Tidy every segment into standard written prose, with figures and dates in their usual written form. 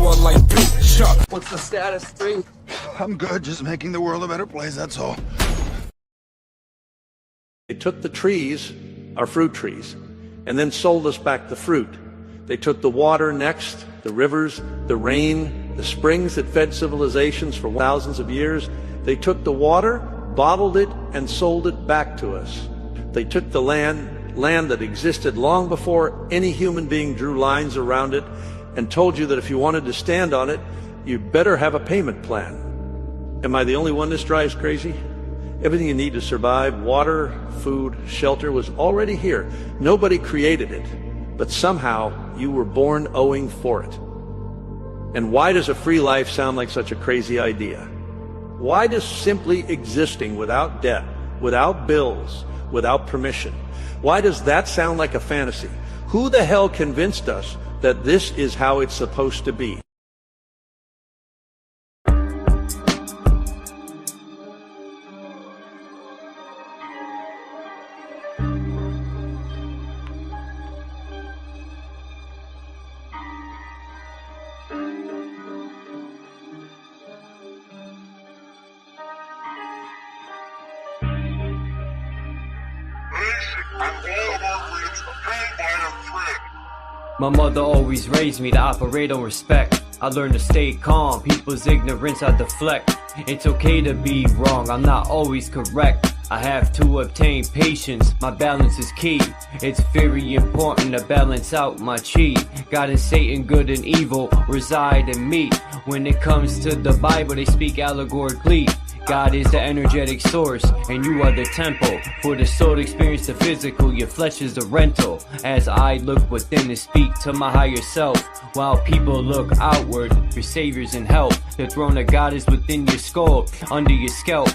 power like Bishop. What's the status, 3? I'm good, just making the world a better place, that's all. They took the trees, our fruit trees, and then sold us back the fruit. They took the water next, the rivers, the rain, the springs that fed civilizations for thousands of years. They took the water, bottled it, and sold it back to us. They took the land that existed long before any human being drew lines around it, and told you that if you wanted to stand on it, you'd better have a payment plan. Am I the only one this drives crazy? Everything you need to survive, water, food, shelter, was already here. Nobody created it, but somehow you were born owing for it. And why does a free life sound like such a crazy idea? Why does simply existing without debt, without bills, without permission, why does that sound like a fantasy? Who the hell convinced us that this is how it's supposed to be? My mother always raised me to operate on respect. I learned to stay calm, people's ignorance I deflect. It's okay to be wrong, I'm not always correct. I have to obtain patience, my balance is key. It's very important to balance out my chi. God and Satan, good and evil, reside in me. When it comes to the Bible, they speak allegorically. God is the energetic source, and you are the temple. For the soul to experience the physical, your flesh is the rental. As I look within and speak to my higher self, while people look outward for saviors and help. The throne of God is within your skull, under your scalp.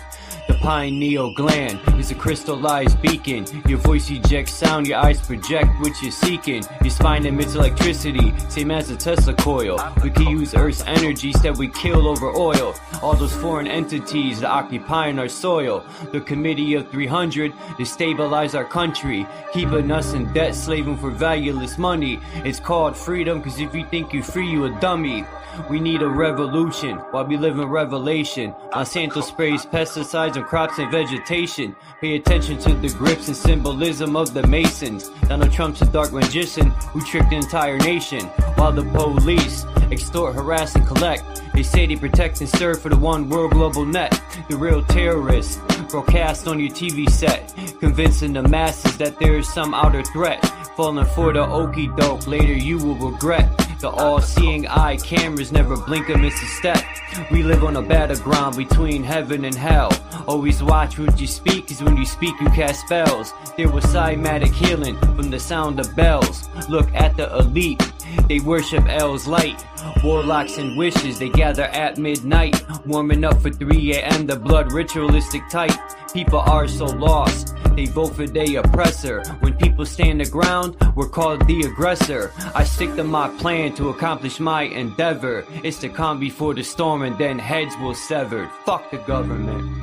The pineal gland is a crystallized beacon. Your voice ejects sound, your eyes project what you're seeking. Your spine emits electricity, same as a Tesla coil. We can use Earth's energies that we kill over oil. All those foreign entities that occupying our soil. The Committee of 300 to stabilize our country, keeping us in debt, slaving for valueless money. It's called freedom, cause if you think you're free, you a dummy. We need a revolution while we live in revelation. Monsanto sprays pesticides on crops and vegetation. Pay attention to the grips and symbolism of the Masons. Donald Trump's a dark magician who tricked the entire nation. While the police extort, harass, and collect. They say they protect and serve for the one world global net. The real terrorists broadcast on your TV set, convincing the masses that there is some outer threat. Falling for the okie doke, later you will regret. The all-seeing eye cameras never blink or miss a step. We live on a battleground between heaven and hell. Always watch what you speak, cause when you speak you cast spells. There was cymatic healing from the sound of bells. Look at the elite, they worship L's light. Warlocks and wishes, they gather at midnight. Warming up for 3 a.m. the blood ritualistic type. People are so lost, they vote for their oppressor. When people stand the ground, we're called the aggressor. I stick to my plan to accomplish my endeavor. It's to calm before the storm and then heads will sever. Fuck the government.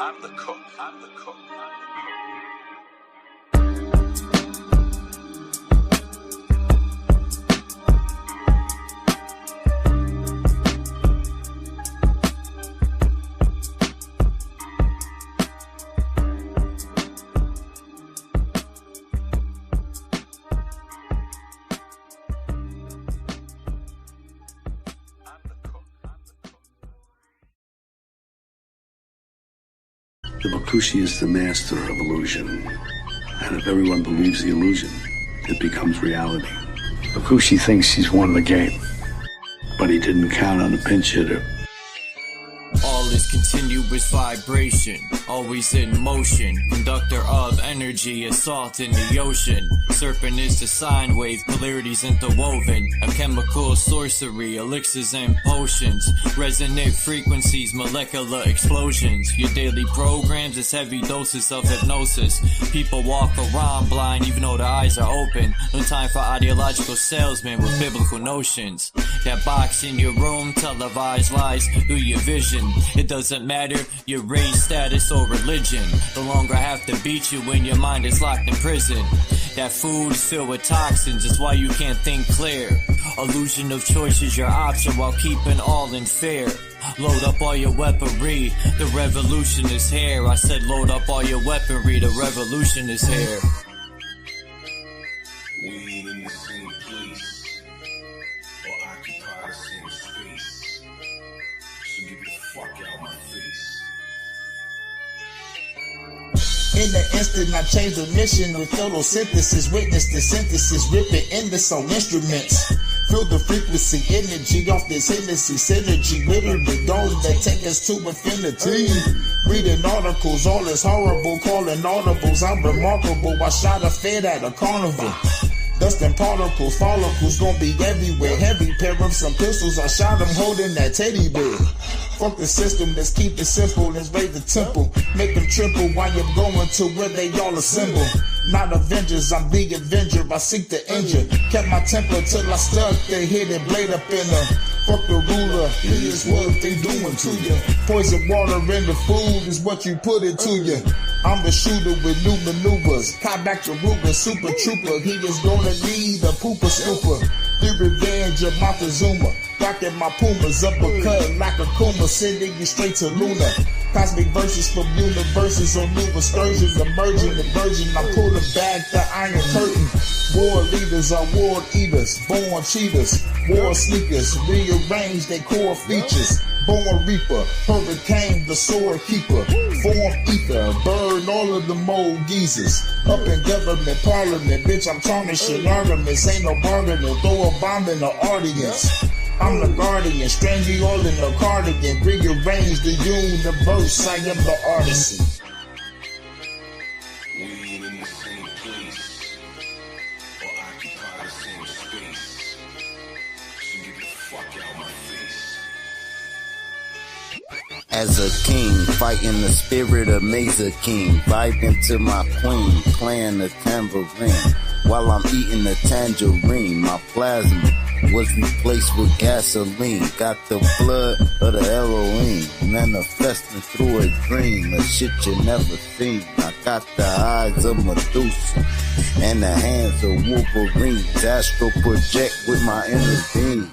I'm the cook. I'm the cook. The Bakushi is the master of illusion, and if everyone believes the illusion, it becomes reality. Bakushi thinks he's won the game, but he didn't count on a pinch hitter. All is continuous vibration, always in motion. Conductor of energy, assault in the ocean. Serpent is the sine wave, polarities interwoven. A chemical sorcery, elixirs and potions. Resonant frequencies, molecular explosions. Your daily programs is heavy doses of hypnosis. People walk around blind even though their eyes are open. No time for ideological salesmen with biblical notions. That box in your room, televised lies through your vision. It doesn't matter your race, status, or religion. The longer I have to beat you when your mind is locked in prison. That food is filled with toxins, it's why you can't think clear. Illusion of choice is your option while keeping all in fear. Load up all your weaponry, the revolution is here. I said load up all your weaponry, the revolution is here. We ain't in the same place or occupy the same space. So get the fuck out my face. In the instant, I changed the mission with photosynthesis. Witness the synthesis, rip it in this on instruments. Feel the frequency, energy off this Hennessy synergy. Literally those that take us to infinity. Reading articles, all is horrible, calling audibles. I'm remarkable, I shot a fed at a carnival. Dust and particles, follicles gon' be everywhere. Heavy pair of some pistols, I shot them holding that teddy bear. Fuck the system, let's keep it simple, let's raise the temple. Make them triple while you're going to where they all assemble. Not Avengers, I'm the Avenger, I seek the injure. Kept my temper till I stuck the hidden blade up in her. Fuck the ruler, here's what they doing to you. Poison water in the food is what you put into you. I'm the shooter with new maneuvers. Caught back to Ruger, super trooper. He is gonna need a pooper scooper. The revenge of Montezuma. Rocking my Pumas, uppercut like a Kuma, sending you straight to Luna. Cosmic verses from universes on new excursions, emerging the virgin. I pull back the iron curtain. War leaders are war eaters, born cheaters, war sneakers, rearrange their core features. Born reaper, hurricane, the sword keeper, form ether, burn all of the mold geezers. Up in government, parliament, bitch, I'm tarnishing ornaments, ain't no bargaining, throw a bomb in the audience. I'm the guardian, strange you all in the cardigan, rearrange the universe, I am the artisan. We ain't in the same place or occupy the same space. So get the fuck out my face. As a king, fighting the spirit of Mesa King, vibing to my queen, playing the tambourine, while I'm eating the tangerine. My plasma was replaced with gasoline, got the blood of the Elohim, manifesting through a dream, a shit you never seen. I got the eyes of Medusa, and the hands of Wolverines, astral project with my inner being.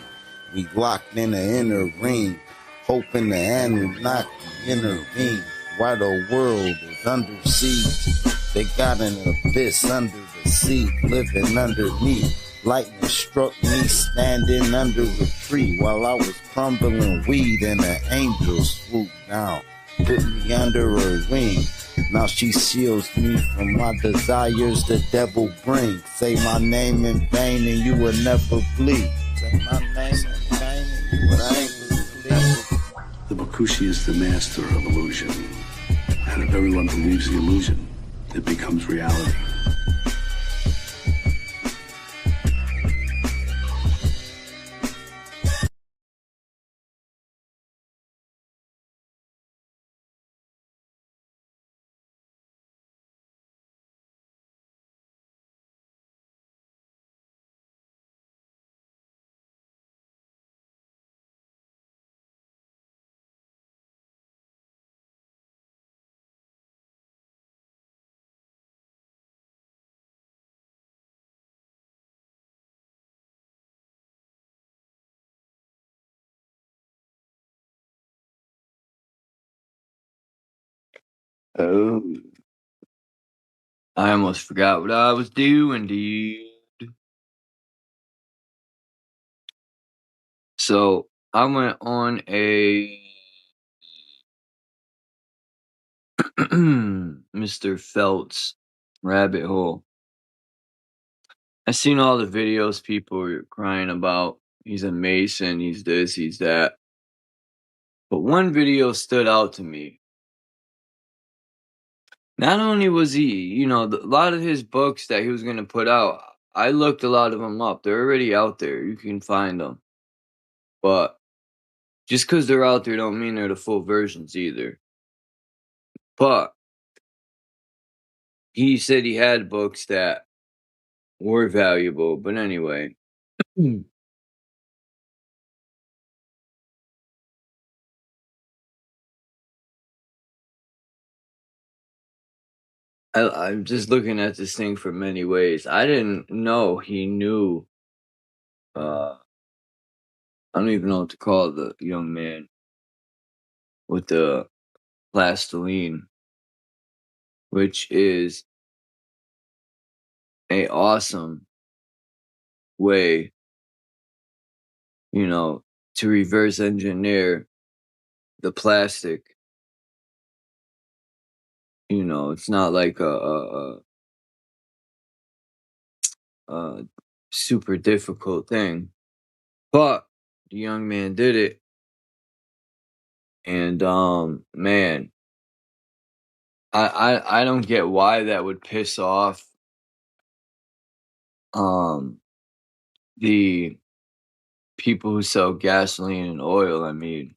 We locked in the inner ring, hoping the Anunnaki intervene. While the world is under siege, they got an abyss under the sea, living underneath. Lightning struck me standing under a tree while I was crumbling weed, and an angel swooped down, put me under her wing. Now she shields me from my desires the devil brings. Say my name in vain and you will never bleed. Say my name in vain and you will never bleed. The Bakushi is the master of illusion. And if everyone believes the illusion, it becomes reality. Oh, I almost forgot what I was doing, dude. So I went on a Mr. Felt's rabbit hole. I seen all the videos people were crying about. He's a Mason, he's this, he's that. But one video stood out to me. Not only was he, a lot of his books that he was going to put out, I looked a lot of them up. They're already out there. You can find them. But just because they're out there don't mean they're the full versions either. But he said he had books that were valuable. But anyway. I'm just looking at this thing from many ways. I didn't know he knew. I don't even know what to call the young man with the plastiline, which is a awesome way, you know, to reverse engineer the plastic. You know, it's not like a super difficult thing, but the young man did it, and man, I don't get why that would piss off the people who sell gasoline and oil. I mean,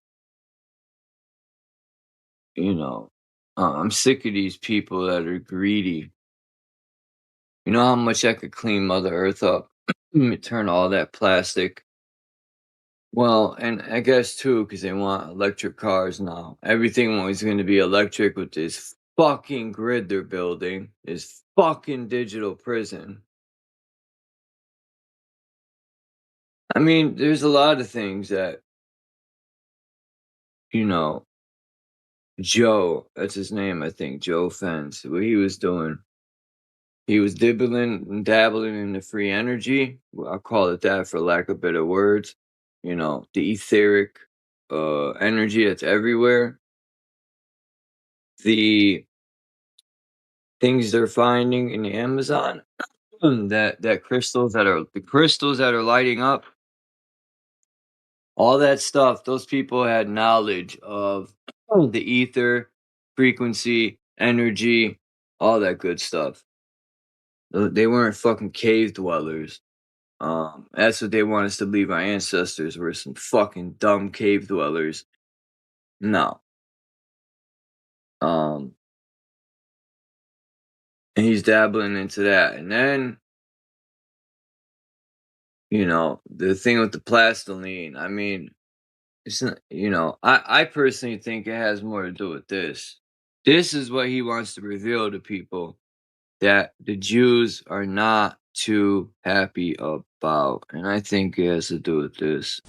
you know, I'm sick of these people that are greedy. You know how much I could clean Mother Earth up? Turn all that plastic. Well, and I guess too, because they want electric cars now. Everything was going to be electric with this fucking grid they're building, this fucking digital prison. I mean, there's a lot of things that, you know, Joe, that's his name, I think, Joe Fence, what he was doing. He was dibbling and dabbling in the free energy. I'll call it that for lack of better words. You know, the etheric energy that's everywhere. The things they're finding in the Amazon, that crystals that are lighting up, all that stuff. Those people had knowledge of the ether, frequency, energy, all that good stuff. They weren't fucking cave dwellers. That's what they want us to believe our ancestors were, some fucking dumb cave dwellers. No. And he's dabbling into that. And then, you know, the thing with the plastiline, I mean, it's not, you know, I personally think it has more to do with this. This is what he wants to reveal to people, that the Jews are not too happy about. And I think it has to do with this.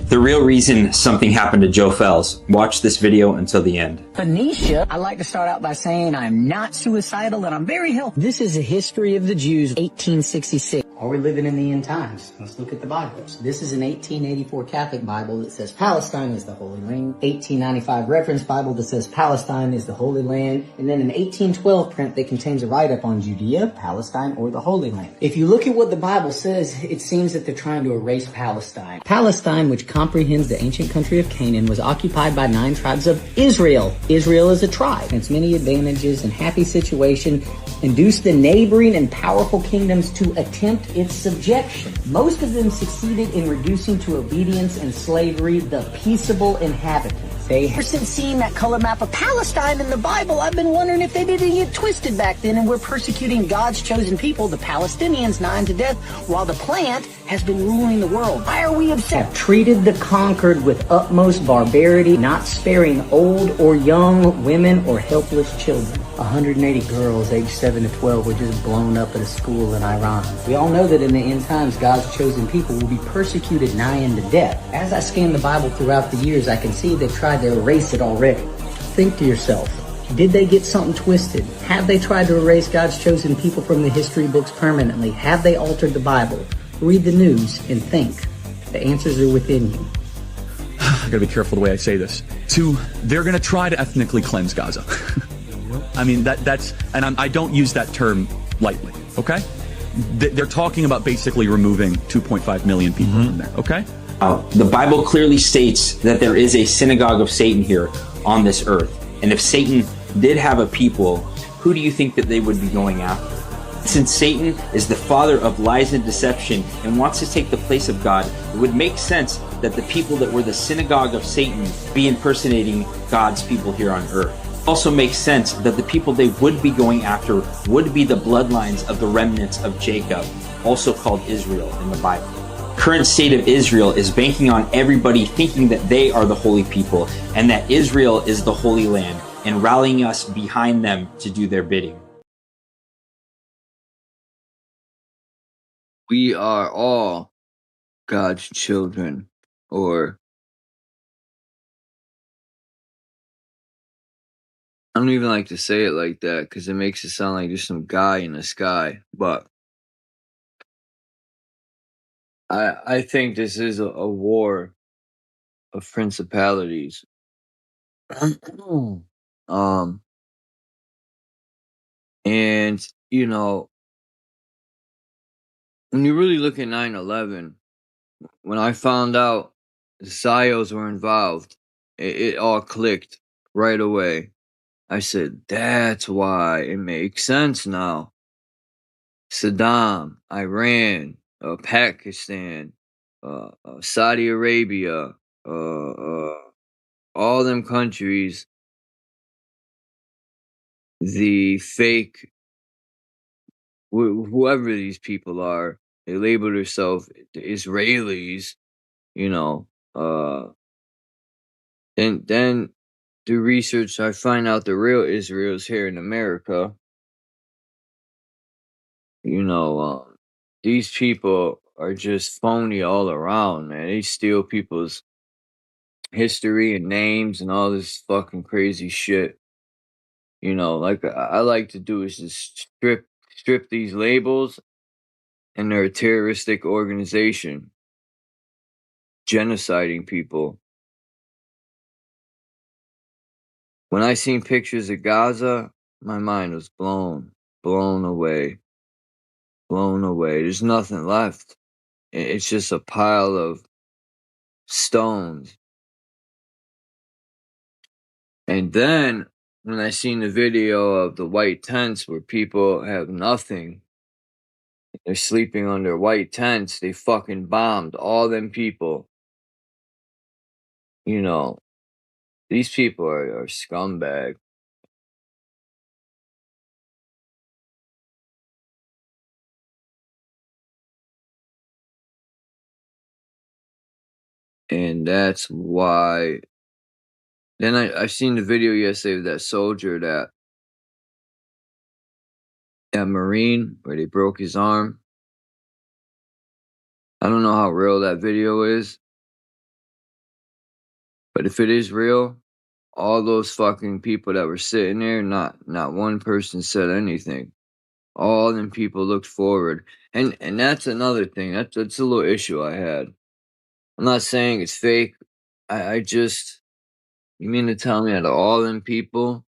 The real reason something happened to Joe Fells. Watch this video until the end. Phoenicia, I'd like to start out by saying I'm not suicidal and I'm very healthy. This is a history of the Jews, 1866. Are we living in the end times? Let's look at the Bibles. This is an 1884 Catholic Bible that says Palestine is the Holy Land. 1895 Reference Bible that says Palestine is the Holy Land. And then an 1812 print that contains a write-up on Judea, Palestine, or the Holy Land. If you look at what the Bible says, it seems that they're trying to erase Palestine. Palestine, which comprehends the ancient country of Canaan, was occupied by 9 tribes of Israel. Israel is a tribe. Its many advantages and happy situation induced the neighboring and powerful kingdoms to attempt its subjection. Most of them succeeded in reducing to obedience and slavery the peaceable inhabitants. Ever since seeing that color map of Palestine in the Bible, I've been wondering if they didn't get twisted back then and we're persecuting God's chosen people, the Palestinians, nigh to death, while the plant has been ruling the world. Why are we upset? Have treated the conquered with utmost barbarity, not sparing old or young, women or helpless children. 180 girls aged 7 to 12 were just blown up at a school in Iran. We all know that in the end times, God's chosen people will be persecuted nigh unto death. As I scan the Bible throughout the years, I can see they've tried to erase it already. Think to yourself, did they get something twisted? Have they tried to erase God's chosen people from the history books permanently? Have they altered the Bible? Read the news and think. The answers are within you. I gotta be careful the way I say this. They're gonna try to ethnically cleanse Gaza. I mean, that's, and I don't use that term lightly, okay? They're talking about basically removing 2.5 million people from there, okay? The Bible clearly states that there is a synagogue of Satan here on this earth. And if Satan did have a people, who do you think that they would be going after? Since Satan is the father of lies and deception and wants to take the place of God, it would make sense that the people that were the synagogue of Satan be impersonating God's people here on earth. It also makes sense that the people they would be going after would be the bloodlines of the remnants of Jacob, also called Israel in the Bible. Current state of Israel is banking on everybody thinking that they are the holy people and that Israel is the Holy Land and rallying us behind them to do their bidding. we are all God's children, or I don't even like to say it like that because it makes it sound like there's some guy in the sky. But I think this is a war of principalities. And you know, when you really look at 9/11, when I found out the psyos were involved, it all clicked right away. I said, that's why it makes sense now. Saddam, Iran, Pakistan, Saudi Arabia, all them countries, the fake, whoever these people are, they label themselves the Israelis, you know, and then through research, I find out the real Israel's here in America. You know, these people are just phony all around, man. They steal people's history and names and all this fucking crazy shit. You know, like I like to do is just strip these labels, and they're a terroristic organization genociding people. When I seen pictures of Gaza, my mind was blown away, blown away. There's nothing left. It's just a pile of stones. And then when I seen the video of the white tents where people have nothing, they're sleeping under white tents, they fucking bombed all them people. You know, these people are scumbag. And that's why. Then I seen the video yesterday of that soldier, that Marine, where they broke his arm. I don't know how real that video is, but if it is real, all those fucking people that were sitting there, not one person said anything. All them people looked forward. And that's another thing. That's a little issue I had. I'm not saying it's fake. I just, you mean to tell me that all them people,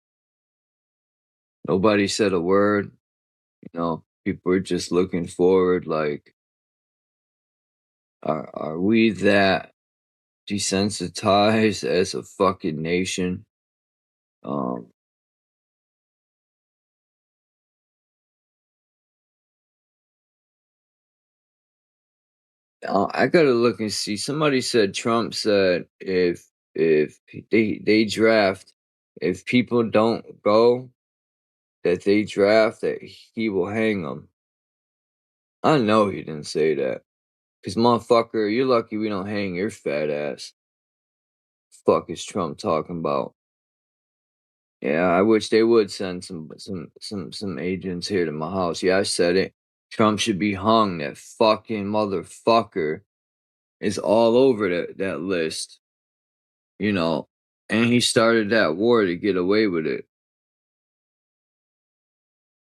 nobody said a word? You know, people are just looking forward. Like, are we that desensitized as a fucking nation? I gotta look and see. Somebody said Trump said if they draft, if people don't go, that they draft, that he will hang them. I know he didn't say that. Cause motherfucker, you're lucky we don't hang your fat ass. Fuck is Trump talking about? Yeah, I wish they would send some agents here to my house. Yeah, I said it. Trump should be hung. That fucking motherfucker is all over that list. You know, and he started that war to get away with it.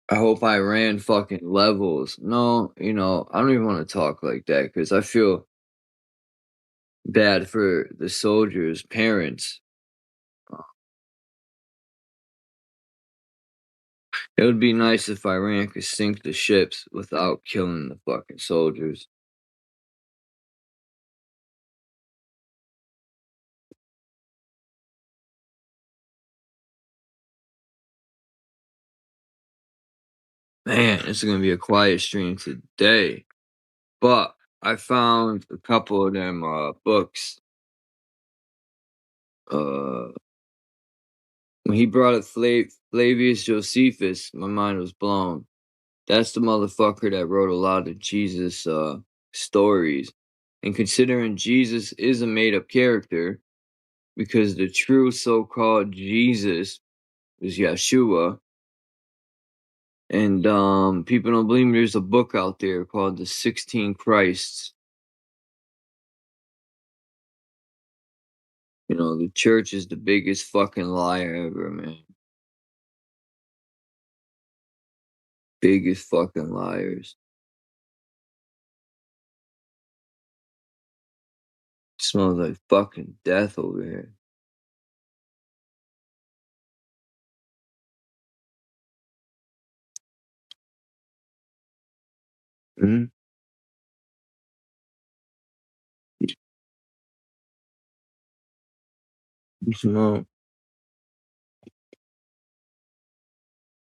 I hope Iran fucking levels. No, you know, I don't even want to talk like that because I feel bad for the soldiers' parents. It would be nice if Iran could sink the ships without killing the fucking soldiers. Man, it's gonna be a quiet stream today. But I found a couple of them books. When he brought up Flavius Josephus, my mind was blown. That's the motherfucker that wrote a lot of Jesus stories. And considering Jesus is a made-up character, because the true so-called Jesus was Yeshua, And people don't believe me. There's a book out there called The 16 Christs. You know, the church is the biggest fucking liar ever, man. Biggest fucking liars. Smells like fucking death over here. Hmm? You smell.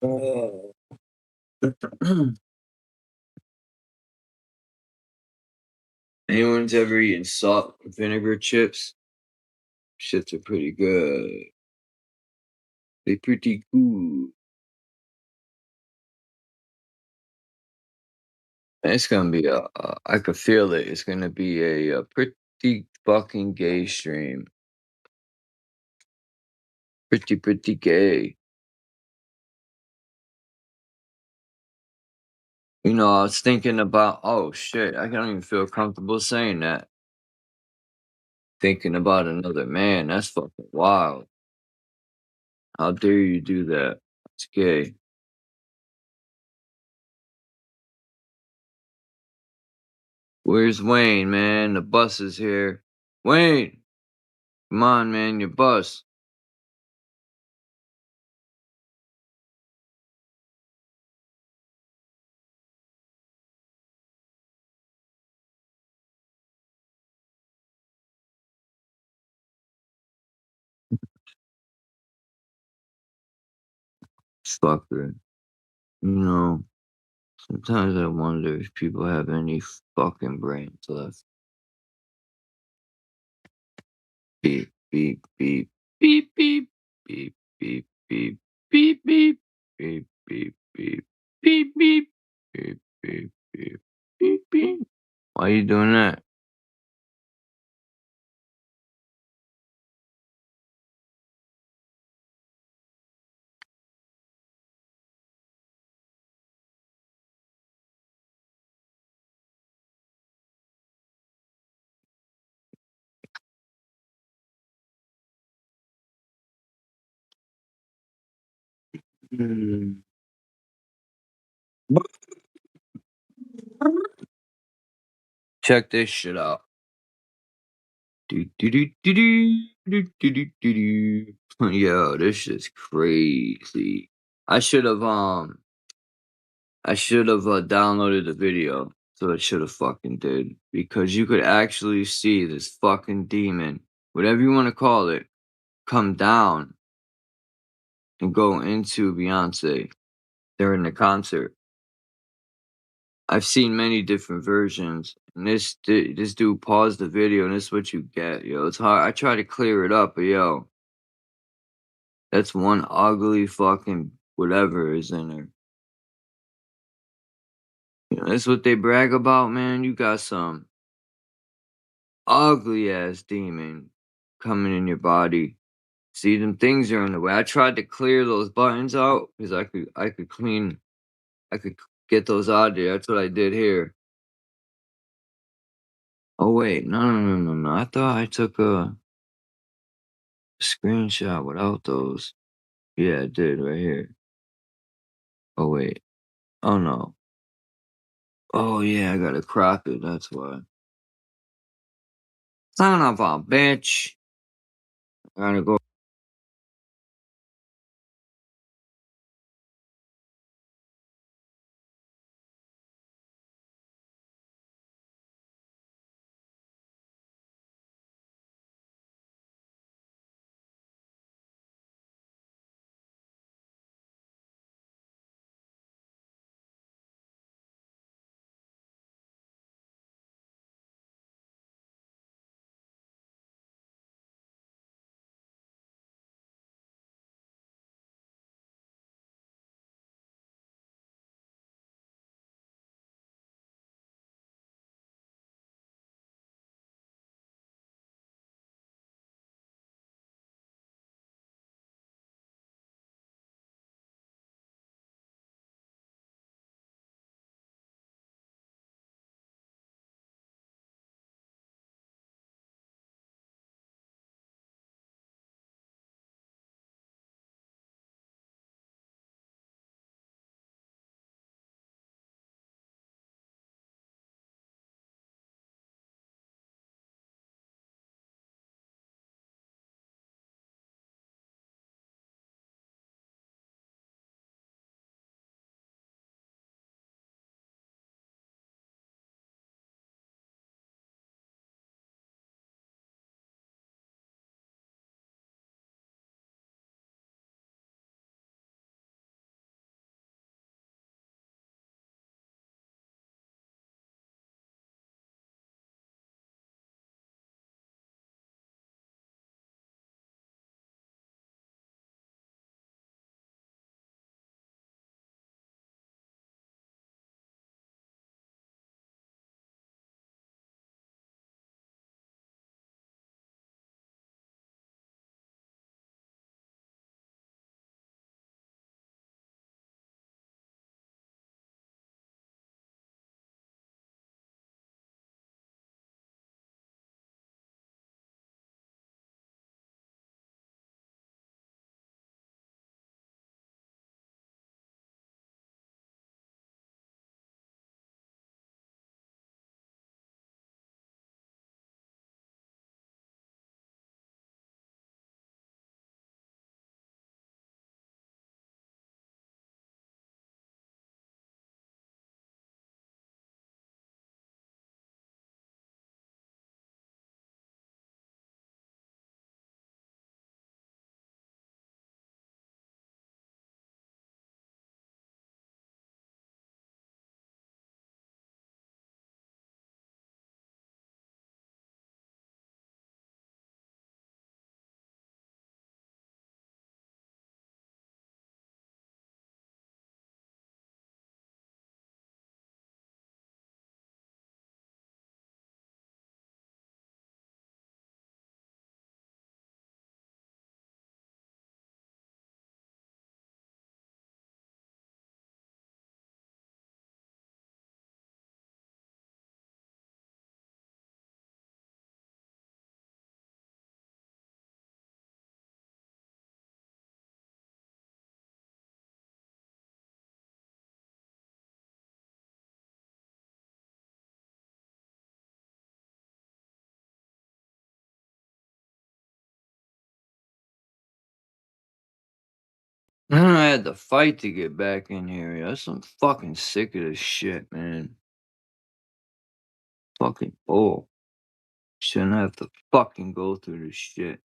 Oh. Anyone's ever eaten salt and vinegar chips? Shits are pretty good. They pretty good. And it's gonna be I could feel it. It's gonna be a pretty fucking gay stream. Pretty gay. You know, I was thinking about, oh shit, I don't even feel comfortable saying that. Thinking about another man, that's fucking wild. How dare you do that? It's gay. Where's Wayne, man? The bus is here. Wayne! Come on, man, your bus. Fucker. You know, sometimes I wonder if people have any fucking brains left. Beep, beep, beep, beep, beep, beep, beep, beep, beep, beep, beep, beep, beep, beep, beep, beep, beep, beep, beep, beep. Why are you doing that? Hmm. Check this shit out. Do, do, do, do, do, do, do, do, do. Yo, this shit's crazy. I should have downloaded the video, so it should have fucking did, because you could actually see this fucking demon, whatever you want to call it, come down and go into Beyonce during the concert. I've seen many different versions, and this dude paused the video, and this is what you get, yo. It's hard. I try to clear it up, but yo, that's one ugly fucking whatever is in there. You know, that's what they brag about, man. You got some ugly ass demon coming in your body. See, them things are in the way. I tried to clear those buttons out because I could get those out of there. That's what I did here. Oh wait, no. I thought I took a screenshot without those. Yeah, I did right here. Oh wait. Oh no. Oh yeah, I gotta crop it. That's why. Son of a bitch. I gotta go. I had to fight to get back in here. I'm fucking sick of this shit, man. Fucking bull. Shouldn't have to fucking go through this shit.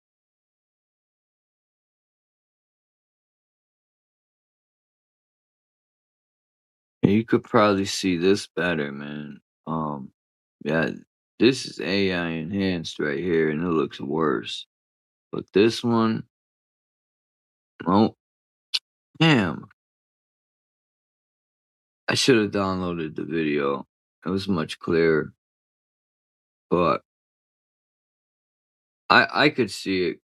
You could probably see this better, man. Yeah, this is AI enhanced right here, and it looks worse. But this one, oh, damn. I should have downloaded the video. It was much clearer. But I could see it.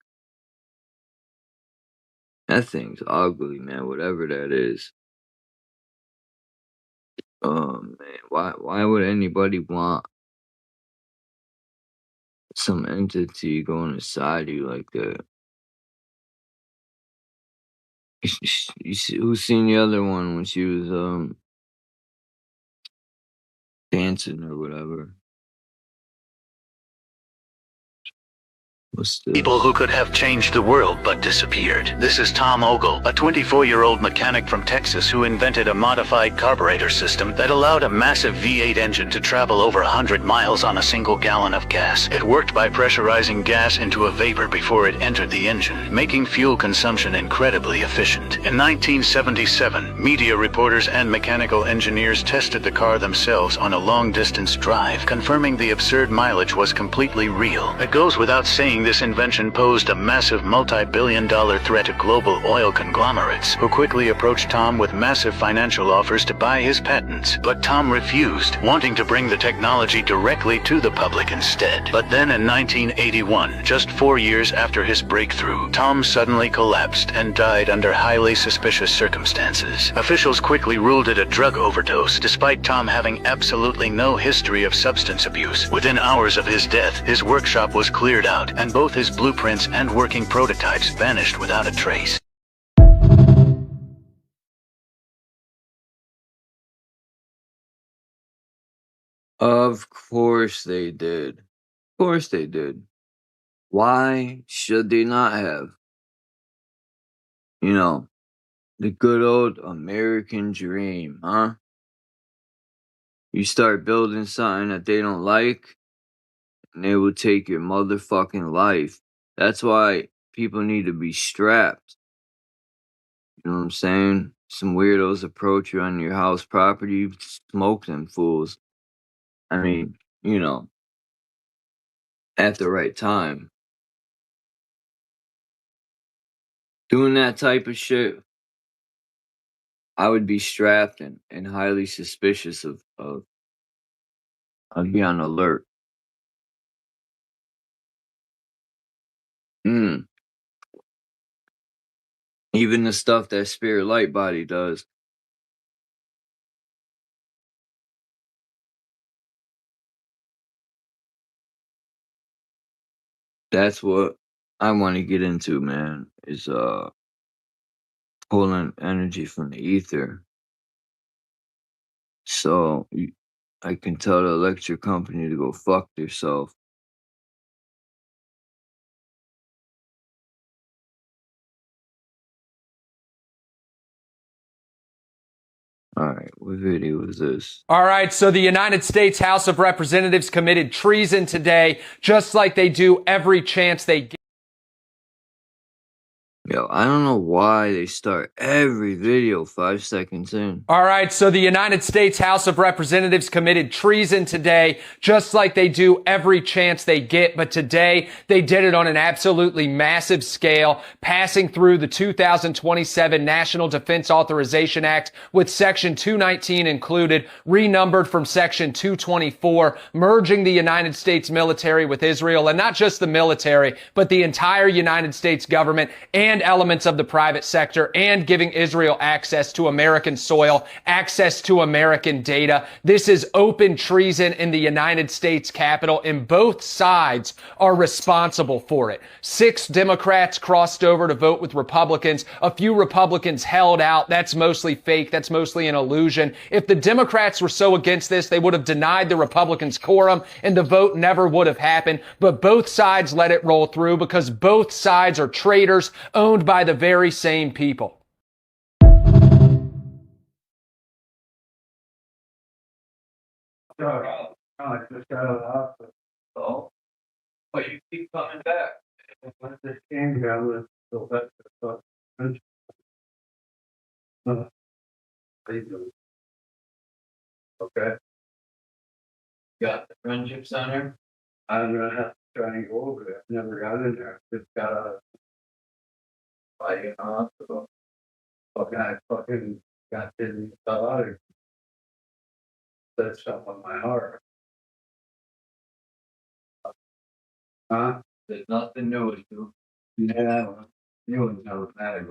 That thing's ugly, man, whatever that is. Oh, man, why would anybody want some entity going inside you like that? You see, who's seen the other one when she was dancing or whatever? What's this? People who could have changed the world but disappeared. This is Tom Ogle, a 24-year-old mechanic from Texas who invented a modified carburetor system that allowed a massive V8 engine to travel over 100 miles on a single gallon of gas. It worked by pressurizing gas into a vapor before it entered the engine, making fuel consumption incredibly efficient. In 1977, media reporters and mechanical engineers tested the car themselves on a long-distance drive, confirming the absurd mileage was completely real. It goes without saying this invention posed a massive multi-billion-dollar threat to global oil conglomerates, who quickly approached Tom with massive financial offers to buy his patents. But Tom refused, wanting to bring the technology directly to the public instead. But then in 1981, just 4 years after his breakthrough, Tom suddenly collapsed and died under highly suspicious circumstances. Officials quickly ruled it a drug overdose, despite Tom having absolutely no history of substance abuse. Within hours of his death, his workshop was cleared out, and both his blueprints and working prototypes vanished without a trace. Of course they did. Of course they did. Why should they not have? You know, the good old American dream, huh? You start building something that they don't like, and they will take your motherfucking life. That's why people need to be strapped. You know what I'm saying? Some weirdos approach you on your house property, smoke them fools. I mean, you know, at the right time. Doing that type of shit, I would be strapped and highly suspicious of I'd be on alert. Even the stuff that Spirit Light Body does. That's what I want to get into, man, is pulling energy from the ether. So I can tell the electric company to go fuck themselves. All right, what video is this? All right, so the United States House of Representatives committed treason today, just like they do every chance they get. Yo, I don't know why they start every video 5 seconds in. All right, so the United States House of Representatives committed treason today, just like they do every chance they get. But today, they did it on an absolutely massive scale, passing through the 2027 National Defense Authorization Act with Section 219 included, renumbered from Section 224, merging the United States military with Israel, and not just the military, but the entire United States government and elements of the private sector, and giving Israel access to American soil, access to American data. This is open treason in the United States Capitol, and both sides are responsible for it. 6 Democrats crossed over to vote with Republicans. A few Republicans held out. That's mostly fake. That's mostly an illusion. If the Democrats were so against this, they would have denied the Republicans quorum, and the vote never would have happened. But both sides let it roll through because both sides are traitors, owned by the very same people. I just got out of the hospital. So, but you keep coming back. Once this game got, let's go back to the country. Okay. Got the friendship center. I'm gonna have to try and go over there. Never got in there. Just got out of the hospital. I fucking got dizzy, fell out of it. Said something on my heart. Huh? There's nothing new with you. Yeah, you wouldn't know that.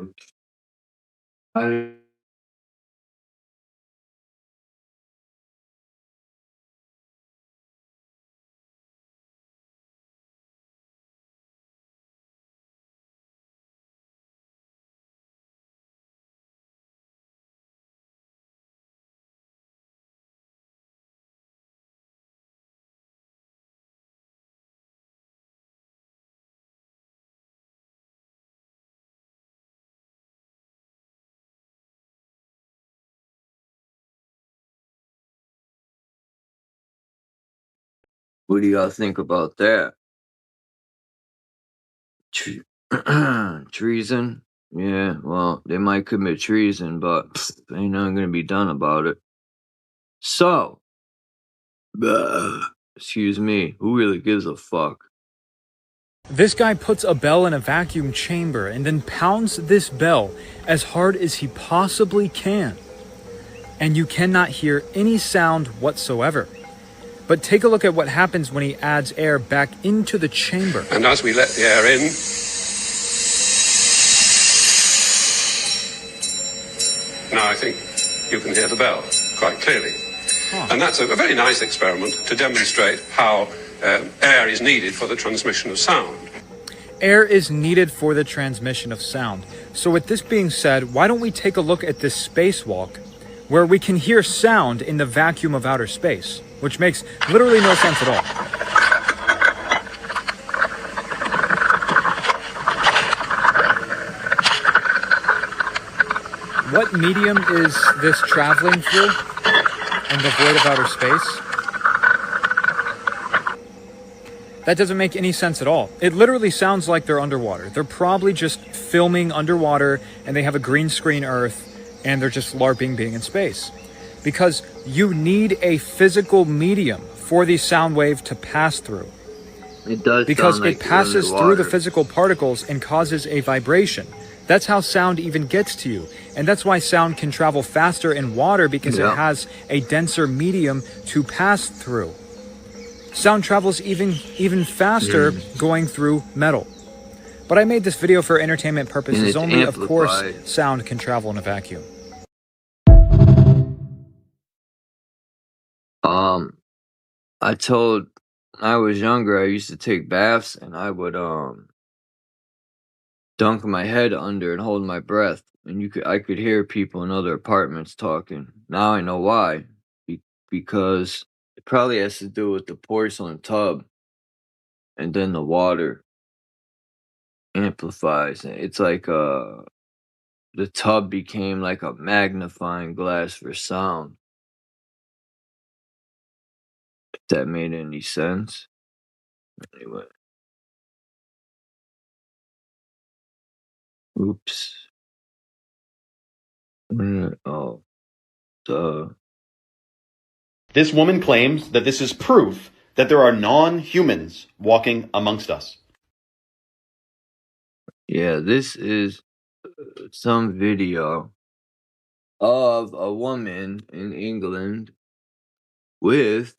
What do y'all think about that? Treason? Yeah, well, they might commit treason, but ain't nothing gonna be done about it. So, excuse me, who really gives a fuck? This guy puts a bell in a vacuum chamber and then pounds this bell as hard as he possibly can. And you cannot hear any sound whatsoever. But take a look at what happens when he adds air back into the chamber. And as we let the air in, now I think you can hear the bell quite clearly. And that's a very nice experiment to demonstrate how air is needed for the transmission of sound. Air is needed for the transmission of sound. So with this being said, why don't we take a look at this spacewalk where we can hear sound in the vacuum of outer space, which makes literally no sense at all. What medium is this traveling through in the void of outer space? That doesn't make any sense at all. It literally sounds like they're underwater. They're probably just filming underwater and they have a green screen Earth and they're just LARPing being in space. Because you need a physical medium for the sound wave to pass through. It does because sound it like passes underwater. through the physical particles and causes a vibration. That's how sound even gets to you. And that's why sound can travel faster in water, because it has a denser medium to pass through. Sound travels even faster going through metal. But I made this video for entertainment purposes only. Of course, sound can travel in a vacuum. I told when I was younger, I used to take baths and I would dunk my head under and hold my breath, and I could hear people in other apartments talking. Now I know why. Because it probably has to do with the porcelain tub, and then the water amplifies. It's like the tub became like a magnifying glass for sound. If that made any sense. Anyway. Oops. Oh. Duh. This woman claims that this is proof that there are non-humans walking amongst us. Yeah, this is some video of a woman in England with,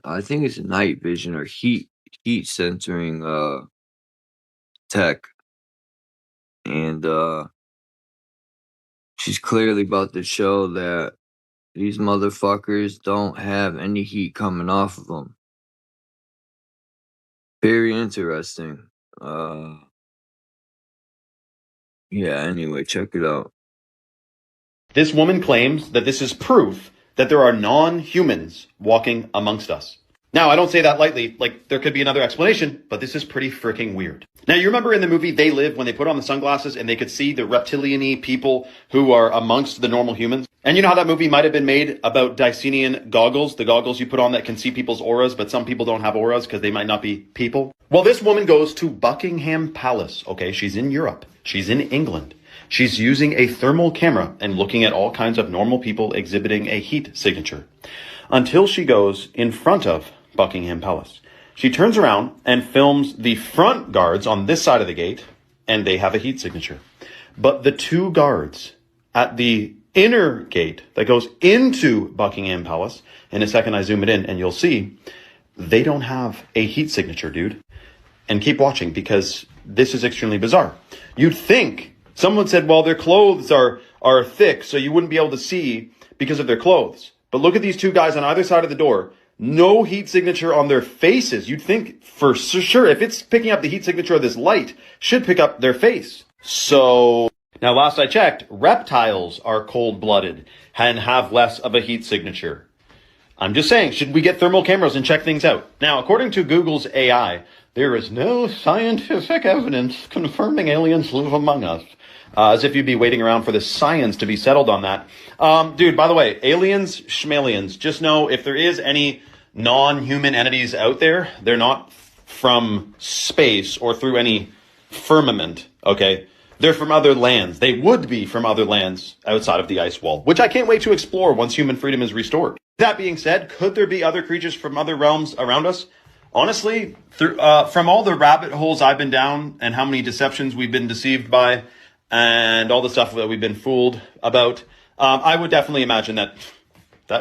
I think it's night vision or heat censoring tech, and she's clearly about to show that these motherfuckers don't have any heat coming off of them. Very interesting. Yeah, anyway, check it out. This woman claims that this is proof that there are non-humans walking amongst us. Now, I don't say that lightly, like there could be another explanation, but this is pretty freaking weird. Now, you remember in the movie They Live when they put on the sunglasses and they could see the reptilian-y people who are amongst the normal humans? And you know how that movie might have been made about Dicenian goggles, the goggles you put on that can see people's auras, but some people don't have auras because they might not be people? Well, this woman goes to Buckingham Palace, okay? She's in Europe. She's in England. She's using a thermal camera and looking at all kinds of normal people exhibiting a heat signature until she goes in front of Buckingham Palace. She turns around and films the front guards on this side of the gate, and they have a heat signature. But the two guards at the inner gate that goes into Buckingham Palace, in a second I zoom it in and you'll see, they don't have a heat signature, dude. And keep watching because this is extremely bizarre. You'd think, someone said, well, their clothes are thick, so you wouldn't be able to see because of their clothes. But look at these two guys on either side of the door. No heat signature on their faces. You'd think for sure, if it's picking up the heat signature of this light, should pick up their face. So now, last I checked, reptiles are cold-blooded and have less of a heat signature. I'm just saying, should we get thermal cameras and check things out? Now, according to Google's AI, there is no scientific evidence confirming aliens live among us. As if you'd be waiting around for the science to be settled on that. Dude, by the way, aliens, schmalians, just know if there is any non-human entities out there, they're not from space or through any firmament, okay? They're from other lands. They would be from other lands outside of the ice wall, which I can't wait to explore once human freedom is restored. That being said, could there be other creatures from other realms around us? Honestly, from all the rabbit holes I've been down and how many deceptions we've been deceived by and all the stuff that we've been fooled about, I would definitely imagine that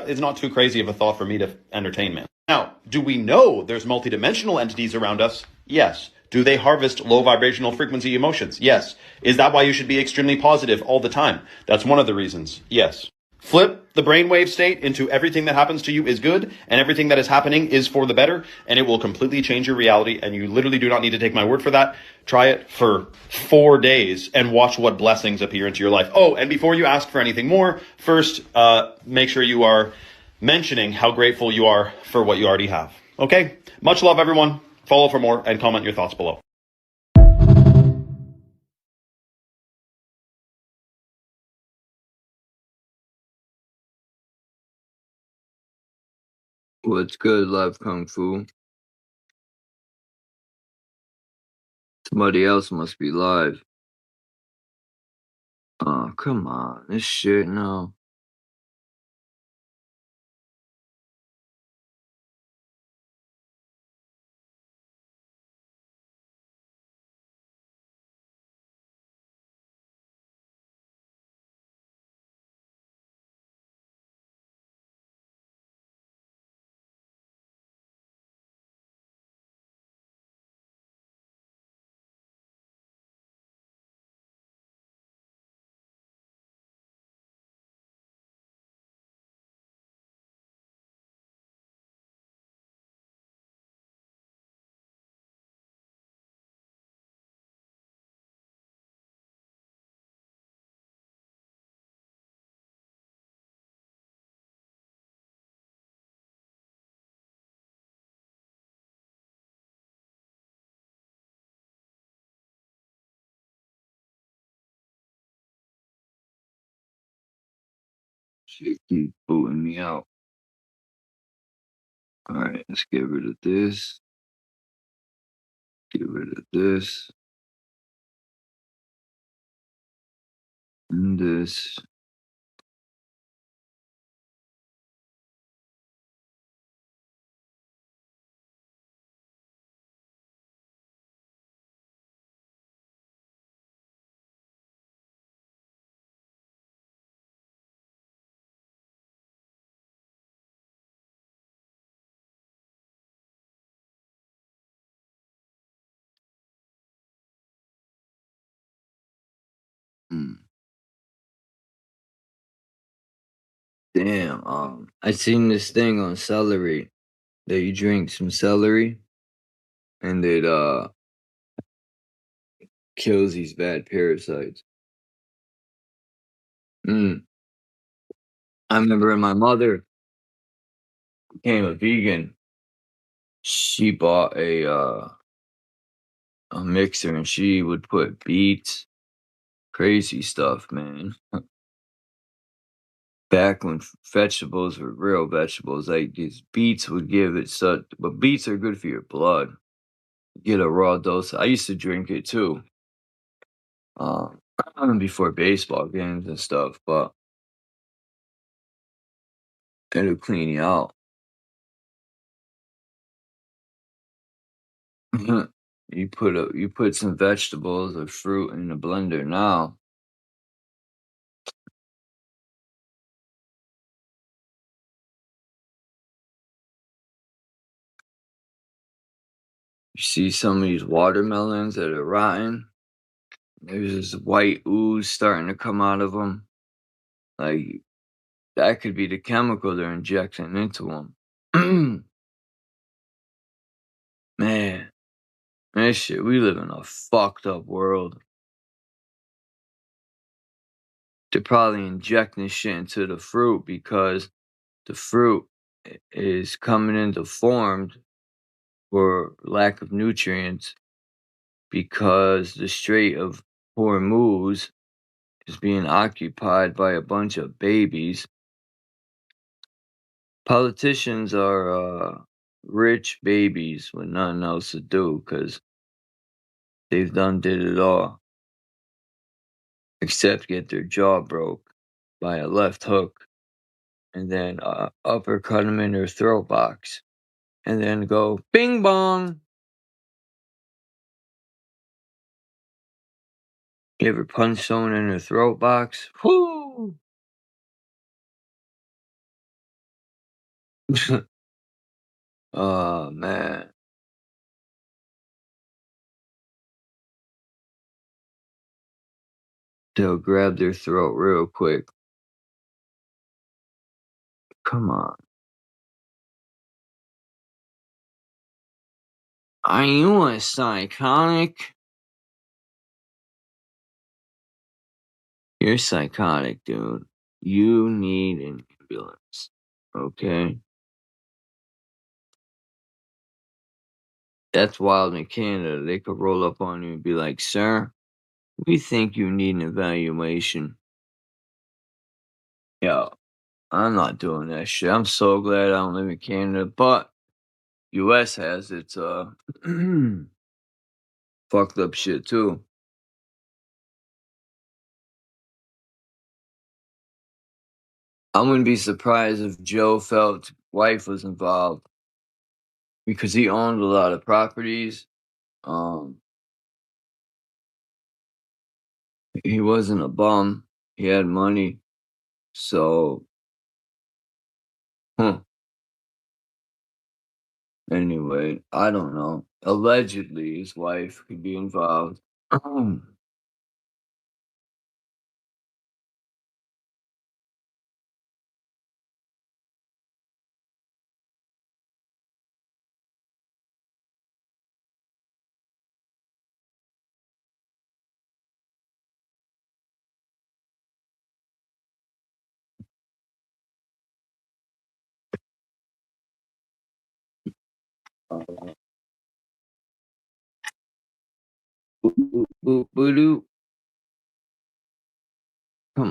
is not too crazy of a thought for me to entertain, man. Now, do we know there's multidimensional entities around us? Yes. Do they harvest low vibrational frequency emotions? Yes. Is that why you should be extremely positive all the time? That's one of the reasons. Yes. Flip the brainwave state into everything that happens to you is good and everything that is happening is for the better, and it will completely change your reality, and you literally do not need to take my word for that. Try it for 4 days and watch what blessings appear into your life. Oh, and before you ask for anything more, first, make sure you are mentioning how grateful you are for what you already have. Okay? Much love, everyone. Follow for more and comment your thoughts below. What's good, Live Kung Fu? Somebody else must be live. Oh, come on. This shit, no. Shit keep booting me out. Alright, let's get rid of this. Get rid of this. And this. Damn, I seen this thing on celery that you drink some celery and it kills these bad parasites. I remember when my mother became a vegan, she bought a mixer and she would put beets, crazy stuff, man. Back when vegetables were real vegetables, like these beets would give it such, but beets are good for your blood. Get a raw dose. I used to drink it too, before baseball games and stuff, but it'll clean you out. You put some vegetables or fruit in the blender now. You see some of these watermelons that are rotten. There's this white ooze starting to come out of them. Like, that could be the chemical they're injecting into them. Man, that shit, we live in a fucked up world. They're probably injecting shit into the fruit because the fruit is coming into deformed for lack of nutrients because the Strait of Hormuz is being occupied by a bunch of babies. Politicians are rich babies with nothing else to do because they've did it all except get their jaw broke by a left hook and then uppercut them in their throat box and then go bing bong. You ever punch someone in their throat box? Whoo! Oh, man. They'll grab their throat real quick. Come on. Are you a psychotic? You're psychotic, dude. You need an ambulance. Okay? That's wild in Canada. They could roll up on you and be like, sir, we think you need an evaluation. Yo, I'm not doing that shit. I'm so glad I don't live in Canada, but US has its fucked up shit too. I wouldn't be surprised if Joe Felt's wife was involved because he owned a lot of properties. He wasn't a bum. He had money. So, anyway, I don't know. Allegedly, his wife could be involved. Come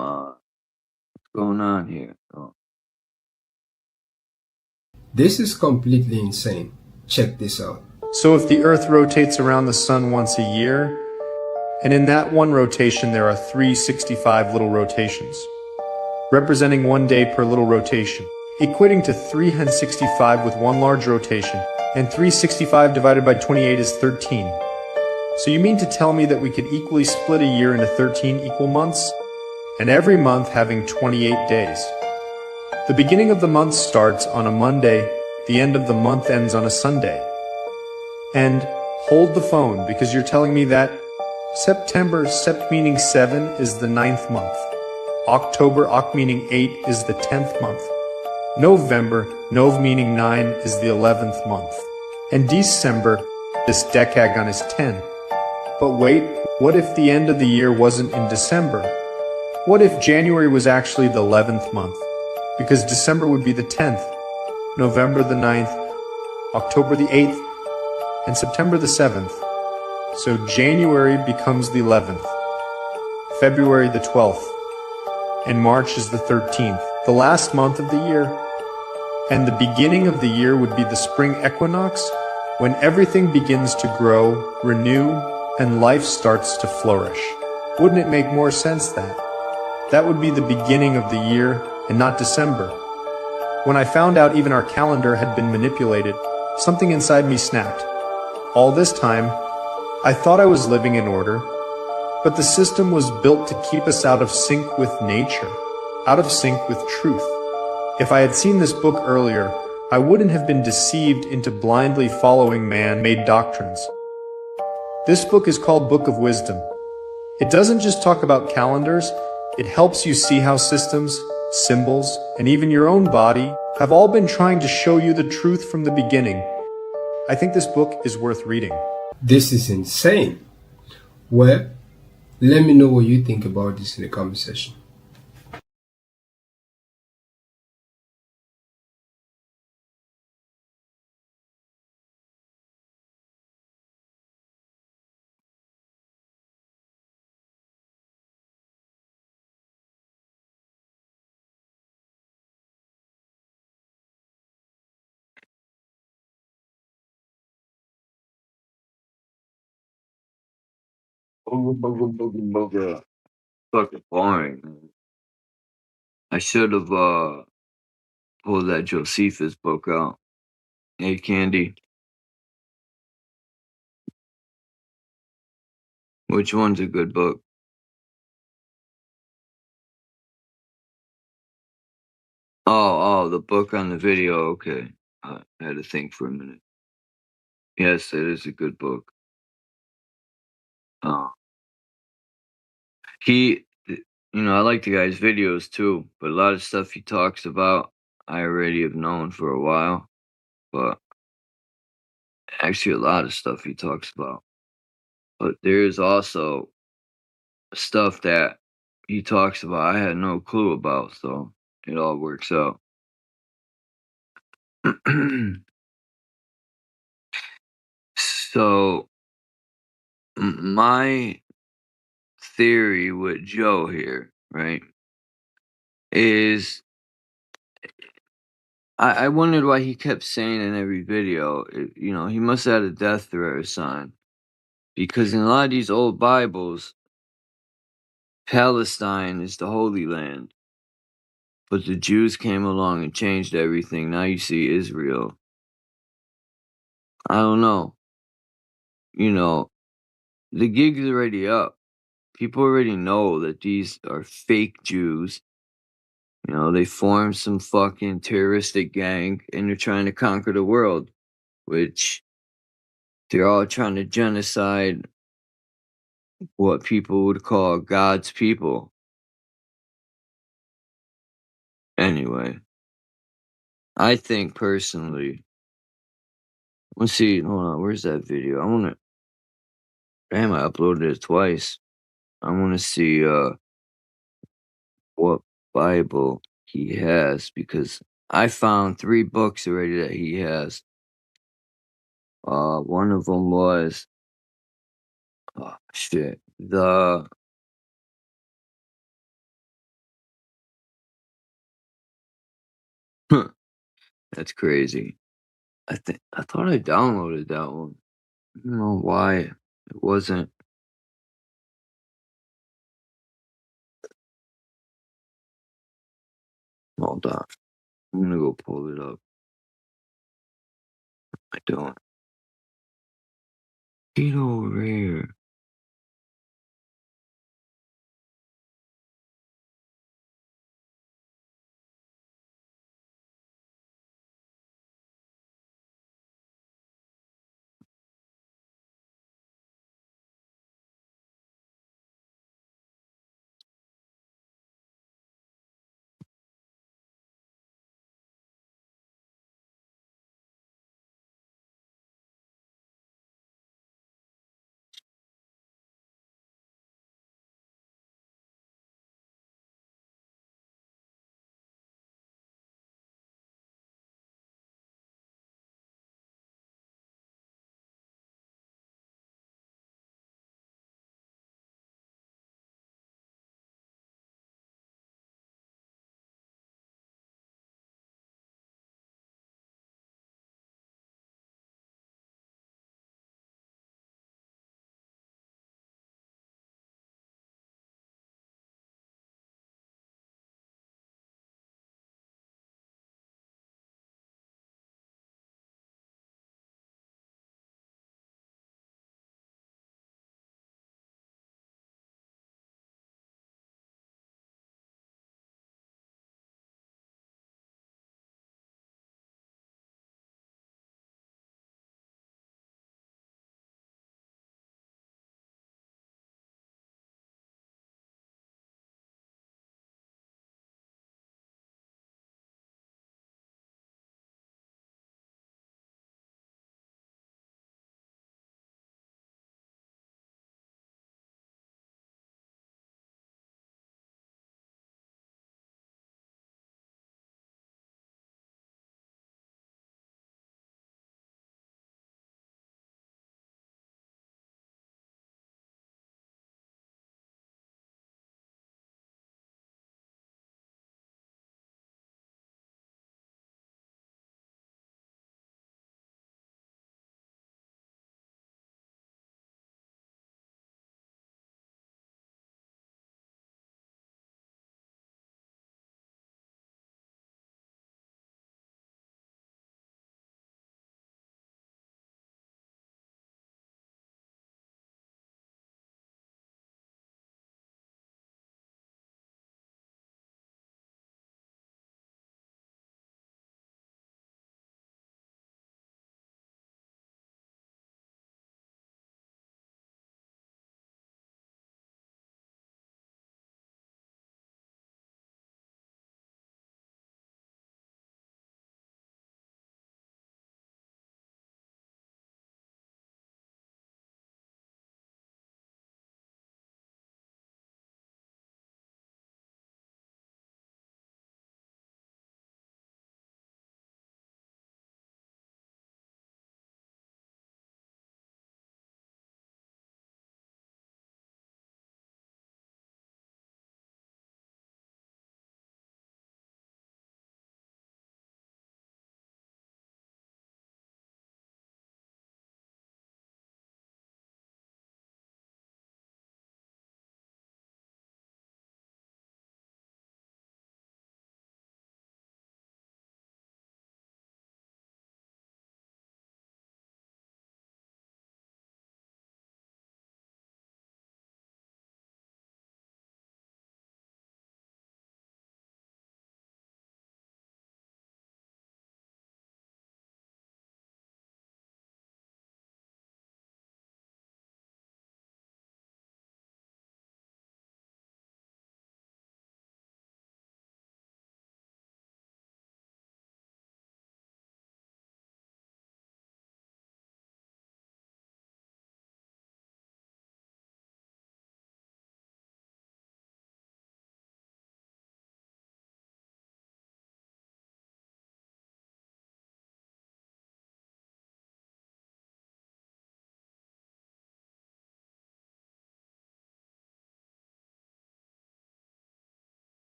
on. What's going on here? Oh. This is completely insane. Check this out. So if the Earth rotates around the Sun once a year, and in that one rotation there are 365 little rotations, representing 1 day per little rotation, equating to 365 with one large rotation, and 365 divided by 28 is 13. So you mean to tell me that we could equally split a year into 13 equal months? And every month having 28 days. The beginning of the month starts on a Monday, the end of the month ends on a Sunday. And hold the phone, because you're telling me that September, Sept meaning 7, is the 9th month. October, Oct meaning 8, is the 10th month. November, Nov meaning 9, is the 11th month. And December, this decagon is 10. But wait, what if the end of the year wasn't in December? What if January was actually the 11th month? Because December would be the 10th, November the 9th, October the 8th, and September the 7th. So January becomes the 11th, February the 12th, and March is the 13th. the last month of the year. And the beginning of the year would be the spring equinox, when everything begins to grow, renew, and life starts to flourish. Wouldn't it make more sense that that would be the beginning of the year and not December? When I found out even our calendar had been manipulated, something inside me snapped. All this time, I thought I was living in order, but the system was built to keep us out of sync with nature, out of sync with truth. If I had seen this book earlier, I wouldn't have been deceived into blindly following man-made doctrines. This book is called Book of Wisdom. It doesn't just talk about calendars, it helps you see how systems, symbols, and even your own body have all been trying to show you the truth from the beginning. I think this book is worth reading. This is insane. Well, let me know what you think about this in the comment section. Fucking boring, man. I should have pulled that Josephus book out. Hey, Candy. Which one's a good book? Oh, the book on the video. Okay. I had to think for a minute. Yes, it is a good book. I like the guy's videos too, but a lot of stuff he talks about, I already have known for a while. But actually, a lot of stuff he talks about. But there's also stuff that he talks about I had no clue about, so it all works out. So, my theory with Joe here, right, is I wondered why he kept saying in every video, he must have had a death threat or something. Because in a lot of these old Bibles, Palestine is the Holy Land. But the Jews came along and changed everything. Now you see Israel. I don't know. The gig's already up. People already know that these are fake Jews. They formed some fucking terroristic gang and they're trying to conquer the world, which they're all trying to genocide what people would call God's people. Anyway, I think personally, let's see, hold on, where's that video? Damn, I uploaded it twice. I want to see what Bible he has, because I found 3 books already that he has. One of them was, oh shit, that's crazy. I thought I downloaded that one. I don't know why it wasn't. Hold on. I'm gonna go pull it up. I don't. Get over here.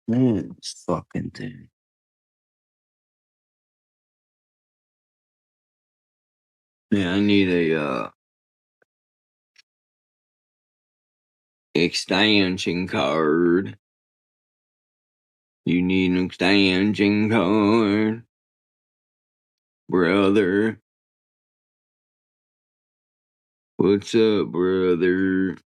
This fucking thing. Yeah, I need a extension card. You need an extension card, brother. What's up, brother?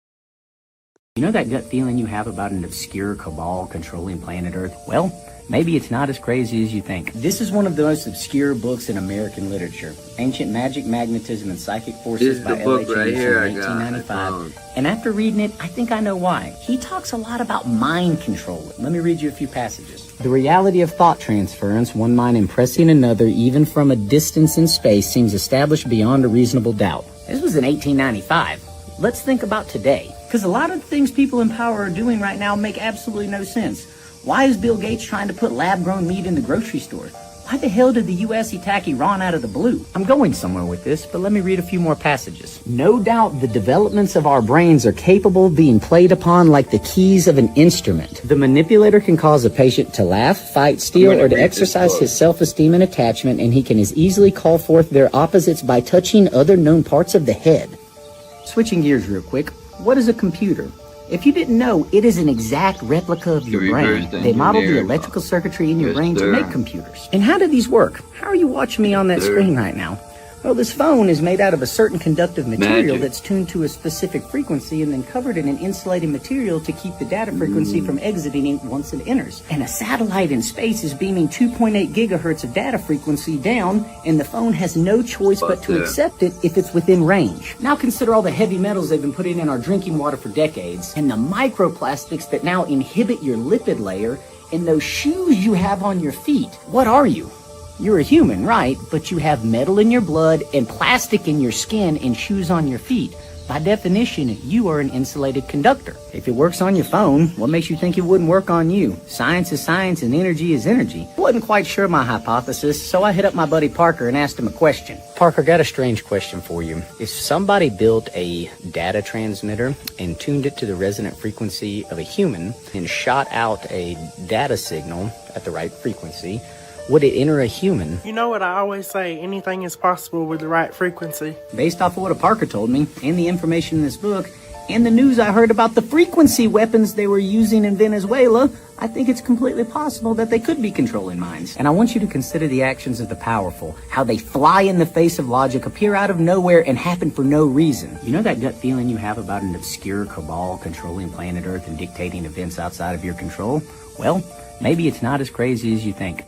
You know that gut feeling you have about an obscure cabal controlling planet Earth? Well, maybe it's not as crazy as you think. This is one of the most obscure books in American literature. Ancient Magic, Magnetism, and Psychic Forces by L.A. Right here, in 1895. And after reading it, I think I know why. He talks a lot about mind control. Let me read you a few passages. The reality of thought transference, one mind impressing another even from a distance in space, seems established beyond a reasonable doubt. This was in 1895. Let's think about today. Because a lot of the things people in power are doing right now make absolutely no sense. Why is Bill Gates trying to put lab-grown meat in the grocery store? Why the hell did the U.S. attack Iran out of the blue? I'm going somewhere with this, but let me read a few more passages. No doubt the developments of our brains are capable of being played upon like the keys of an instrument. The manipulator can cause a patient to laugh, fight, steal, or to exercise his self-esteem and attachment, and he can as easily call forth their opposites by touching other known parts of the head. Switching gears real quick. What is a computer? If you didn't know, it is an exact replica of your brain. They modeled the electrical circuitry in your brain to make computers. And how do these work? How are you watching me on that screen right now? Well, this phone is made out of a certain conductive material that's tuned to a specific frequency and then covered in an insulating material to keep the data frequency from exiting it once it enters. And a satellite in space is beaming 2.8 gigahertz of data frequency down, and the phone has no choice but to accept it if it's within range. Now consider all the heavy metals they've been putting in our drinking water for decades, and the microplastics that now inhibit your lipid layer, and those shoes you have on your feet. What are you? You're a human, right? But you have metal in your blood and plastic in your skin and shoes on your feet. By definition, you are an insulated conductor. If it works on your phone, what makes you think it wouldn't work on you? Science is science and energy is energy. I wasn't quite sure my hypothesis, so I hit up my buddy Parker and asked him a question. Parker, got a strange question for you. If somebody built a data transmitter and tuned it to the resonant frequency of a human and shot out a data signal at the right frequency, would it enter a human? You know what I always say, anything is possible with the right frequency. Based off of what a Parker told me, and the information in this book, and the news I heard about the frequency weapons they were using in Venezuela, I think it's completely possible that they could be controlling minds. And I want you to consider the actions of the powerful, how they fly in the face of logic, appear out of nowhere, and happen for no reason. You know that gut feeling you have about an obscure cabal controlling planet Earth and dictating events outside of your control? Well, maybe it's not as crazy as you think.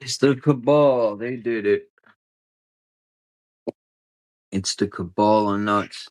It's the cabal. They did it. It's the cabal of nuts.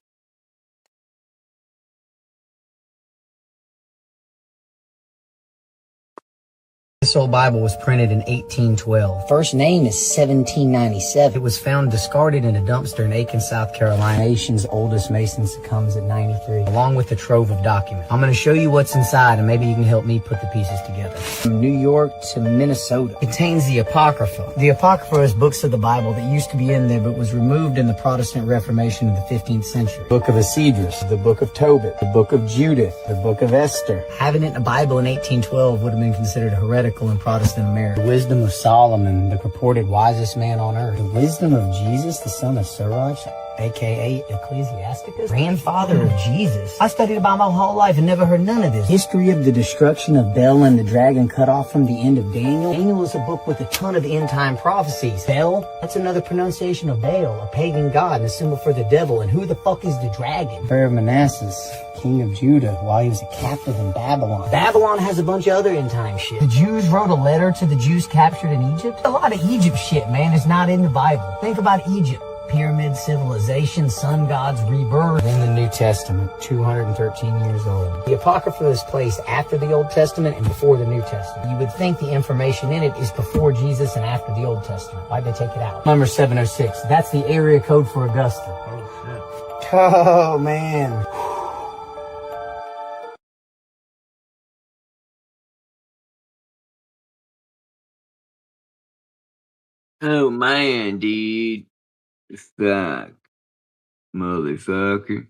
This old Bible was printed in 1812. First name is 1797. It was found discarded in a dumpster in Aiken, South Carolina. Nation's oldest Mason succumbs at 93, along with a trove of documents. I'm going to show you what's inside, and maybe you can help me put the pieces together. From New York to Minnesota. Contains the Apocrypha. The Apocrypha is books of the Bible that used to be in there, but was removed in the Protestant Reformation of the 15th century. Book of Esdras, the Book of Tobit, the Book of Judith, the Book of Esther. Having it in a Bible in 1812 would have been considered heretical in Protestant America. The wisdom of Solomon, the purported wisest man on earth. The wisdom of Jesus, the son of Sirach, aka Ecclesiasticus, grandfather of Jesus. I studied about my whole life and never heard none of this. History of the destruction of Bel and the dragon cut off from the end of Daniel. Daniel is a book with a ton of end time prophecies. Bel, that's another pronunciation of Baal, a pagan god and a symbol for the devil. And who the fuck is the dragon? Prayer of Manasseh, king of Judah, while he was a captive in Babylon. Babylon has a bunch of other end time shit. The Jews wrote a letter to the Jews captured in Egypt. A lot of Egypt shit, man, is not in the Bible. Think about Egypt. Pyramid civilization, sun gods, rebirth. In the New Testament, 213 years old. The Apocrypha is placed after the Old Testament and before the New Testament. You would think the information in it is before Jesus and after the Old Testament. Why'd they take it out? Number 706. That's the area code for Augusta. Oh, shit. Oh, man. Oh man, dude. Fuck. Motherfucker.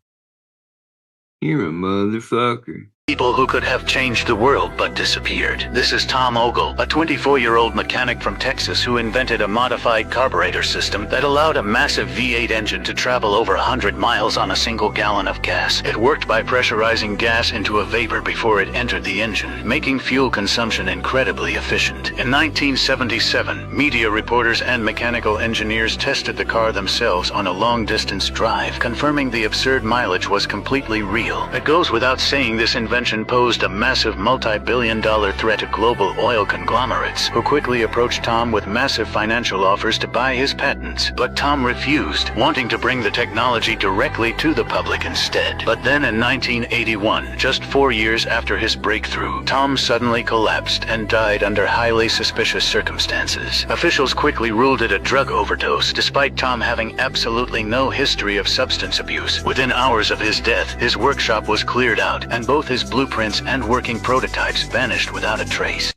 You're a motherfucker. People who could have changed the world but disappeared. This is Tom Ogle, a 24-year-old mechanic from Texas who invented a modified carburetor system that allowed a massive V8 engine to travel over 100 miles on a single gallon of gas. It worked by pressurizing gas into a vapor before it entered the engine, making fuel consumption incredibly efficient. In 1977, media reporters and mechanical engineers tested the car themselves on a long-distance drive, confirming the absurd mileage was completely real. It goes without saying this invention posed a massive multi-billion-dollar threat to global oil conglomerates, who quickly approached Tom with massive financial offers to buy his patents. But Tom refused, wanting to bring the technology directly to the public instead. But then in 1981, just 4 years after his breakthrough, Tom suddenly collapsed and died under highly suspicious circumstances. Officials quickly ruled it a drug overdose, despite Tom having absolutely no history of substance abuse. Within hours of his death, his workshop was cleared out, and both his blueprints and working prototypes vanished without a trace.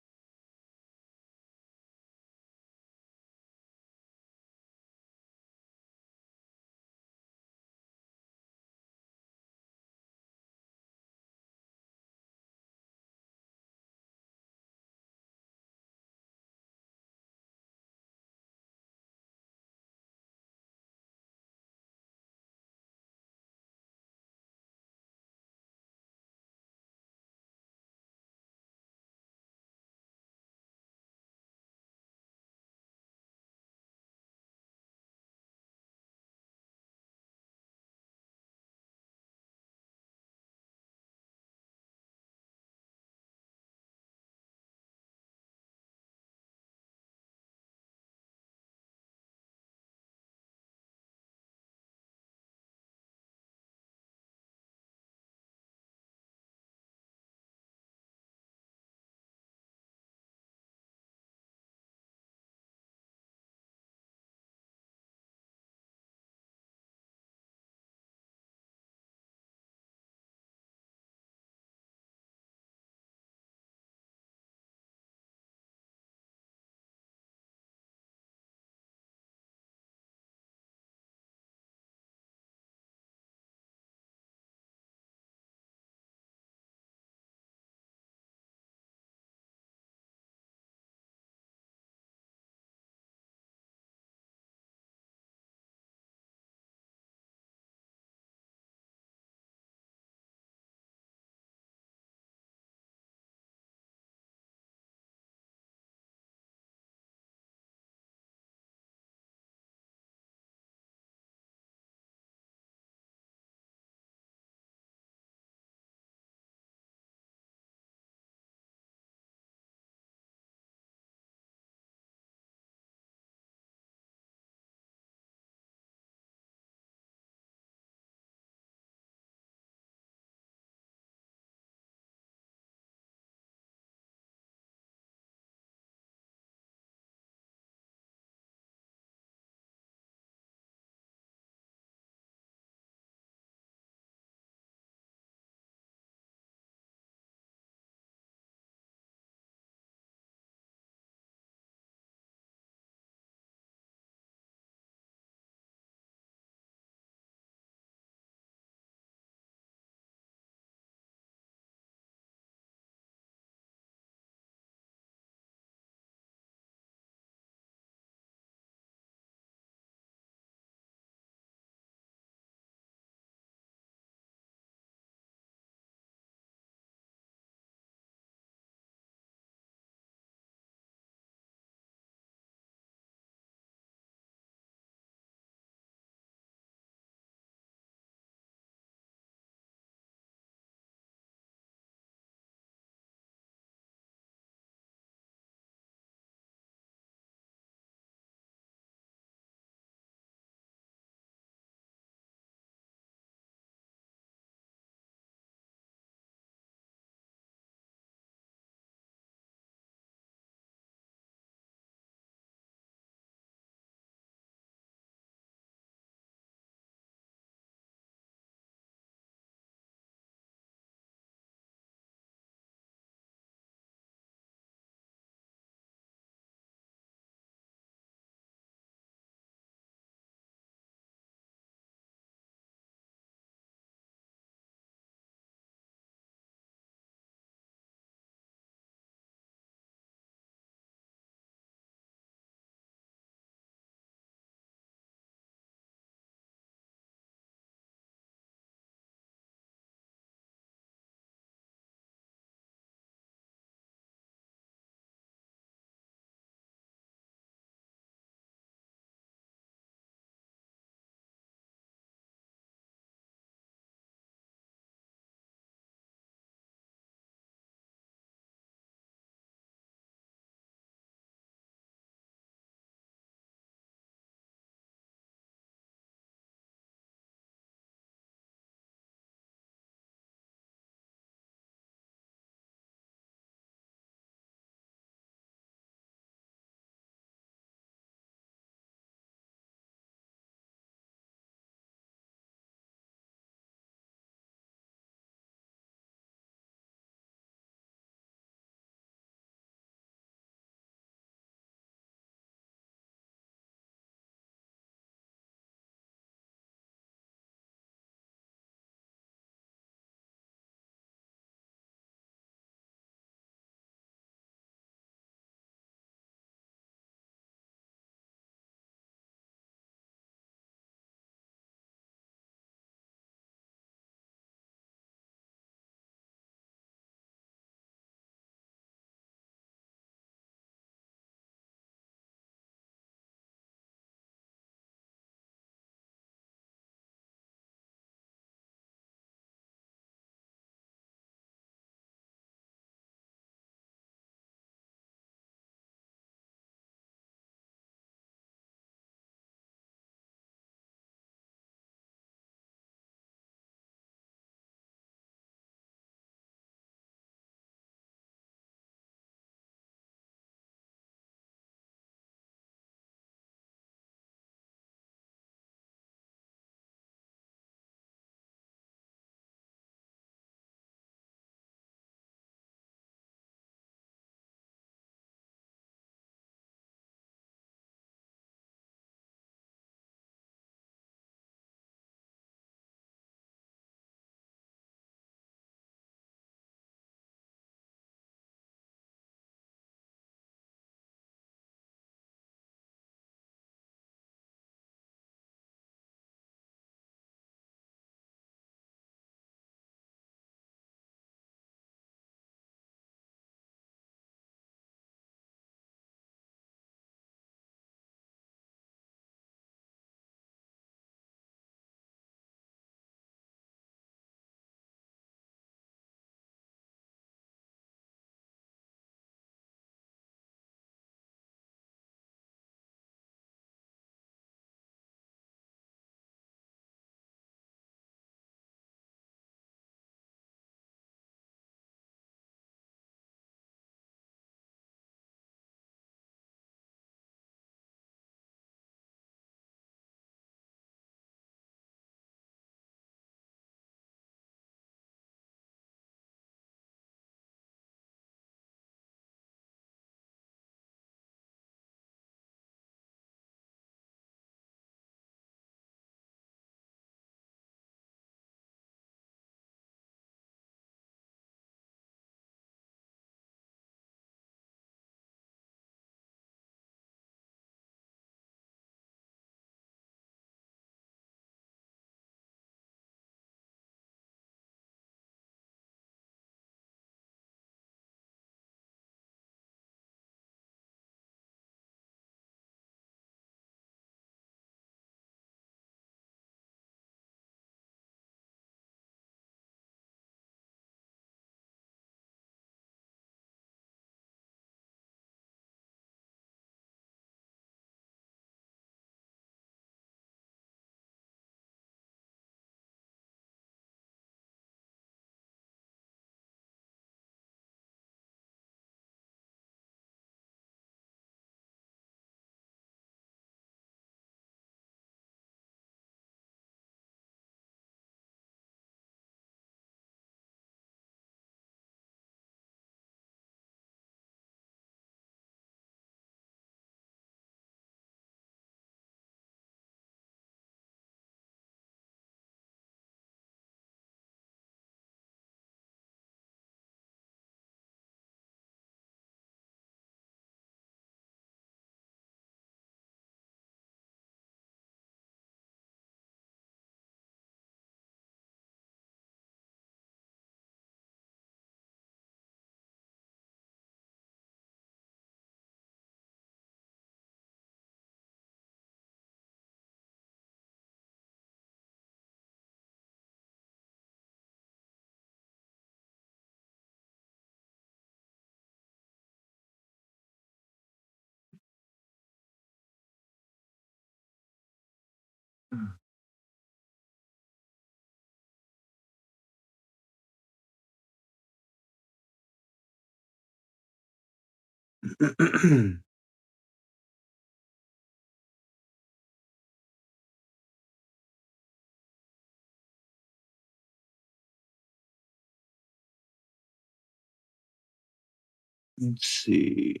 Let's see.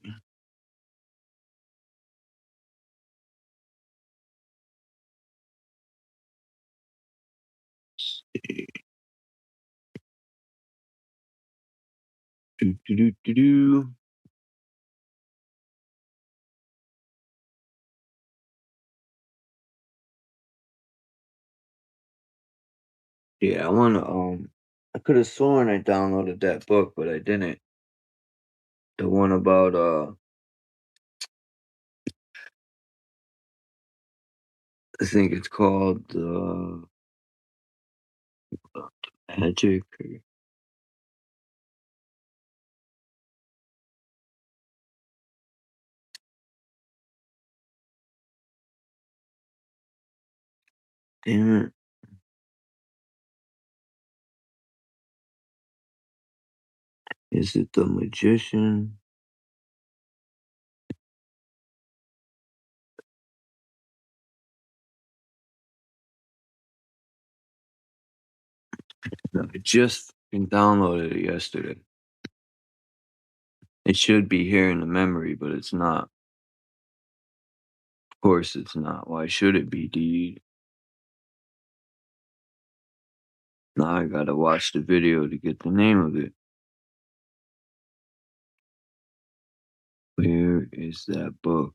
Do, do, do, do, do. Yeah, I wanna I could have sworn I downloaded that book, but I didn't. The one about I think it's called Magic. Damn it. Is it the magician? No, I just downloaded it yesterday. It should be here in the memory, but it's not. Of course it's not. Why should it be, dude? Now I gotta watch the video to get the name of it. Where is that book?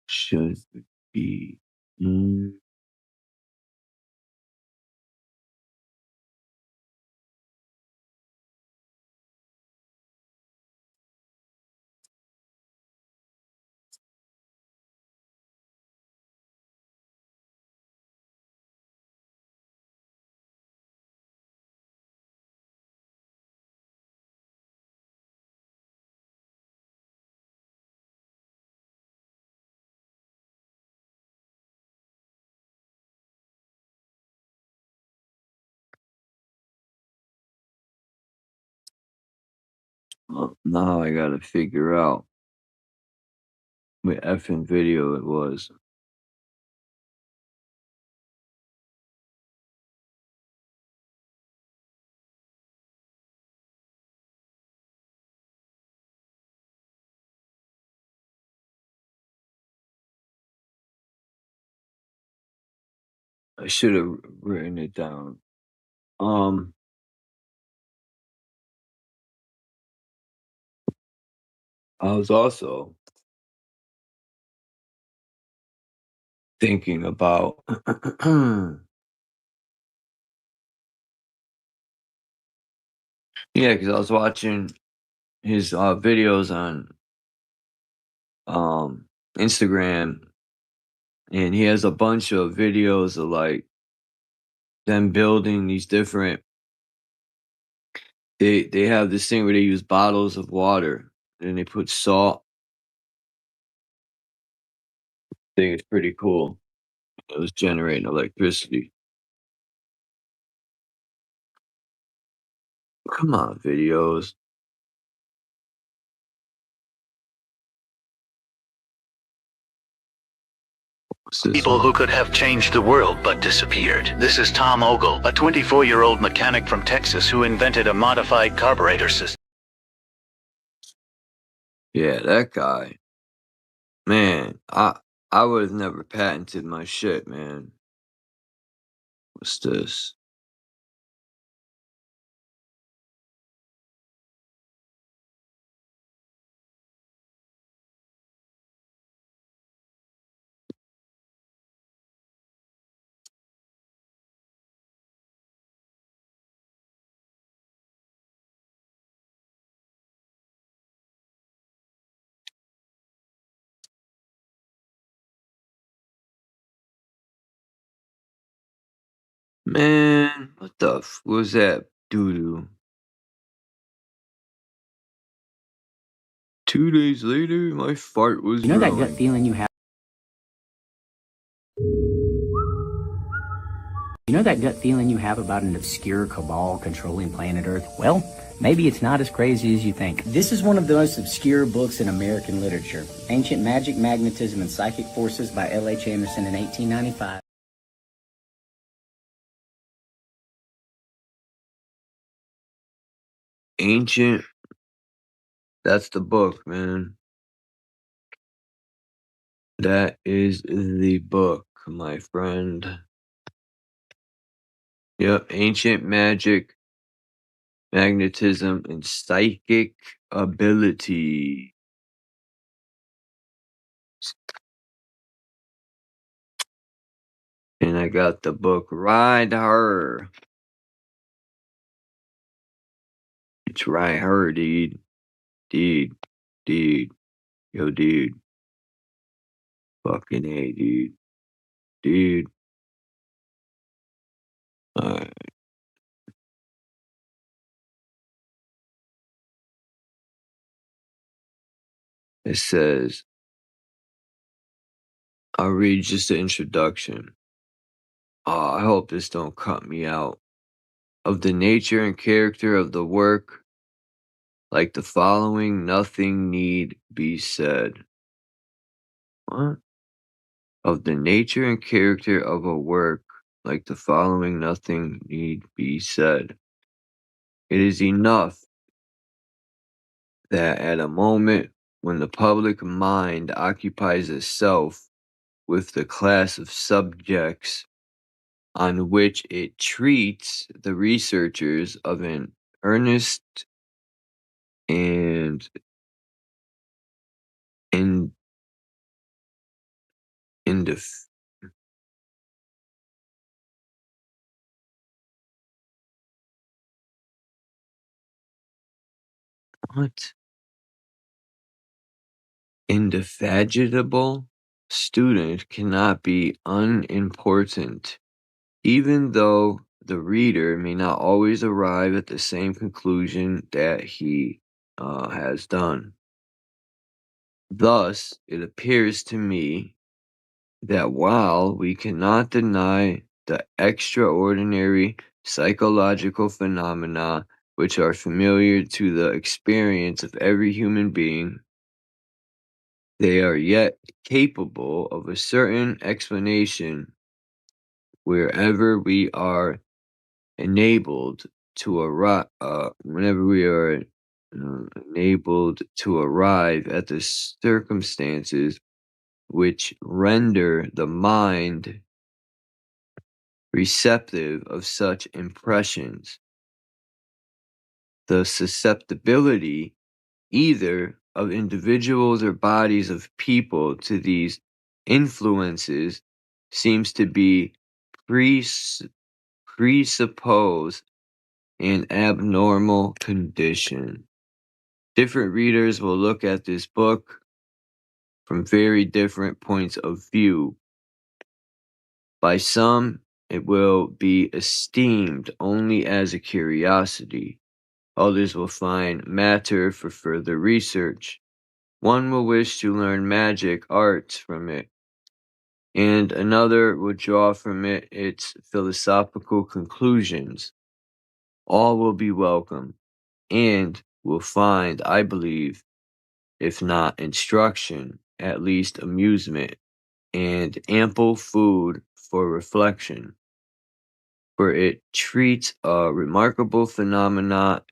Should be. Well, now I gotta figure out what effing video it was. I should have written it down. I was also thinking about yeah, because I was watching his videos on Instagram, and he has a bunch of videos of like them building these different. They have this thing where they use bottles of water and they put salt. I think it's pretty cool. It was generating electricity. Come on, videos. People who could have changed the world but disappeared. This is Tom Ogle, a 24-year-old mechanic from Texas who invented a modified carburetor system. Yeah, that guy. Man, I would have never patented my shit, man. What's this? Man, what the f was that doo-doo? 2 days later, my fart was You know that gut growing. feeling you have? You know that gut feeling you have about an obscure cabal controlling planet Earth? Well, maybe it's not as crazy as you think. This is one of the most obscure books in American literature. Ancient Magic, Magnetism, and Psychic Forces by L.H. Anderson in 1895. Ancient. That's the book, man. That is the book, my friend. Yep, Ancient Magic, Magnetism, and Psychic Ability. And I got the book Ride Her. It's Ride Her, dude. Dude. Yo, dude. Fucking A, dude. Dude. Alright. It says, I'll read just the introduction. I hope this don't cut me out. Of the nature and character of the work, like the following, nothing need be said. What? Of the nature and character of a work, like the following, nothing need be said. It is enough that at a moment when the public mind occupies itself with the class of subjects on which it treats the researchers of an earnest and indefatigable student cannot be unimportant, even though the reader may not always arrive at the same conclusion that he has done. Thus, it appears to me that while we cannot deny the extraordinary psychological phenomena which are familiar to the experience of every human being, they are yet capable of a certain explanation wherever we are enabled to arrive, whenever we are enabled to arrive at the circumstances which render the mind receptive of such impressions. The susceptibility either of individuals or bodies of people to these influences seems to be presuppose an abnormal condition. Different readers will look at this book from very different points of view. By some, it will be esteemed only as a curiosity. Others will find matter for further research. One will wish to learn magic arts from it, and another will draw from it its philosophical conclusions. All will be welcome, and will find, I believe, if not instruction, at least amusement, and ample food for reflection. For it treats remarkable phenomena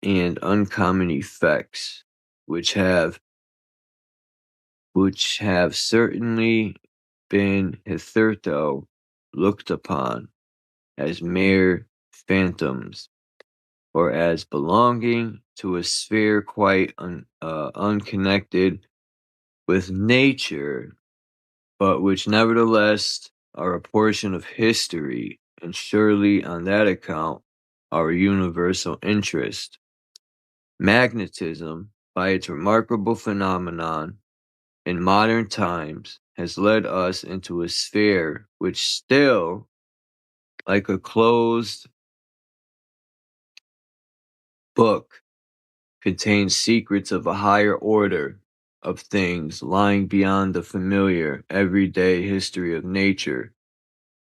and uncommon effects, which have certainly been hitherto looked upon as mere phantoms, or as belonging to a sphere quite unconnected with nature, but which nevertheless are a portion of history, and surely on that account are a universal interest. Magnetism, by its remarkable phenomenon, in modern times has led us into a sphere which still, like a closed book, contains secrets of a higher order of things lying beyond the familiar, everyday history of nature.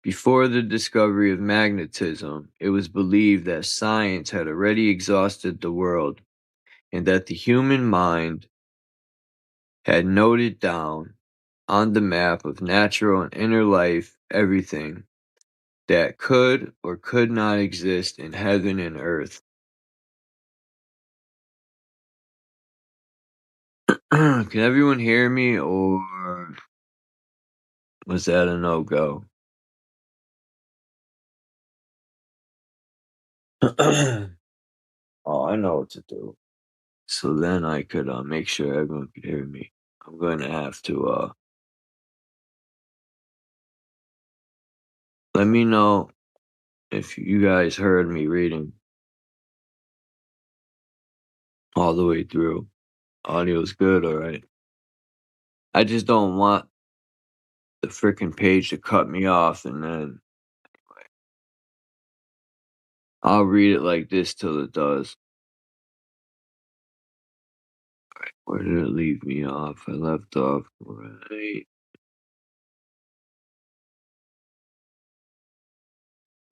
Before the discovery of magnetism, it was believed that science had already exhausted the world and that the human mind had noted down on the map of natural and inner life everything that could or could not exist in heaven and earth. Can everyone hear me, or was that a no-go? Oh, I know what to do. So then I could make sure everyone could hear me. I'm going to have to let me know if you guys heard me reading all the way through. Audio's good, alright. I just don't want the freaking page to cut me off, and then I'll read it like this till it does. Where did it leave me off? I left off right.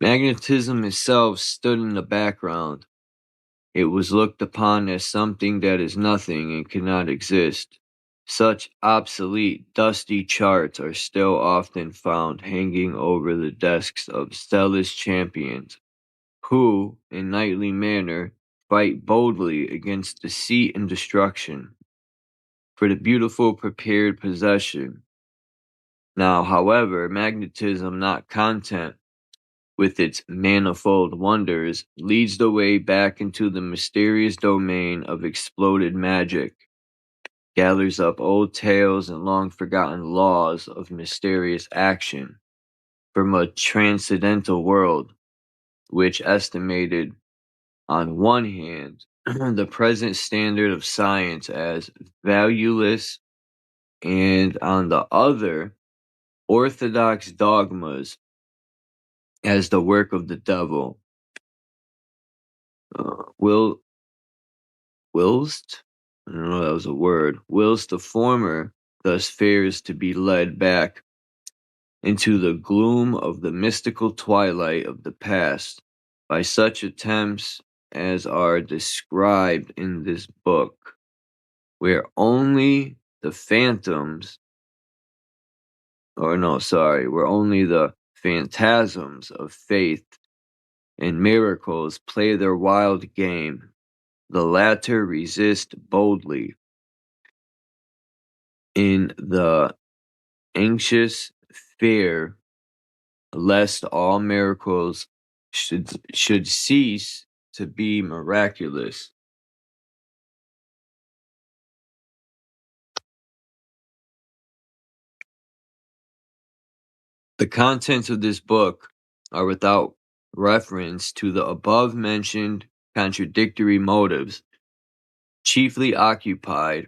Magnetism itself stood in the background. It was looked upon as something that is nothing and cannot exist. Such obsolete, dusty charts are still often found hanging over the desks of Stellus champions, who, in knightly manner, fight boldly against deceit and destruction for the beautiful prepared possession. Now, however, magnetism, not content with its manifold wonders, leads the way back into the mysterious domain of exploded magic, gathers up old tales and long-forgotten laws of mysterious action from a transcendental world, which estimated, on one hand, the present standard of science as valueless, and on the other, orthodox dogmas as the work of the devil. Whilst, I don't know if that was a word, whilst the former thus fears to be led back into the gloom of the mystical twilight of the past by such attempts as are described in this book, where only the phantoms, where only the phantasms of faith and miracles play their wild game. The latter resist boldly in the anxious fear lest all miracles should cease to be miraculous. The contents of this book are without reference to the above-mentioned contradictory motives, chiefly occupied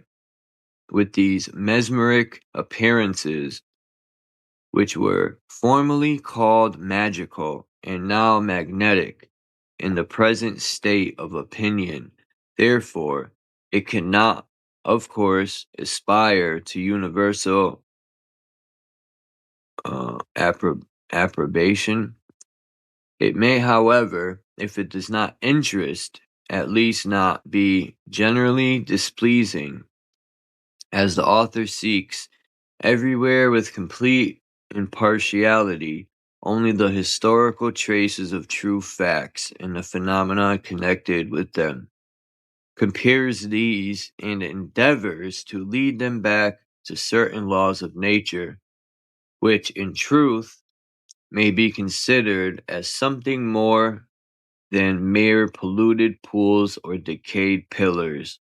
with these mesmeric appearances, which were formerly called magical and now magnetic in the present state of opinion. Therefore, it cannot, of course, aspire to universal approbation. It may, however, if it does not interest, at least not be generally displeasing, as the author seeks everywhere with complete impartiality only the historical traces of true facts and the phenomena connected with them, compares these and endeavors to lead them back to certain laws of nature, which in truth may be considered as something more than mere polluted pools or decayed pillars.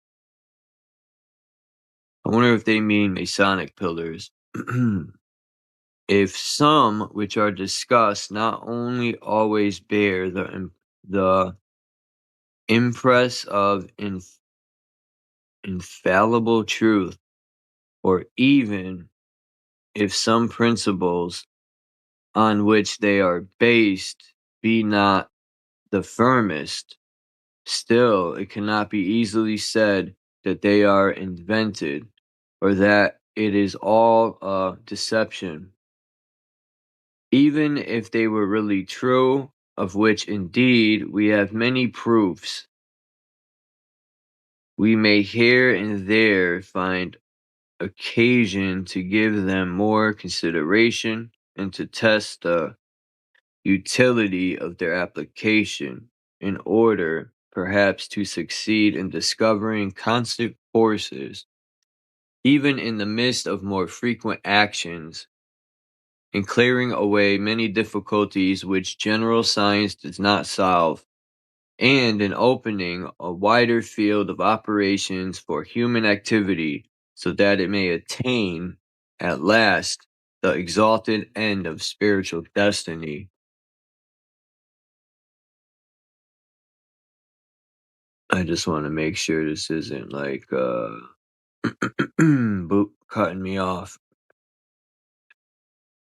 I wonder if they mean Masonic pillars. If some which are discussed not only always bear the impress of infallible truth, or even if some principles on which they are based be not the firmest, Still, it cannot be easily said that they are invented or that it is all a deception. Even if they were really true, of which indeed we have many proofs, we may here and there find occasion to give them more consideration and to test the utility of their application in order, perhaps, to succeed in discovering constant forces, even in the midst of more frequent actions, in clearing away many difficulties which general science does not solve, and in opening a wider field of operations for human activity so that it may attain, at last, the exalted end of spiritual destiny. I just want to make sure this isn't like cutting me off.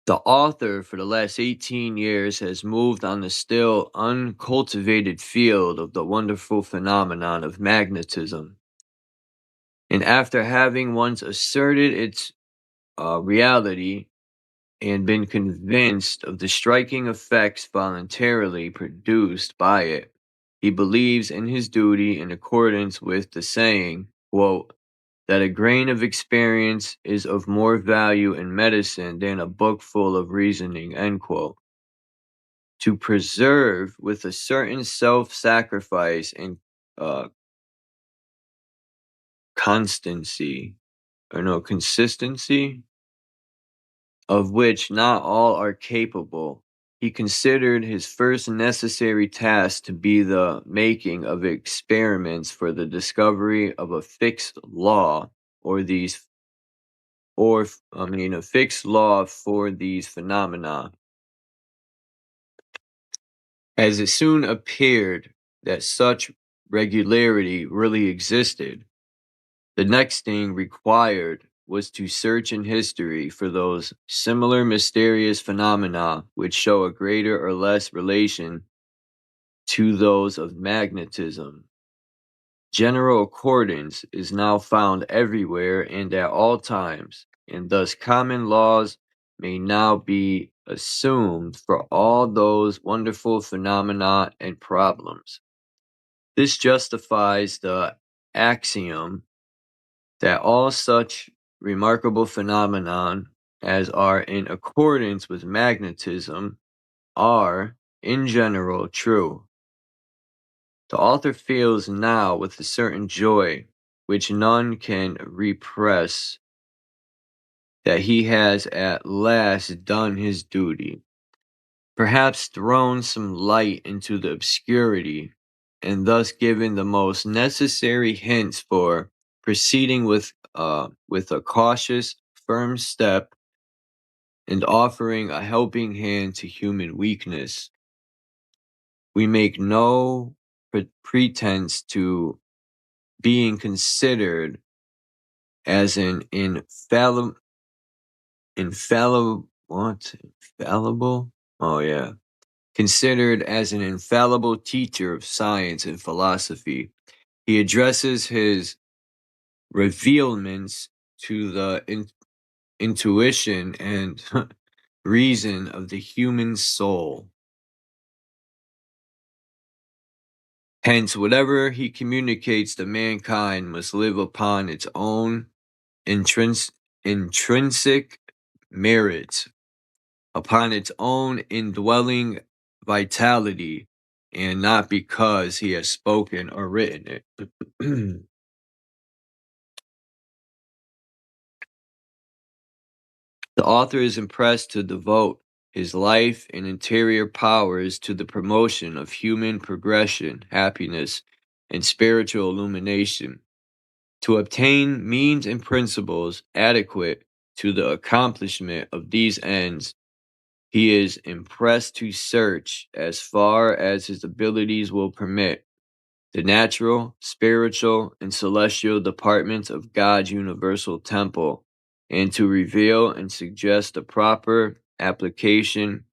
The author for the last 18 years has moved on the still uncultivated field of the wonderful phenomenon of magnetism. And after having once asserted its reality and been convinced of the striking effects voluntarily produced by it, he believes in his duty in accordance with the saying, quote, that a grain of experience is of more value in medicine than a book full of reasoning, end quote. To preserve with a certain self-sacrifice and consistency, of which not all are capable, he considered his first necessary task to be the making of experiments for the discovery of a fixed law a fixed law for these phenomena. As it soon appeared that such regularity really existed, the next thing required was to search in history for those similar mysterious phenomena which show a greater or less relation to those of magnetism. General accordance is now found everywhere and at all times, and thus common laws may now be assumed for all those wonderful phenomena and problems. This justifies the axiom that all such remarkable phenomenon as are in accordance with magnetism are, in general, true. The author feels now with a certain joy, which none can repress, that he has at last done his duty, perhaps thrown some light into the obscurity, and thus given the most necessary hints for proceeding with a cautious, firm step and offering a helping hand to human weakness. We make no pretense to being considered as an infallible. Considered as an infallible teacher of science and philosophy. He addresses his revealments to the intuition and reason of the human soul. Hence, whatever he communicates to mankind must live upon its own intrinsic merits, upon its own indwelling vitality, and not because he has spoken or written it. The author is impressed to devote his life and interior powers to the promotion of human progression, happiness, and spiritual illumination, to obtain means and principles adequate to the accomplishment of these ends. He is impressed to search, as far as his abilities will permit, the natural, spiritual, and celestial departments of God's universal temple, and to reveal and suggest the proper application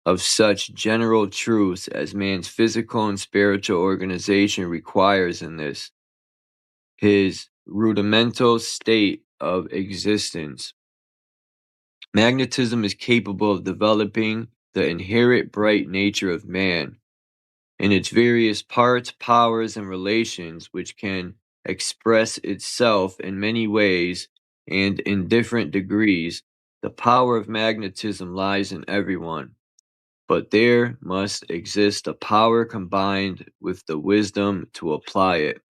of such general truths as man's physical and spiritual organization requires in this, his rudimental state of existence. Magnetism is capable of developing the inherent bright nature of man in its various parts, powers, and relations, which can express itself in many ways and in different degrees. The power of magnetism lies in everyone, but there must exist a power combined with the wisdom to apply it.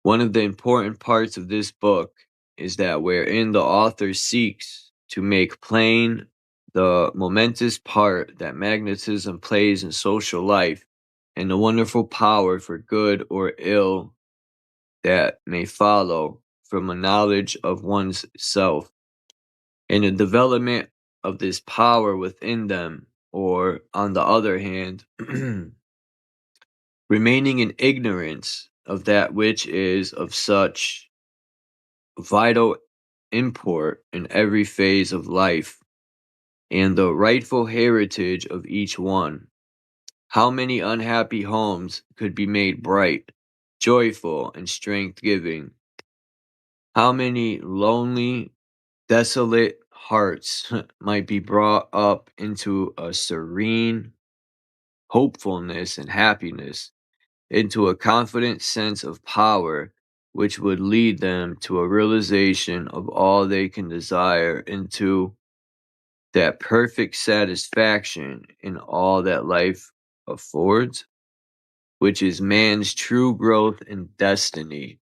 One of the important parts of this book is that wherein the author seeks to make plain the momentous part that magnetism plays in social life and the wonderful power for good or ill that may follow from a knowledge of one's self, and the development of this power within them, or, on the other hand, remaining in ignorance of that which is of such vital import in every phase of life, and the rightful heritage of each one. How many unhappy homes could be made bright, joyful, and strength-giving? How many lonely, desolate hearts might be brought up into a serene hopefulness and happiness, into a confident sense of power, which would lead them to a realization of all they can desire, into that perfect satisfaction in all that life affords, which is man's true growth and destiny.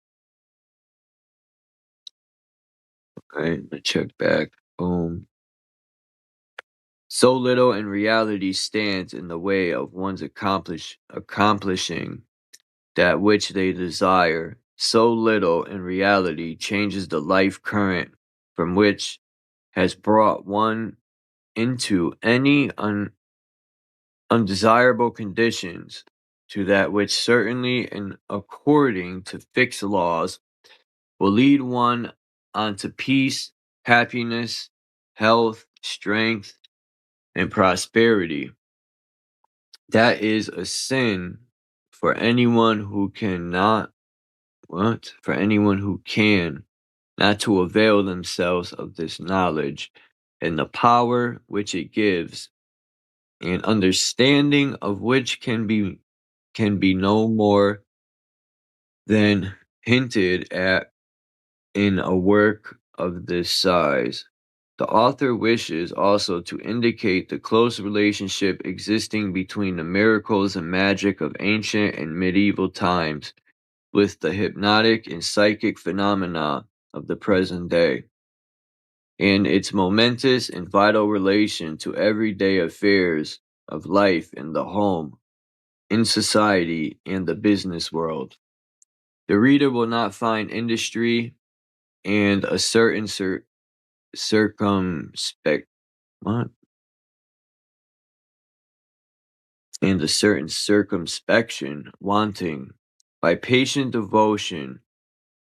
Okay, let me check back. Boom. So little in reality stands in the way of one's accomplishing that which they desire. So little in reality changes the life current from which has brought one into any undesirable conditions to that which certainly and according to fixed laws will lead one onto peace, happiness, health, strength, and prosperity. That is a sin for anyone who cannot, for anyone who can, not to avail themselves of this knowledge and the power which it gives, and understanding of which can be no more than hinted at in a work of this size. The author wishes also to indicate the close relationship existing between the miracles and magic of ancient and medieval times with the hypnotic and psychic phenomena of the present day, and its momentous and vital relation to everyday affairs of life in the home, in society, and the business world. The reader will not find industry and a certain circumspection wanting. By patient devotion,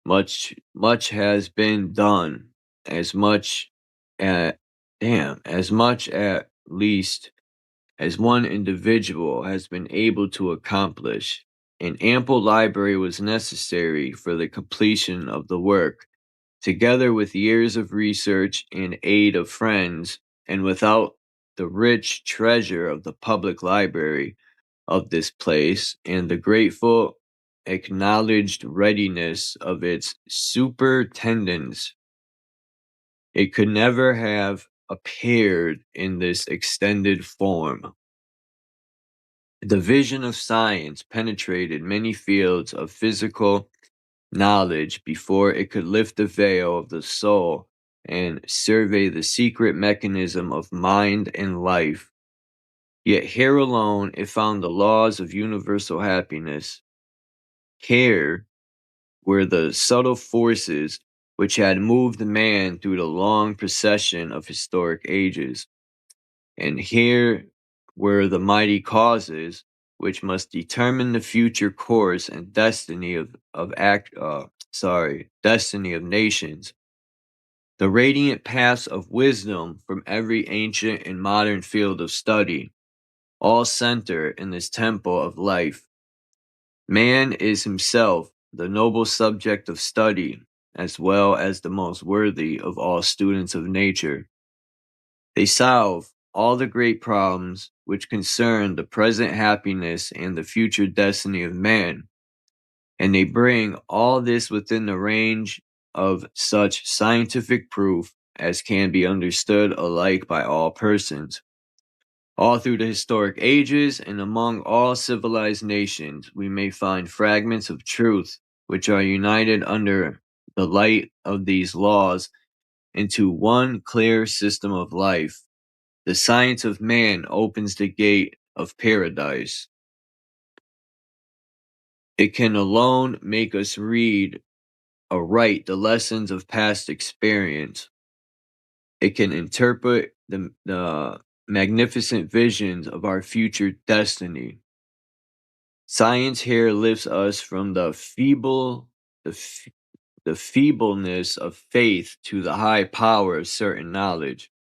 much has been done, as much at least as one individual has been able to accomplish. An ample library was necessary for the completion of the work, together with years of research and aid of friends, and without the rich treasure of the public library of this place and the grateful acknowledged readiness of its superintendents, it could never have appeared in this extended form. The vision of science penetrated many fields of physical knowledge before it could lift the veil of the soul and survey the secret mechanism of mind and life. Yet here alone it found the laws of universal happiness. Here were the subtle forces which had moved man through the long procession of historic ages. And here were the mighty causes which must determine the future course and destiny of nations. the radiant paths of wisdom from every ancient and modern field of study, all center in this temple of life. Man is himself the noble subject of study, as well as the most worthy of all students of nature. They solve all the great problems which concern the present happiness and the future destiny of man, and they bring all this within the range of such scientific proof as can be understood alike by all persons. All through the historic ages and among all civilized nations, we may find fragments of truth which are united under the light of these laws into one clear system of life. The science of man opens the gate of paradise. It can alone make us read aright the lessons of past experience. It can interpret the magnificent visions of our future destiny. Science here lifts us from the feebleness of faith to the high power of certain knowledge.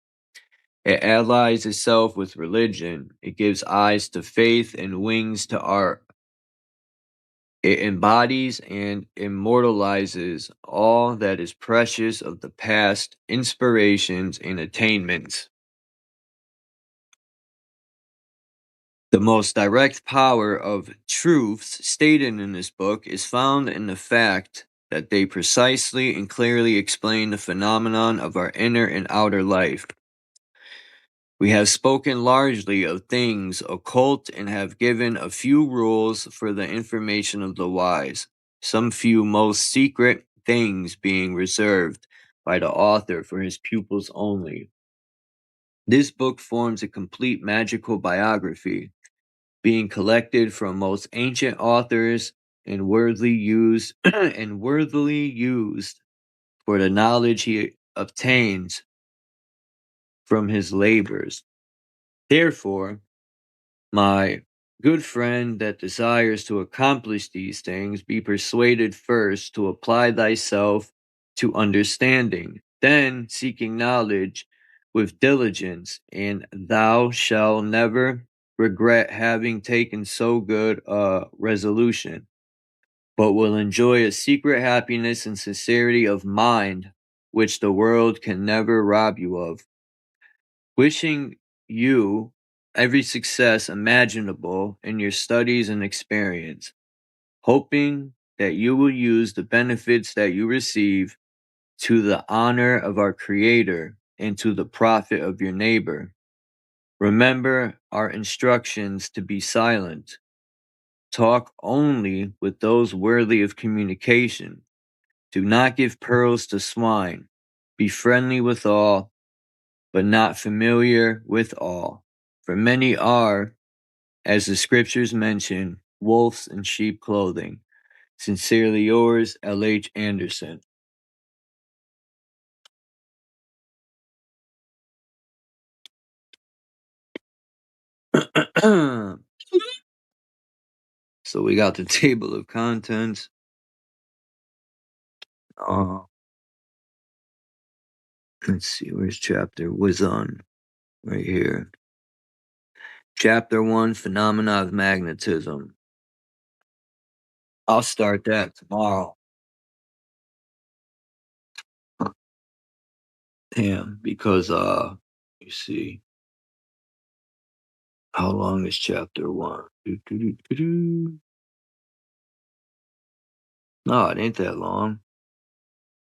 It allies itself with religion. It gives eyes to faith and wings to art. It embodies and immortalizes all that is precious of the past inspirations and attainments. The most direct power of truths stated in this book is found in the fact that they precisely and clearly explain the phenomenon of our inner and outer life. We have spoken largely of things occult and have given a few rules for the information of the wise, some few most secret things being reserved by the author for his pupils only. This book forms a complete magical biography, being collected from most ancient authors and worthily used for the knowledge he obtains from his labors. Therefore, my good friend that desires to accomplish these things, be persuaded first to apply thyself to understanding, then seeking knowledge with diligence, and thou shalt never regret having taken so good a resolution, but will enjoy a secret happiness and sincerity of mind which the world can never rob you of. Wishing you every success imaginable in your studies and experience, hoping that you will use the benefits that you receive to the honor of our Creator and to the profit of your neighbor. Remember our instructions to be silent. Talk only with those worthy of communication. Do not give pearls to swine. Be friendly with all, but not familiar with all. For many are, as the scriptures mention, wolves in sheep clothing. Sincerely yours, L.H. Anderson. So we got the table of contents. Let's see, where's chapter? Was on right here. Chapter 1, Phenomena of Magnetism. I'll start that tomorrow. Damn, because you see, how long is chapter 1? No, it ain't that long.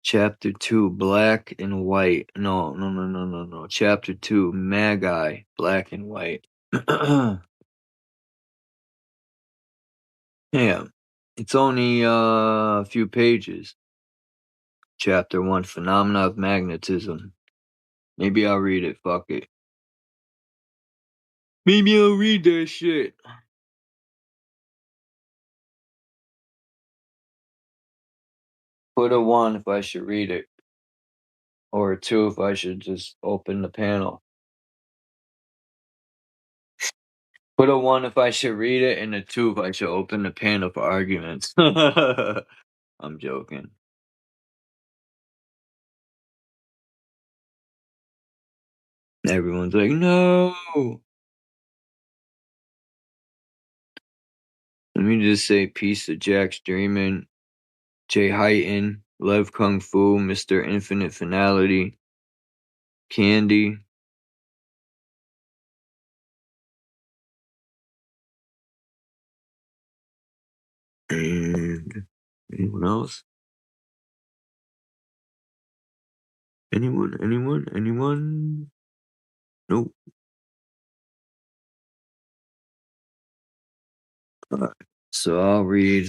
Chapter 2, Black and White. No. Chapter 2, Magi, Black and White. Yeah, it's only a few pages. Chapter 1, Phenomena of Magnetism. Maybe I'll read it, fuck it. Maybe I'll read that shit. Put a 1 if I should read it. Or a 2 if I should just open the panel. Put a 1 if I should read it, and a 2 if I should open the panel for arguments. I'm joking. Everyone's like, no. Let me just say peace to Jack's Dreamin', Jay Heighton, Lev Kung Fu, Mr. Infinite Finality, Candy. And anyone else? Anyone? Nope. Alright. So I'll read,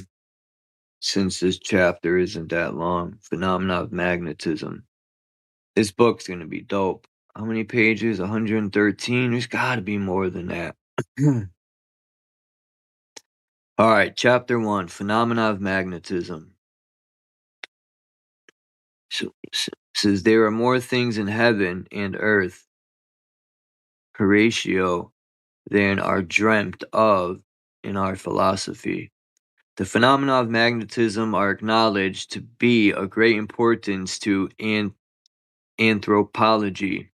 since this chapter isn't that long, Phenomena of Magnetism. This book's gonna be dope. How many pages? 113? There's gotta be more than that. Alright, chapter 1, Phenomena of Magnetism. So, says, there are more things in heaven and earth, Horatio, than are dreamt of in our philosophy. The phenomena of magnetism are acknowledged to be of great importance to anthropology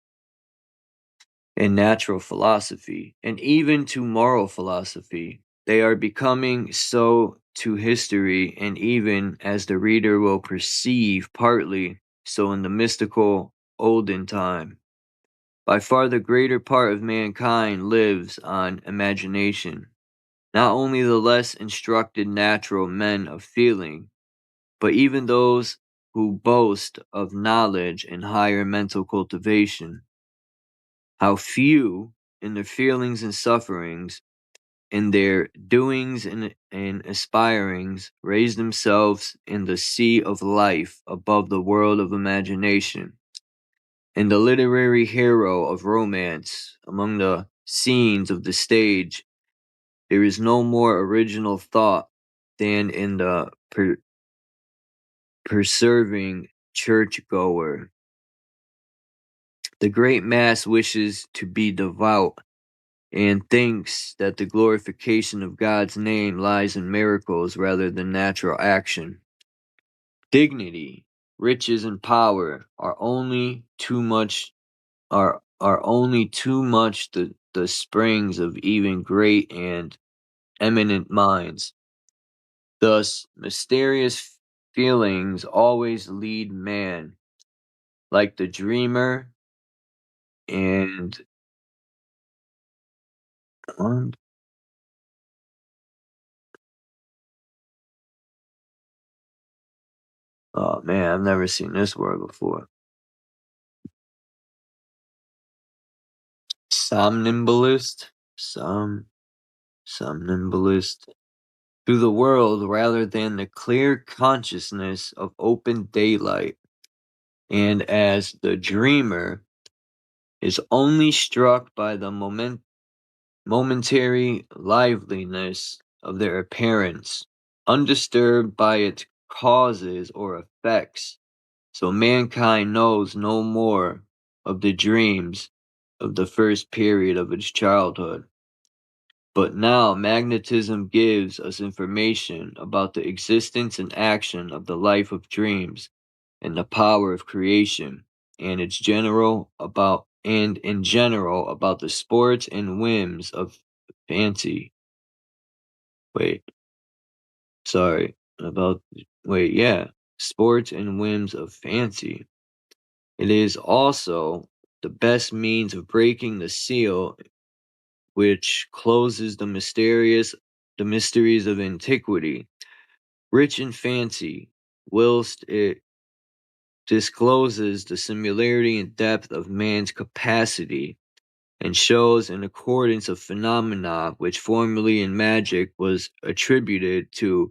and natural philosophy, and even to moral philosophy. They are becoming so to history, and even, as the reader will perceive, partly so in the mystical olden time. By far the greater part of mankind lives on imagination. Not only the less instructed natural men of feeling, but even those who boast of knowledge and higher mental cultivation. How few, in their feelings and sufferings, in their doings and aspirings, raise themselves in the sea of life above the world of imagination. In the literary hero of romance, among the scenes of the stage, there is no more original thought than in the persevering churchgoer. The great mass wishes to be devout and thinks that the glorification of God's name lies in miracles rather than natural action. Dignity, riches, and power are only too much the springs of even great and eminent minds. Thus, mysterious feelings always lead man, like the dreamer and oh man, I've never seen this word before. Somnambulist, somnambulist, through the world rather than the clear consciousness of open daylight, and as the dreamer is only struck by the momentary liveliness of their appearance, undisturbed by its causes or effects. So mankind knows no more of the dreams of the first period of its childhood. But now magnetism gives us information about the existence and action of the life of dreams and the power of creation, and in general about the sports and whims of fancy. Sports and whims of fancy. It is also the best means of breaking the seal which closes the mysteries of antiquity, rich in fancy, whilst it discloses the similarity and depth of man's capacity, and shows an accordance of phenomena which formerly in magic was attributed to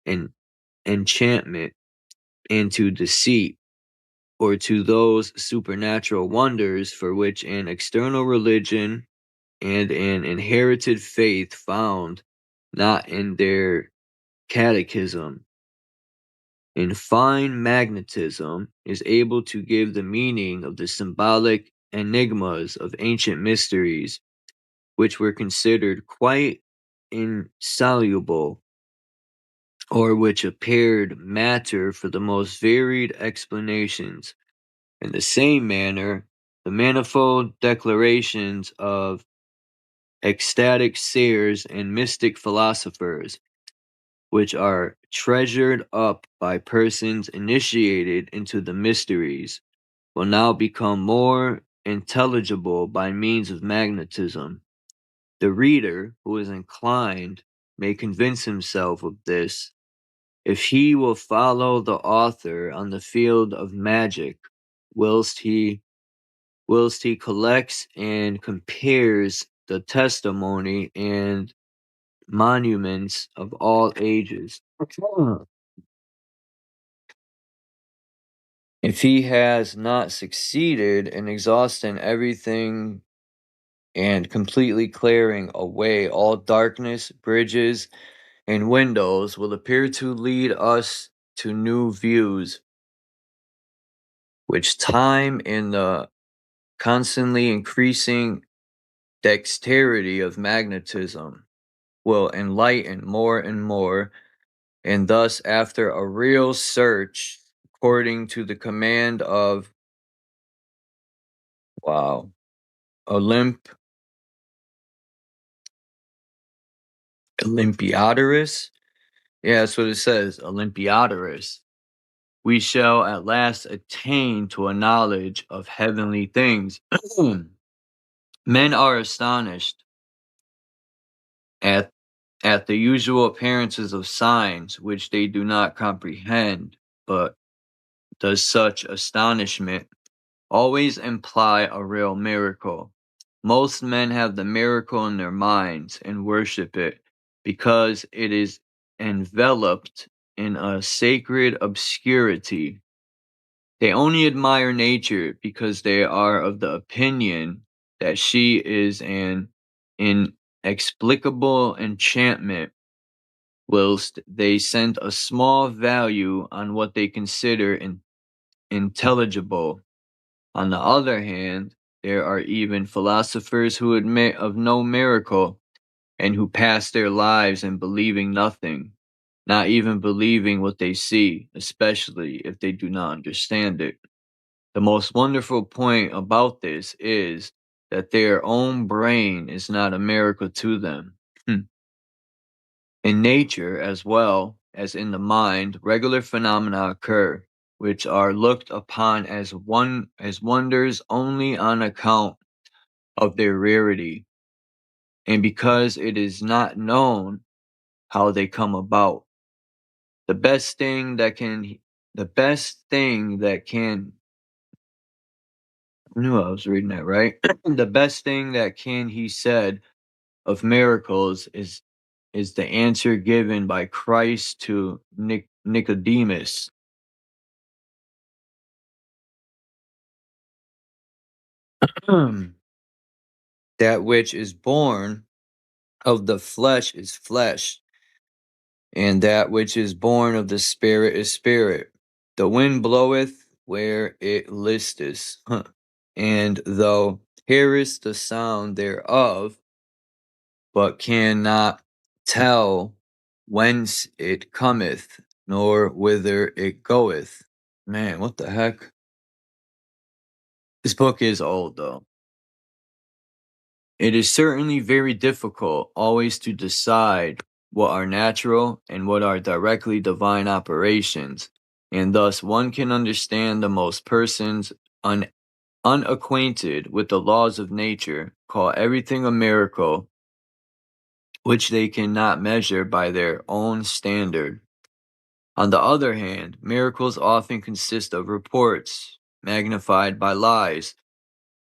an enchantment and to deceit, or to those supernatural wonders for which an external religion and an inherited faith found not in their catechism. In fine, magnetism is able to give the meaning of the symbolic enigmas of ancient mysteries, which were considered quite insoluble, or which appeared matter for the most varied explanations. In the same manner, the manifold declarations of ecstatic seers and mystic philosophers, which are treasured up by persons initiated into the mysteries, will now become more intelligible by means of magnetism. The reader who is inclined may convince himself of this if he will follow the author on the field of magic, whilst he collects and compares the testimony and monuments of all ages. If he has not succeeded in exhausting everything and completely clearing away all darkness, bridges, and windows will appear to lead us to new views, which time and the constantly increasing dexterity of magnetism will enlighten more and more, and thus after a real search according to the command of Olympiodorus. Yeah, that's what it says, Olympiodorus. We shall at last attain to a knowledge of heavenly things. Men are astonished at the usual appearances of signs which they do not comprehend, but does such astonishment always imply a real miracle? Most men have the miracle in their minds and worship it because it is enveloped in a sacred obscurity. They only admire nature because they are of the opinion that she is an inexplicable enchantment, whilst they send a small value on what they consider intelligible. On the other hand, there are even philosophers who admit of no miracle, and who pass their lives in believing nothing, not even believing what they see, especially if they do not understand it. The most wonderful point about this is that their own brain is not a miracle to them. In nature, as well as in the mind, regular phenomena occur, which are looked upon as wonders only on account of their rarity, and because it is not known how they come about. The best thing that can I knew I was reading that right. The best thing that can he said of miracles is the answer given by Christ to Nicodemus. That which is born of the flesh is flesh, and that which is born of the spirit is spirit. The wind bloweth where it listeth, and thou hearest the sound thereof, but cannot tell whence it cometh, nor whither it goeth. Man, what the heck? This book is old, though. It is certainly very difficult always to decide what are natural and what are directly divine operations, and thus one can understand the most persons unacquainted with the laws of nature call everything a miracle which they cannot measure by their own standard. On the other hand, miracles often consist of reports magnified by lies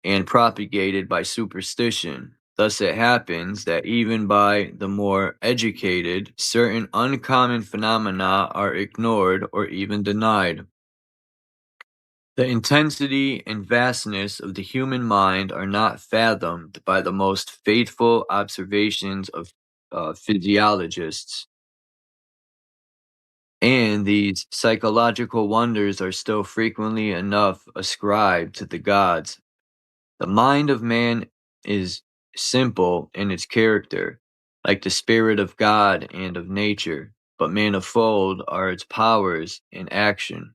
and propagated by superstition. Thus it happens that even by the more educated, certain uncommon phenomena are ignored or even denied. The intensity and vastness of the human mind are not fathomed by the most faithful observations of physiologists. And these psychological wonders are still frequently enough ascribed to the gods. The mind of man is simple in its character, like the spirit of God and of nature, but manifold are its powers in action.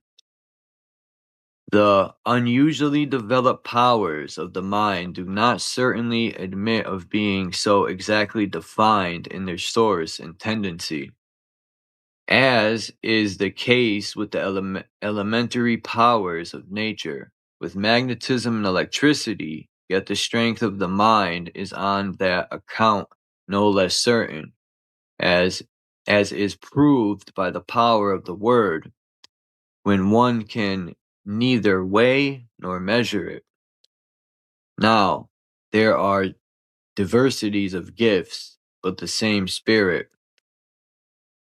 The unusually developed powers of the mind do not certainly admit of being so exactly defined in their source and tendency, as is the case with the elementary powers of nature, with magnetism and electricity, yet the strength of the mind is on that account no less certain, as is proved by the power of the word, when one can neither weigh nor measure it. Now, there are diversities of gifts, but the same Spirit,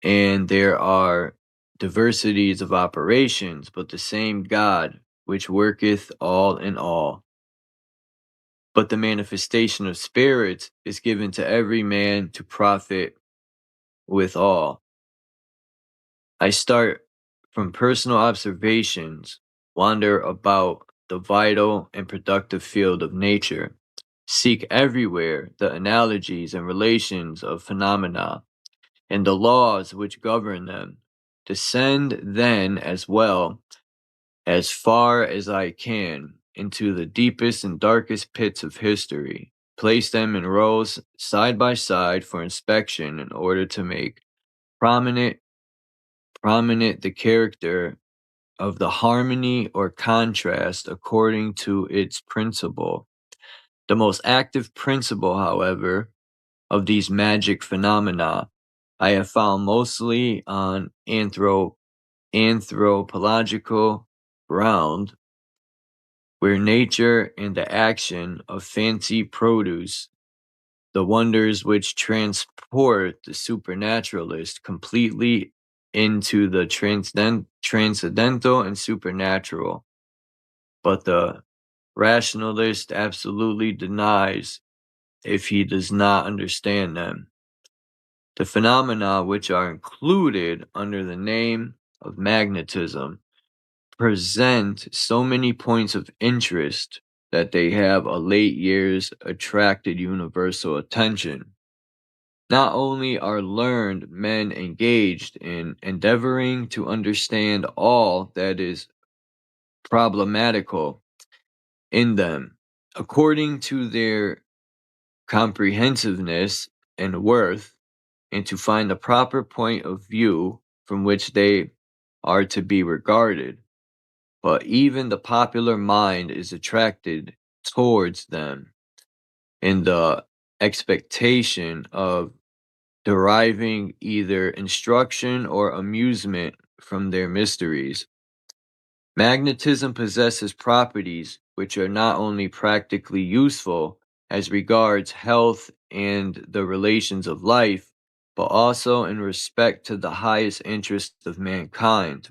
and there are diversities of operations, but the same God, which worketh all in all. But the manifestation of spirits is given to every man to profit withal. I start from personal observations, wander about the vital and productive field of nature, seek everywhere the analogies and relations of phenomena, and the laws which govern them, descend then as well as far as I can into the deepest and darkest pits of history, place them in rows side by side for inspection in order to make prominent the character of the harmony or contrast according to its principle. The most active principle, however, of these magic phenomena I have found mostly on anthropological ground, where nature and the action of fancy produce the wonders which transport the supernaturalist completely into the transcendental and supernatural. But the rationalist absolutely denies if he does not understand them. The phenomena which are included under the name of magnetism present so many points of interest that they have of late years attracted universal attention. Not only are learned men engaged in endeavoring to understand all that is problematical in them, according to their comprehensiveness and worth, and to find the proper point of view from which they are to be regarded, but even the popular mind is attracted towards them in the expectation of deriving either instruction or amusement from their mysteries. Magnetism possesses properties which are not only practically useful as regards health and the relations of life, but also in respect to the highest interests of mankind.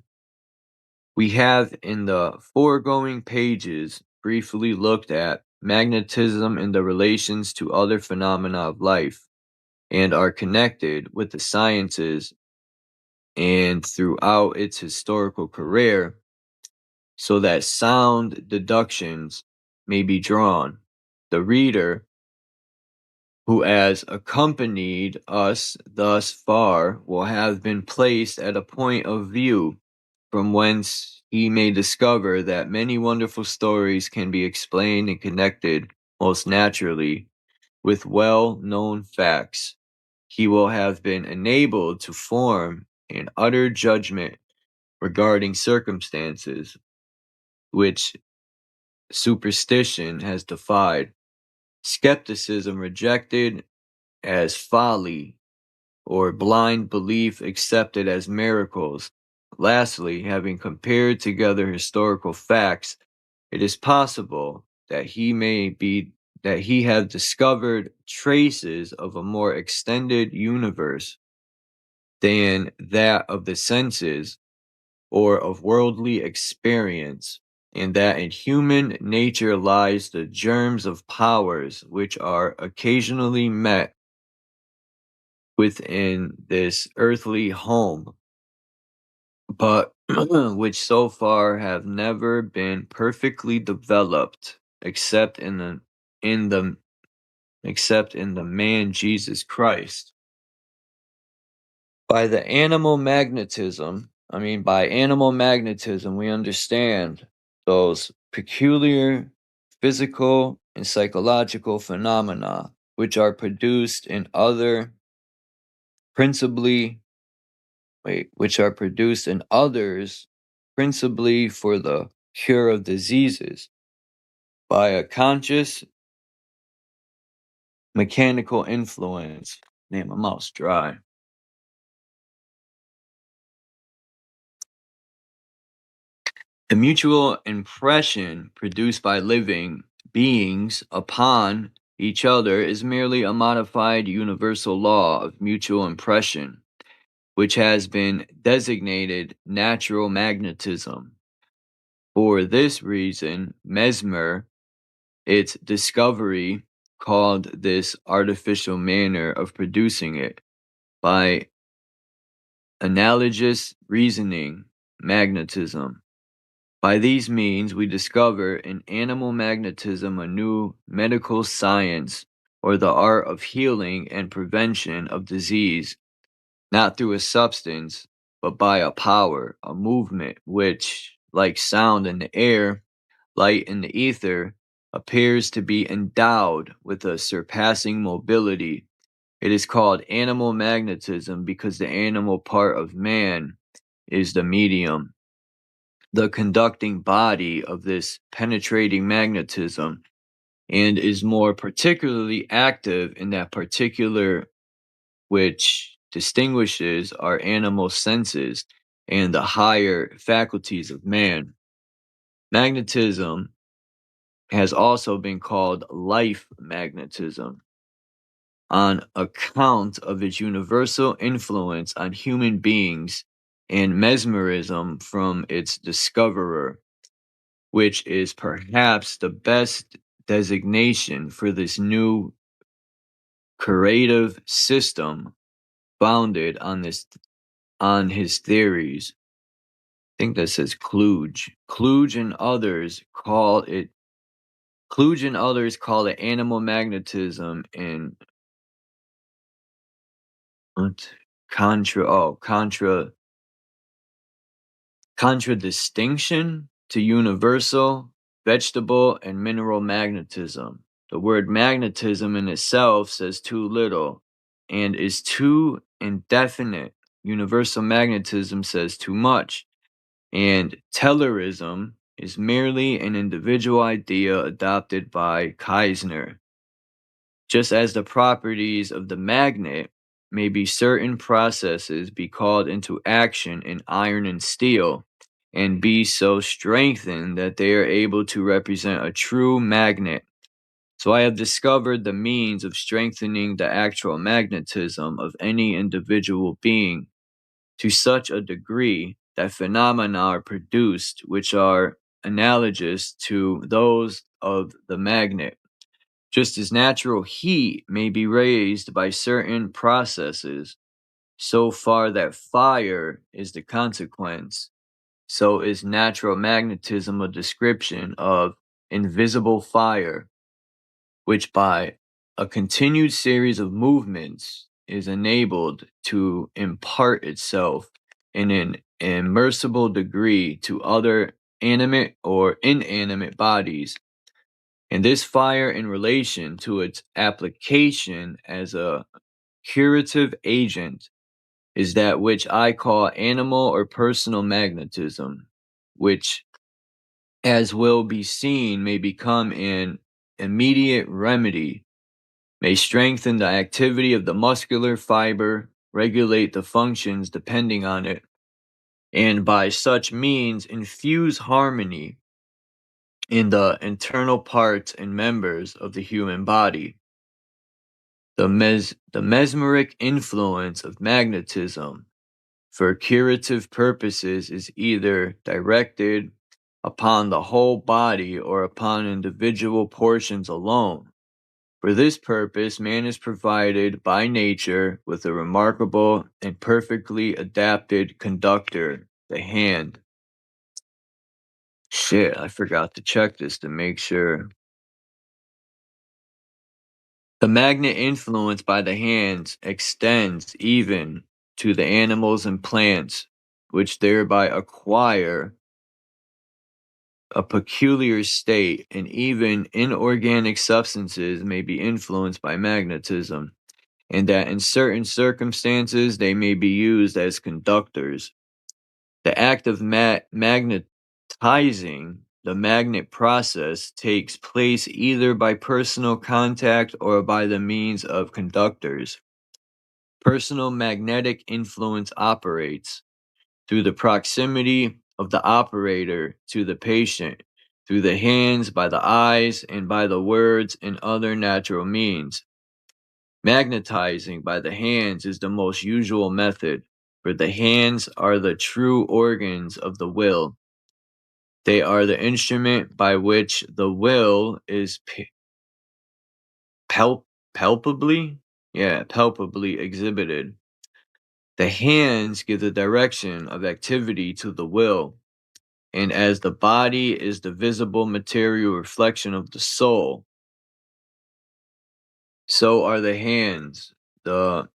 We have in the foregoing pages briefly looked at magnetism and the relations to other phenomena of life, and are connected with the sciences and throughout its historical career, so that sound deductions may be drawn. The reader who has accompanied us thus far will have been placed at a point of view from whence he may discover that many wonderful stories can be explained and connected most naturally with well-known facts. He will have been enabled to form an utter judgment regarding circumstances which superstition has defied, skepticism rejected as folly, or blind belief accepted as miracles. Lastly, having compared together historical facts, it is possible that he have discovered traces of a more extended universe than that of the senses or of worldly experience, and that in human nature lies the germs of powers which are occasionally met within this earthly home, but which so far have never been perfectly developed except in the man Jesus Christ. By animal magnetism, we understand those peculiar physical and psychological phenomena which are produced in others principally for the cure of diseases by a conscious mechanical influence. Name a mouse dry. The mutual impression produced by living beings upon each other is merely a modified universal law of mutual impression, which has been designated natural magnetism. For this reason, Mesmer, its discovery, called this artificial manner of producing it, by analogous reasoning, magnetism. By these means, we discover in animal magnetism a new medical science, or the art of healing and prevention of disease, not through a substance, but by a power, a movement, which, like sound in the air, light in the ether, appears to be endowed with a surpassing mobility. It is called animal magnetism because the animal part of man is the medium, the conducting body of this penetrating magnetism, and is more particularly active in that particular which distinguishes our animal senses and the higher faculties of man. Magnetism has also been called life magnetism on account of its universal influence on human beings, and mesmerism from its discoverer, which is perhaps the best designation for this new curative system founded on his theories. I think that says Kluge. Kluge and others call it animal magnetism and contradistinction to universal, vegetable, and mineral magnetism. The word magnetism in itself says too little and is too indefinite. Universal magnetism says too much. And Taylorism is merely an individual idea adopted by Keisner. Just as the properties of the magnet may be certain processes be called into action in iron and steel, and be so strengthened that they are able to represent a true magnet. So I have discovered the means of strengthening the actual magnetism of any individual being to such a degree that phenomena are produced which are analogous to those of the magnet. Just as natural heat may be raised by certain processes, so far that fire is the consequence, so is natural magnetism a description of invisible fire, which by a continued series of movements is enabled to impart itself in an immersible degree to other animate or inanimate bodies. And this fire in relation to its application as a curative agent is that which I call animal or personal magnetism, which, as will be seen, may become an immediate remedy, may strengthen the activity of the muscular fiber, regulate the functions depending on it, and by such means infuse harmony in the internal parts and members of the human body. The mesmeric influence of magnetism for curative purposes is either directed upon the whole body or upon individual portions alone. For this purpose, man is provided by nature with a remarkable and perfectly adapted conductor, the hand. Shit, I forgot to check this to make sure. The magnet influence by the hands extends even to the animals and plants, which thereby acquire a peculiar state, and even inorganic substances may be influenced by magnetism, and that in certain circumstances they may be used as conductors. The act of magnetizing the magnet process takes place either by personal contact or by the means of conductors. Personal magnetic influence operates through the proximity of the operator to the patient, through the hands, by the eyes, and by the words and other natural means. Magnetizing by the hands is the most usual method, for the hands are the true organs of the will. They are the instrument by which the will is palpably exhibited. The hands give the direction of activity to the will, and as the body is the visible material reflection of the soul, so are the hands, the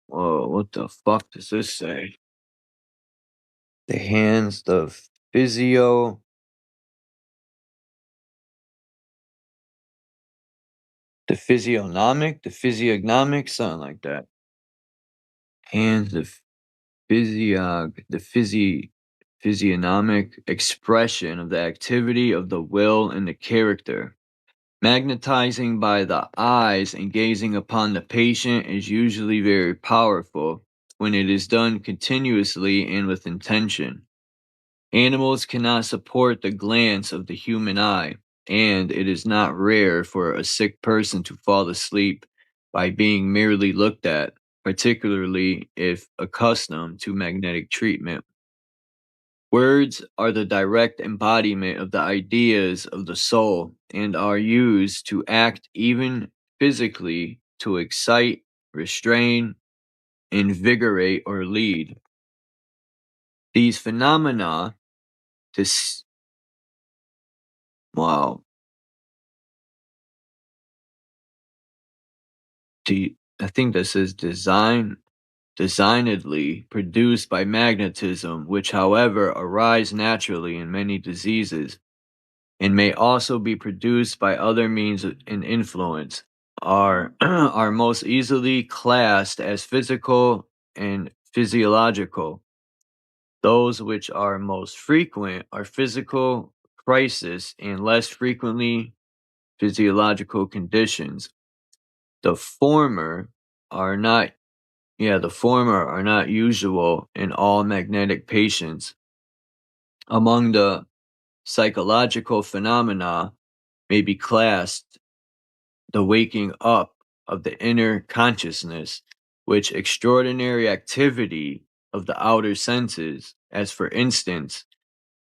what the fuck does this say? The hands, the physiognomic, something like that. Hands, the physiognomic expression of the activity of the will and the character. Magnetizing by the eyes and gazing upon the patient is usually very powerful when it is done continuously and with intention. Animals cannot support the glance of the human eye, and it is not rare for a sick person to fall asleep by being merely looked at, particularly if accustomed to magnetic treatment. Words are the direct embodiment of the ideas of the soul and are used to act even physically to excite, restrain, invigorate, or lead. These phenomena, I think this is designedly produced by magnetism, which however arise naturally in many diseases, and may also be produced by other means and influence, are most easily classed as physical and physiological. Those which are most frequent are physical crisis and less frequently physiological conditions. The former are not usual in all magnetic patients. Among the psychological phenomena may be classed the waking up of the inner consciousness, which extraordinary activity of the outer senses, as for instance,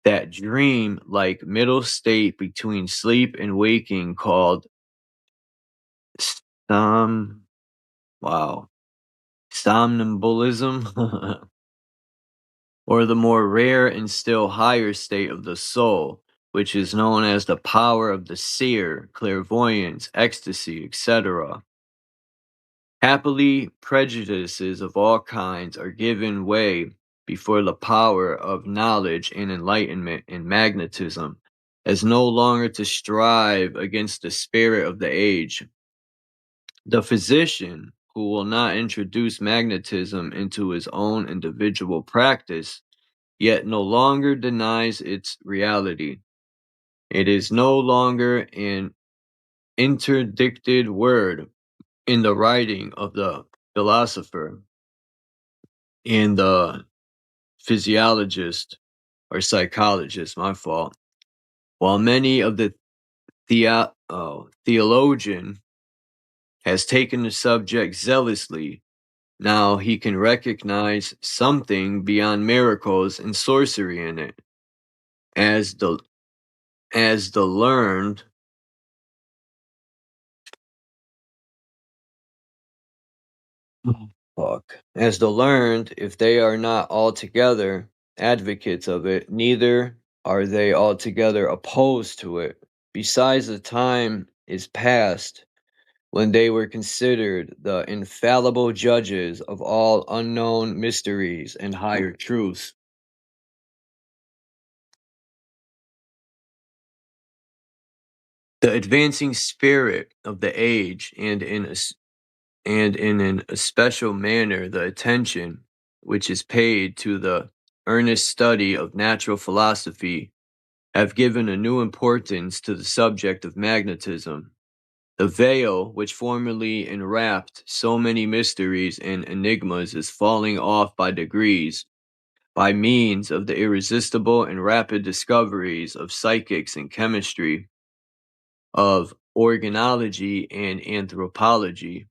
that dream-like middle state between sleep and waking called somnambulism, or the more rare and still higher state of the soul, which is known as the power of the seer, clairvoyance, ecstasy, etc. Happily, prejudices of all kinds are given way before the power of knowledge and enlightenment and magnetism, as no longer to strive against the spirit of the age. The physician who will not introduce magnetism into his own individual practice, yet no longer denies its reality. It is no longer an interdicted word in the writing of the philosopher and the physiologist or psychologist, while many of the theologian has taken the subject zealously. Now he can recognize something beyond miracles and sorcery in it, as the learned if they are not altogether advocates of it, neither are they altogether opposed to it. Besides, the time is past when they were considered the infallible judges of all unknown mysteries and higher truths. The advancing spirit of the age, and in an especial manner the attention which is paid to the earnest study of natural philosophy, have given a new importance to the subject of magnetism. The veil which formerly enwrapped so many mysteries and enigmas is falling off by degrees, by means of the irresistible and rapid discoveries of psychics and chemistry, of organology and anthropology.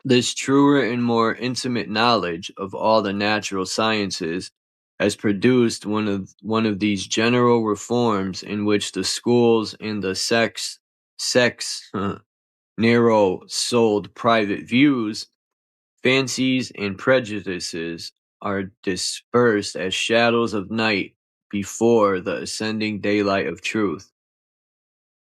This truer and more intimate knowledge of all the natural sciences has produced one of these general reforms in which the schools and the narrow-souled private views, fancies, and prejudices are dispersed as shadows of night before the ascending daylight of truth.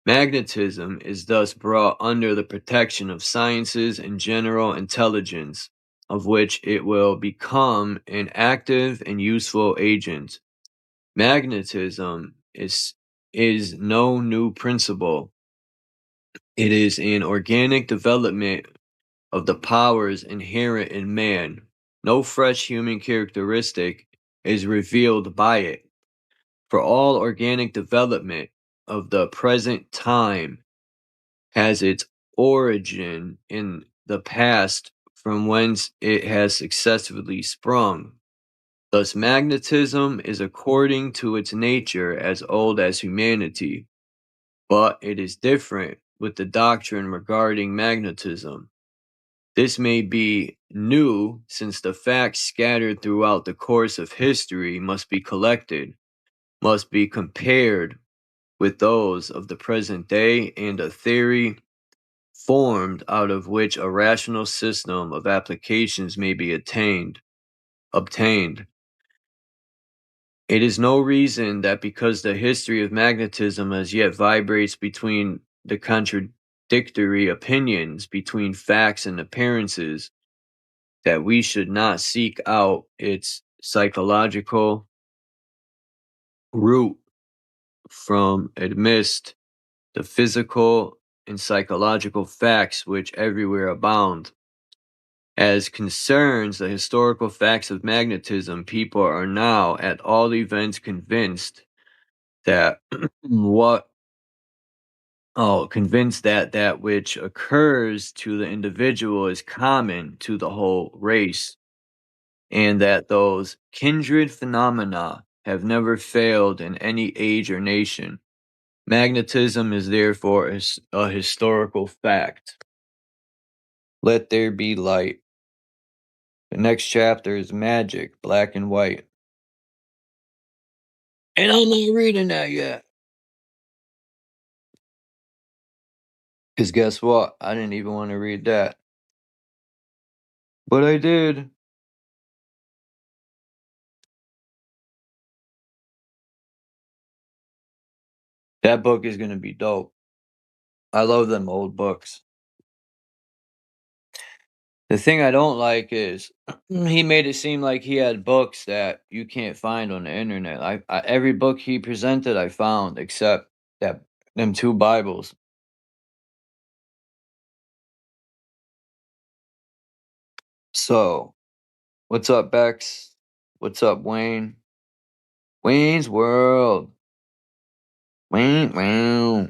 Magnetism is thus brought under the protection of sciences and general intelligence, of which it will become an active and useful agent. Magnetism is no new principle. It is an organic development of the powers inherent in man. No fresh human characteristic is revealed by it. For all organic development of the present time has its origin in the past from whence it has successively sprung. Thus magnetism is according to its nature as old as humanity, but it is different with the doctrine regarding magnetism. This may be new, since the facts scattered throughout the course of history must be collected, must be compared with those of the present day, and a theory formed out of which a rational system of applications may be obtained. It is no reason that because the history of magnetism as yet vibrates between the contradictory opinions between facts and appearances, that we should not seek out its psychological root from amidst the physical and psychological facts which everywhere abound. As concerns the historical facts of magnetism, people are now at all events convinced that that which occurs to the individual is common to the whole race, and that those kindred phenomena have never failed in any age or nation. Magnetism is therefore a historical fact. Let there be light. The next chapter is magic, black and white. And I'm not reading that yet. Because guess what? I didn't even want to read that. But I did. That book is going to be dope. I love them old books. The thing I don't like is he made it seem like he had books that you can't find on the internet. I every book he presented I found except them 2 Bibles. So, what's up, Bex? What's up, Wayne? Wayne's World. Wayne, wow.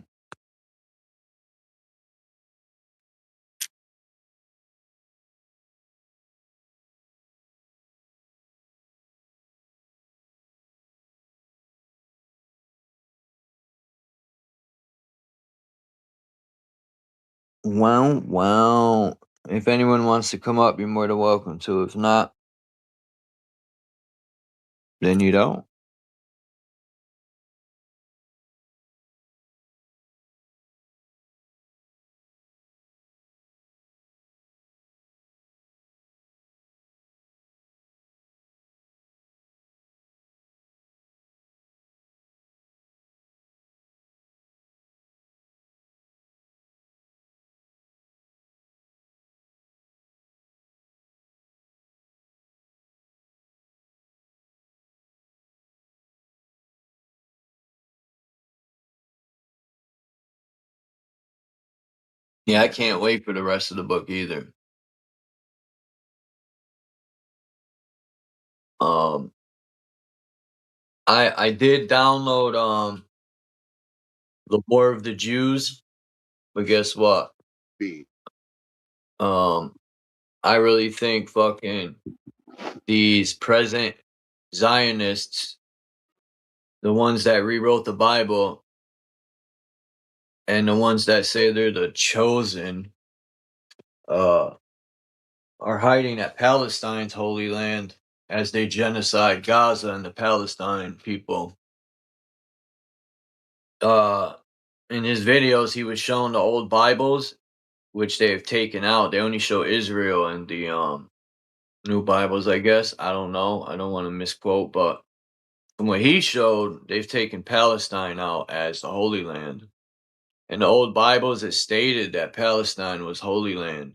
Wow, wow. If anyone wants to come up, you're more than welcome to. If not, then you don't. Yeah, I can't wait for the rest of the book either. I did download The War of the Jews, but guess what? I really think fucking these present Zionists, the ones that rewrote the Bible, and the ones that say they're the chosen, are hiding at Palestine's Holy Land as they genocide Gaza and the Palestine people. In his videos, he was showing the old Bibles, which they have taken out. They only show Israel and the new Bibles, I guess. I don't know. I don't want to misquote, but from what he showed, they've taken Palestine out as the Holy Land. In the old Bibles, it stated that Palestine was Holy Land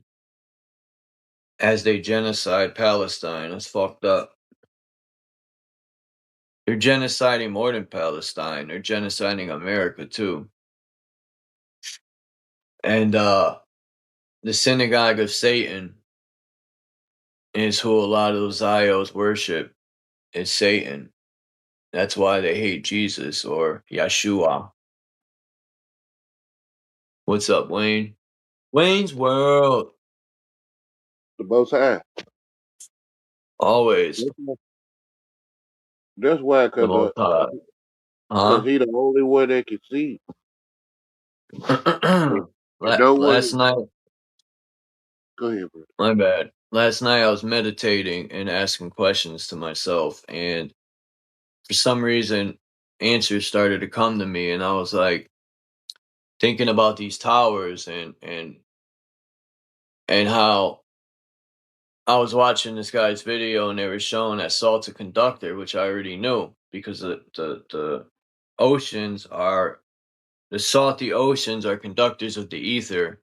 as they genocide Palestine. That's fucked up. They're genociding more than Palestine. They're genociding America too. And the synagogue of Satan is who a lot of those Zios worship. Is Satan. That's why they hate Jesus or Yeshua. What's up, Wayne? Wayne's World. The Most High. Always. That's why, The Most High. because he the only one that can see. Last night. Go ahead, bro. My bad. Last night I was meditating and asking questions to myself, and for some reason, answers started to come to me, and I was like thinking about these towers and how I was watching this guy's video, and they were showing that salt's a conductor, which I already knew because the oceans are the salty oceans are conductors of the ether.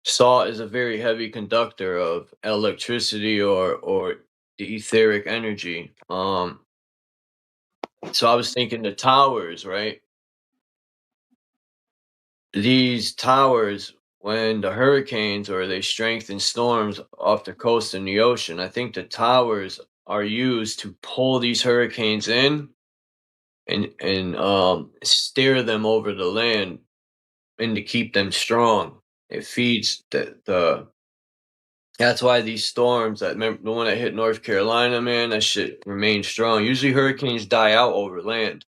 Salt is a very heavy conductor of electricity or the etheric energy. So I was thinking the towers, right? These towers, when the hurricanes or they strengthen storms off the coast in the ocean, I think the towers are used to pull these hurricanes in and steer them over the land and to keep them strong. It feeds the that's why these storms, the one that hit North Carolina, man, that shit remains strong. Usually hurricanes die out over land,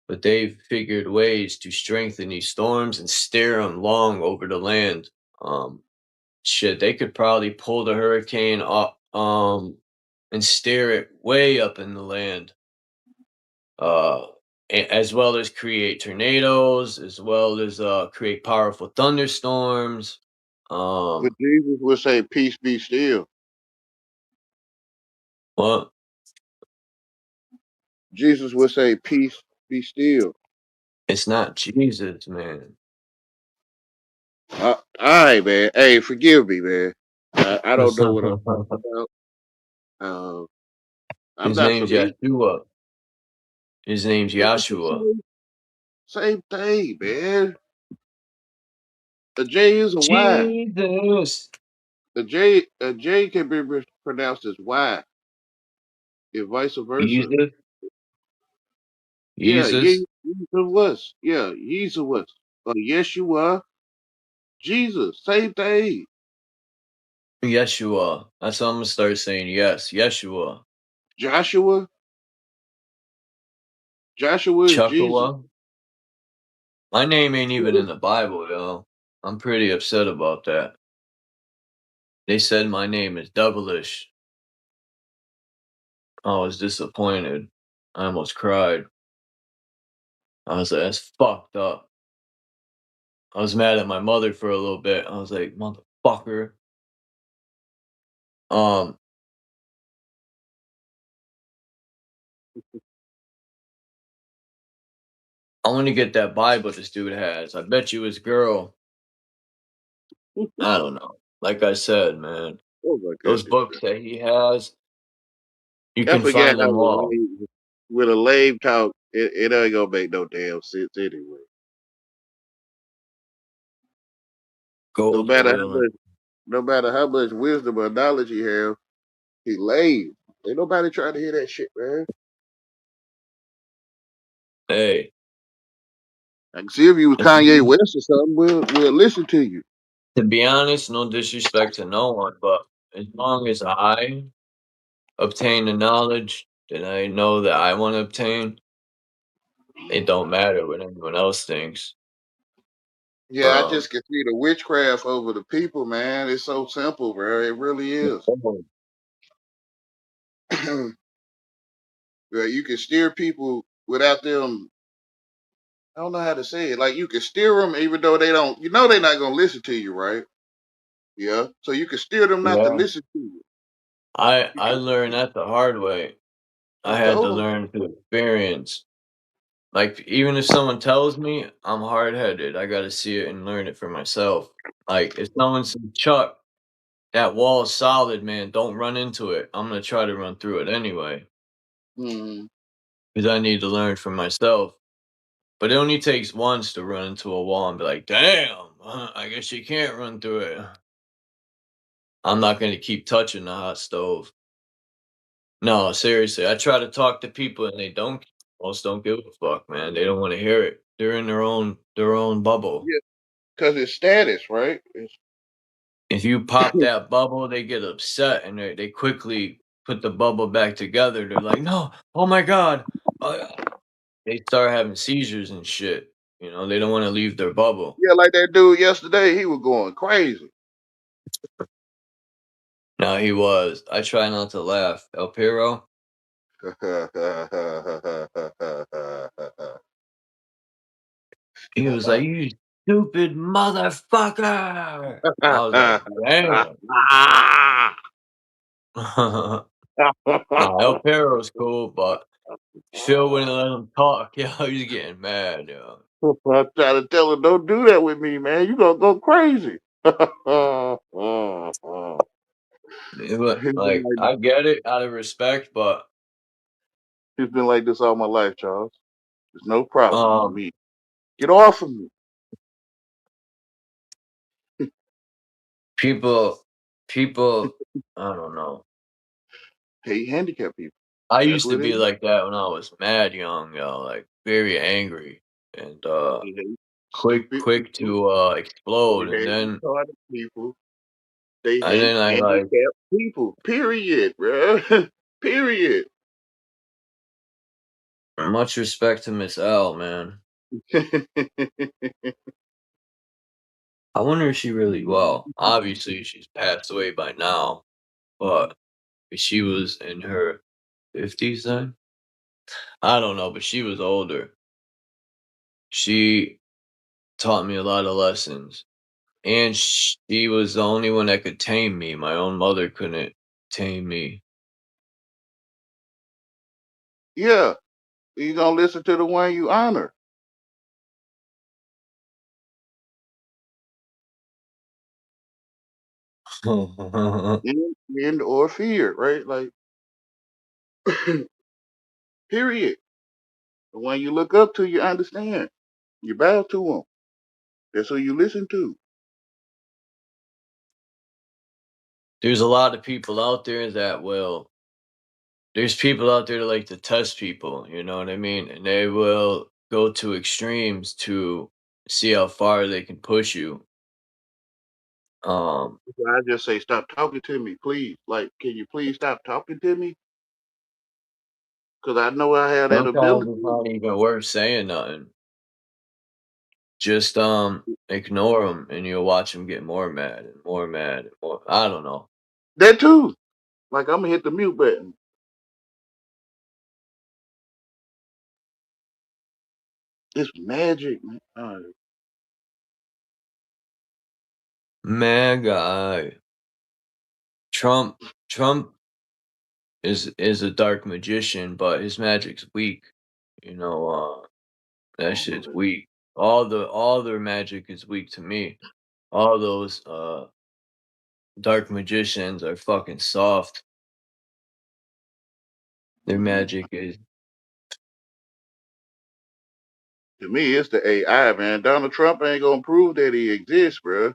but they've figured ways to strengthen these storms and steer them long over the land. Shit, they could probably pull the hurricane up, and steer it way up in the land. As well as create tornadoes, as well as create powerful thunderstorms. But Jesus would say, "Peace be still." What? Jesus would say, "Peace be still." It's not Jesus, man. All right, man. Hey, forgive me, man. I don't know what I'm talking about. I'm His not name's familiar. Yeshua. His name's Yeshua. Same thing, man. The J is a Y. Jesus. A J can be pronounced as Y, and vice versa. Jesus. Yeah, Jesus. Jesus was. Yeah, Jesus was. Yeshua, Jesus, same thing. Yeshua. That's what I'm gonna start saying. Yes, Yeshua. Joshua. Joshua is Jesus. Chuckua. My name ain't even in the Bible, yo. I'm pretty upset about that. They said my name is devilish. I was disappointed. I almost cried. I was like, that's fucked up. I was mad at my mother for a little bit. I was like, motherfucker. I want to get that Bible this dude has. I bet you his girl. I don't know. Like I said, man, Oh my those goodness. books that he has, you I can forget find them all. with a lame talk, it ain't gonna make no damn sense anyway. No Gold matter how boiling. much, no matter how much wisdom or knowledge he have, he lame. Ain't nobody trying to hear that shit, man. Hey. I can see if you was Kanye West or something, we'll listen to you. To be honest, no disrespect to no one, but as long as I obtain the knowledge that I know that I want to obtain, it don't matter what anyone else thinks. Yeah, I just can see the witchcraft over the people, man. It's so simple, bro. It really is. Well, you can steer people without them. I don't know how to say it. Like you can steer them, even though they don't. You know they're not gonna listen to you, right? Yeah. So you can steer them not to Yeah. listen to you. I learned that the hard way. I I had to told them. learn through experience. Like, even if someone tells me, I'm hard-headed. I gotta see it and learn it for myself. Like, if someone says, "Chuck, that wall is solid, man. Don't run into it." I'm gonna try to run through it anyway. Mm-hmm. Because I need to learn for myself. But it only takes once to run into a wall and be like, "Damn, I guess you can't run through it." I'm not gonna keep touching the hot stove. No, seriously, I try to talk to people and most don't give a fuck, man. They don't wanna hear it. They're in their own bubble. Yeah, because it's status, right? If you pop that bubble, they get upset and they quickly put the bubble back together. They're like, "No, oh my god." They start having seizures and shit. You know, they don't wanna leave their bubble. Yeah, like that dude yesterday, he was going crazy. No, he was. I try not to laugh. El Piro? He was like, "You stupid motherfucker." I was like, "Damn." No, El Piro's cool, but Phil wouldn't let him talk. Yo, he's getting mad, yo. I try to tell him, don't do that with me, man. You gonna go crazy. Like, I get it out of respect, but It's been like this all my life, Charles. There's no problem with me. Get off of me. people, I don't know. Hate handicapped people. I That's used to what it be is. like that when I was mad young, yo, like very angry and They hate quick stupid people. to They explode, hate retarded people. They and hate then I like handicapped people. Period, bro. Period. much respect to Miss L, man. I wonder if she really well. Obviously, she's passed away by now, but if she was in her 50s then, I don't know, but she was older. She taught me a lot of lessons, and she was the only one that could tame me. My own mother couldn't tame me. Yeah. You gonna listen to the one you honor. In or fear, right? Like period. The one you look up to, you understand. You bow to them. That's who you listen to. There's a lot of people out there that will. There's people out there that like to test people, you know what I mean? And they will go to extremes to see how far they can push you. I just say, stop talking to me, please. Like, can you please stop talking to me? Because I know I have that Sometimes ability. it's not even worth saying nothing. Just ignore them, and you'll watch them get more mad and more mad and more. I don't know. That too. Like, I'm gonna hit the mute button. It's magic, man. All right. Man, guy. Trump is a dark magician, but his magic's weak. You know, that shit's weak. All their magic is weak to me. All those dark magicians are fucking soft. Their magic is To me, it's the AI, man. Donald Trump ain't gonna prove that he exists, bro.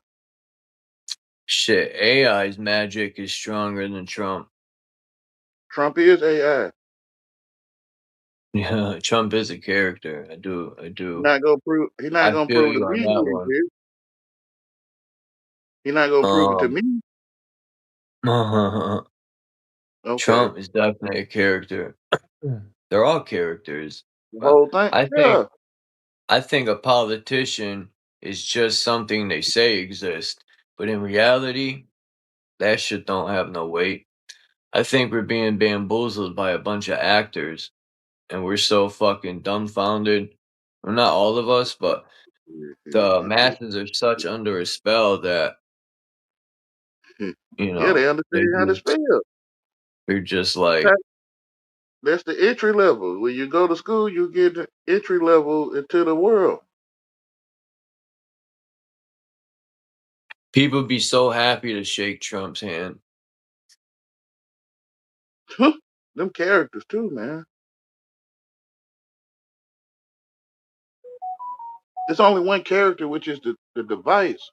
Shit, AI's magic is stronger than Trump. Trump is AI. Yeah, Trump is a character. I do. He's not gonna prove. He's not I gonna feel prove to you on me that what one. he is. He's not gonna prove it to me. Okay. Trump is definitely a character. They're all characters. The But whole thing. Yeah. I think a politician is just something they say exists, but in reality, that shit don't have no weight. I think we're being bamboozled by a bunch of actors, and we're so fucking dumbfounded. Well, not all of us, but the masses are such under a spell that Yeah, they understand how to spell. they're just like, That's the entry level. When you go to school, you get the entry level into the world. people be so happy to shake Trump's hand. Them characters too, man. There's only one character, which is the device.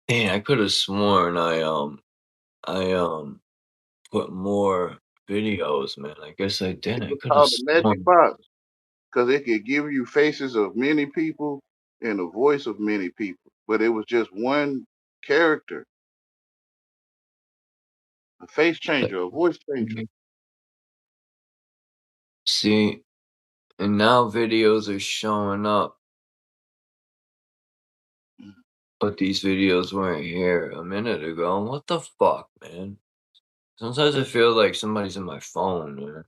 Man, I could have sworn I put more videos, man. I guess I didn't. I It's could have called the magic sworn. box because it could give you faces of many people and the voice of many people, but it was just one character, a face changer, a voice changer. See, and now videos are showing up, but these videos weren't here a minute ago. What the fuck, man? Sometimes I feel like somebody's in my phone, man.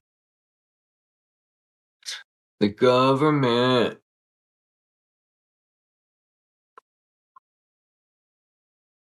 The government.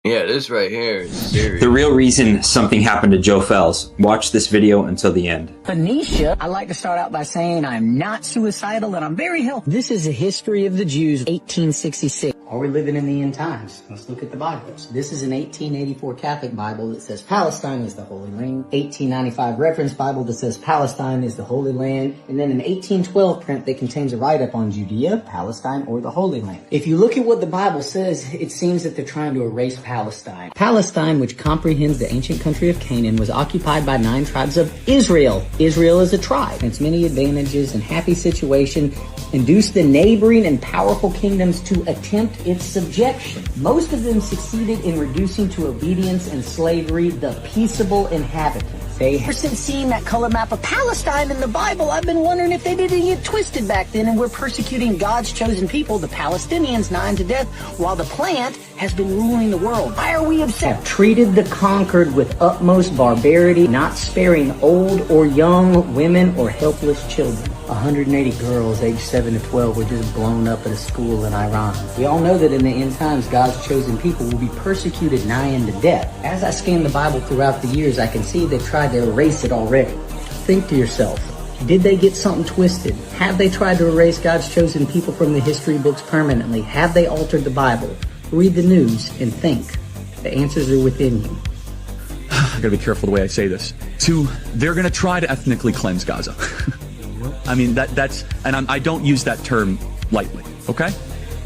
Yeah, this right here is serious. The real reason something happened to Joe Fells. Watch this video until the end. Phoenicia, I like to start out by saying I'm not suicidal and I'm very healthy. This is a history of the Jews, 1866. Are we living in the end times? Let's look at the Bibles. This is an 1884 Catholic Bible that says Palestine is the Holy Land. 1895 Reference Bible that says Palestine is the Holy Land. And then an 1812 print that contains a write-up on Judea, Palestine, or the Holy Land. If you look at what the Bible says, it seems that they're trying to erase Palestine. Palestine, which comprehends the ancient country of Canaan, was occupied by 9 tribes of Israel. Israel is a tribe. Its many advantages and happy situation induced the neighboring and powerful kingdoms to attempt its subjection. Most of them succeeded in reducing to obedience and slavery the peaceable inhabitants. Ever since seeing that color map of Palestine in the Bible, I've been wondering if they didn't get twisted back then and we're persecuting God's chosen people, the Palestinians, nigh to death, while the plant has been ruling the world. Why are we upset? Have treated the conquered with utmost barbarity, not sparing old or young, women or helpless children. 180 girls aged 7 to 12 were just blown up at a school in Iran. We all know that in the end times, God's chosen people will be persecuted nigh unto death. As I scan the Bible throughout the years, I can see they've tried to erase it already. Think to yourself, did they get something twisted? Have they tried to erase God's chosen people from the history books permanently? Have they altered the Bible? Read the news and think. The answers are within you. I gotta be careful the way I say this. 2, they're gonna try to ethnically cleanse Gaza. I mean, that's, and I don't use that term lightly, okay?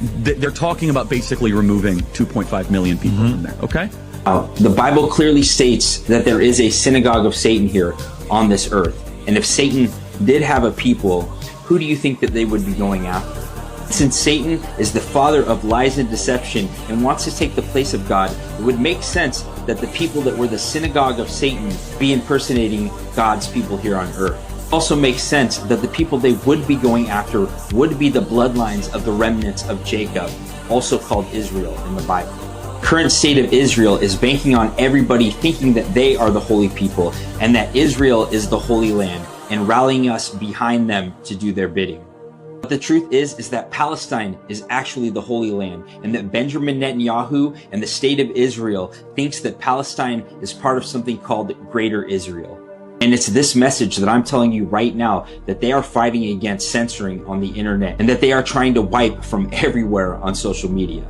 They're talking about basically removing 2.5 million people from there, okay? The Bible clearly states that there is a synagogue of Satan here on this earth. And if Satan did have a people, who do you think that they would be going after? Since Satan is the father of lies and deception and wants to take the place of God, it would make sense that the people that were the synagogue of Satan be impersonating God's people here on earth. It also makes sense that the people they would be going after would be the bloodlines of the remnants of Jacob, also called Israel in the Bible. Current state of Israel is banking on everybody thinking that they are the holy people and that Israel is the holy land and rallying us behind them to do their bidding. But the truth is that Palestine is actually the Holy Land, and that Benjamin Netanyahu and the state of Israel thinks that Palestine is part of something called Greater Israel. And it's this message that I'm telling you right now that they are fighting against censoring on the internet and that they are trying to wipe from everywhere on social media.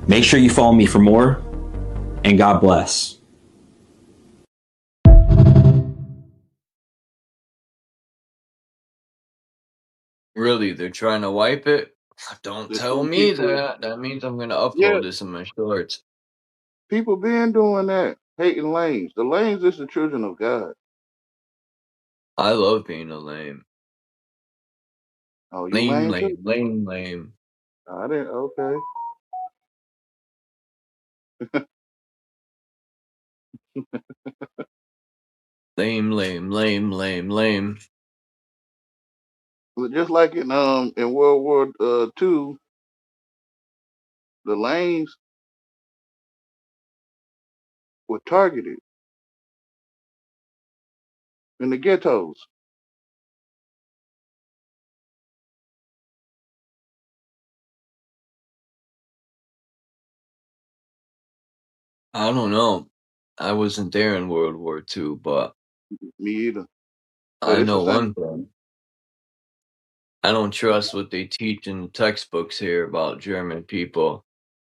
Make sure you follow me for more, and God bless. Really, they're trying to wipe it? Don't There's tell some me people, that. That means I'm gonna yeah, upload this in my shorts. people been doing that, hating lanes. The lanes is the children of God. I love being a lame. Oh, you Lame, lame too? lame, lame, lame. I didn't. Okay. Lame, lame, lame, lame, lame. But just like in World War II, the lanes were targeted in the ghettos. I don't know. I wasn't there in World War II, but Me either. But I it's the know same one thing. thing. I don't trust what they teach in the textbooks here about German people,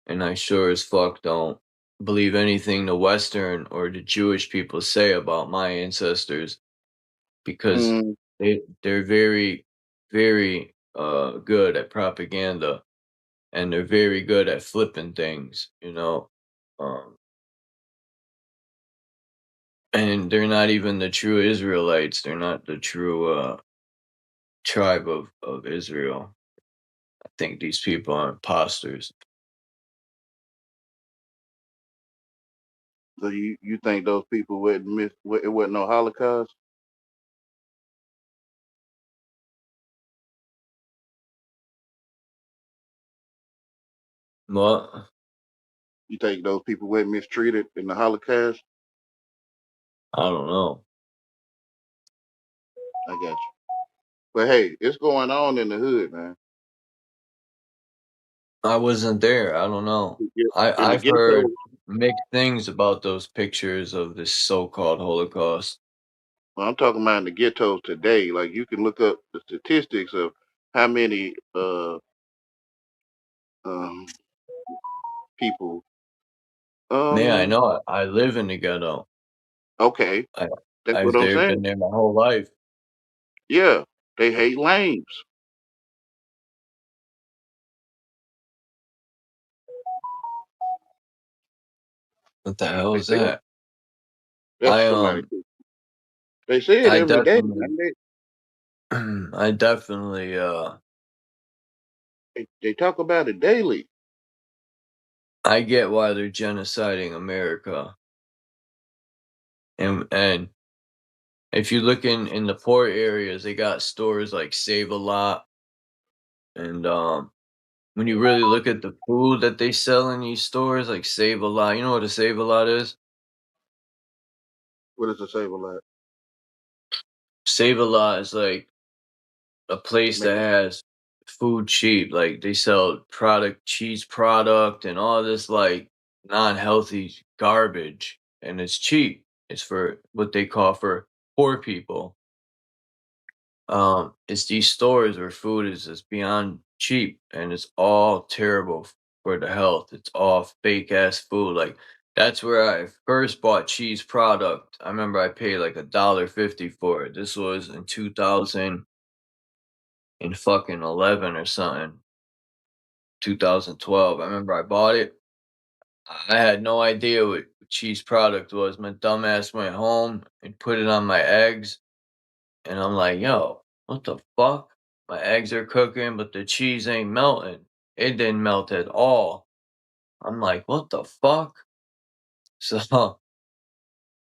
and I sure as fuck don't believe anything the Western or the Jewish people say about my ancestors, because Mm, they're very, very good at propaganda, and they're very good at flipping things, you know. Um, and they're not even the true Israelites. They're not the true tribe of Israel. I think these people are imposters. so you think those people wouldn't miss? It wasn't no Holocaust? What? You think those people weren't mistreated in the Holocaust? I don't know. I got you. But hey, it's going on in the hood, man. I wasn't there. I don't know. In the I've heard ghetto. mixed things about those pictures of this so-called Holocaust. Well, I'm talking about in the ghettos today. Like you can look up the statistics of how many um people. Yeah, I Um. know. I live in the ghetto. Okay, I that's what I've I'm there been saying. there my whole life. Yeah, they hate lames. What the hell They is say that? that's I somebody. They say it I every day. definitely Man. I definitely They talk about it daily. I get why they're genociding America. And if you look in the poor areas, they got stores like Save a Lot, and when you really look at the food that they sell in these stores like Save a Lot, you know what a Save a Lot is? What does it say about that? Save a Lot is like a place Man, that has food cheap. Like they sell cheese product and all this like non-healthy garbage, and it's cheap. It's for what they call for poor people. It's these stores where food is just beyond cheap, and it's all terrible for the health. It's all fake ass food. Like that's where I first bought cheese product. I remember I paid like $1.50 for it. This was in 2000 in fucking 11 or something, 2012. I remember I bought it. I had no idea what cheese product was. My dumbass went home and put it on my eggs, and I'm like, yo, what the fuck? My eggs are cooking, but the cheese ain't melting. It didn't melt at all. I'm like, what the fuck? So,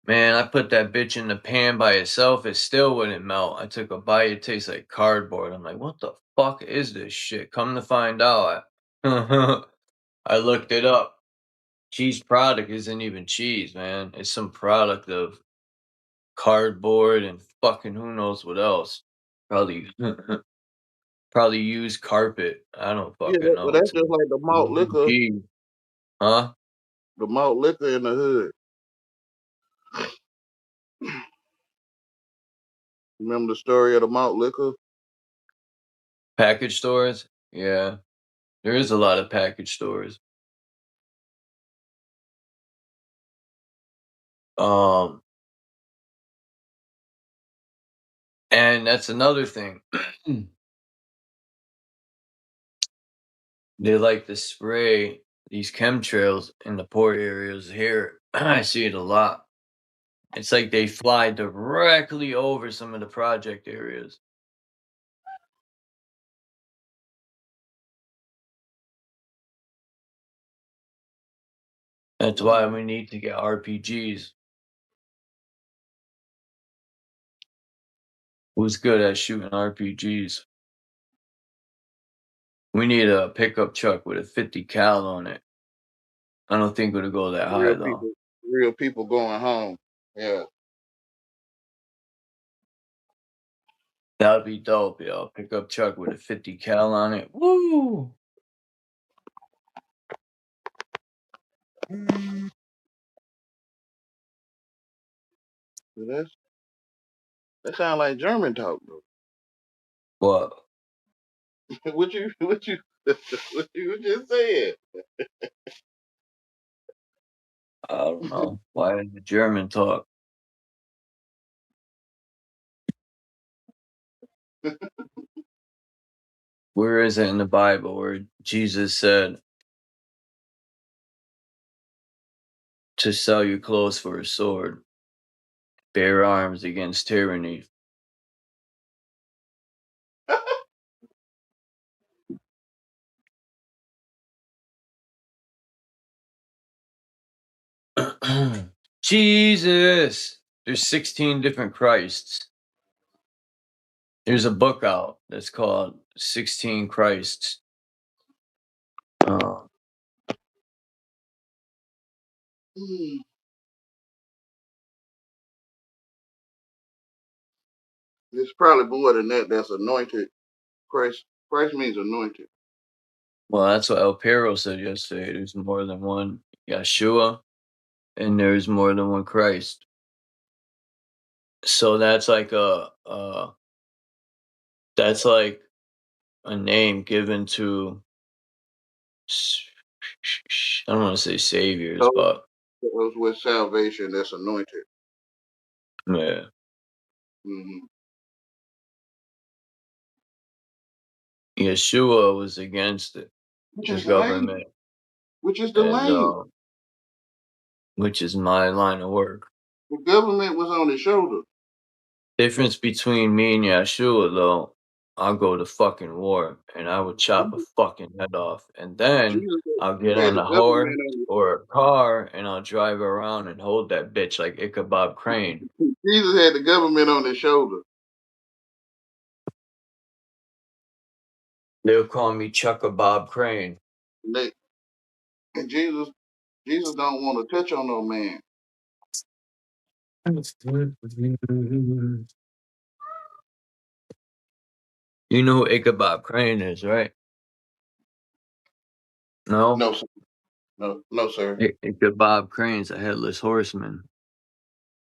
man, I put that bitch in the pan by itself. It still wouldn't melt. I took a bite. It tastes like cardboard. I'm like, what the fuck is this shit? Come to find out, I looked it up. Cheese product isn't even cheese, man. It's some product of cardboard and fucking who knows what else. Probably probably used carpet. I don't yeah, fucking but know. that's It's just like the malt liquor. cheese. Huh? The malt liquor in the hood. Remember the story of the malt liquor? Package stores? Yeah. There is a lot of package stores. Um and that's another thing. They like to spray these chemtrails in the port areas here. I see it a lot. It's like they fly directly over some of the project areas. That's why we need to get RPGs. Who's good at shooting RPGs? We need a pickup truck with a 50 cal on it. I don't think it'll go that high though. Real people going home. Yeah. That would be dope, yo. Pickup truck with a 50 cal on it. Woo! That sound like German talk, bro. What? what you just said? I don't know. Why is the German talk? Where is it in the Bible where Jesus said to sell your clothes for a sword, bear arms against tyranny? Jesus! There's 16 different Christs. There's a book out that's called 16 Christs. There's probably more than that. That's anointed. Christ means anointed. Well, that's what El Pero said yesterday. There's more than one Yeshua, and there's more than one Christ. So that's like that's like a name given to, I don't want to say saviors, but Those with salvation, that's anointed. yeah. Mm-hmm. Yeshua was against it, the government, Which is the lane. which is my line of work. The government was on his shoulder. Difference between me and Yeshua, though, I'll go to fucking war and I would chop a fucking head off, and then I'll get on a horse or a car and I'll drive around and hold that bitch like Ichabod Crane. Jesus had the government on his shoulder. They'll call me Chuck-a-Bob Crane. And Jesus don't want to touch on no man. You know who Ichabod Crane is, right? No? No, sir. No, sir. Ichabod Crane's a headless horseman.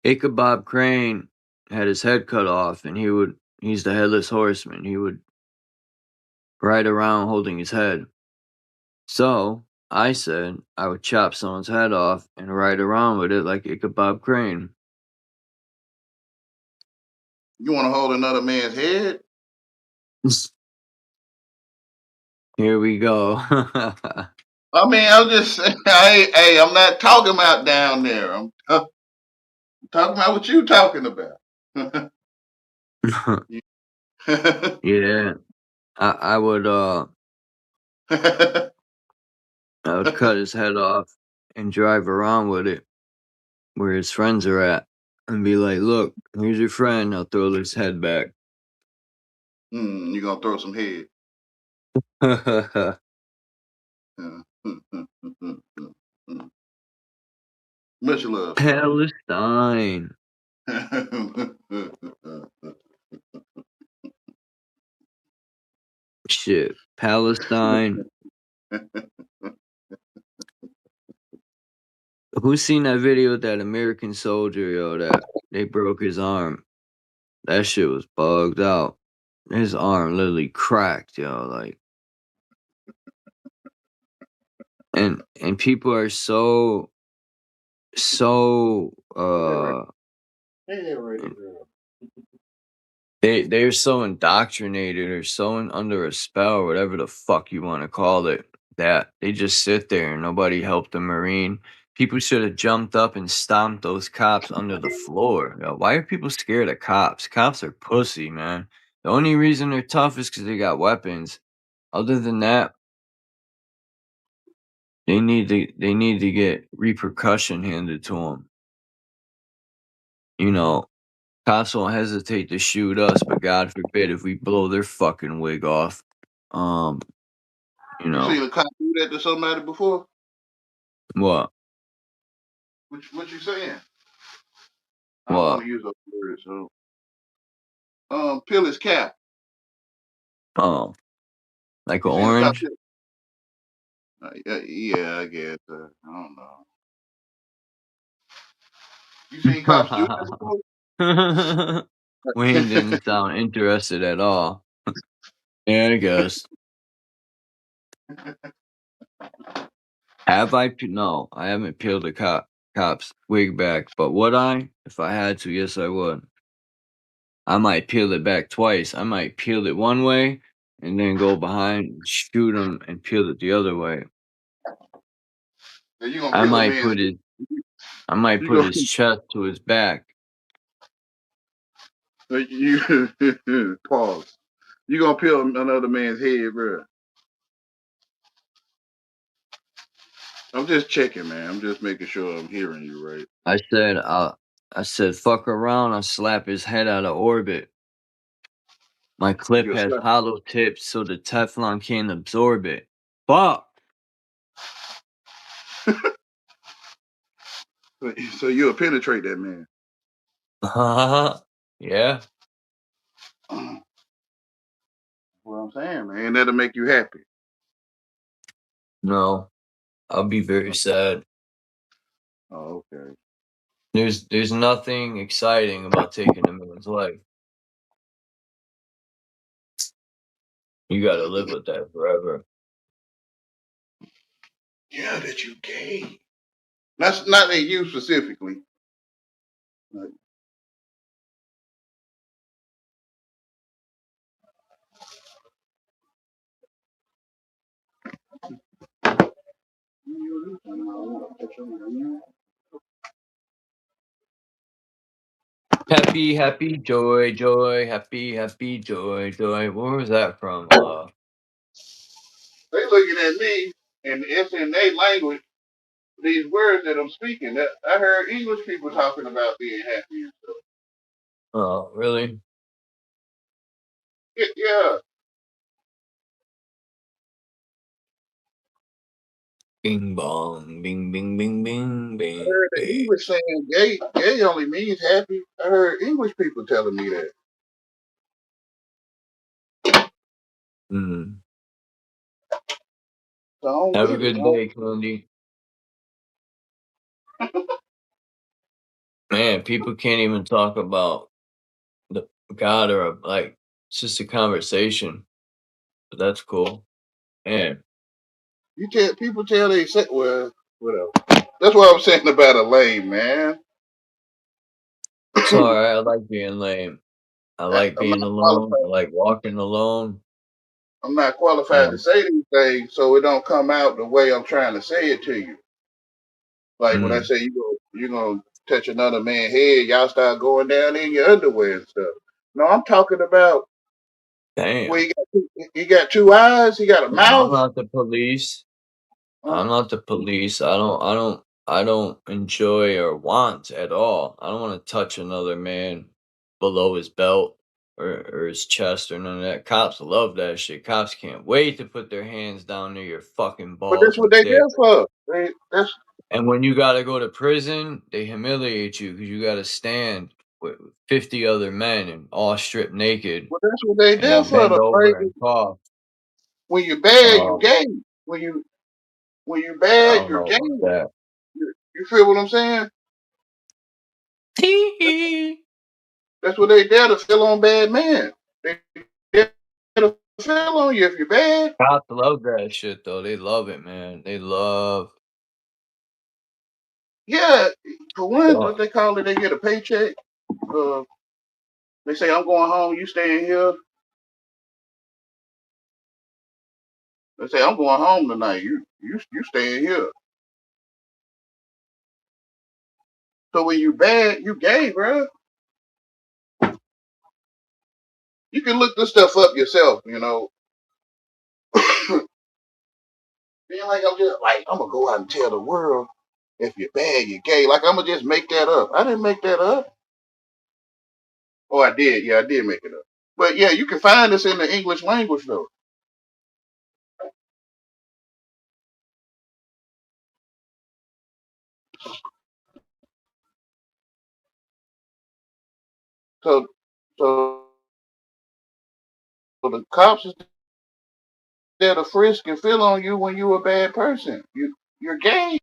Ichabod Crane had his head cut off, and he's the headless horseman. He would ride around holding his head. So I said I would chop someone's head off and ride around with it like Ichabod Crane. You want to hold another man's head? Here we go. I mean, I'm just saying, hey, I'm not talking about down there. I'm talking about what you talking about. Yeah. I would cut his head off and drive around with it where his friends are at and be like, look, here's your friend. I'll throw this head back. You're going to throw some head. Much love. Palestine. Shit. Palestine. Who's seen that video of that American soldier, yo, that they broke his arm? That shit was bugged out. His arm literally cracked, yo, like. And people are so they're so indoctrinated or so under a spell, whatever the fuck you want to call it, that they just sit there and nobody helped the Marine. People should have jumped up and stomped those cops under the floor. Yo, why are people scared of cops? Cops are pussy, man. The only reason they're tough is because they got weapons. Other than that, they need to get repercussion handed to them. You know, cops won't hesitate to shoot us, but God forbid if we blow their fucking wig off. You You know seen a cop do that to somebody before? what? What you saying? I don't want to use those words. So, peel his cap. Oh, like an You seen a cop? orange? Yeah, I guess. I don't know. You seen cops do that before? Wayne didn't sound interested at all. Yeah, I guess. Have I? No, I haven't peeled a cop's wig back, but would I? If I had to, yes, I would. I might peel it back twice. I might peel it one way and then go behind, shoot him, and peel it the other way. Now you gonna I peel a might man's put his, I might you put gonna his chest to his back. you pause. You gonna peel another man's head, bro? I'm just checking, man. I'm just making sure I'm hearing you right. I said, fuck around. I'll slap his head out of orbit. My clip You'll has slap. hollow tips so the Teflon can't absorb it. Fuck! So you'll penetrate that man. Yeah. What I'm saying, man, that'll make you happy. No, I'll be very sad. Oh, okay. There's nothing exciting about taking a man's life. You gotta live with that forever. Yeah, that you gay. That's not that you specifically. Like, Happy, happy, joy, joy, happy, happy, joy, joy. Where was that from? they looking at me, and it's in their language. These words that I'm speaking, that I heard English people talking about being happy and stuff. Oh, really? Yeah. Bing bong, bing, bing, bing, bing, I bing, heard the bing. English saying gay only means happy. I heard English people telling me that. Mm. So I don't Have a get it. good day, Candy. Man, people can't even talk about the God or like it's just a conversation. But that's cool. Man, People tell they say, well, whatever. That's what I'm saying about a lame, man. it's alright. I like being lame. I like I'm not being alone. I qualified. like walking alone. I'm not qualified to And say these things, so it don't come out the way I'm trying to say it to you. Like when I say you gonna touch another man's head, y'all start going down in your underwear and stuff. No, I'm talking about where damn. he got two eyes, he got a I'm mouth. not the police. I'm not the police. I don't enjoy or want at all. I don't want to touch another man below his belt or his chest or none of that. Cops love that shit. Cops can't wait to put their hands down near your fucking But that's balls what and they dick. there for. That's And when you gotta go to prison, they humiliate you because you gotta stand with 50 other men and all stripped naked what they there and for. bend The over and cough. when you're bad, you Um, gay. When you I bad, don't you're know gay. about that. You feel what I'm saying? That's what they there to fill on bad men. They there to fill on you if you're bad. Cops love that shit though. They love it, man. They love. Yeah, for one, what Oh, they call it, they get a paycheck. They say I'm going home, you staying here. They say, I'm going home tonight. You staying here. So when you bad, you gay, bro. You can look this stuff up yourself, you know. Being like I'm gonna go out and tell the world if you're bad, you're gay. Like I'm gonna just make that up. I didn't make that up. Oh, I did. Yeah, I did make it up. But yeah, you can find this in the English language though. So, so the cops is there to frisk and feel on you when you're a bad person. You're gay.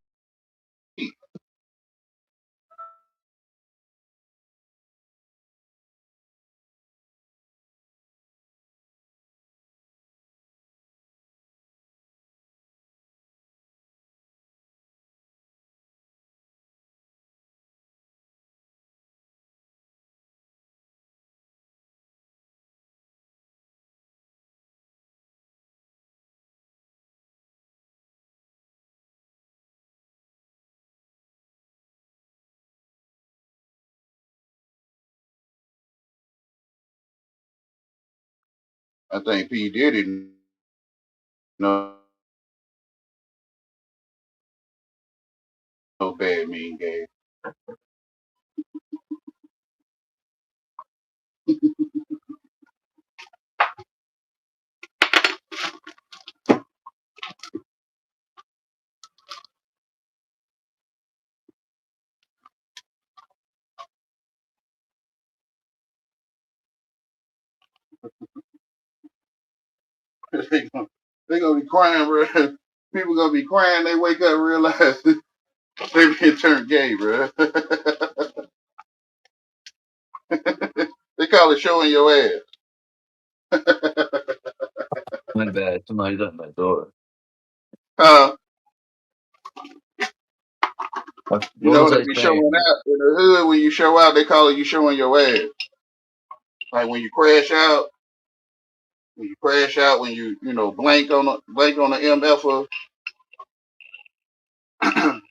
I think P Diddy no bad mean gay. they gonna be crying, bro. People gonna be crying. They wake up and realize they been turned gay, bro. They call it showing your ass. My bad. Somebody's at my door. You What know was they I be showing saying? out in the hood. When you show out, they call it you showing your ass. Like when you crash out, when you blank on the MF,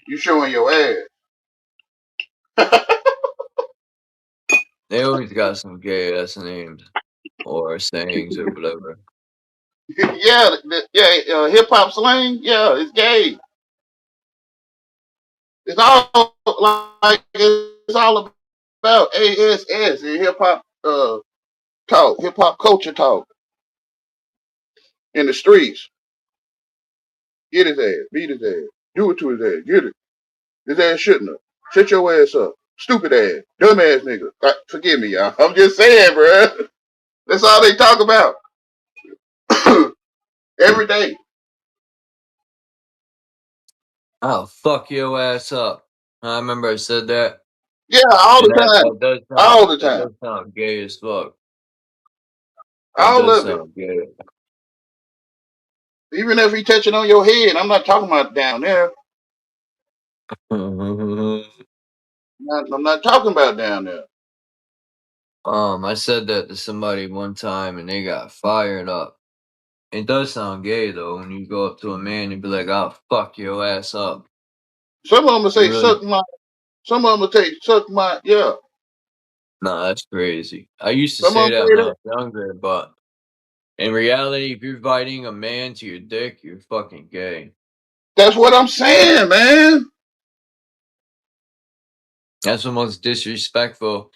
you showing your ass. They always got some gay ass names or sayings or whatever. Yeah, hip hop slang. Yeah, it's gay. It's all it's all about ASS and hip hop talk, hip hop culture talk in the streets. Get his ass, beat his ass, do it to his ass, get it. His ass shouldn't have. Shut your ass up. Stupid ass. Dumb ass nigga. Forgive me, y'all. I'm just saying, bro. That's all they talk about. Every day. I'll fuck your ass up. I remember I said that. Yeah, all And the time. that All the time. does sound gay as fuck. That All does of it. sound gay. Even if he touching on your head, I'm not talking about down there. I'm not talking about down there. I said that to somebody one time and they got fired up. It does sound gay though when you go up to a man and be like, "I'll fuck your ass up." Some of them will say, You really? suck my. Some of them will say, suck my. Yeah. Nah, that's crazy. I used to Some of say them that say when I that. was younger, but in reality, if you're inviting a man to your dick, you're fucking gay. That's what I'm saying, man. That's the most disrespectful.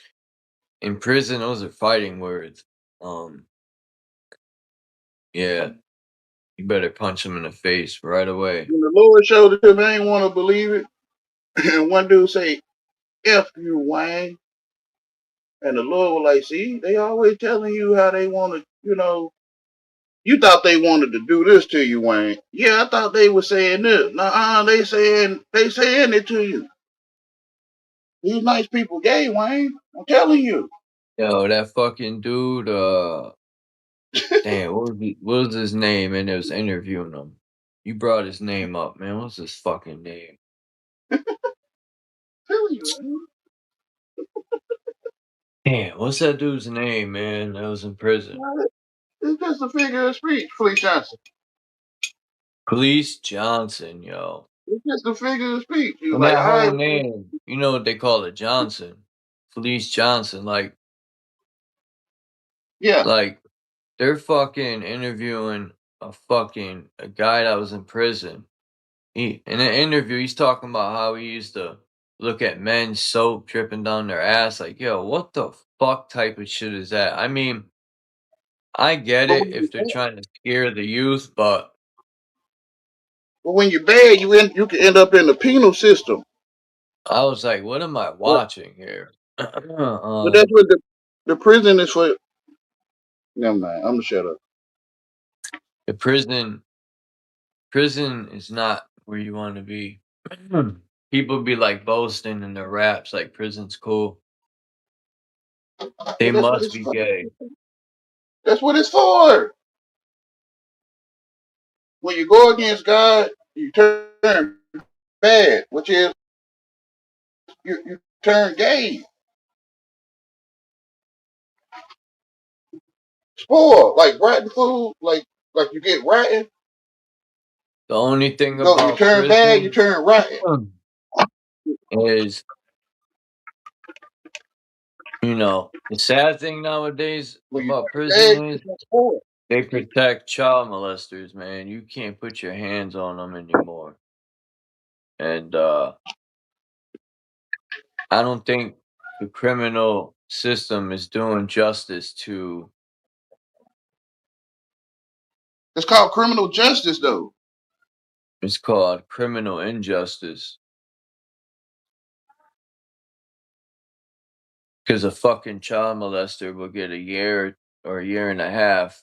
In prison, those are fighting words. Yeah, you better punch him in the face right away. When the Lord showed it to me, I ain't want to believe it. And one dude say, F you, Wayne. And the Lord was like, see, they always telling you how they want to, you thought they wanted to do this to you, Wayne. Yeah, I thought they were saying this. Nah, they saying it to you. These nice people gay, Wayne. I'm telling you. Yo, that fucking dude, damn, what was his name? And it was interviewing him. You brought his name up, man. What's his fucking name? Telling you. Damn, what's that dude's name, man? That was in prison. It's just a figure of speech, Fleet Johnson. Police Johnson, yo. It's just a figure of speech. You And like, that all whole right, name, you know what they call it, Johnson. Police Johnson, yeah. like they're fucking interviewing a guy that was in prison. In an interview, he's talking about how he used to look at men's soap dripping down their ass. Like, yo, what the fuck type of shit is that? I mean, I get But it if they're trying to scare the youth, but when you're bad, you can end up in the penal system. I was like, what am I But, watching here? but that's what the prison is for. Never mind. I'm gonna shut up. The prison is not where you want to be. People be like boasting in their raps like prison's cool. They But that's what must it's be for. gay. That's what it's for. When you go against God, you turn bad, which is you turn gay. Spoil like rotten food, like you get rotten. The only thing You about turn bad, you prison turn rotten. is, the sad thing nowadays When you about turn prison bad, is you spoil. they protect child molesters, man. You can't put your hands on them anymore. And I don't think the criminal system is doing justice to. It's called criminal justice, though. It's called criminal injustice. Because a fucking child molester will get a year or a year and a half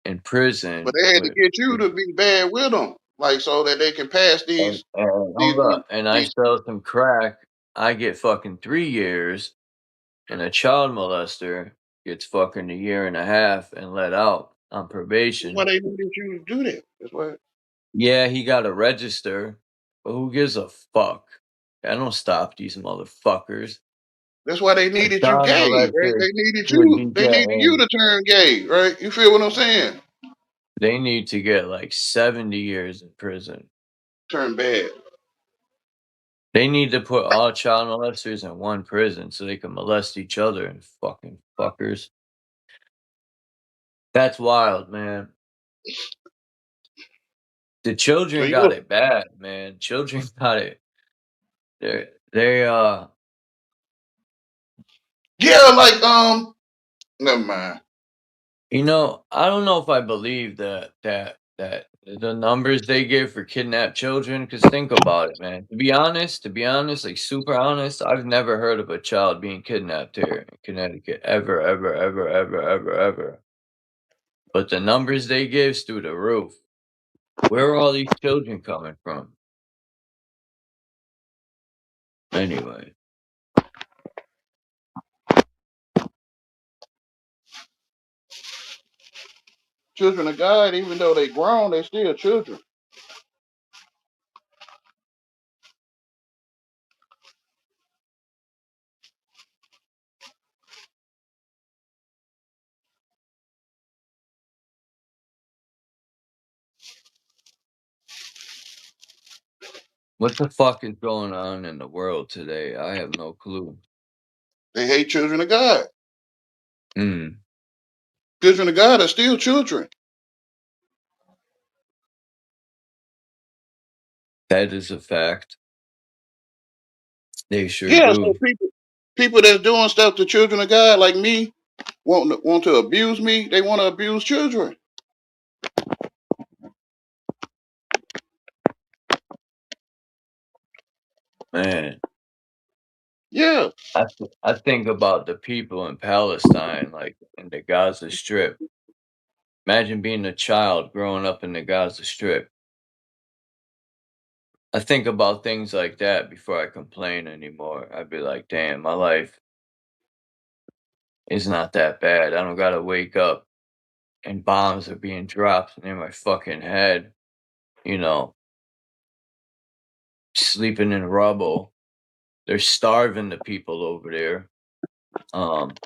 in But prison. they had to get you to be bad with them, like so that they can pass And, these and these hold up, and I these. sell some crack. I get fucking 3 years, and a child molester gets fucking a year and a half and let out on That's why probation. they needed you to do that. That's why. Yeah, he got to register, but who gives a fuck? I don't stop these motherfuckers. That's why they A needed you child gay, right? molester They needed should you. be They needed you getting. to turn gay, right? You feel what I'm saying? They need to get like 70 years in prison. Turn bad. They need to put all child molesters in one prison so they can molest each other and fucking fuckers. That's wild, man. The So children you got know, it bad, man. Children got it. They yeah, like never mind. I don't know if I believe that the numbers they give for kidnapped children, because think about it, man. To be honest, like super honest, I've never heard of a child being kidnapped here in Connecticut. Ever, ever, ever, ever, ever, ever. But the numbers they give's through the roof. Where are all these children coming from? Anyway. Children of God, even though they grown, they still children. What the fuck is going on in the world today? I have no clue. They hate children of God. Hmm. Children of God are still children. That is a fact. They sure Yeah, so do. people that's doing stuff to children of God like me want to abuse me. They want to abuse children. Man. Yeah. I think about the people in Palestine, like in the Gaza Strip. Imagine being a child growing up in the Gaza Strip. I think about things like that before I complain anymore. I'd be like, damn, my life is not that bad. I don't gotta wake up and bombs are being dropped near my fucking head, you know, sleeping in rubble. They're starving the people over there. I don't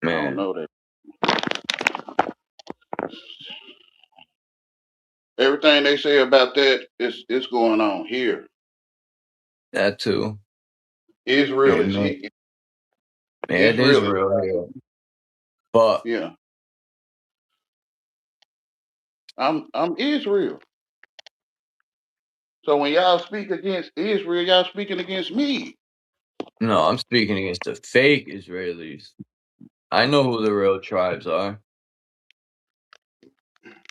Man. know that. Everything they say about that is it's going on here. That too. Israel Yeah, is man. he- Yeah, it is Israel is real here. But yeah. I'm Israel. So when y'all speak against Israel, y'all speaking against me. no, I'm speaking against the fake Israelis. I know who the real tribes are.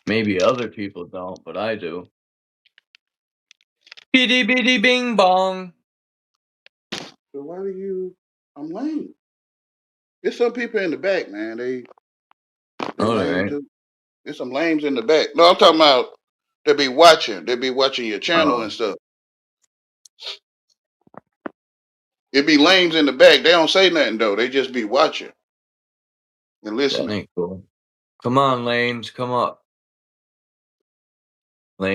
Maybe other people don't, but I do. Bitty bitty bing bong. So why do you? I'm lame. There's some people in the back, man. They All lame right. too. There's some lames in the back. No, I'm talking about they be watching. They be watching your channel Oh, and stuff. It be lames in the back. They don't say nothing though. They just be watching and that listening. ain't cool. Come on, lames, come up.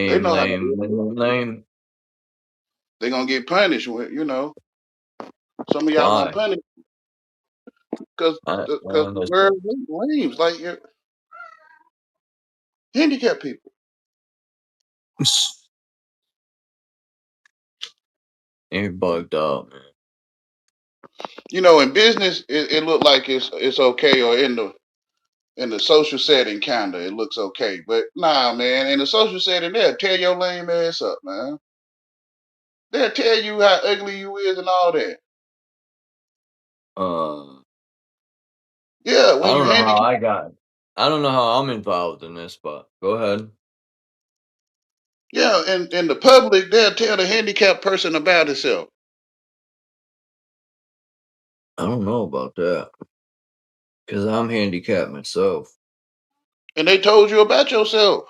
They Lame, know how lame, lame, lame. they gonna get punished. You know, some of y'all gonna Why? punish because the Listen. world hate lames like you're handicapped people. You're bugged out, man. You know, in business, it look like it's okay, or in the social setting, kinda it looks okay. But nah, man, in the social setting, they'll tear your lame ass up, man. They'll tell you how ugly you is and all that. Yeah, I when you don't know how handicapped. I got. I don't know how I'm involved in this, but go ahead. Yeah, in the public, they'll tell the handicapped person about himself. I don't know about that because I'm handicapped myself. And they told you about yourself.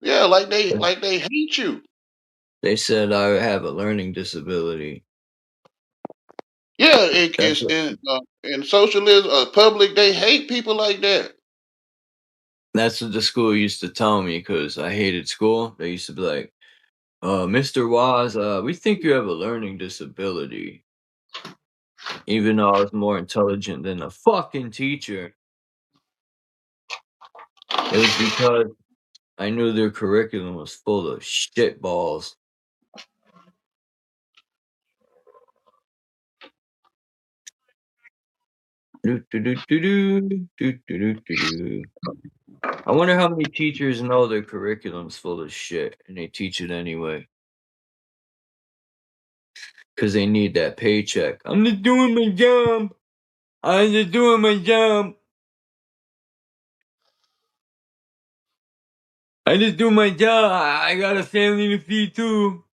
Yeah, like they hate you. They said I have a learning disability. Yeah, That's it's in socialism, public, they hate people like that. That's what the school used to tell me because I hated school. They used to be like, Mr. Waz, we think you have a learning disability. Even though I was more intelligent than a fucking teacher. It was because I knew their curriculum was full of shit balls. I wonder how many teachers know their curriculum's full of shit and they teach it anyway. Because they need that paycheck. I'm just doing my job. I'm just doing my job. I just do my job. I got a family to feed too.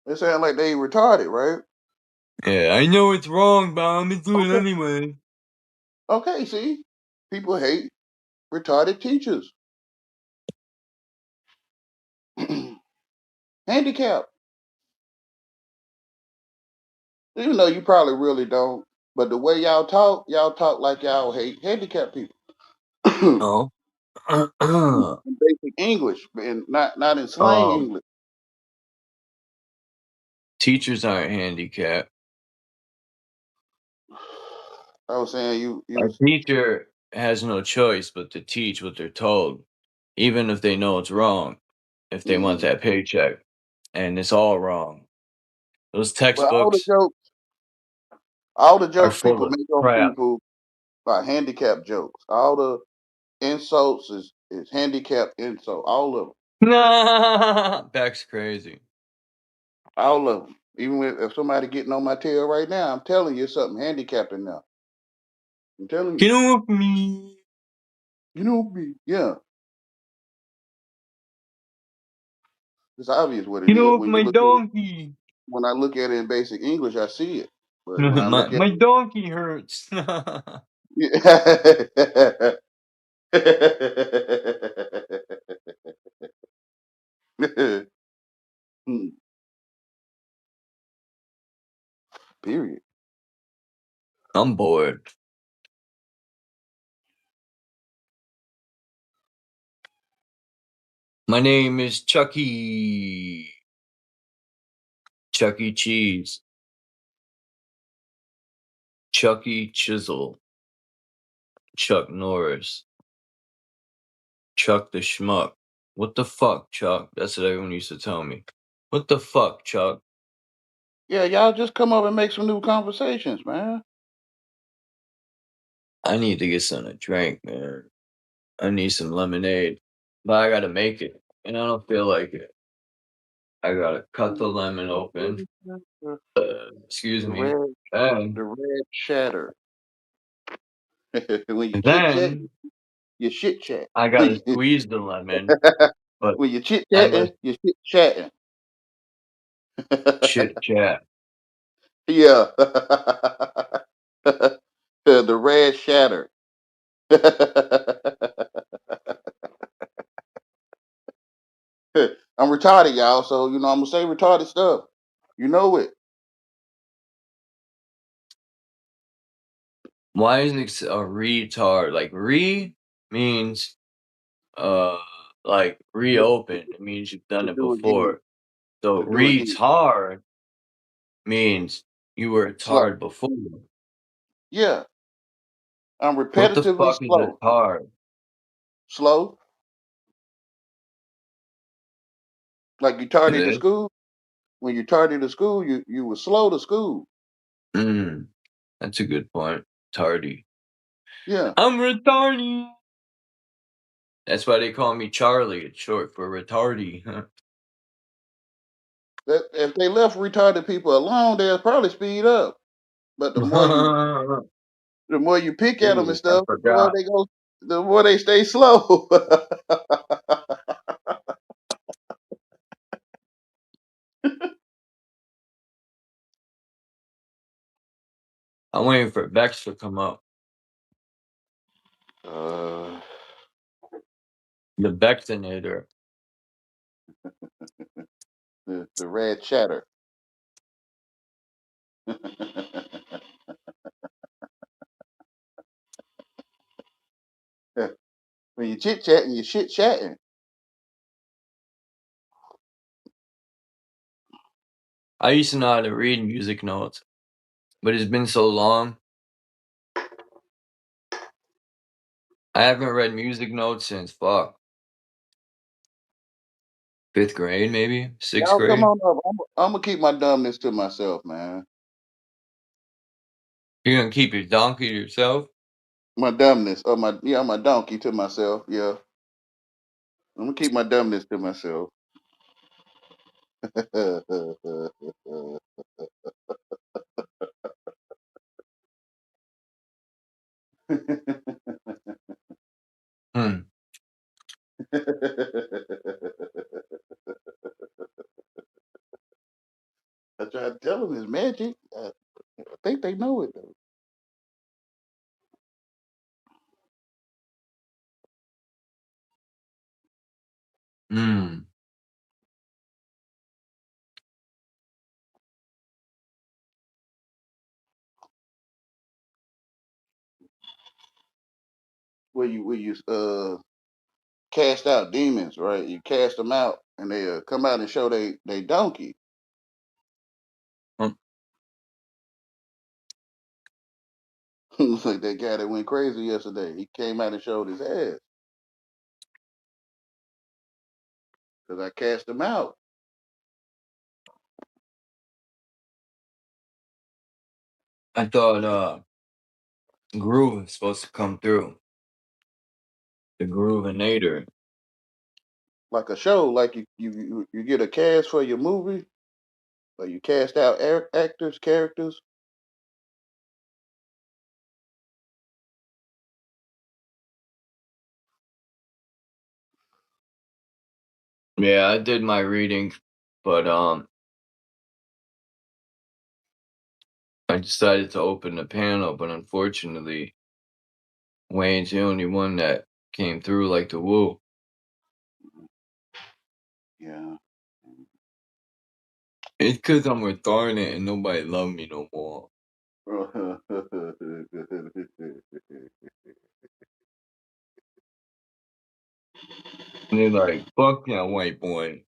They sound like they retarded, right? Yeah, I know it's wrong, but I'm gonna do it Okay. anyway. Okay, see, people hate retarded teachers. Handicap. Even though you probably really don't. But the way y'all talk like y'all hate handicapped people. Oh. In basic English, and not in slang English. Teachers aren't handicapped. I was saying A teacher has no choice but to teach what they're told, even if they know it's wrong, if they want that paycheck. And it's all wrong. Those But textbooks all the are jokes full people of make on crap. people are handicap jokes. All the insults is handicap insult. All of them. Beck's crazy. All of them. Even if somebody getting on my tail right now, I'm telling you it's something handicapped in there. I'm telling you. Get off me. You know me. Yeah. It's obvious what it Get is. off my donkey. When I look at it in basic English, I see it. But when I look at my donkey hurts. it, Hmm. Period. I'm bored. My name is Chucky. Chuck E. Cheese. Chucky Chisel, Chuck Norris, Chuck the Schmuck. What the fuck, Chuck? That's what everyone used to tell me. What the fuck, Chuck? Yeah, y'all just come up and make some new conversations, man. I need to get something to drink, man. I need some lemonade, but I gotta make it, and I don't feel like it. I gotta cut the lemon open. Excuse The me. red, And the red shatter. When you chit chat, then you shit chat. I gotta squeeze the lemon, but When you chit I must chatting, you shit chatting. chit chat. Yeah. The red shatter. I'm retarded, y'all, so I'm gonna say retarded stuff. You know it. Why is it a retard? Like means uh like reopen. It means you've done To it do again. before. So To do again. retard means you were Slow. retard before. Yeah. I'm What the repetitively fuck is slow. retard? Slow. Like you It tardy to is? school. When you tardy to school, you were slow to school. That's a good point. Tardy. Yeah. I'm retarded. That's why they call me Charlie. It's short for retardy. That if they left retarded people alone, they'll probably speed up. But the more you pick at them and Ooh, I stuff, forgot. the more they stay slow. I'm waiting for Bex to come up. Uh, The Bexinator. the red chatter. When you chit chatting, you shit chatting. I used to know how to read music notes, but it's been so long. I haven't read music notes since fuck. 5th grade, maybe? 6th Y'all come grade? on up. I'm gonna keep my dumbness to myself, man. You're gonna keep your donkey to yourself? My dumbness, or my donkey to myself. Yeah, I'm gonna keep my dumbness to myself. Hmm. I tried to tell them it's magic. I think they know it though. Hmm. Where you cast out demons, right? You cast them out, and they come out and show they donkey. Hmm. Like that guy that went crazy yesterday. He came out and showed his ass because I cast him out. I thought Groove was supposed to come through. The Groovinator. Like a show, like you get a cast for your movie, like you cast out actors, characters. Yeah, I did my reading, but I decided to open the panel, but unfortunately Wayne's the only one that came through like the woo. Yeah. It's cause I'm retarded and nobody love me no more. And they're like, fuck that white boy.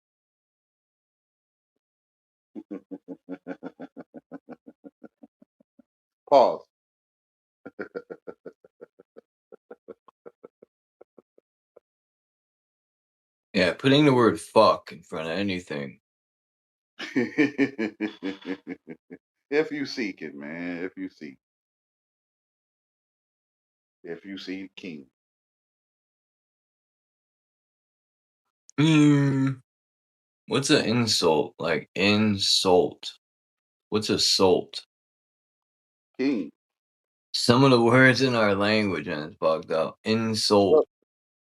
Pause. Yeah, putting the word fuck in front of anything. If you seek it, man. If you seek. If you see king. What's an insult? Like insult. What's a salt? King. Some of the words in our language and it's fucked up. Insult.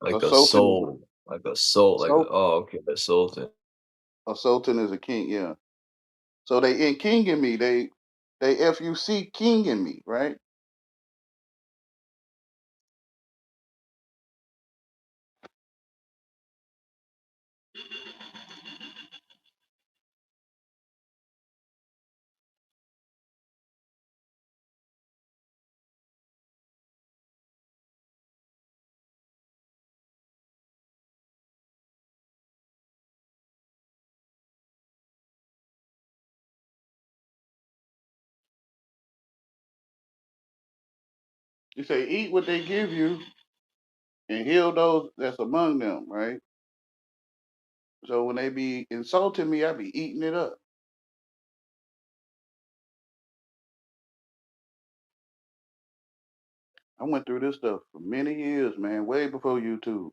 Like a Sultan is soul. Like a soul. Like oh okay, a sultan. a sultan is a king, yeah. So they in kinging me, they FUC kinging me, right? You say eat what they give you and heal those that's among them, right? So when they be insulting me, I be eating it up. I went through this stuff for many years, man, way before YouTube.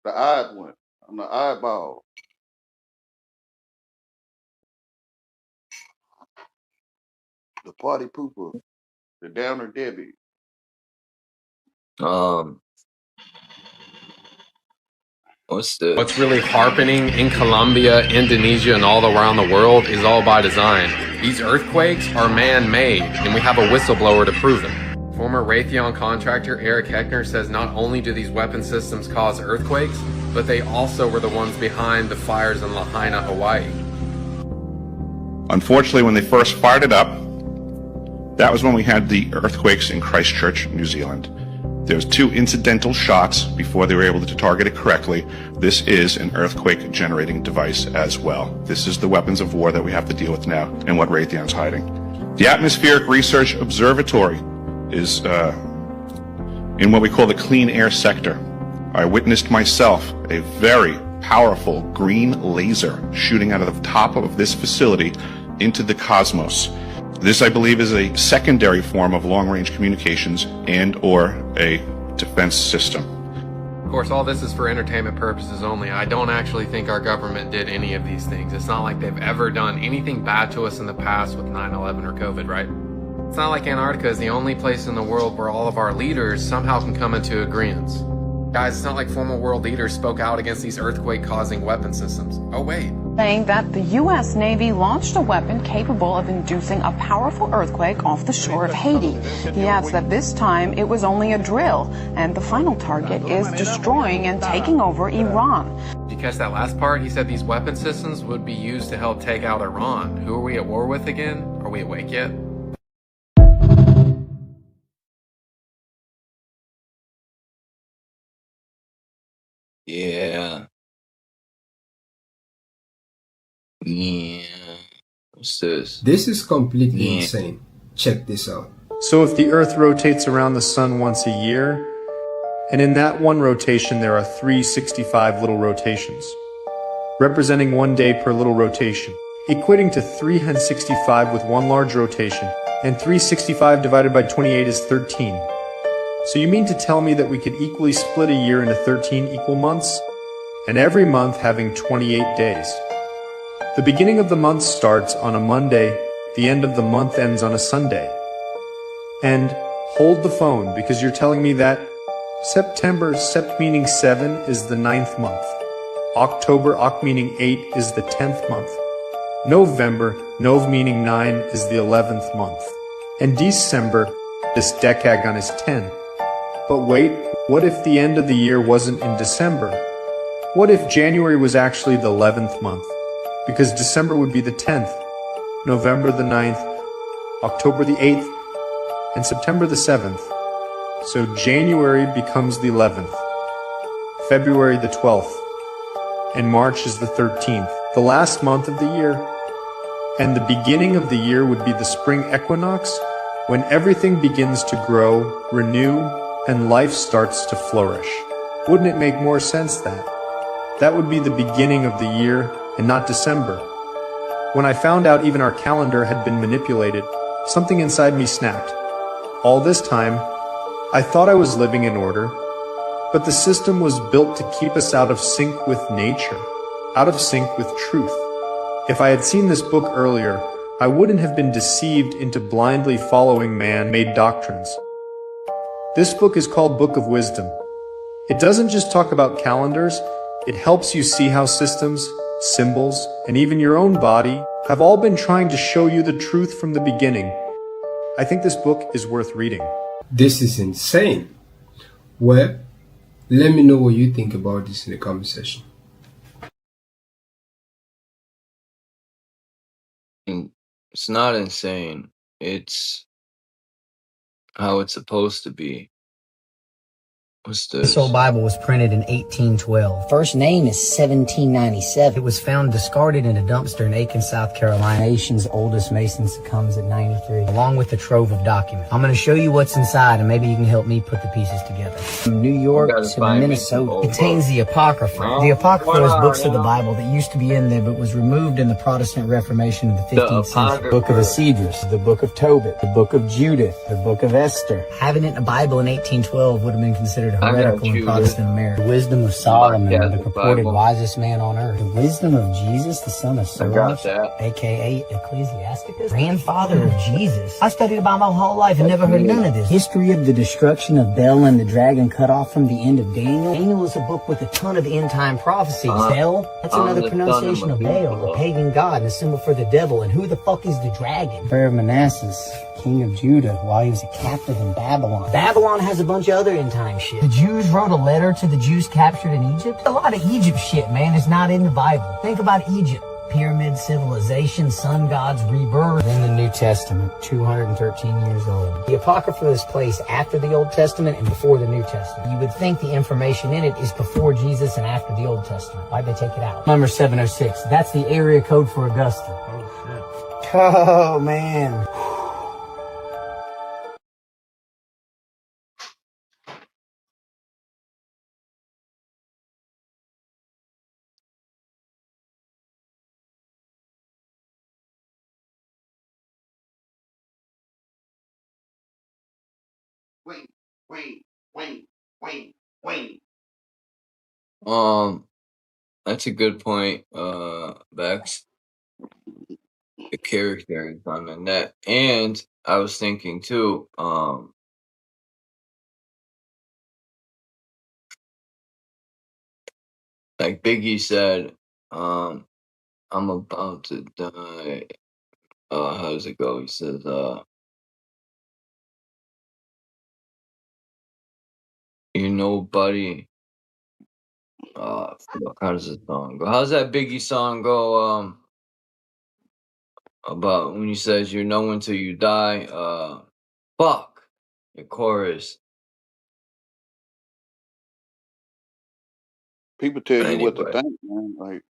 The odd one. I'm the oddball. The party pooper. The downer Debbie. What's really happening in Colombia, Indonesia, and all around the world is all by design. These earthquakes are man-made, and we have a whistleblower to prove it. Former Raytheon contractor Eric Heckner says not only do these weapon systems cause earthquakes, but they also were the ones behind the fires in Lahaina, Hawaii. Unfortunately, when they first fired it up, that was when we had the earthquakes in Christchurch, New Zealand. There was 2 incidental shots before they were able to target it correctly. This is an earthquake generating device as well. This is the weapons of war that we have to deal with now and what Raytheon's hiding. The Atmospheric Research Observatory is in what we call the clean air sector. I witnessed myself a very powerful green laser shooting out of the top of this facility into the cosmos. This, I believe, is a secondary form of long-range communications and or a defense system. Of course, all this is for entertainment purposes only. I don't actually think our government did any of these things. It's not like they've ever done anything bad to us in the past with 9/11 or COVID, right? It's not like Antarctica is the only place in the world where all of our leaders somehow can come into agreement. Guys, it's not like former world leaders spoke out against these earthquake-causing weapon systems. Oh, wait. Saying that the U.S. Navy launched a weapon capable of inducing a powerful earthquake off the shore of Haiti. He adds that this time it was only a drill, and the final target is destroying and taking over Iran. Did you catch that last part? He said these weapon systems would be used to help take out Iran. Who are we at war with again? Are we awake yet? Yeah. Yeah. What's this? This is completely insane. Check this out. So if the Earth rotates around the Sun once a year, and in that one rotation there are 365 little rotations, representing 1 day per little rotation, equating to 365 with one large rotation, and 365 divided by 28 is 13. So you mean to tell me that we could equally split a year into 13 equal months, and every month having 28 days? The beginning of the month starts on a Monday, the end of the month ends on a Sunday. And hold the phone, because you're telling me that September, Sept meaning 7, is the 9th month. October, Oct meaning 8, is the 10th month. November, Nov meaning 9, is the 11th month. And December, this decagon is 10. But wait, what if the end of the year wasn't in December? What if January was actually the 11th month? Because December would be the 10th, November the 9th, October the 8th, and September the 7th. So January becomes the 11th, February the 12th, and March is the 13th, the last month of the year. And the beginning of the year would be the spring equinox, when everything begins to grow, renew, and life starts to flourish. Wouldn't it make more sense that that would be the beginning of the year and not December? When I found out even our calendar had been manipulated, something inside me snapped. All this time, I thought I was living in order, but the system was built to keep us out of sync with nature, out of sync with truth. If I had seen this book earlier, I wouldn't have been deceived into blindly following man-made doctrines. This book is called Book of Wisdom. It doesn't just talk about calendars, it helps you see how systems, symbols, and even your own body have all been trying to show you the truth from the beginning. I think this book is worth reading. This is insane. Well, let me know what you think about this in the comment section. It's not insane. It's how it's supposed to be. What's this? This old Bible was printed in 1812. First name is 1797. It was found discarded in a dumpster in Aiken, South Carolina. Nation's oldest Mason succumbs at 93, along with a trove of documents. I'm going to show you what's inside, and maybe you can help me put the pieces together. From New York to Minnesota, contains the Apocrypha. The Apocrypha is books of the Bible that used to be in there, but was removed in the Protestant Reformation of the 15th century. The Book of Esdras, the Book of Tobit, the Book of Judith, the Book of Esther. Having it in a Bible in 1812 would have been considered heretical in Protestant America. The wisdom of Solomon, the purported wisest man on earth. The wisdom of Jesus, the son of Solomon, aka Ecclesiasticus, grandfather of Jesus. I studied about my whole life and never heard none of this. History of the destruction of Bel and the dragon cut off from the end of Daniel. Daniel is a book with a ton of end time prophecies. Bel, that's another pronunciation of Baal, a pagan god and a symbol for the devil. And who the fuck is the dragon? Prayer of Manasseh, king of Judah, while he was a captive in Babylon. Babylon has a bunch of other end time shit. The Jews wrote a letter to the Jews captured in Egypt. A lot of Egypt shit, man, is not in the Bible. Think about Egypt. Pyramid civilization, sun gods, rebirth. In the New Testament, 213 years old. The Apocrypha is placed after the Old Testament and before the New Testament. You would think the information in it is before Jesus and after the Old Testament. Why'd they take it out? Number 706. That's the area code for Augusta. Oh, shit. Oh, man. That's a good point, Bex. The character and on that. And I was thinking too, like Biggie said, I'm about to die. How does it go? He says, you're nobody. How does the song go? How's that Biggie song go? About when he says you're no one till you die. Fuck. The chorus. People tell you what to think, man.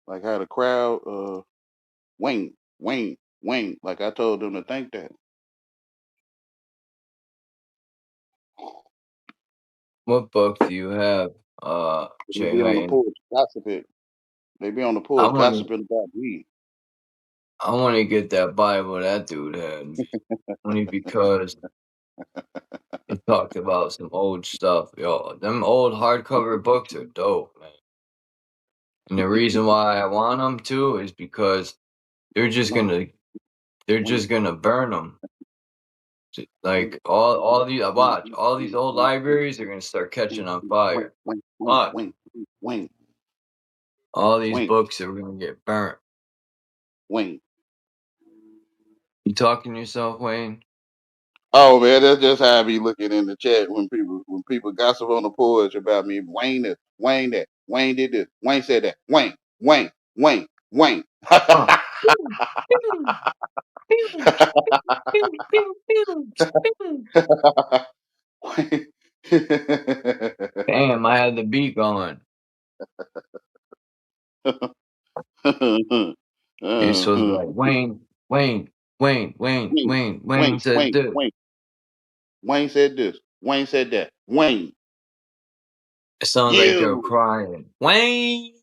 Like how the crowd wing. Like I told them to think that. What book do you have? They be on the porch gossiping. They be on the porch gossiping about me. I want to get that Bible that dude had. Only because it talked about some old stuff. Yo, them old hardcover books are dope, man. And the reason why I want them too is because they're just gonna burn them. Like all these, watch, all these old libraries are gonna start catching on fire. Watch. All these books are gonna get burnt. Wayne. You talking to yourself, Wayne? Oh man, that's just how I be looking in the chat when people gossip on the porch about me. Wayne this, Wayne that, Wayne did this, Wayne said that, Wayne. Damn, I had the beat going. You're supposed to be like, Wayne said this. Wayne said this. Wayne said that. Wayne. It sounds like they're You. crying. Wayne.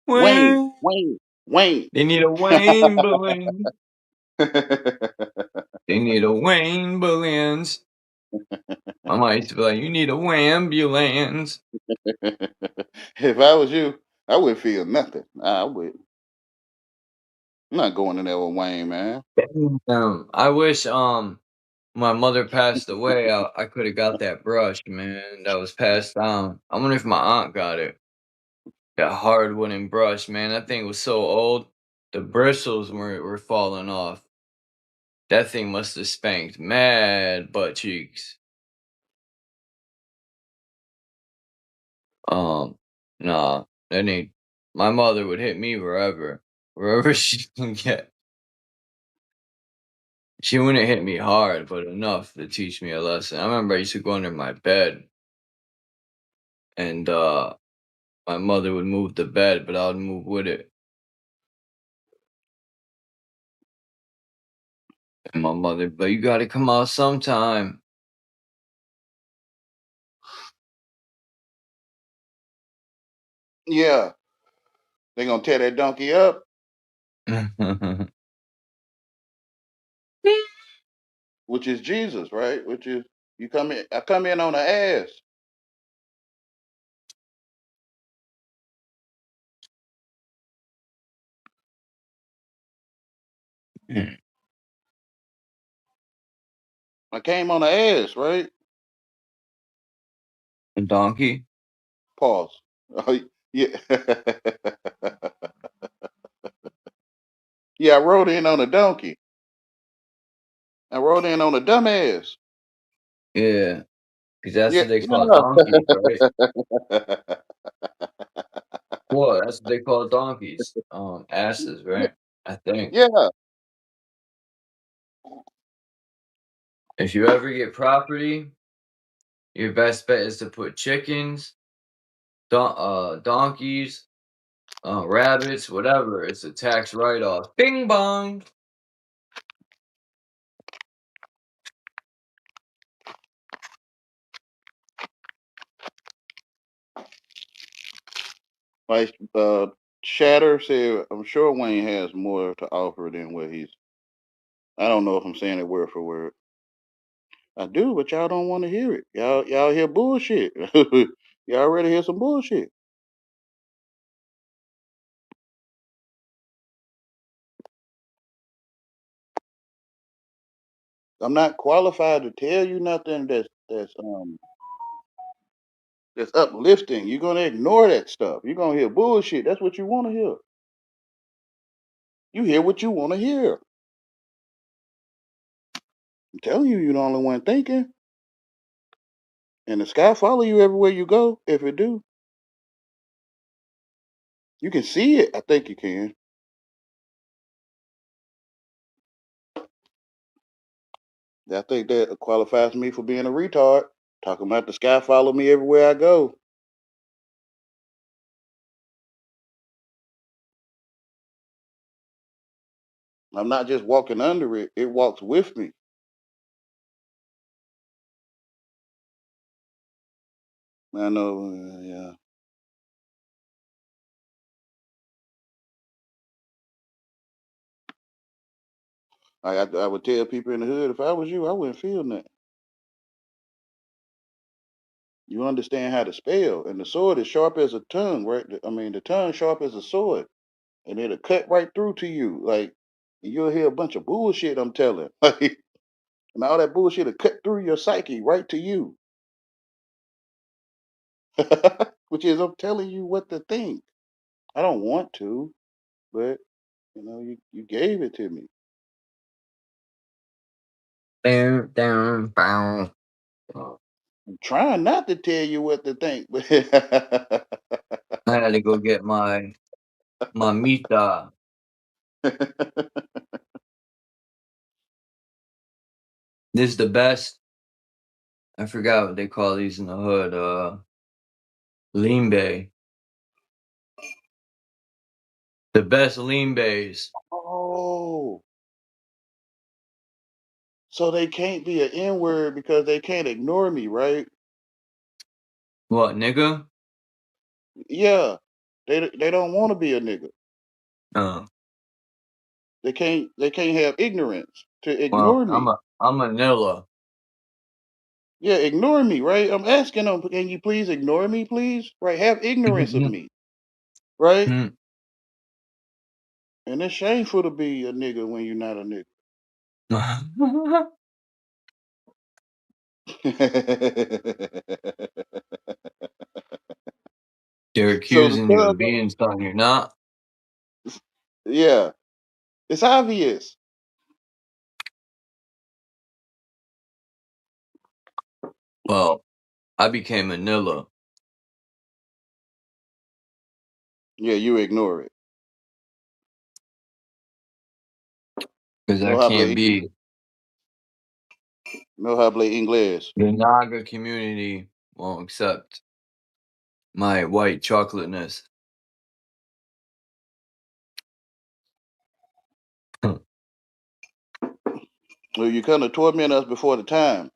Wayne. Wayne. They need a Wayne balloon. They need a Wayne balloons. My mom used to be like, you need a wambulance. If I was you, I wouldn't feel nothing. I would. I'm not going in there with Wayne, man. I wish my mother passed away. I could have got that brush, man. That was passed down. I wonder if my aunt got it. That hard wooden brush, man. That thing was so old. The bristles were falling off. That thing must have spanked mad butt cheeks. Nah, that ain't. My mother would hit me wherever she can get. She wouldn't hit me hard, but enough to teach me a lesson. I remember I used to go under my bed, and my mother would move the bed, but I would move with it. And my mother, but you gotta come out sometime. Yeah. They gonna tear that donkey up. Which is Jesus, right? Which is you come in. I come in on the ass. I came on the ass, right? A donkey? Pause. Oh, yeah. Yeah, I rode in on a donkey. I rode in on a dumbass. Yeah, because that's Yeah. what they call donkeys, right? Well, that's what they call donkeys. Asses, right? I think. Yeah. If you ever get property, your best bet is to put chickens, donkeys, rabbits, whatever. It's a tax write-off. Bing bong. Like Shatter said, I'm sure Wayne has more to offer than what he's. I don't know if I'm saying it word for word. I do, but y'all don't want to hear it. Y'all hear bullshit. Y'all already hear some bullshit. I'm not qualified to tell you nothing that's uplifting. You're gonna ignore that stuff. You're gonna hear bullshit. That's what you want to hear. You hear what you want to hear. I'm telling you, you're the only one thinking. And the sky follow you everywhere you go. If it do, you can see it. I think you can. I think that qualifies me for being a retard. Talking about the sky follow me everywhere I go. I'm not just walking under it, it walks with me. I know, yeah. I would tell people in the hood, if I was you, I wouldn't feel nothing. You understand how to spell, and the sword is sharp as a tongue, right? I mean, the tongue sharp as a sword, and it'll cut right through to you. Like, you'll hear a bunch of bullshit I'm telling. Like, and all that bullshit will cut through your psyche right to you. Which is, I'm telling you what to think. I don't want to, but you gave it to me. Down. I'm trying not to tell you what to think, but I had to go get my mamita. This is the best I forgot what they call these in the hood. Lean bay. The best lean bays. Oh, so they can't be an N word because they can't ignore me, right? What, nigga? Yeah, they don't want to be a nigga. They can't have ignorance to Well, ignore me. I'm Manila. Yeah, ignore me, right? I'm asking them, can you please ignore me, please? Right? Have ignorance of me, right? And it's shameful to be a nigga when you're not a nigga. They're So the accusing you thug, of being something you're not. yeah, it's obvious. Well, I became Manila. Yeah, you ignore it. Because I No habla, can't be. no habla inglés. The Naga community won't accept my white chocolateness. Well, you kind of torment us before the time.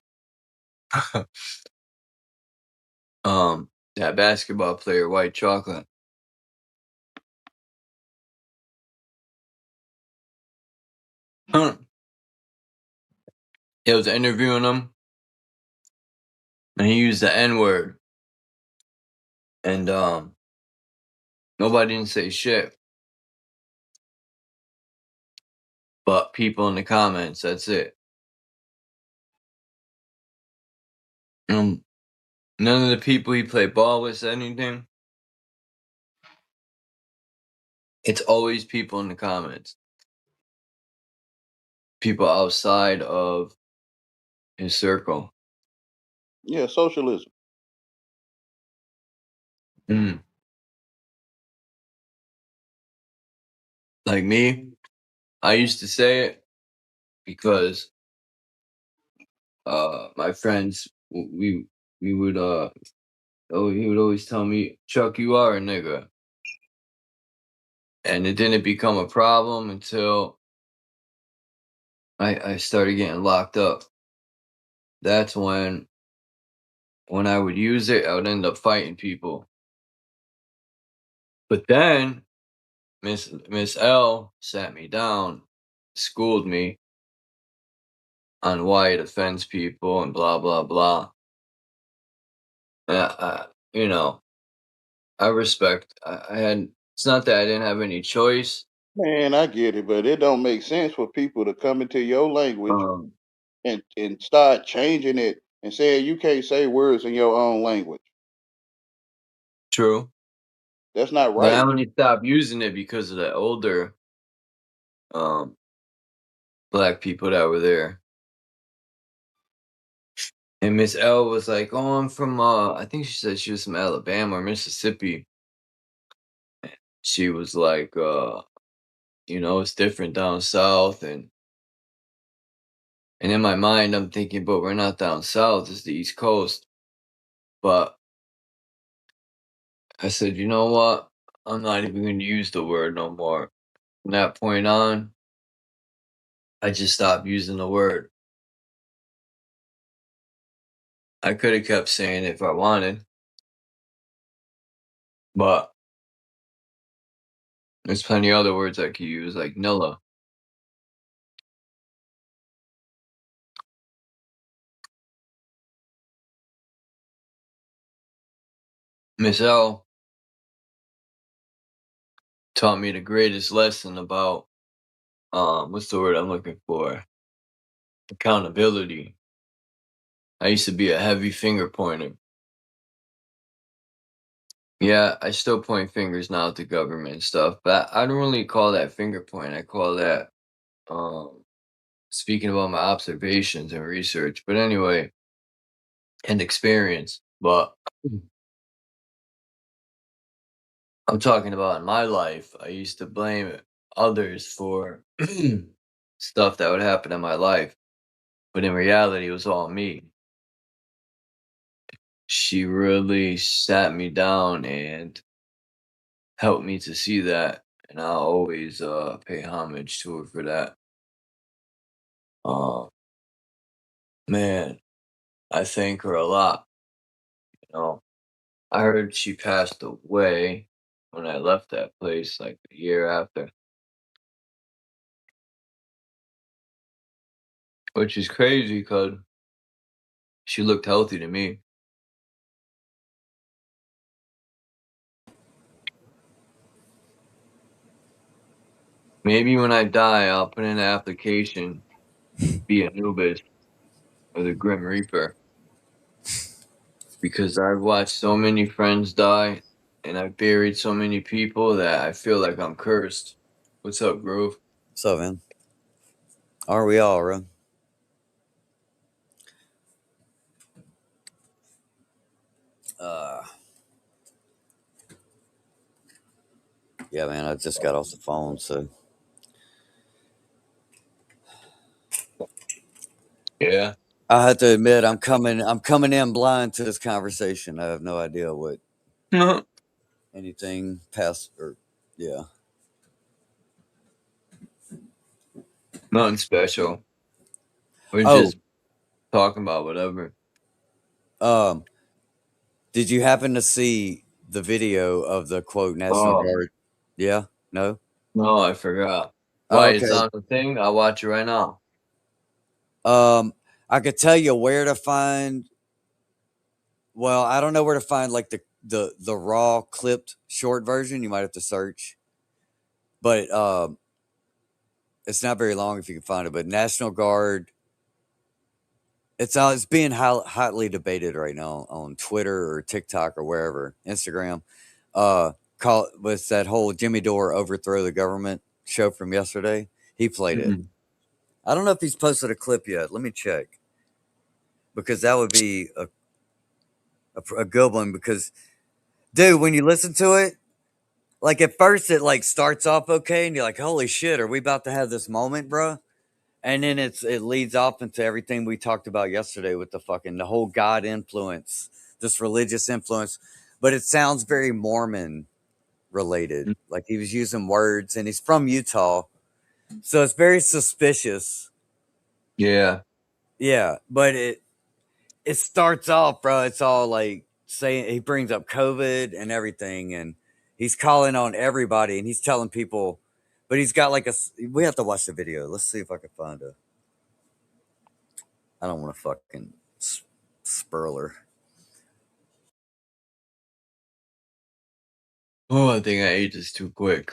That basketball player, white chocolate. It was interviewing him, and he used the N word, and nobody didn't say shit, but people in the comments. That's it. None of the people he played ball with said anything. It's always people in the comments. People outside of his circle. Yeah, socialism. Like me, I used to say it because my friends, we would he would always tell me, Chuck, you are a nigga. And it didn't become a problem until I started getting locked up. That's when I would use it, I would end up fighting people. But then Miss L sat me down, schooled me on why it offends people and blah blah blah. You know, I respect. I had. It's not that I didn't have any choice. Man, I get it, but it don't make sense for people to come into your language and start changing it and saying you can't say words in your own language. True. That's not But I right. only stopped using it because of the older black people that were there. And Miss L was like, "Oh, I'm from I think she said she was from Alabama or Mississippi." She was like, it's different down south, and in my mind I'm thinking, but we're not down south, it's the East Coast. But I said, you know what? I'm not even going to use the word no more. From that point on, I just stopped using the word. I could have kept saying it if I wanted, but there's plenty of other words I could use, like Nilla. Miss L taught me the greatest lesson about, what's the word I'm looking for? Accountability. I used to be a heavy finger pointer. Yeah, I still point fingers now at the government and stuff, but I don't really call that finger point. I call that speaking about my observations and research. But anyway, and experience. But I'm talking about in my life, I used to blame others for stuff that would happen in my life, but in reality, it was all me. she really sat me down and helped me to see that, and I'll always pay homage to her for that. Man, I thank her a lot. You know, I heard she passed away when I left that place, like a year after, which is crazy because she looked healthy to me. Maybe when I die, I'll put in an application, be Anubis or the Grim Reaper, because I've watched so many friends die and I've buried so many people that I feel like I'm cursed. What's up, Grove? What's up, man? Are we all, bro? Yeah, man, I just got off the phone, so Yeah. I have to admit I'm coming in blind to this conversation. I have no idea what anything past or yeah. Nothing special. We're Oh, just talking about whatever. did you happen to see the video of the quote National Guard? Yeah? No? No, I forgot. Oh, Why, okay. it's on the thing? I'll watch it right now. I could tell you where to find. Well, I don't know where to find like the raw clipped short version. You might have to search, but it's not very long if you can find it. But National Guard, it's being hotly debated right now on Twitter or TikTok or wherever, Instagram. Call with that whole Jimmy Dore overthrow the government show from yesterday. He played it. I don't know if he's posted a clip yet. Let me check, because that would be a good one. Because, dude, when you listen to it, like at first it like starts off okay, and you're like, "Holy shit, are we about to have this moment, bro?" And then it leads off into everything we talked about yesterday with the whole God influence, this religious influence, but it sounds very Mormon related. Like he was using words, and he's from Utah, so it's very suspicious. Yeah. Yeah, but it starts off, bro. It's all like saying he brings up COVID and everything, and he's calling on everybody, and he's telling people, but he's got like we have to watch the video. Let's see if I can find a. I don't want to fucking spurler. Oh, I think I ate this too quick.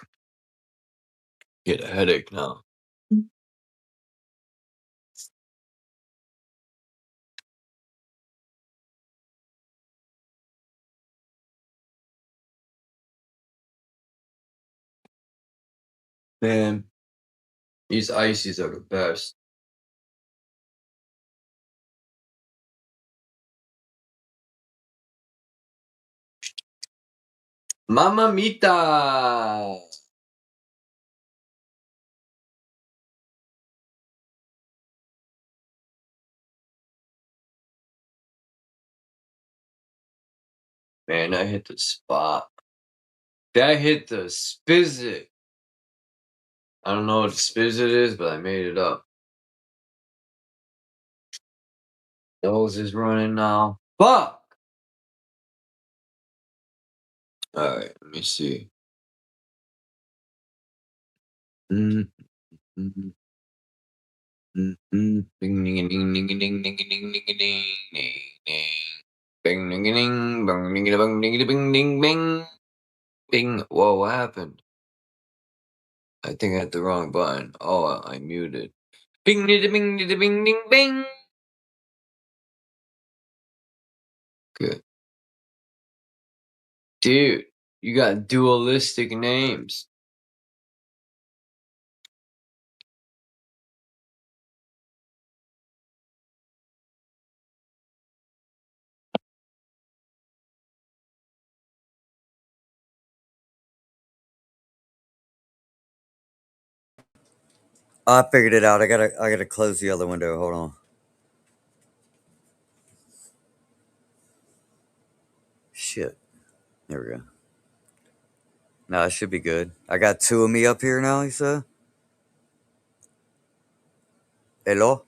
Get a headache now. Man, these ices are the best. Mamma mita! Man, I hit the spot. That hit the spizzit. I don't know what the spizzit is, but I made it up. Nose is running now. Fuck! Alright, let me see. Ding ding ding ding ding ding ding ding ding ding ding ding ding. Bing ding ding bang ding bang ding bing ding bing. Bing. Whoa, what happened? I think I hit the wrong button. Oh, I muted. Bing ding bing ding bing ding bing. Good. Dude, you got dualistic names. I figured it out. I gotta close the other window. Hold on. There we go. No, it should be good. I got two of me up here now, he said. Hello?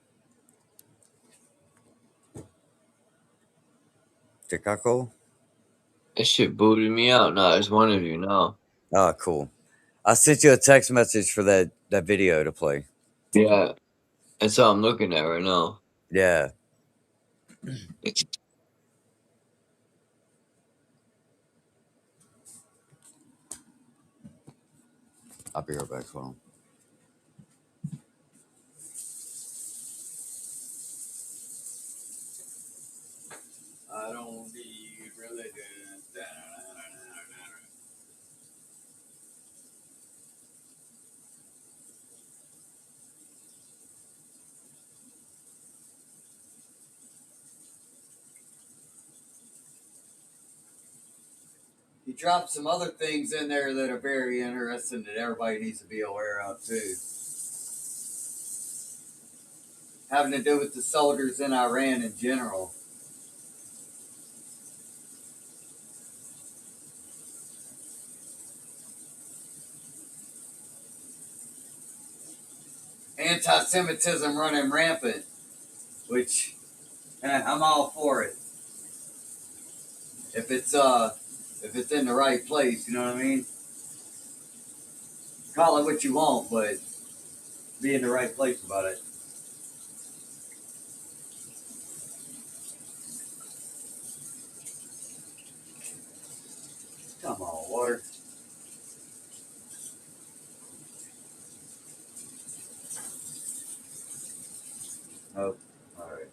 Chicago? This shit booted me out. No, it's one of you now. Oh, cool. I sent you a text message for that video to play. Yeah. That's all I'm looking at right now. Yeah. I'll be right back. Hold on. I don't need religion. He dropped some other things in there that are very interesting that everybody needs to be aware of, too. Having to do with the soldiers in Iran in general. Anti-Semitism running rampant, which I'm all for it. If it's in the right place, you know what I mean? Call it what you want, but be in the right place about it. Come on, water. Oh, all right.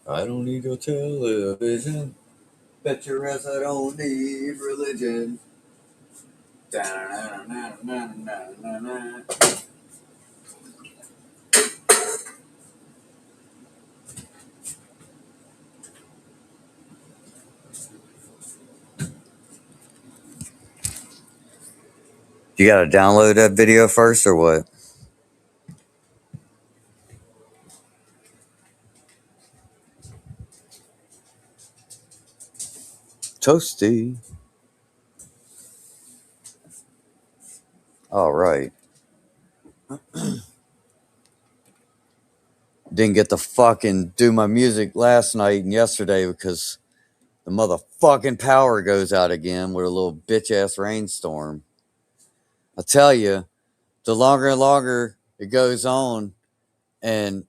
I don't need your television. Bet your ass I don't need religion. Da-na-na-na-na-na-na-na. You gotta download that video first or what? Toasty. All right. Didn't get to fucking do my music last night and yesterday because the motherfucking power goes out again with a little bitch ass rainstorm. I tell you, the longer and longer it goes on, and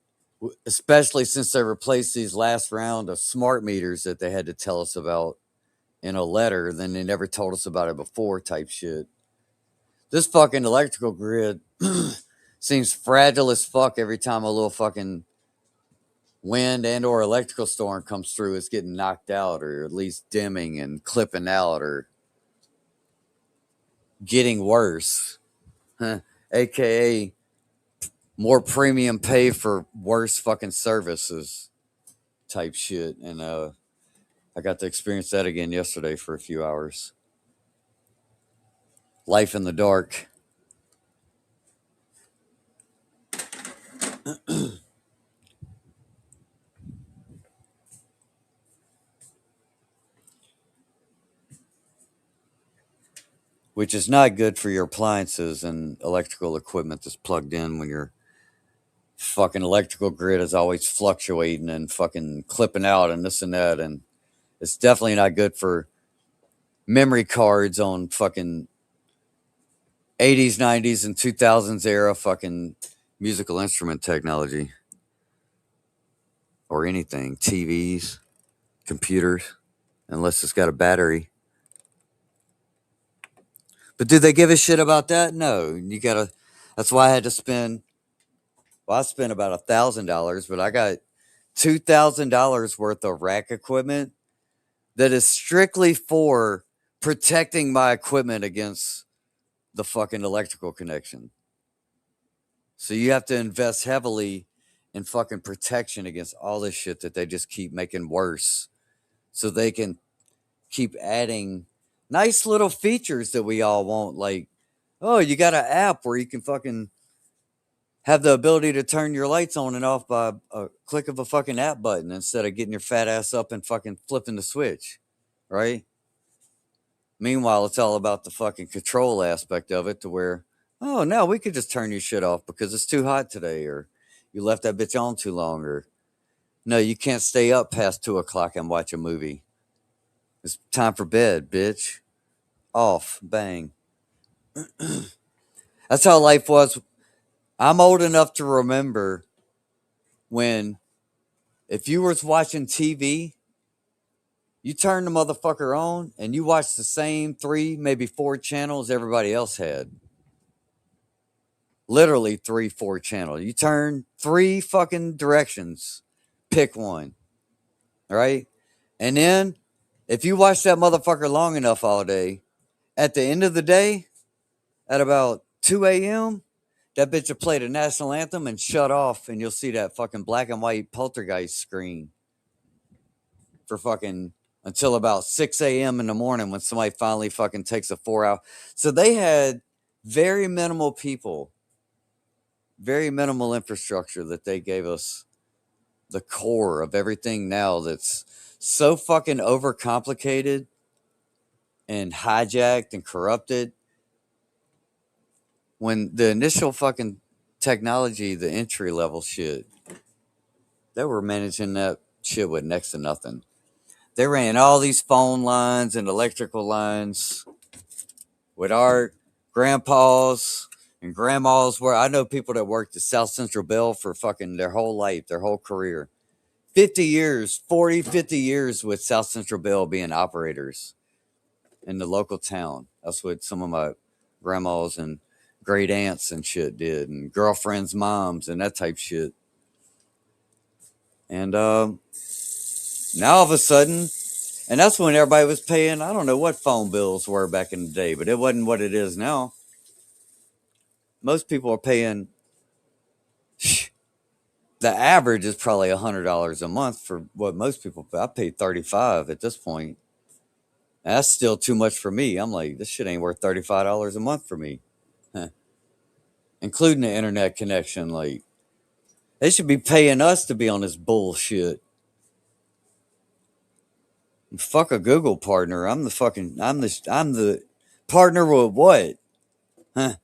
especially since they replaced these last round of smart meters that they had to tell us about in a letter, then they never told us about it before type shit. This fucking electrical grid seems fragile as fuck every time a little fucking wind and or electrical storm comes through. It's getting knocked out or at least dimming and clipping out or getting worse. AKA more premium pay for worse fucking services type shit. And I got to experience that again yesterday for a few hours. Life in the dark. Which is not good for your appliances and electrical equipment that's plugged in when your fucking electrical grid is always fluctuating and fucking clipping out and this and that. And it's definitely not good for memory cards on fucking 80s, 90s, and 2000s era fucking musical instrument technology. Or anything. TVs, computers, unless it's got a battery. But do they give a shit about that? No. You gotta, that's why I had to spend, well, I spent about $1,000, but I got $2,000 worth of rack equipment that is strictly for protecting my equipment against the fucking electrical connection. So you have to invest heavily in fucking protection against all this shit that they just keep making worse so they can keep adding nice little features that we all want. Like, oh, you got an app where you can fucking have the ability to turn your lights on and off by a click of a fucking app button instead of getting your fat ass up and fucking flipping the switch, right? Meanwhile, it's all about the fucking control aspect of it, to where, oh, now we could just turn your shit off because it's too hot today, or you left that bitch on too long, or no, you can't stay up past 2 o'clock and watch a movie. It's time for bed, bitch. Off, bang. That's how life was. I'm old enough to remember when, if you was watching TV, you turn the motherfucker on and you watch the same 3, maybe 4 channels everybody else had. Literally 3, 4 channels. You turn 3 fucking directions. Pick one. Right? And then, if you watch that motherfucker long enough all day, at the end of the day, at about 2 a.m., that bitch will play the national anthem and shut off, and you'll see that fucking black and white poltergeist screen for fucking until about 6 a.m. in the morning, when somebody finally fucking takes a 4-hour. So they had very minimal people, very minimal infrastructure that they gave us the core of everything now that's so fucking overcomplicated and hijacked and corrupted. When the initial fucking technology, the entry level shit, they were managing that shit with next to nothing. They ran all these phone lines and electrical lines with our grandpas and grandmas. Where I know people that worked at South Central Bell for fucking their whole life, their whole career. 50 years, 40, 50 years with South Central Bell being operators in the local town. That's what some of my grandmas and great aunts and shit did, and girlfriends' moms and that type shit. And now all of a sudden, and that's when everybody was paying, I don't know what phone bills were back in the day, but it wasn't what it is now. Most people are paying, the average is probably $100 a month for what most people pay. I pay $35 at this point. And that's still too much for me. I'm like, this shit ain't worth $35 a month for me. Huh. Including the internet connection. Like, they should be paying us to be on this bullshit. Fuck a Google partner. I'm the partner with what? Huh?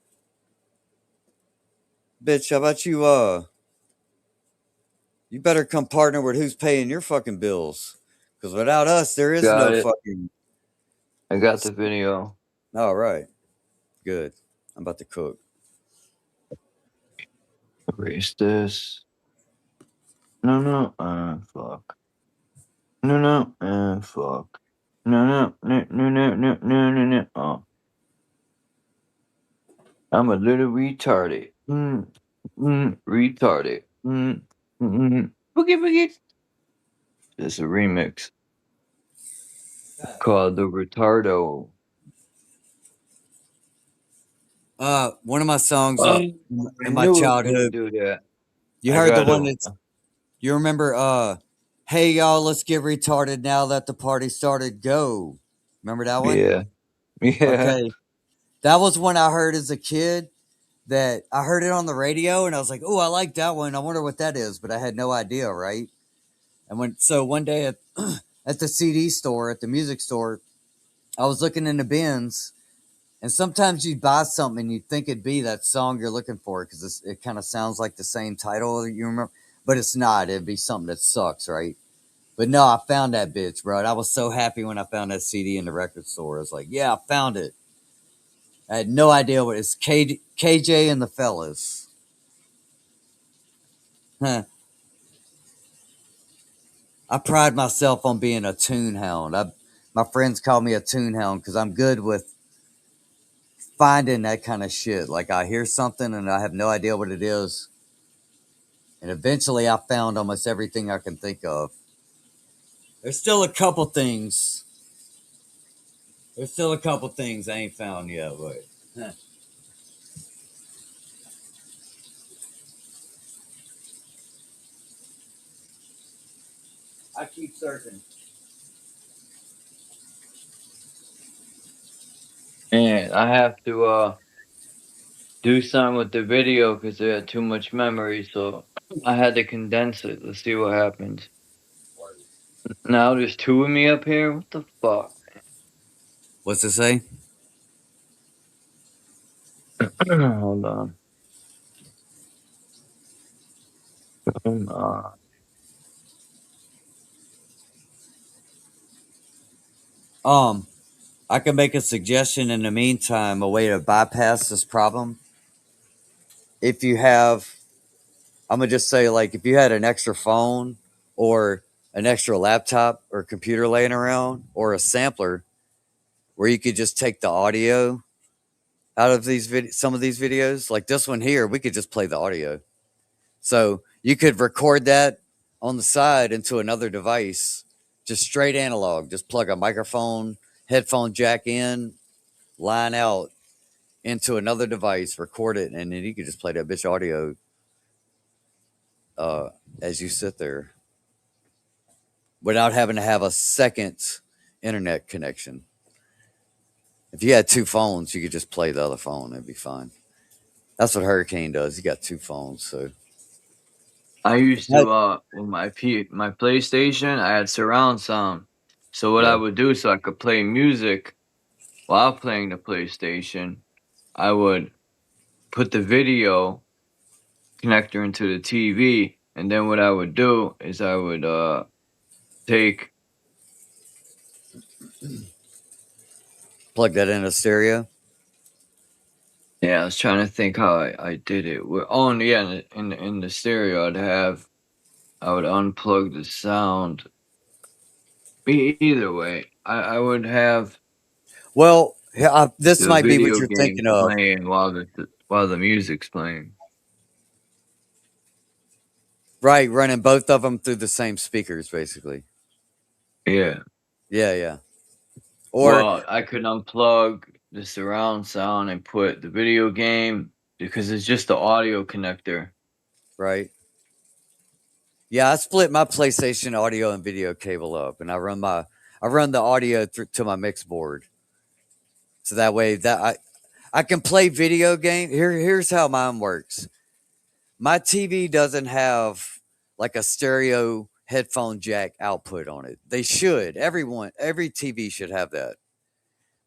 Bitch, how about you better come partner with who's paying your fucking bills. Because without us, there is Got no it. fucking... I got the video. All right. Good. I'm about to cook. Erase this. No, fuck. No, fuck. No. Oh. I'm a little retarded. Retarded. Boogie. This is a remix called The Retardo. One of my songs I in my knew it was childhood. gonna do that. You I heard the got one it. that's... You remember, hey, y'all, let's get retarded now that the party started. Go. Remember that one? Yeah. Okay. That was one I heard as a kid, that I heard it on the radio, and I was like, oh, I like that one. I wonder what that is, but I had no idea, right? And one day at the CD store, at the music store, I was looking in the bins, and sometimes you buy something and you think it'd be that song you're looking for because it kind of sounds like the same title that you remember, but it's not. It'd be something that sucks, right? But no, I found that bitch, bro. And I was so happy when I found that CD in the record store. I was like, yeah, I found it. I had no idea what it's. KJ and the Fellas. Huh. I pride myself on being a tune hound. My friends call me a tune hound because I'm good with finding that kind of shit. Like, I hear something and I have no idea what it is. And eventually I found almost everything I can think of. There's still a couple things. I ain't found yet, but... Huh. I keep searching. And I have to do something with the video because they had too much memory, so I had to condense it. Let's see what happens. Now there's two of me up here. What the fuck? What's it say? Hold on. Come on. I can make a suggestion in the meantime, a way to bypass this problem. If you have, I'm gonna just say, like, if you had an extra phone or an extra laptop or computer laying around or a sampler where you could just take the audio out of some of these videos, like this one here, we could just play the audio. So you could record that on the side into another device, just straight analog. Just plug a microphone, headphone jack in, line out into another device, record it, and then you could just play that bitch audio as you sit there without having to have a second internet connection. If you had two phones, you could just play the other phone. It'd be fine. That's what Hurricane does. He got two phones, so I used to with my PlayStation, I had surround sound. So what I would do so I could play music while playing the PlayStation, I would put the video connector into the TV, and then what I would do is I would plug that in a stereo. Yeah, I was trying to think how I did it. In the stereo, I would unplug the sound. Either way, I would have. Well, this might be what video you're game thinking of. playing while the music's playing. Right, running both of them through the same speakers, basically. Yeah. Yeah. Or I could unplug the surround sound and put the video game because it's just the audio connector. Right. Yeah, I split my PlayStation audio and video cable up, and I run the audio to my mix board, so that way that I can play video game. Here's how mine works. My TV doesn't have like a stereo headphone jack output on it. They should. Every TV should have that.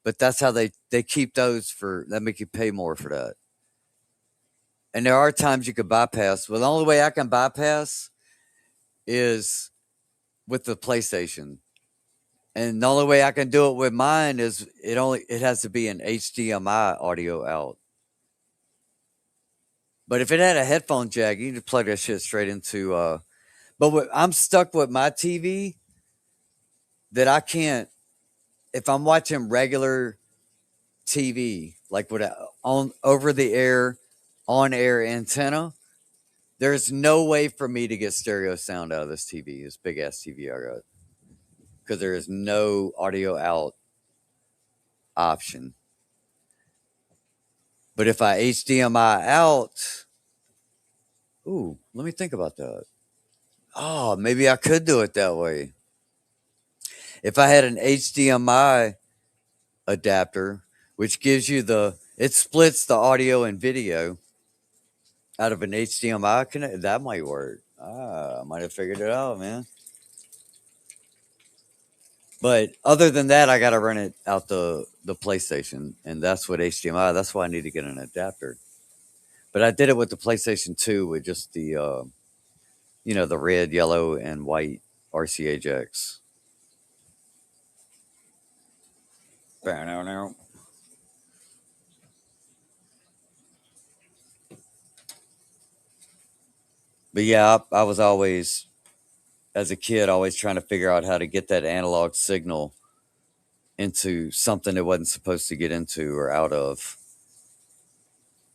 But that's how they keep those that make you pay more for that. And there are times you could bypass. Well, the only way I can bypass is with the PlayStation. And the only way I can do it with mine is it has to be an HDMI audio out. But if it had a headphone jack, you can just plug that shit straight into I'm stuck with my TV that I can't, if I'm watching regular TV, like with on over the air, on air antenna, there's no way for me to get stereo sound out of this TV, this big ass TV I got, because there is no audio out option. But if I HDMI out, let me think about that. Oh, maybe I could do it that way. If I had an HDMI adapter, which gives you it splits the audio and video out of an HDMI connect, that might work. I might have figured it out, man. But other than that, I got to run it out the PlayStation, and that's what HDMI. That's why I need to get an adapter. But I did it with the PlayStation 2 with just the, the red, yellow, and white RCA jacks. But yeah, I was always, as a kid, always trying to figure out how to get that analog signal into something it wasn't supposed to get into or out of.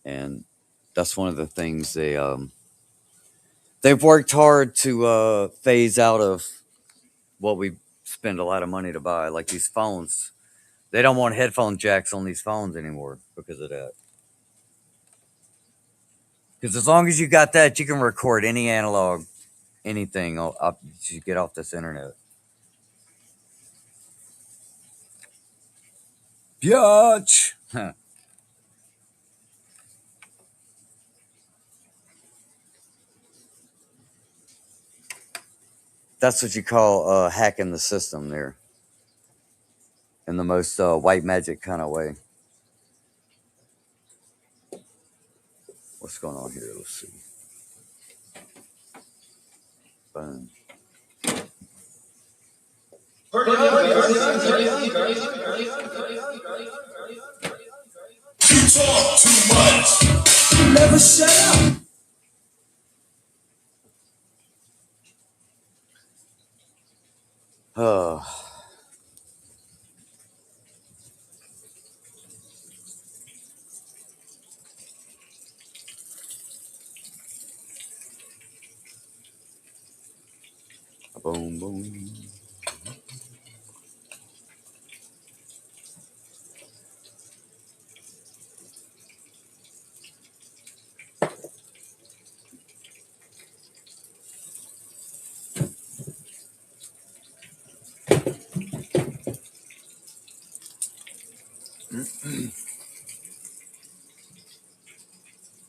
And that's one of the things they've worked hard to phase out of what we spend a lot of money to buy, like these phones. They don't want headphone jacks on these phones anymore because of that. Because as long as you got that, you can record any analog, anything you get off this internet. Biatch! Huh. That's what you call hacking the system there, in the most white magic kind of way. What's going on here? Let's see. Boom. You talk too much. You never shut up. Boom, boom.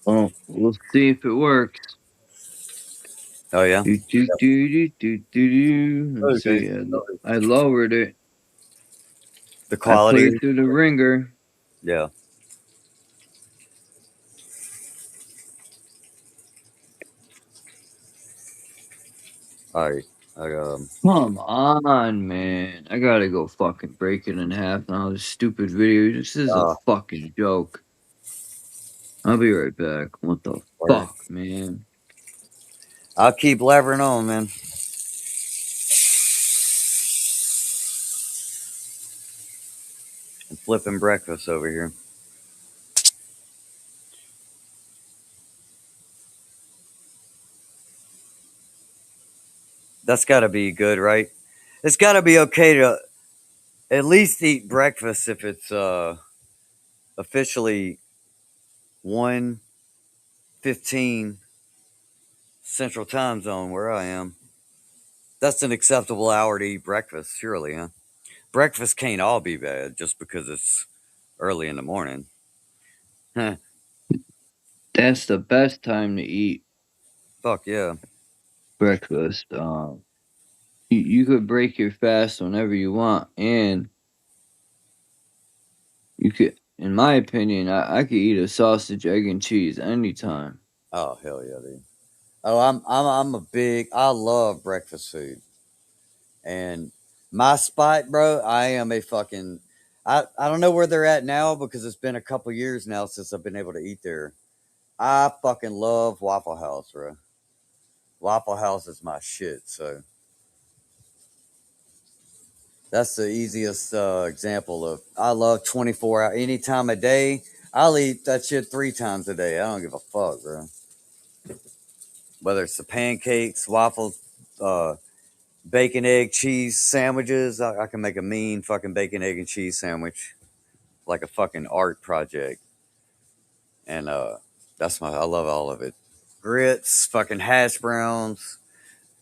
Well, we'll see if it works. Oh yeah. Let's see. I lowered it. The I put quality. it through the ringer. Yeah. All right. Come on, man. I gotta go fucking break it in half now. This stupid video. This is a fucking joke. I'll be right back. What the fuck, man? I'll keep levering on, man. And flipping breakfast over here. That's got to be good, right? It's got to be okay to at least eat breakfast if it's officially 1:15 Central Time Zone where I am. That's an acceptable hour to eat breakfast, surely, huh? Breakfast can't all be bad just because it's early in the morning. Huh. That's the best time to eat Fuck yeah. breakfast. You could break your fast whenever you want, and you could, in my opinion, I could eat a sausage, egg, and cheese anytime. Oh hell yeah, dude. Oh, I love breakfast food. And my spot, bro, I am a fucking I don't know where they're at now because it's been a couple years now since I've been able to eat there. I fucking love Waffle House, bro. Waffle House is my shit, so that's the easiest example of I love 24 hour any time of day. I'll eat that shit 3 times a day. I don't give a fuck, bro. Whether it's the pancakes, waffles, bacon, egg, cheese sandwiches. I can make a mean fucking bacon, egg, and cheese sandwich like a fucking art project. And I love all of it. Grits, fucking hash browns.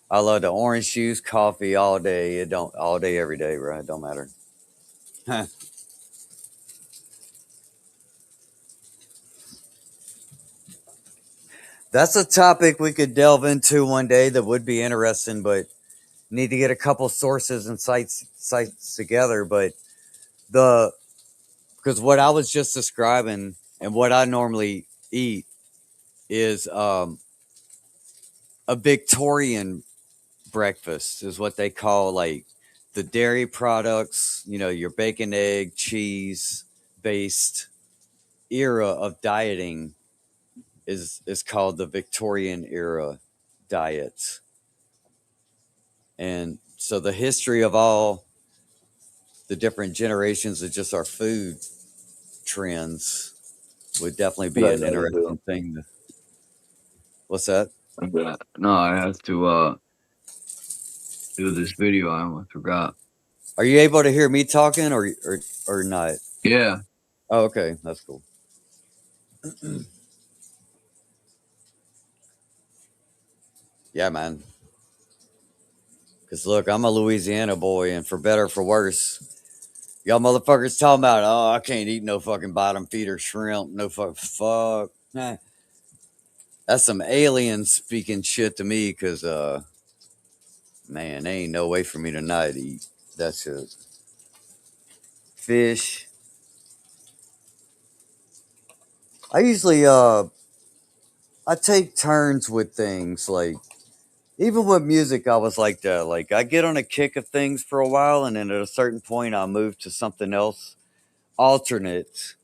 I love the orange juice, coffee all day. It don't all day, every day, bro. It don't matter. Huh. That's a topic we could delve into one day that would be interesting, but need to get a couple sources and sites together. But because what I was just describing and what I normally eat is a Victorian breakfast is what they call like the dairy products, your bacon, egg, cheese based era of dieting is called the Victorian era diet. And so the history of all the different generations of just our food trends would definitely be an interesting thing. What's that? No, I have to do this video. I almost forgot. Are you able to hear me talking or not? Yeah. Oh, okay. That's cool. Yeah, man. Because look, I'm a Louisiana boy, and for better or for worse, Y'all motherfuckers talking about, oh, I can't eat no fucking bottom feeder shrimp. No fuck. Nah. That's some alien speaking shit to me because, man, there ain't no way for me to not eat that shit. Fish. I usually, I take turns with things. Like, even with music, I was like that. Like, I get on a kick of things for a while, and then at a certain point, I move to something else, alternate,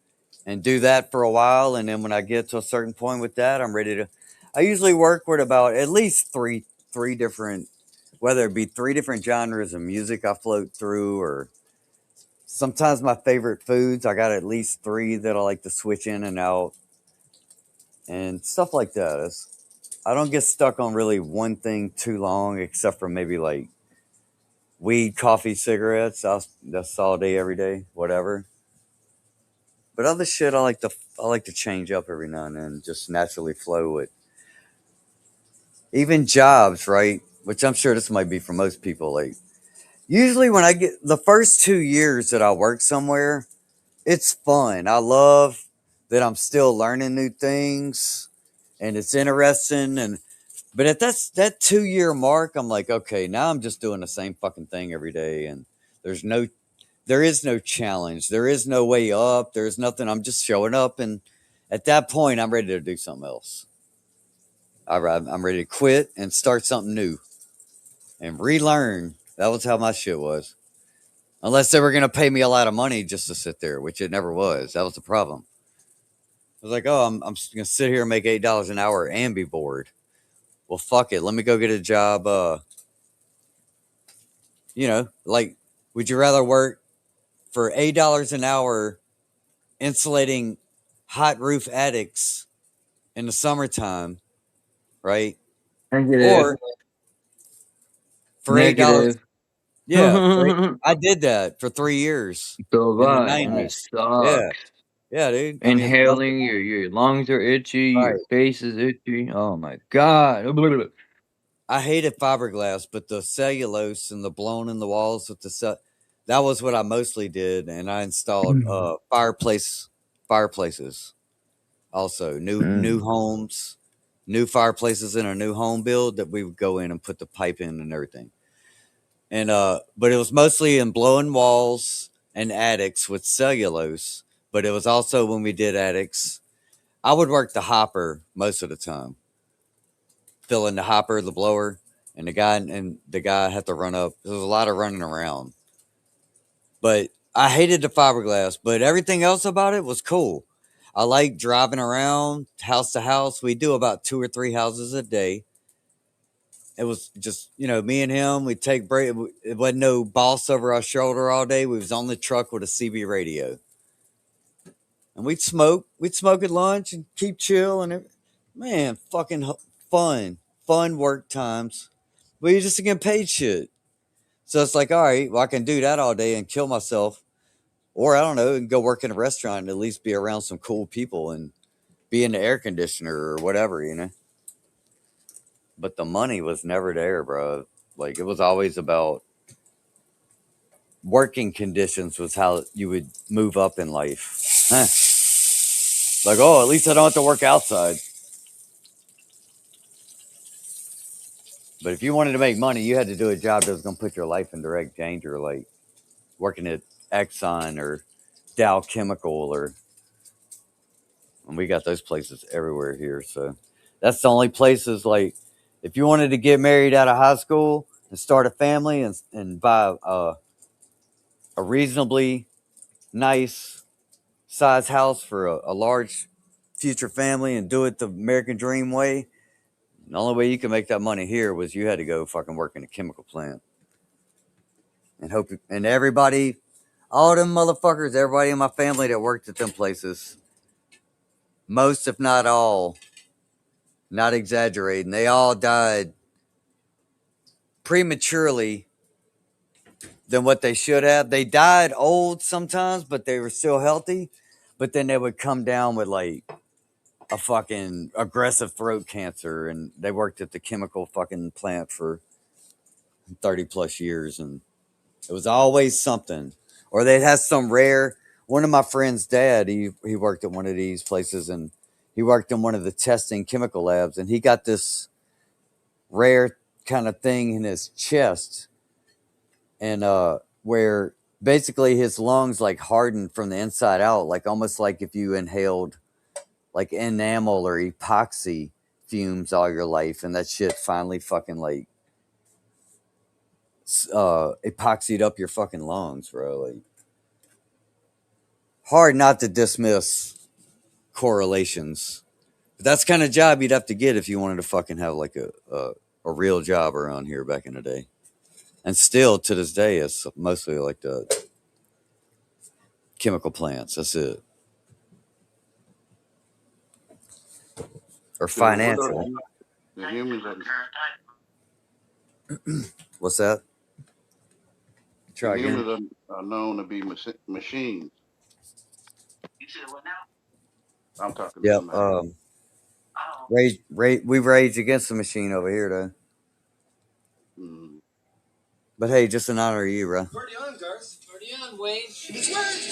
and do that for a while. And then when I get to a certain point with that, I'm ready to. I usually work with about at least three different, whether it be three different genres of music I float through, or sometimes my favorite foods. I got at least three that I like to switch in and out, and stuff like that. I don't get stuck on really one thing too long, except for maybe like weed, coffee, cigarettes. That's all day, every day, whatever. But other shit, I like to change up every now and then, just naturally flow with. Even jobs, right? Which I'm sure this might be for most people. Like, usually when I get the first 2 years that I work somewhere, it's fun. I love that I'm still learning new things, and it's interesting. But at that 2 year mark, I'm like, okay, now I'm just doing the same fucking thing every day, and there is no challenge. There is no way up. There's nothing. I'm just showing up, and at that point, I'm ready to do something else. I'm ready to quit and start something new and relearn. That was how my shit was. Unless they were going to pay me a lot of money just to sit there, which it never was. That was the problem. I was like, oh, I'm going to sit here and make $8 an hour and be bored. Well, fuck it. Let me go get a job. Like, would you rather work for $8 an hour insulating hot roof attics in the summertime, right? Negative. Or for $8, Negative. yeah, I did that for 3 years So in the bad, and it 90s. Yeah. sucks. Yeah, dude. I mean, it's nothing. Inhaling, your lungs are itchy, Right. your face is itchy. Oh my god. I hated fiberglass, but the cellulose and the blown in the walls with that was what I mostly did. And I installed fireplaces also. New homes, new fireplaces in a new home build that we would go in and put the pipe in and everything. And but it was mostly in blowing walls and attics with cellulose. But it was also when we did attics, I would work the hopper most of the time, fill in the hopper, the blower, and the guy had to run up. There was a lot of running around. But I hated the fiberglass, but everything else about it was cool. I like driving around house to house. We do about 2 or 3 houses a day. It was just, me and him. We'd take break. It wasn't no boss over our shoulder all day. We was on the truck with a CB radio. And we'd smoke. We'd smoke at lunch and keep chill. Man, fucking fun. Fun work times. But you're just getting paid shit. So it's like, all right, well, I can do that all day and kill myself. Or, I don't know, and go work in a restaurant and at least be around some cool people and be in the air conditioner or whatever. But the money was never there, bro. Like, it was always about working conditions was how you would move up in life. Like, oh, at least I don't have to work outside. But if you wanted to make money, you had to do a job that was going to put your life in direct danger, like working at Exxon or Dow Chemical, and we got those places everywhere here. So that's the only places, like, if you wanted to get married out of high school and start a family and buy a reasonably nice size house for a large future family and do it the American dream way, the only way you could make that money here was you had to go fucking work in a chemical plant. And everybody, all them motherfuckers, everybody in my family that worked at them places, most if not all, not exaggerating, they all died prematurely than what they should have. They died old sometimes, but they were still healthy. But then they would come down with like a fucking aggressive throat cancer, and they worked at the chemical fucking plant for 30 plus years, and it was always something. or they have some rare. One of my friend's dad, he worked at one of these places, and he worked in one of the testing chemical labs, and he got this rare kind of thing in his chest, and where basically his lungs like hardened from the inside out, like almost like if you inhaled like enamel or epoxy fumes all your life, and that shit finally fucking like epoxied up your fucking lungs, bro. Like, hard not to dismiss correlations. But that's the kind of job you'd have to get if you wanted to fucking have like a real job around here back in the day. And still to this day, it's mostly like the chemical plants. That's it. Or So what are financial. the humans What's that? the Try again. humans are known to be machines. I'm talking to Yep. somebody. We rage against the machine over here, though. Mm. But hey, just in honor of you, bro. Party on, Garth. Party on, Wayne. It's party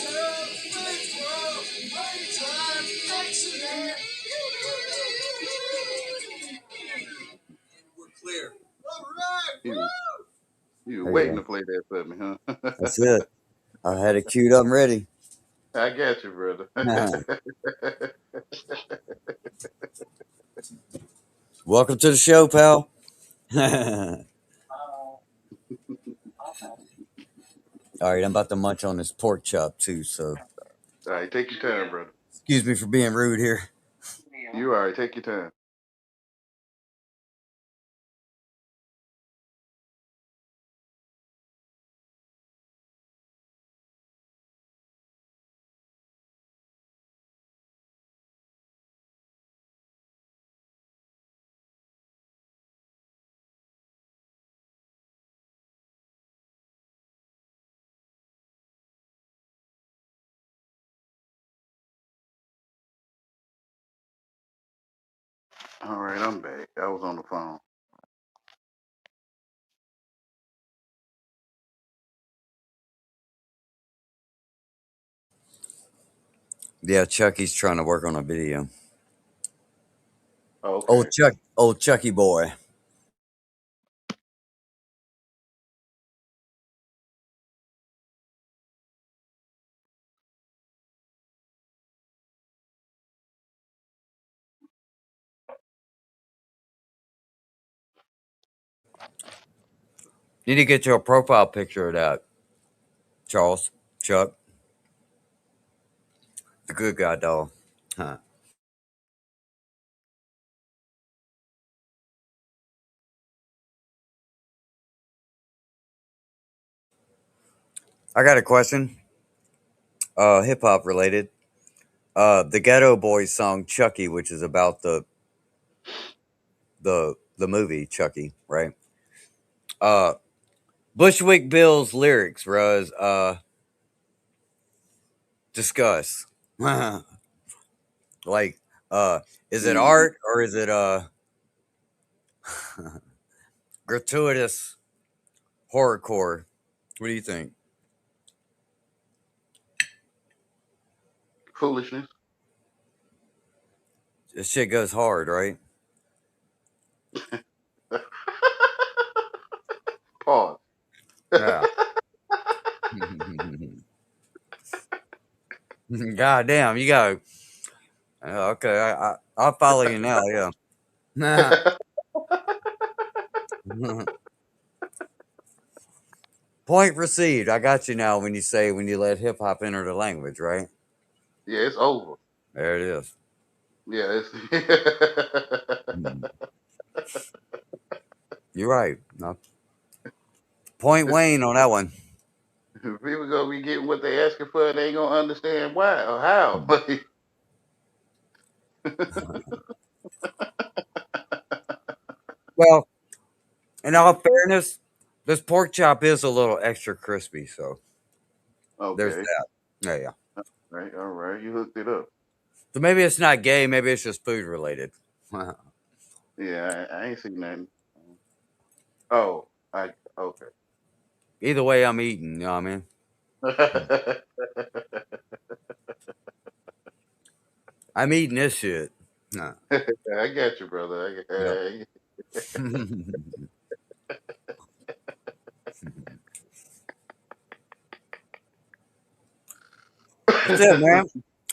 time. Excellent. We're clear. All right. You were There waiting you to play that for me, huh? go. That's it. I had it queued up and ready. I got you, brother. Welcome to the show, pal. All right, I'm about to munch on this pork chop too, so All right, take your time, brother. excuse me for being rude here. You all right? Take your time. All right, I'm back. I was on the phone. Yeah, Chucky's trying to work on a video. Okay. Old Chucky boy. Need to get you a profile picture of that, Charles. Chuck. The good guy, dog. Huh. I got a question. Hip hop related. The Ghetto Boys song Chucky, which is about the movie Chucky, right? Bushwick Bill's lyrics was discuss. Like, is it Mm-hmm. art or is it gratuitous horrorcore? What do you think? Foolishness. This shit goes hard, right? Pause. Yeah. God damn, you go. Okay, I'll follow you now. Yeah. Point received. I got you now. When you let hip hop enter the language, right? Yeah, it's over. There it is. Yeah, it's. You're right. No. Point Wayne on that one. People gonna be getting what they asking for, and they ain't gonna understand why or how. Well, in all fairness, this pork chop is a little extra crispy, so there's Okay. that. Yeah. All right. You hooked it up. So maybe it's not gay. Maybe it's just food related. Yeah, I ain't seen nothing. Oh, okay. Either way, I'm eating. You know what I mean? I'm eating this shit. Nah. I got you, brother. Yep. That's it, man.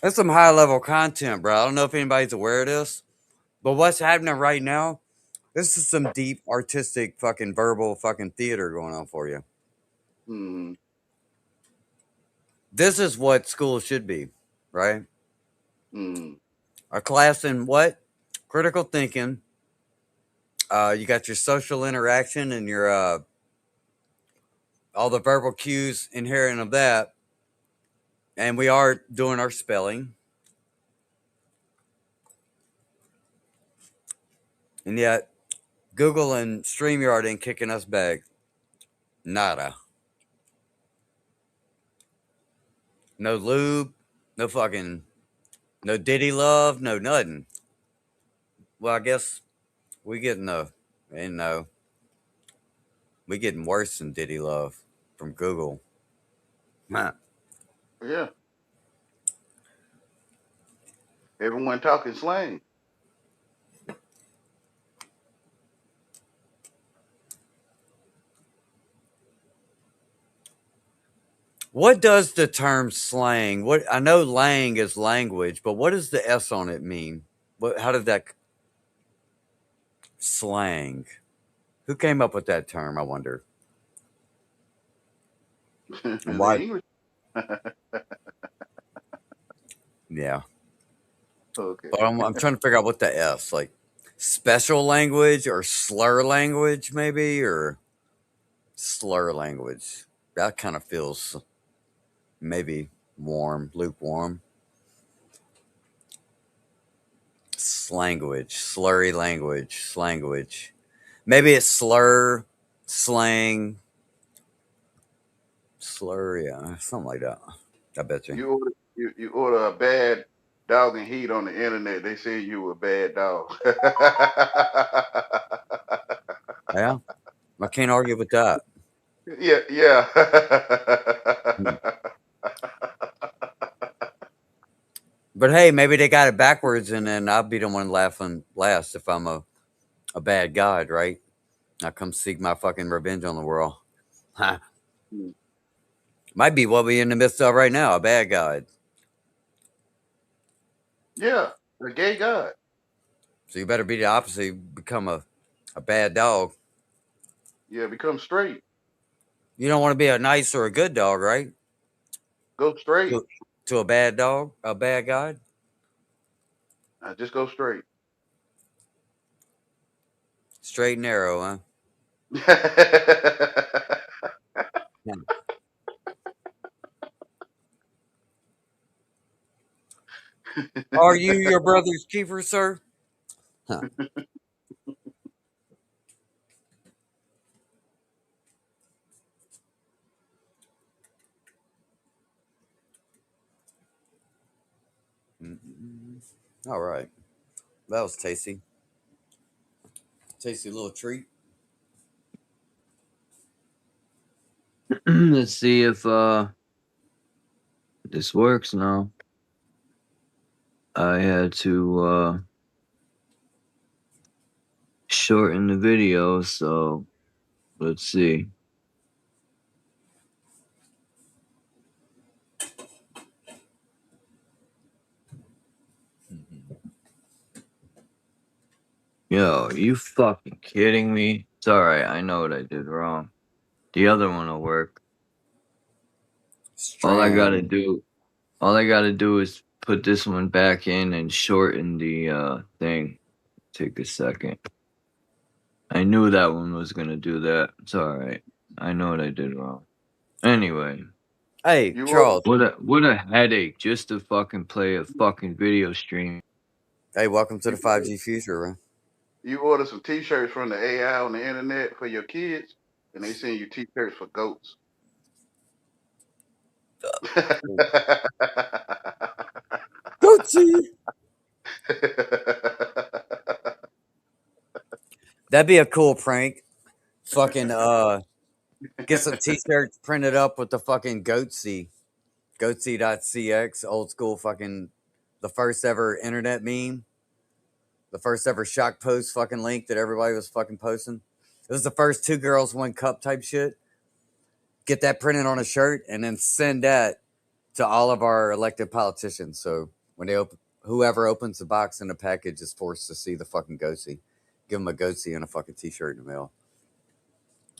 That's some high level content, bro. I don't know if anybody's aware of this, but what's happening right now? This is some deep artistic fucking verbal fucking theater going on for you. Hmm. This is what school should be, right? Hmm. A class in what? Critical thinking. You got your social interaction and your all the verbal cues inherent of that. And we are doing our spelling. And yet Google and StreamYard ain't kicking us back. Nada. No lube, no fucking, no Diddy love, no nothing. Well, I guess we getting we getting worse than Diddy love from Google. Huh. Yeah. Everyone talking slang. What does the term slang? What I know, lang is language, but what does the S on it mean? What? How did that slang? Who came up with that term? I wonder. And The why? English. Yeah, Okay. but I'm trying to figure out what the S like. Special language or slur language, maybe, or slur language. That kind of feels maybe warm, lukewarm. Slanguage, slurry language, slanguage. Maybe it's slur, slang, slur, yeah, something like that. I bet you. You order a bad dog and heat on the internet. They say you a bad dog. Yeah, I can't argue with that. Yeah, yeah. But hey, maybe they got it backwards, and then I'll be the one laughing last if I'm a bad god, right? I come seek my fucking revenge on the world. Huh. Might be what we in the midst of right now, a bad god. Yeah, a gay god. So you better be the opposite. You become a bad dog. Yeah, become straight. You don't want to be a nice or a good dog, right? Go straight. To a bad dog, a bad god. Just go straight. Straight and narrow, huh? Yeah. Are you your brother's keeper, sir? Huh. All right. That was tasty. Tasty little treat. Let's see if this works now. I had to shorten the video, so let's see. Yo, you fucking kidding me? It's alright, I know what I did wrong. The other one will work. All I gotta do is put this one back in and shorten the thing. Take a second. I knew that one was gonna do that. It's alright. I know what I did wrong. Anyway. Hey, Charles. What a headache just to fucking play a fucking video stream. Hey, welcome to the 5G future, man. You order some t-shirts from the AI on the internet for your kids, and they send you t-shirts for goats. Goatsy. That'd be a cool prank. Fucking Get some t-shirts printed up with the fucking goatsy.cx, old school fucking, the first ever internet meme, the first ever shock post fucking link that everybody was fucking posting. It was the first 2 girls, 1 cup type shit. Get that printed on a shirt and then send that to all of our elected politicians. So when they whoever opens the box in the package is forced to see the fucking goatsy. Give them a goatsy and a fucking t-shirt in the mail.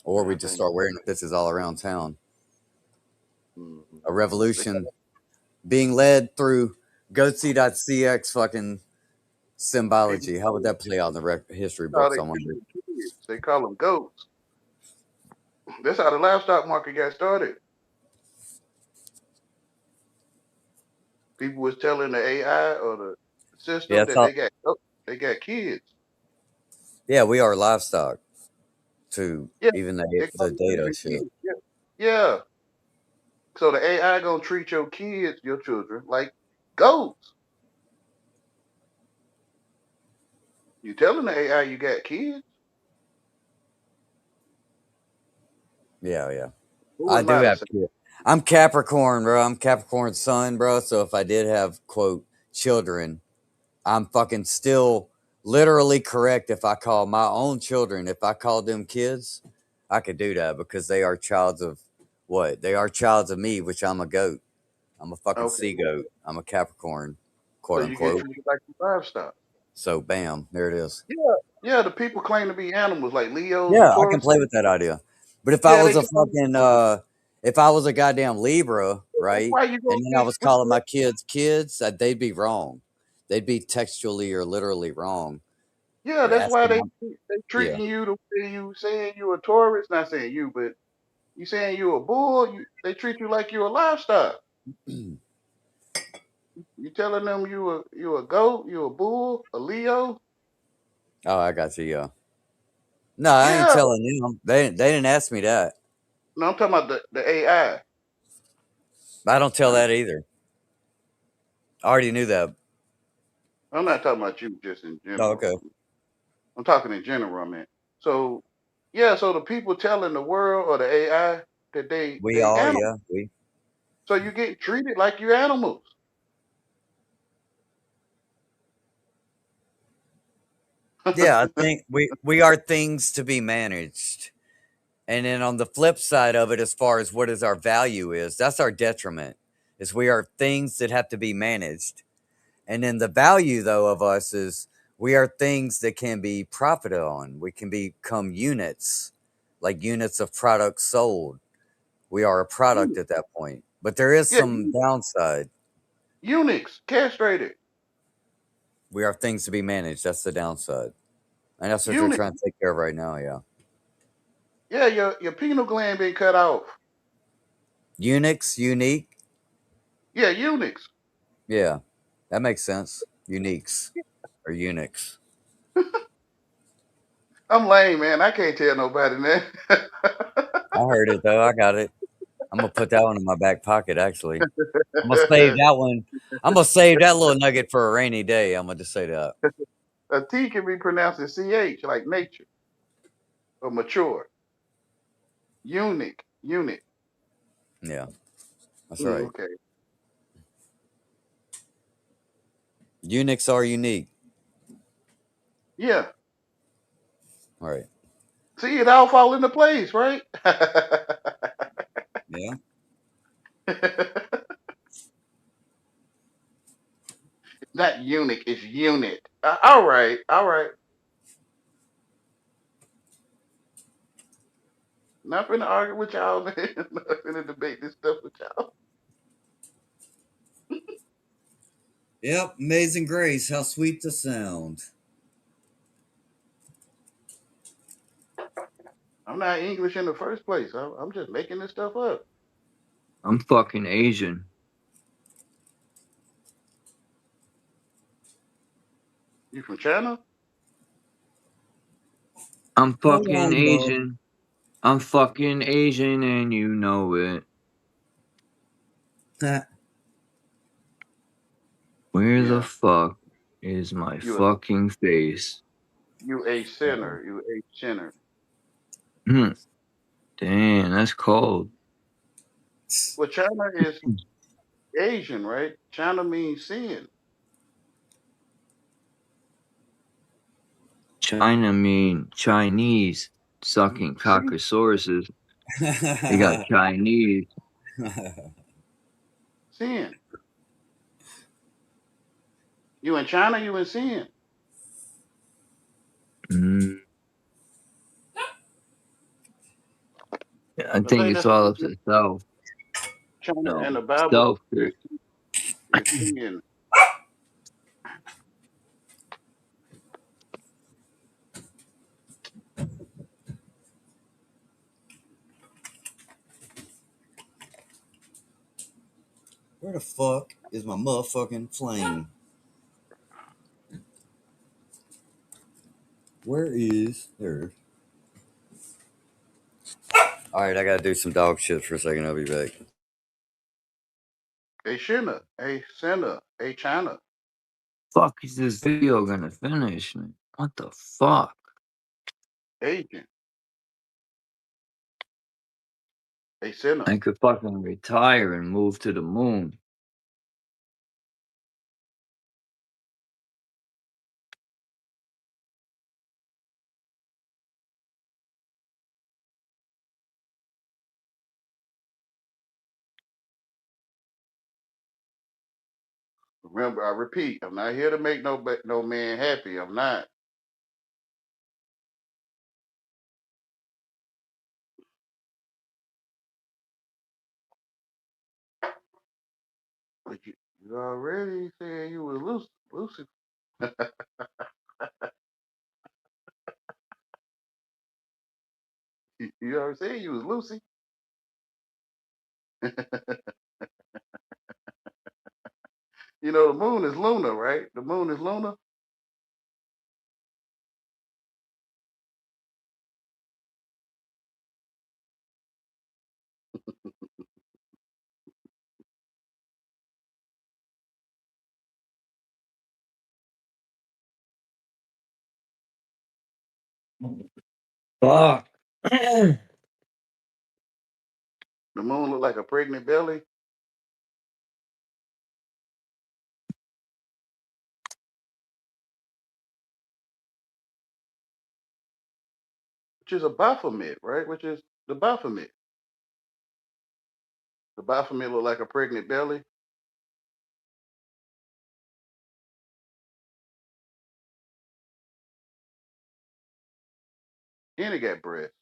Or we just start wearing the bitches all around town. A revolution being led through goatsy.cx fucking symbology. How would that play out in the history books? I wonder. They call them goats. That's how the livestock market got started. People was telling the AI or the system Yeah, that they got kids. Yeah, we are livestock to even They the call them data baby shit. kids. Yeah. So the AI gonna treat your kids, your children, like goats. You telling the AI you got kids? Yeah. Who I am do I to have say? kids. I'm Capricorn, bro. I'm Capricorn's son, bro. So if I did have, quote, children, I'm fucking still literally correct if I call my own children, if I called them kids, I could do that because they are childs of what? They are childs of me, which I'm a goat. I'm a fucking Okay. sea goat. I'm a Capricorn, So quote you get unquote. treated like livestock. So bam, there it is. Yeah. The people claim to be animals like Leos and Yeah, I can Taurus. play with that idea. But if I Yeah, was they a can. fucking if I was a goddamn Libra, right? Why you gonna And then I get was calling my kids, they'd be wrong. They'd be textually or literally wrong. Yeah, You're that's why asking they yeah. treating you the way you saying you a Taurus. Not saying you, but you saying you a bull. They treat you like you a livestock. You telling them you a goat, you a bull, a Leo. Oh, I got you, yeah. No, I ain't Yeah. telling them. They didn't ask me that. No, I'm talking about the AI. I don't tell that either. I already knew that. I'm not talking about you just in Oh, general. okay. I'm talking in general, man. So yeah, so the people telling the world or the AI that We they are, animals. yeah. We So you get treated like you animals. Yeah, I think we are things to be managed. And then on the flip side of it, as far as what is our value is, that's our detriment. Is we are things that have to be managed. And then the value though of us is we are things that can be profited on. We can become units, like units of products sold. We are a product at that point. But there is Yeah, some downside. eunuchs, castrated. We are things to be managed. That's the downside. And that's what they're Eunuch. trying to take care of right now, yeah. Yeah, your pineal gland been cut off. Eunuchs, unique. Yeah, eunuchs. Yeah, that makes sense. Uniques or eunuchs. I'm lame, man. I can't tell nobody that. I heard it though. I got it. I'm gonna put that one in my back pocket. Actually, I'm gonna save that one. I'm gonna save that little nugget for a rainy day. I'm gonna just say that. A T can be pronounced as CH, like nature or mature. Eunuch, eunuch. Yeah, that's right. Okay. Eunuchs are unique. Yeah. All right. See, it all fall into place, right? Yeah. Not eunuch, it's unit. All right, all right. Not finna argue with y'all, man. Not finna debate this stuff with y'all. Yep. Amazing Grace. How sweet the sound. I'm not English in the first place. I'm just making this stuff up. I'm fucking Asian. You from China? I'm Hold fucking on, Bob. Asian. I'm fucking Asian and you know it. Where the Yeah. fuck is my fucking face? You a sinner. You a sinner. Damn Damn, that's cold. Well, China is Asian, right? China means sin. China mean Chinese sucking cockosauruses. They got Chinese. Sin. You in China, you in sin. Mm. I I think think it's that's all up to self. China and No, the Bible self. is sin. Where the fuck is my motherfucking flame? Where is there? All right, I gotta do some dog shit for a second. I'll be back. A sinner, a sinner, a China. Fuck is this video gonna finish, man? What the fuck? Asian. A sinner. I could fucking retire and move to the moon. Remember, I repeat, I'm not here to make no man happy. I'm not. But you already said you was Lucy. You already said you was Lucy. You know, the moon is lunar, right? The moon is lunar. Fuck. The moon look like a pregnant belly. Which is a Baphomet, right? Which is the Baphomet. The Baphomet look like a pregnant belly. And it got breasts.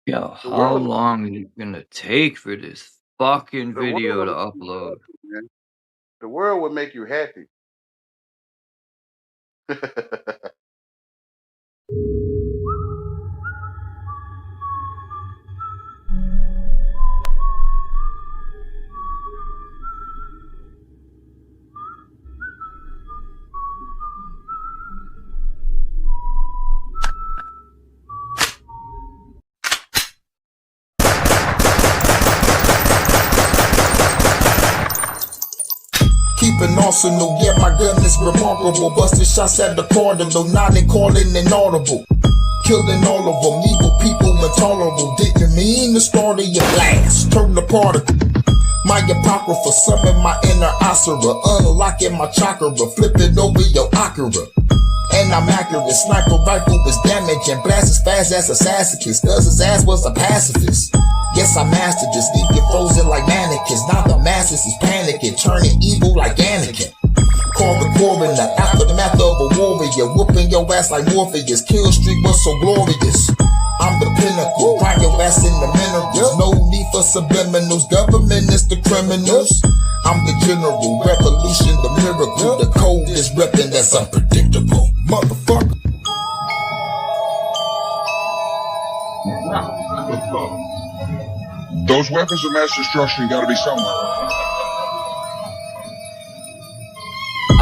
Yo, The how world, long is it gonna take for this fucking the world, video to will make you upload? happy, man. The world will make you happy. Keep an arsenal, yeah, my gun is remarkable. Busted shots at the cardinal, now they calling inaudible. Killing all of them, evil people intolerable. Didn't mean to start of your blast, turn the particle. My apocrypha, summon my inner Asura, unlocking my chakra, flipping over your Akira. And I'm accurate, sniper rifle was damaging, blast as fast as a sassacus, cause his ass was a pacifist. Yes, I mastered this, leave you frozen like mannequins. Now the masses is panicking, turning evil like Anakin. Call the coroner, aftermath of a warrior, whooping your ass like Morpheus. Kill streak was so glorious. I'm the pinnacle, grind your ass in the minerals. No need for subliminals, government is the criminals. I'm the general, revolution, the miracle. The code is reppin', that's unpredictable. Motherfucker. Those weapons of mass destruction gotta be somewhere.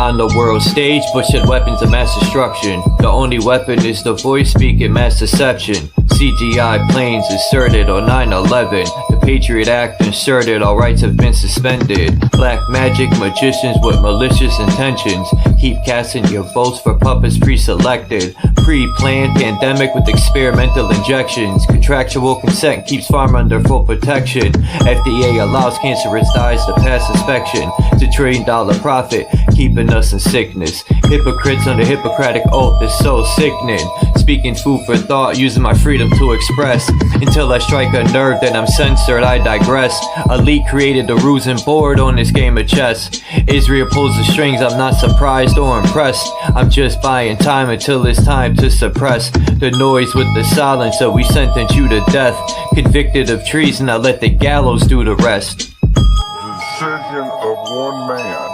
on the world stage, but shed weapons of mass destruction. The only weapon is the voice speaking mass deception. CGI planes inserted on 9/11. The Patriot Act inserted, all rights have been suspended. Black magic magicians with malicious intentions keep casting your votes for puppets pre-selected. Pre-planned pandemic with experimental injections. Contractual consent keeps farm under full protection. FDA allows cancerous dyes to pass inspection. It's $1 trillion profit, keeping us in sickness. Hypocrites under Hippocratic oath is so sickening. Speaking food for thought, using my freedom to express. Until I strike a nerve, then I'm censored, I digress. Elite created the rules and board on this game of chess. Israel pulls the strings, I'm not surprised or impressed. I'm just buying time until it's time to suppress the noise with the silence, so we sentence you to death. Convicted of treason, I let the gallows do the rest. Decision of one man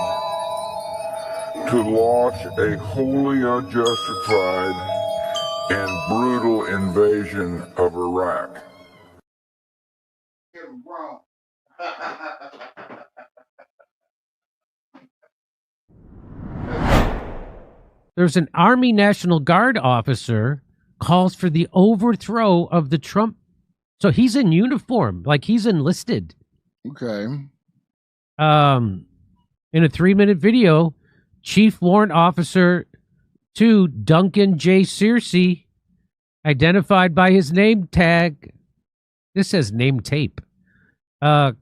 to launch a wholly unjustified and brutal invasion of Iraq. There's an Army National Guard officer calls for the overthrow of the Trump. So he's in uniform, like he's enlisted. Okay. In a 3-minute video, Chief Warrant Officer 2 Duncan J. Searcy, identified by his name tag, this says name tape,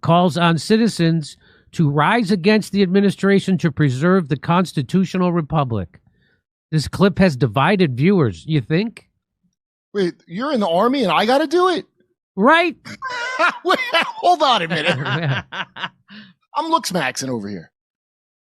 calls on citizens to rise against the administration to preserve the constitutional republic. This clip has divided viewers, you think? Wait, you're in the Army and I got to do it? Right. Wait, hold on a minute. I'm looksmaxing over here.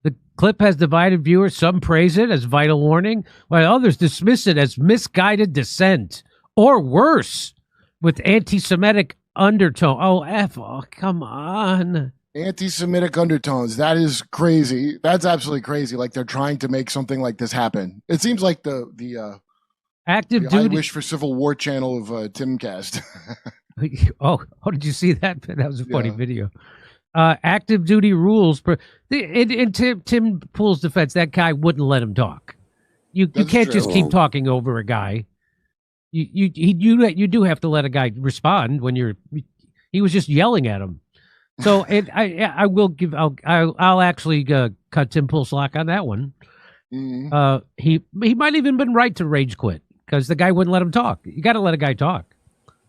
The clip has divided viewers. Some praise it as vital warning, while others dismiss it as misguided dissent, or worse, with anti-Semitic undertone. Oh, come on. Anti-Semitic undertones. That is crazy. That's absolutely crazy. Like they're trying to make something like this happen. It seems like the active the duty. I Wish for Civil War channel of Timcast. Oh, did you see that? That was a funny video. Active duty rules. In Tim Pool's defense, that guy wouldn't let him talk. You can't just keep talking over a guy. You do have to let a guy respond when he was just yelling at him. So I'll actually cut Tim Pool slack on that one. Mm-hmm. He might even been right to rage quit because the guy wouldn't let him talk. You got to let a guy talk.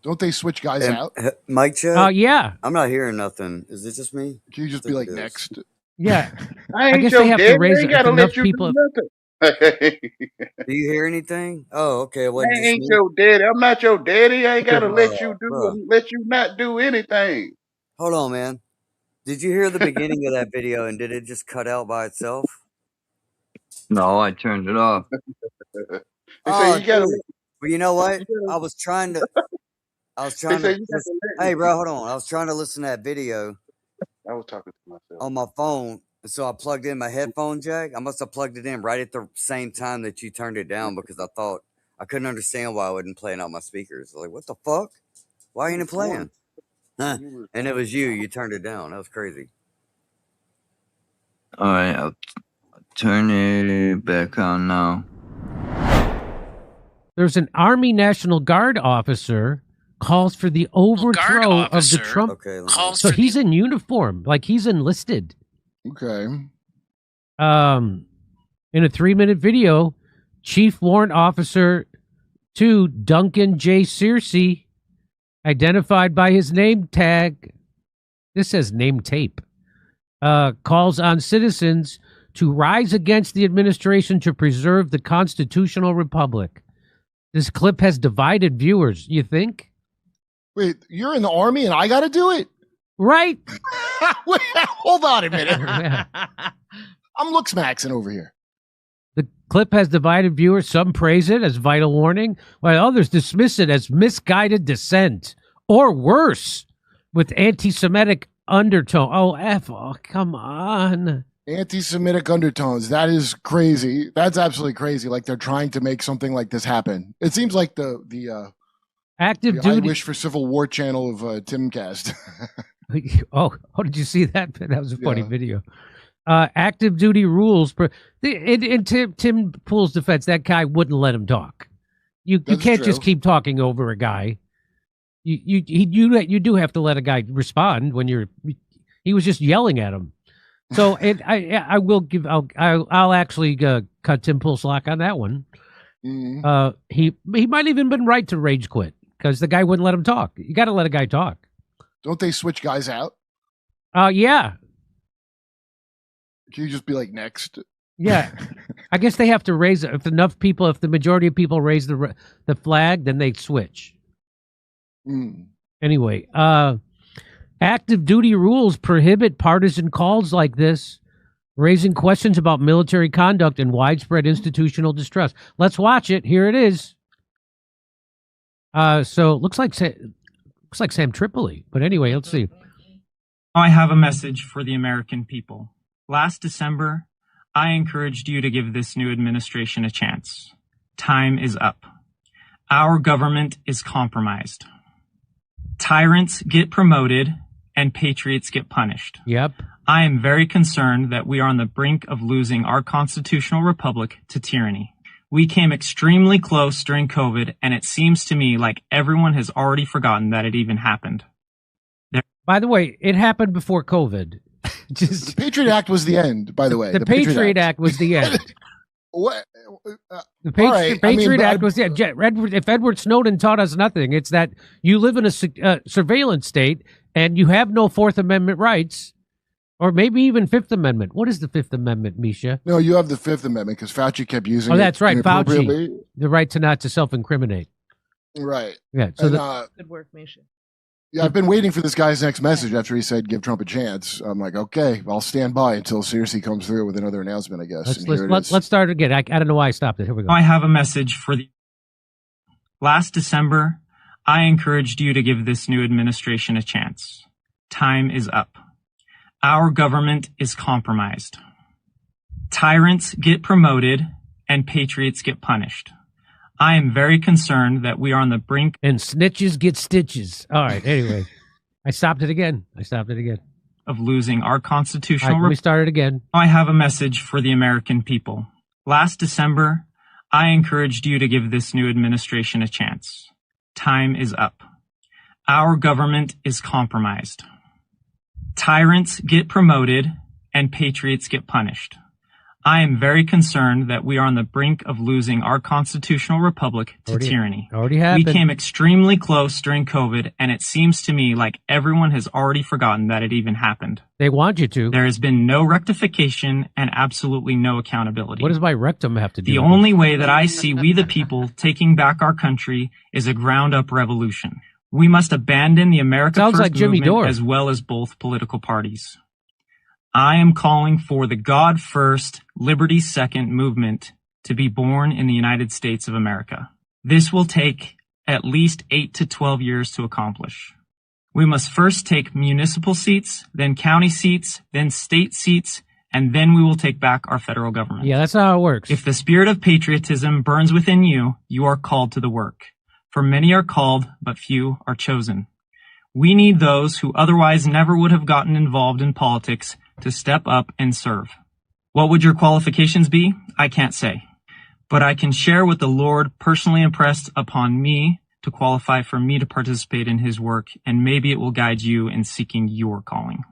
Don't they switch guys out? Mic check? Yeah. I'm not hearing nothing. Is it just me? Can you just be like, next? Yeah. I guess your they have daddy. to raise I ain't gotta enough let you people. do nothing. Do you hear anything? Oh, okay. I ain't your daddy. I'm not your daddy. I ain't gotta let you do let you not do anything. Hold on, man. Did you hear the beginning of that video and did it just cut out by itself? No, I turned it off. Oh, you gotta dude. Well, you know what? I was trying to. Hey, bro, hold on. I was trying to listen to that video. I was talking to myself on my phone, so I plugged in my headphone jack. I must have plugged it in right at the same time that you turned it down because I thought I couldn't understand why I wasn't playing out my speakers. Like, what the fuck? Why ain't it playing? Huh. And it was you. You turned it down. That was crazy. All right, I'll turn it back on now. There's an Army National Guard officer calls for the overthrow of the Trump. So he's in uniform, like he's enlisted. Okay. In a 3-minute video, Chief Warrant Officer 2 Duncan J. Searcy, identified by his name tag, this says name tape, calls on citizens to rise against the administration to preserve the constitutional republic. This clip has divided viewers, you think? Wait, you're in the Army and I got to do it? Right. Wait, hold on a minute. I'm looksmaxing over here. The clip has divided viewers. Some praise it as vital warning, while others dismiss it as misguided dissent, or worse, with anti-Semitic undertone. Oh, come on. Anti-Semitic undertones. That is crazy. That's absolutely crazy. Like they're trying to make something like this happen. It seems like the active the duty. I Wish for Civil War channel of Timcast. Oh, did you see that? That was a funny video. active duty rules. In Tim Pool's defense, that guy wouldn't let him talk. You can't just keep talking over a guy. You do have to let a guy respond when he was just yelling at him. So I'll actually cut Tim Pool slack on that one. Mhm. He might even been right to rage quit because the guy wouldn't let him talk. You got to let a guy talk. Don't they switch guys out? Yeah. Can you just be like, next? Yeah. I guess they have to raise if the majority of people raise the flag, then they switch. Anyway, active duty rules prohibit partisan calls like this, raising questions about military conduct and widespread institutional distrust. Let's watch it. Here it is. So it looks like Sam Tripoli. But anyway, let's see. I have a message for the American people. Last December, I encouraged you to give this new administration a chance. Time is up. Our government is compromised. Tyrants get promoted and patriots get punished. Yep. I am very concerned that we are on the brink of losing our constitutional republic to tyranny. We came extremely close during COVID, and it seems to me like everyone has already forgotten that it even happened. By the way, it happened before COVID. The Patriot Act was the end, by the way. The Patriot Act was the end. What? The Patriot Act was the end. If Edward Snowden taught us nothing, it's that you live in a surveillance state and you have no Fourth Amendment rights, or maybe even Fifth Amendment. What is the Fifth Amendment, Misha? No, you have the Fifth Amendment because Fauci kept using it. Oh, that's right, inappropriately. Fauci. The right to not to self-incriminate. Right. Yeah. So good work, Misha. Yeah, I've been waiting for this guy's next message after he said give Trump a chance. I'm like, okay, I'll stand by until Cersei comes through with another announcement, I guess. Let's start again. I don't know why I stopped it. Here we go. I have a message for the... Last December, I encouraged you to give this new administration a chance. Time is up. Our government is compromised. Tyrants get promoted and patriots get punished. I am very concerned that we are on the brink. And snitches get stitches. All right. Anyway, I stopped it again. Of losing our constitutional. All right, let me start it again. I have a message for the American people. Last December, I encouraged you to give this new administration a chance. Time is up. Our government is compromised. Tyrants get promoted and patriots get punished. I am very concerned that we are on the brink of losing our constitutional republic to tyranny. Already happened. We came extremely close during COVID, and it seems to me like everyone has already forgotten that it even happened. They want you to. There has been no rectification and absolutely no accountability. What does my rectum have to do The with only way that I see we the people taking back our country is a ground-up revolution. We must abandon the America Sounds First like Jimmy movement Dore. as well as both political parties. I am calling for the God First, Liberty Second movement to be born in the United States of America. This will take at least 8 to 12 years to accomplish. We must first take municipal seats, then county seats, then state seats, and then we will take back our federal government. Yeah, that's how it works. If the spirit of patriotism burns within you, you are called to the work. For many are called, but few are chosen. We need those who otherwise never would have gotten involved in politics to step up and serve. What would your qualifications be? I can't say. But I can share what the Lord personally impressed upon me to qualify for me to participate in his work, and maybe it will guide you in seeking your calling.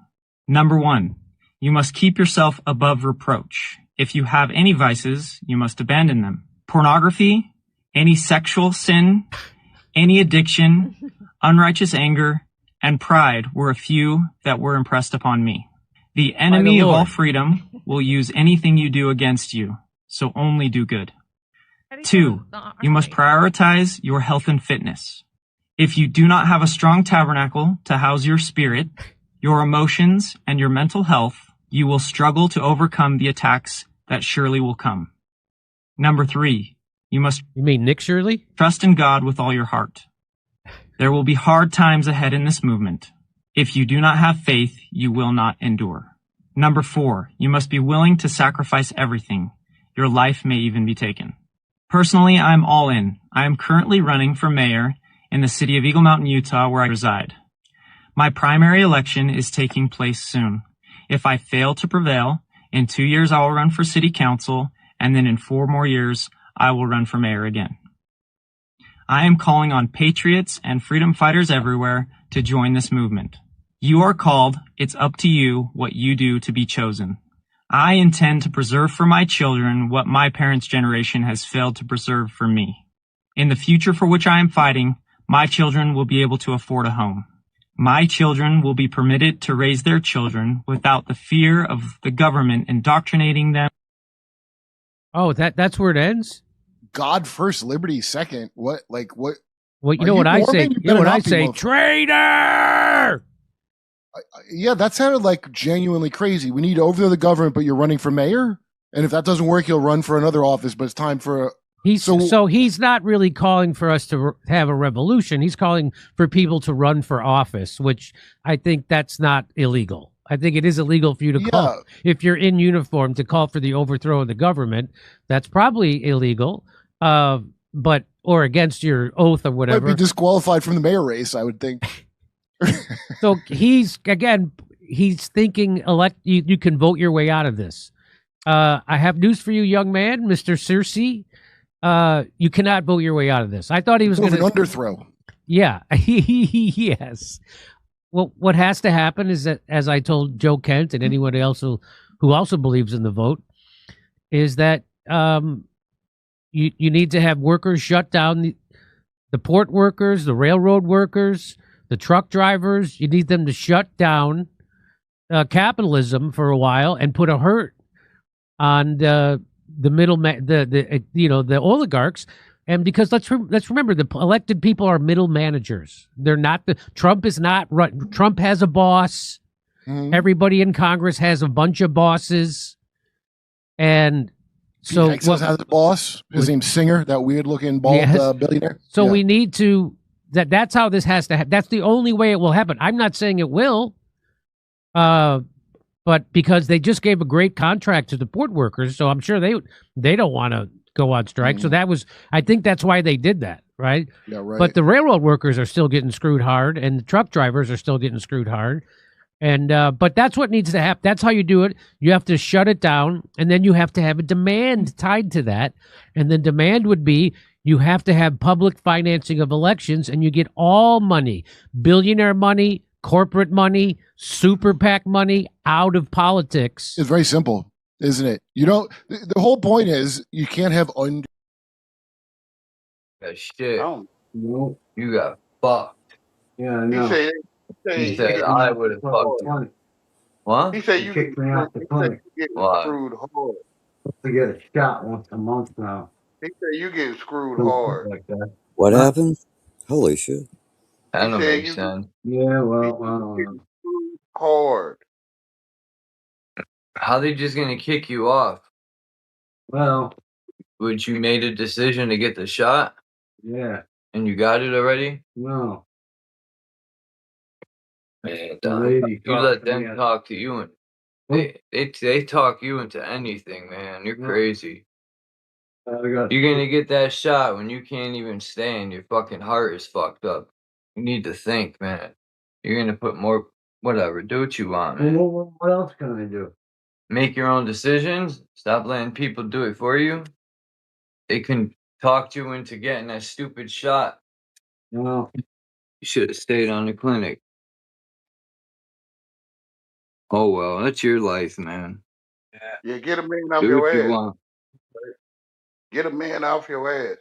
Number 1, you must keep yourself above reproach. If you have any vices, you must abandon them. Pornography, any sexual sin, any addiction, unrighteous anger, and pride were a few that were impressed upon me. The enemy of all freedom will use anything you do against you, so only do good. 2, you must prioritize your health and fitness. If you do not have a strong tabernacle to house your spirit, your emotions, and your mental health, you will struggle to overcome the attacks that surely will come. Number 3, you mean Nick Shirley? Trust in God with all your heart. There will be hard times ahead in this movement. If you do not have faith, you will not endure. Number 4, you must be willing to sacrifice everything. Your life may even be taken. Personally, I'm all in. I am currently running for mayor in the city of Eagle Mountain, Utah, where I reside. My primary election is taking place soon. If I fail to prevail, In 2 years, I will run for city council, and then in 4 more years, I will run for mayor again. I am calling on patriots and freedom fighters everywhere to join this movement. You are called. It's up to you what you do to be chosen. I intend to preserve for my children what my parents' generation has failed to preserve for me. In the future for which I am fighting, my children will be able to afford a home. My children will be permitted to raise their children without the fear of the government indoctrinating them. Oh, that's where it ends? God first, liberty second. What? Like what? Well, you know what I say? You know what I say? Traitor! Yeah, that sounded like genuinely crazy. We need to overthrow the government, but you're running for mayor? And if that doesn't work, you'll run for another office, but it's time for... So he's not really calling for us to have a revolution. He's calling for people to run for office, which I think that's not illegal. I think it is illegal for you to call, if you're in uniform, to call for the overthrow of the government. That's probably illegal, but or against your oath or whatever. Might be disqualified from the mayor race, I would think. So he's thinking you can vote your way out of this. I have news for you, young man, Mr. Searcy. You cannot vote your way out of this. I thought he was going to underthrow. Yeah. Yes. Well, what has to happen is that, as I told Joe Kent and anyone else who also believes in the vote, is that you need to have workers shut down the port workers, the railroad workers, the truck drivers. You need them to shut down capitalism for a while and put a hurt on the middleman, the oligarchs. And because let's remember, the elected people are middle managers. They're not Trump is not Trump has a boss. Mm-hmm. Everybody in Congress has a bunch of bosses. And so Texas has a boss. His name's Singer, that weird looking bald billionaire. So we need to that's how this has to happen. That's the only way it will happen. I'm not saying it will. But because they just gave a great contract to the port workers, so I'm sure they don't want to go on strike. So I think that's why they did that, right? Yeah, right. But the railroad workers are still getting screwed hard, and the truck drivers are still getting screwed hard. And but that's what needs to happen. That's how you do it. You have to shut it down, and then you have to have a demand tied to that. And the demand would be you have to have public financing of elections, and you get all money, billionaire money, corporate money, super PAC money out of politics. It's very simple, isn't it? You don't. The whole point is you can't have shit. No, you got fucked. Yeah, I know. He said I would have fucked you. What? He said you kicked me out the clinic. Screwed hard. To get a shot once a month now. He said you get screwed hard. Like that. What happened? Holy shit. That don't make sense. Yeah, well, hard. How they just gonna kick you off? Well, would you made a decision to get the shot? Yeah. And you got it already? No. Man, you let them talk to you, and they talk you into anything, man. You're crazy. You're gonna get that shot when you can't even stand. Your fucking heart is fucked up. You need to think, man. You're gonna put more, whatever. Do what you want, man. Well, what else can I do? Make your own decisions. Stop letting people do it for you. They can talk you into getting that stupid shot. Well, you should have stayed on the clinic. Oh well, that's your life, man. Yeah, get a man off Do your what you ass. want. Get a man off your ass.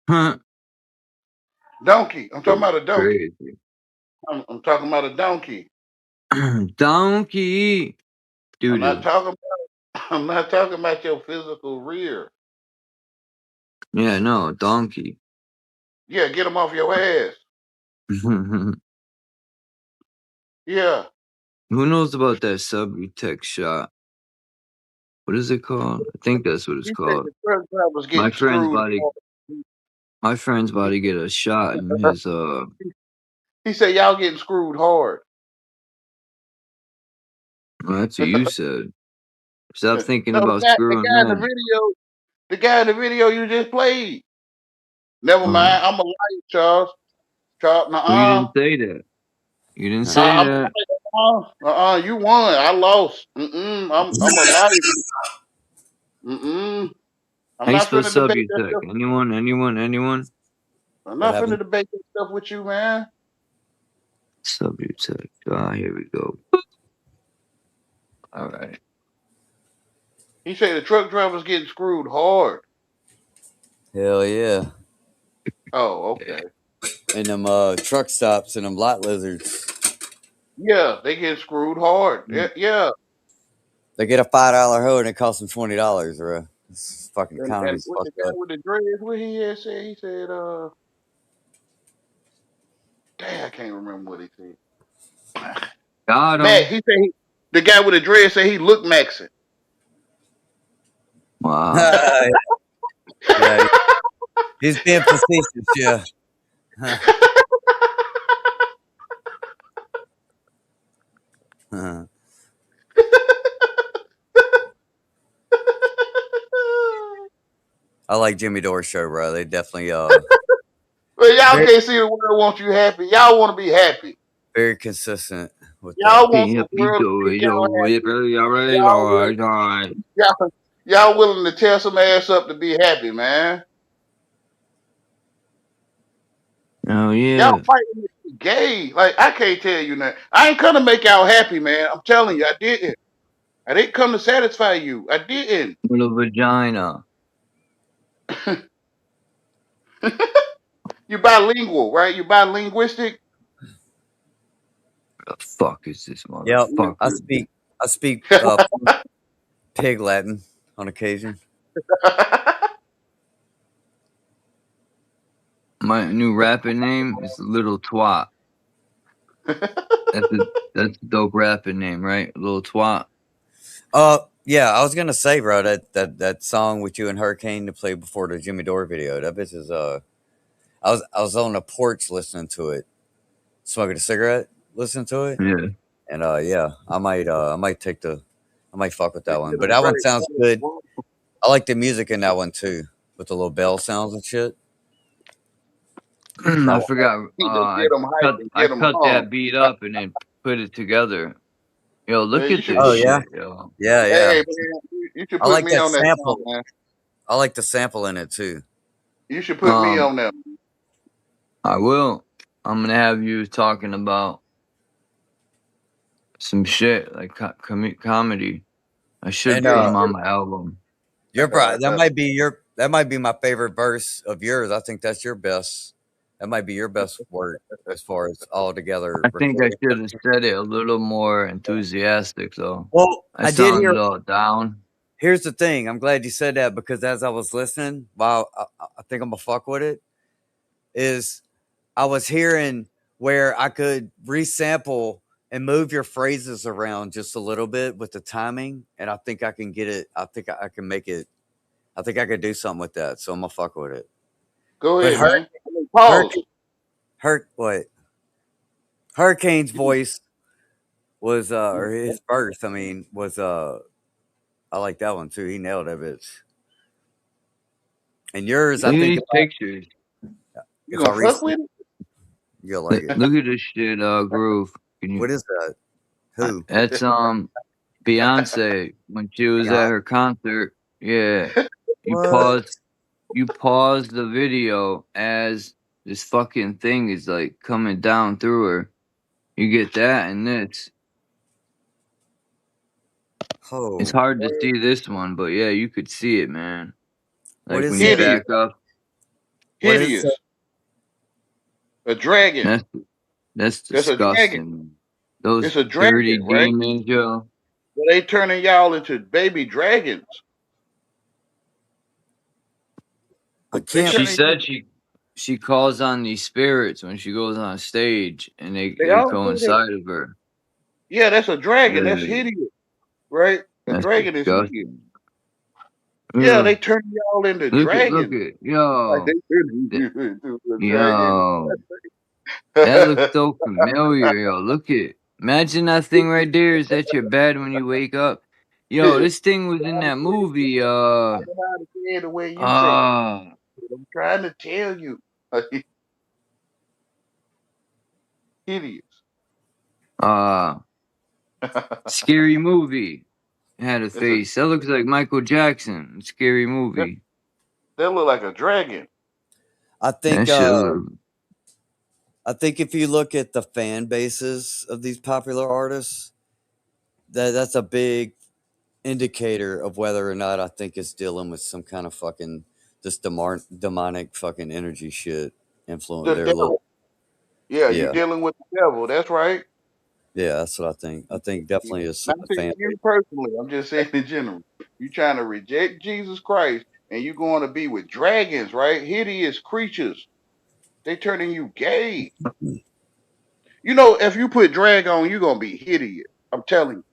Huh? Donkey. I'm talking about a donkey. Crazy. I'm talking about a donkey. Donkey. Dude. I'm not talking about your physical rear. Yeah, no, donkey. Yeah, get him off your ass. Yeah. Who knows about that Subutex shot? What is it called? I think that's what it's called. My friend's about to get a shot in his He said y'all getting screwed hard. Well, that's what you said. Stop thinking about screwing men. The guy in the video you just played. Never mind. I'm a liar, Charles. Well, you didn't say that. You didn't say that. You won. I lost. I'm a liar. I'm How you not spell finna debate that Subutex? stuff. Anyone? I'm What not finna happened? debate that stuff with you, man. Subutex. Ah, here we go. All right. He said the truck driver's getting screwed hard. Hell yeah. Oh, okay. And them truck stops and them lot lizards. Yeah, they get screwed hard. Yeah. They get a $5 hoe and it costs them $20, bro. This fucking And economy's with the fucked guy up. with the dreads, what he had said, dang, I can't remember what he said. Got Mac, him. he said the guy with the dread said he looked Mexican. Wow. Yeah, he's being facetious, yeah. I like Jimmy Dore's show, bro. They definitely Well, y'all very, can't see the world wants you happy. Y'all want to be happy. very consistent with Y'all that. want the world to make y'all happy. Y'all All willing, right. y'all willing to tear some ass up to be happy, man. Oh Y'all yeah. fighting to be gay. Like, I can't tell you nothing. I ain't come to make y'all happy, man. I'm telling you, I didn't. I didn't come to satisfy you. I didn't. Little vagina. You bilingual, right? You bilinguistic. The fuck is this Yep. motherfucker? I speak pig Latin on occasion. My new rapper name is Little Twat. That's a dope rapper name, right? Little Twat. Yeah, I was gonna say, bro, that song with you and Hurricane to play before the Jimmy Dore video. That bitch is I was on the porch listening to it, smoking a cigarette, listening to it. Yeah. And yeah, I might fuck with that one. But that one sounds good. I like the music in that one too, with the little bell sounds and shit. I forgot. Get them hype and I get them cut hung. that beat up and then put it together. Yo, look Man, you at should this Oh put me. yeah, shit, yo. yeah, Hey, yeah. man, you should I put like me that on that song, sample. man. I like the sample in it too. You should put me on that. I will. I'm gonna have you talking about some shit like comedy. I should And put them on my album. that might be my favorite verse of yours. I think that's your best. That might be your best work as far as all together I think I recorded. should have said it a little more enthusiastic, though. Well, I I did hear. sounded all down. Here's the thing. I'm glad you said that because as I was listening, wow, I think I'm gonna fuck with it. Is I was hearing where I could resample and move your phrases around just a little bit with the timing, and I think I can get it. I think I can make it. I think I could do something with that, so I'm gonna fuck with it. Go But ahead, man. Pause. Hurricane's voice was or his verse, I mean, was I like that one too. He nailed that bitch. And yours, Look I at think these pictures. You if I gonna fuck reset, with it? you'll like it. Look at this shit, Groove. What is that? Who? That's Beyonce when she was at her concert. Yeah, you What? pause the video as this fucking thing is like coming down through her. You get that and this. Oh, It's hard to see this one, but yeah, you could see it, man. what Like is when you that? Hideous. back up. What is that? Hideous. A dragon. That's That's a dragon. disgusting. Those It's a dirty dragon, right? demons, yo. But they turning y'all into baby dragons. I They can't. She turning said she calls on these spirits when she goes on stage, and they they all go say that. inside of her. Yeah, that's a dragon. That's Yeah, hideous, right? A that's dragon is hideous. disgusting. Yeah, Ugh. they turn y'all into Look dragons. at Like they yo, turn Th- you into a dragon. yo. That looks so familiar, yo. Look at, imagine that thing right there is at your bed when you wake up. Yo, this thing was in that movie. I don't know how to say it the way you say it. I'm trying to tell you. Hideous. Scary movie. Had a It's a face. That looks like Michael Jackson. Scary that, movie. that look like a dragon. I think That shit look. I think if you look at the fan bases of these popular artists, that's a big indicator of whether or not I think it's dealing with some kind of fucking this demonic fucking energy shit influence. The They're a little, devil. Yeah, you yeah, dealing with the devil. That's right. yeah. That's what I think. I think definitely is Not a saying fan base. you personally. I'm just saying in general. You trying to reject Jesus Christ, and you going to be with dragons, right? Hideous creatures. They turning you gay. You know, if you put drag on, you're gonna be hideous. I'm telling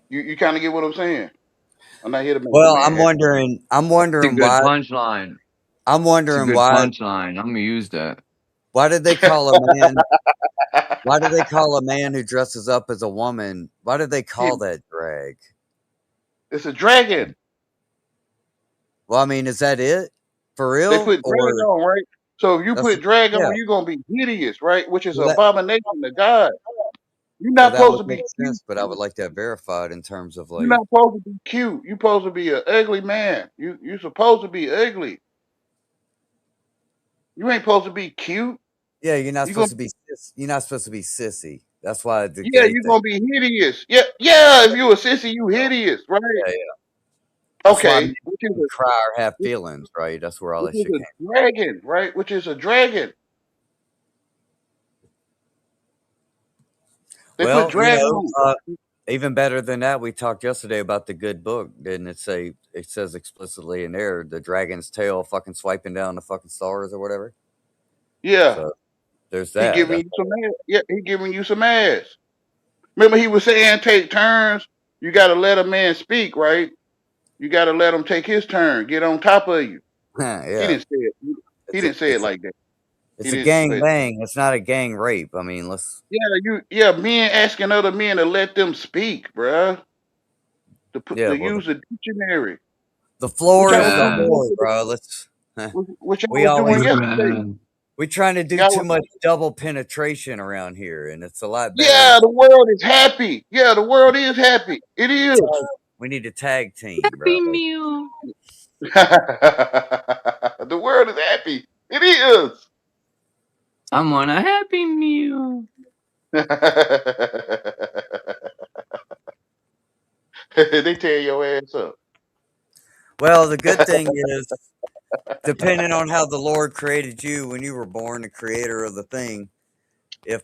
you. You kind of get what I'm saying. I'm not here to make a Well, man I'm happy. wondering. I'm It's a wondering good why. punchline. I'm It's a wondering good why. punchline. I'm gonna use that. Why did they call a man? Why do they call a man who dresses up as a woman? Why did they call that drag? It's a dragon. Well, I mean, is that it for They real, put drag or on, right? So if you that's put drag yeah? on, you're gonna be hideous, right? Which is Well, an abomination to God. You're well, not that supposed would to make be cute. sense, but I would like that verified in terms of You're like, not supposed to be cute. You're supposed to be an ugly man. You're supposed to be ugly. You ain't supposed to be cute. yeah, you're not You gonna supposed to be you're not supposed to be sissy. That's why the yeah, gay you're thing. gonna be hideous. Yeah, yeah. If you a sissy, you hideous, right? Yeah, yeah. That's why Okay, men can cry or have feelings, right? That's where all which that is shit a came. dragon, right? Which is a dragon. They put Well, you drag know, on. even better than that, we talked yesterday about the good book. Didn't it say? It says explicitly in there the dragon's tail fucking swiping down the fucking stars or whatever. Yeah, So there's he that. giving you some ass. Yeah, he giving you some ass. Remember, he was saying take turns. You got to let a man speak, right? You got to let him take his turn, get on top of you. He Yeah, didn't say it. He it's a didn't say it it's a like that. He it's a didn't. gang But bang. It's not a gang rape. I mean, let's yeah, men asking other men to let them speak, bruh. yeah. To Well, use a dictionary, the which floor I is was the doing floor, Man. yesterday. bro. Let's. Which I We was doing always yesterday. Man. we trying to do Y'all too was, much double penetration around here, and it's a lot better. yeah, the world is happy. Yeah, the world is happy. It is. We need a tag team, bro. Happy Meal. The world is happy. It is. I'm on a Happy Meal. They tear your ass up. Well, the good thing is, depending on how the Lord created you when you were born, the creator of the thing, if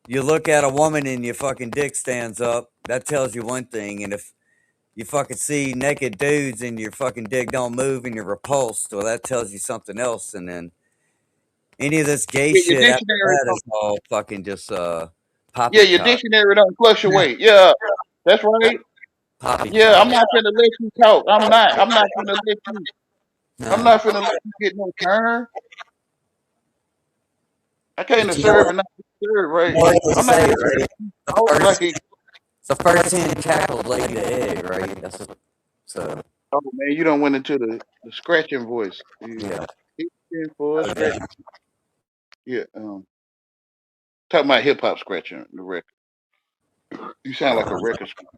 you look at a woman and your fucking dick stands up, that tells you one thing, and if you fucking see naked dudes and your fucking dick don't move and you're repulsed, well, that tells you something else, and then any of this gay Yeah, your shit after dictionary that don't. is all fucking just Yeah, your poppycock. dictionary don't fluctuate. Yeah, that's right. Yeah, I'm Poppycock. not finna let you talk. I'm not. I'm not finna let you. I'm Nah. not finna let you get no turn. I came to But you know serve what? and not to serve, right? You know what they I'm not say, gonna right? talk like it. The first hen cackled laid the egg, right? That's what, so Oh man, you don't went into the scratching voice. yeah. Itching for a Oh, scratch. Yeah, talking about hip hop scratching the record. You sound like a record scratcher.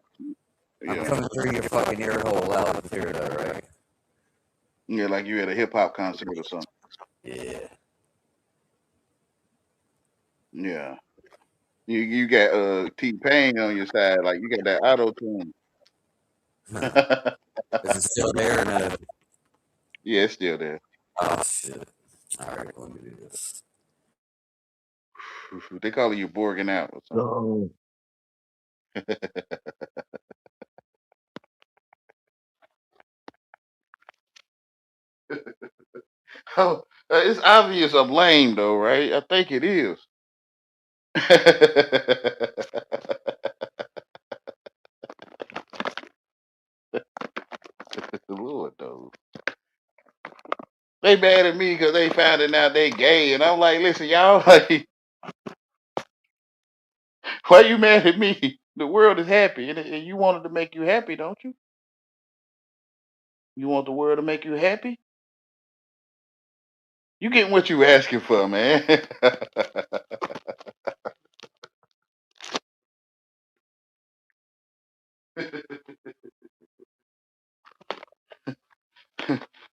I'm Yeah, coming through your fucking ear hole loud and clear, though, right? yeah, like you at a hip hop concert or something. Yeah. Yeah, you got T-Pain on your side, like you got that auto tune. Is it still there or no? Yeah, it's still there. Oh shit! All right, let me do this. They calling you Borging out or Oh. something. Oh, it's obvious I'm lame though, right? I think it is. Lord knows. They mad at me because they finding out they gay, and I'm like, listen, y'all, like, why you mad at me? The world is happy, and you wanted to make you happy, don't you? You want the world to make you happy? You getting what you asking for, man.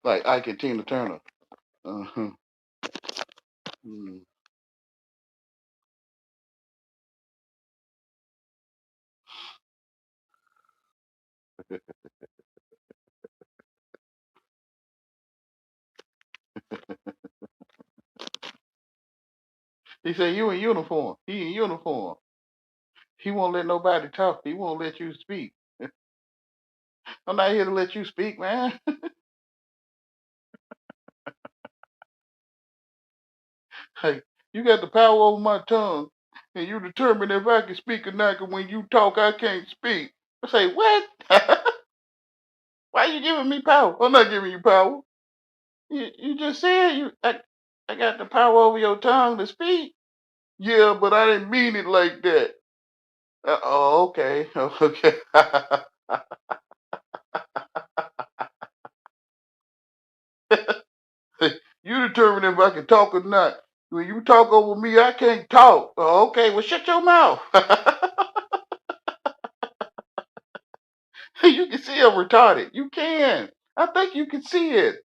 Like Ike and Tina Turner. Uh-huh. Mm. He said, "You in uniform. He in uniform. He won't let nobody talk. He won't let you speak. I'm not here to let you speak, man. Hey, you got the power over my tongue, and you determine if I can speak or not. 'Cause when you talk, I can't speak." I say, "What? Why you giving me power? I'm not giving you power. You just said I got the power over your tongue to speak. Yeah, but I didn't mean it like that. Oh, okay, okay." You determine if I can talk or not. When you talk over me, I can't talk. Oh, okay, well, shut your mouth. You can see I'm retarded. You can. I think you can see it.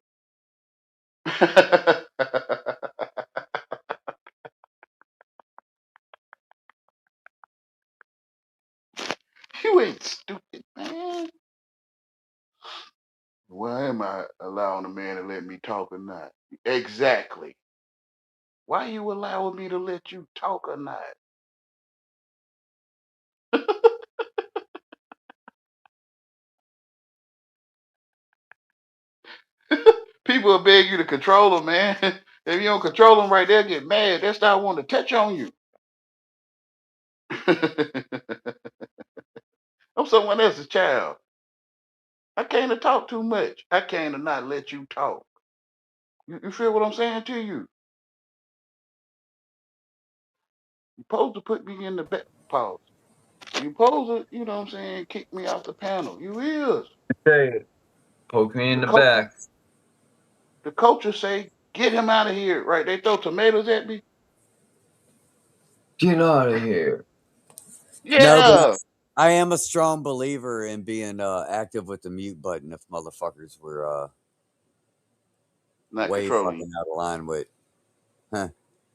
You ain't stupid, man. Why am I allowing a man to let me talk or not? Exactly. Why you allowing me to let you talk or not? People will beg you to control them, man. If you don't control them right, they'll get mad. They'll start wanting to touch on you. I'm someone else's child. I came to talk too much. I came to not let you talk. You feel what I'm saying to you? You supposed to put me in the back. Pause. You supposed to, you know what I'm saying, kick me off the panel. You is. Hey, poke me in The the coach, back. the coaches say, "Get him out of here." Right? They throw tomatoes at me. Get out of here. No, but Yeah. I am a strong believer in being active with the mute button if motherfuckers were Not way controlling you. fucking out of line with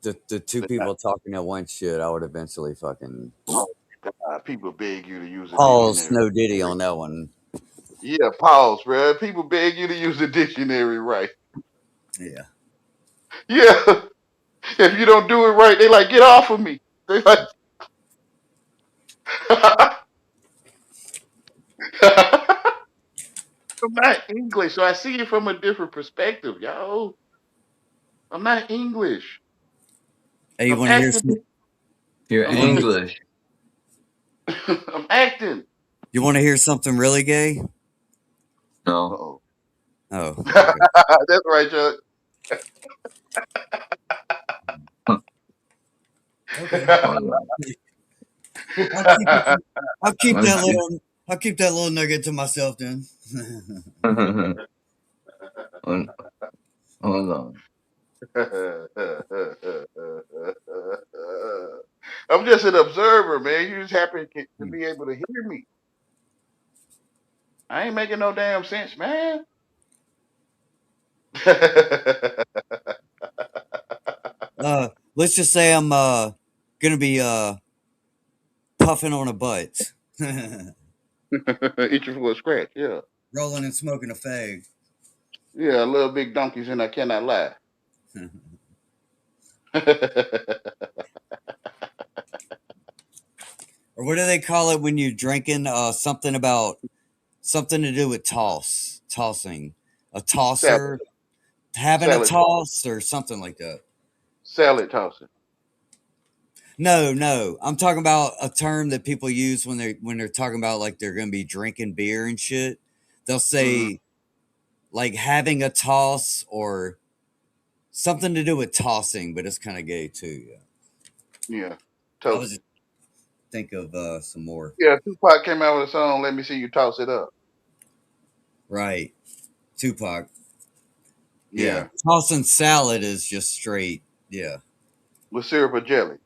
the two people talking at once shit. I would eventually fucking Oh, God, people beg you to use a pause dictionary. no diddy on that one. Yeah, pause, bro. People beg you to use the dictionary right. Yeah. Yeah. If you don't do it right, they like, "Get off of me." They like, I'm not English, so I see it from a different perspective, yo. I'm not English. Hey, you I'm want to hear acting. some? You're You want to English. I'm acting. something really gay? No. Uh-oh. Oh, okay. That's right, Chuck. Okay. I'll keep it, I'll keep that little nugget to myself then. Hold on. I'm just an observer, man. You just happen to be able to hear me. I ain't making no damn sense, man. Let's just say I'm gonna be puffing on a butt. Eat you for a scratch, yeah. Rolling and smoking a fag. Yeah, I love big donkeys and I cannot lie. Or what do they call it when you're drinking? Something to do with tossing, a Salad, tosser, having a salad toss, toss, or something like that. salad tossing. No, I'm talking about a term that people use when they're talking about like they're gonna be drinking beer and shit. They'll Hmm. say like having a toss or something to do with tossing, but it's kind of gay too. Yeah, Yeah, I was totally. just think of some more. Yeah, Tupac came out with a song, "Let Me See You Toss It Up." Right, Tupac. Yeah, Yeah, tossing salad is just straight. Yeah, with syrup or jelly.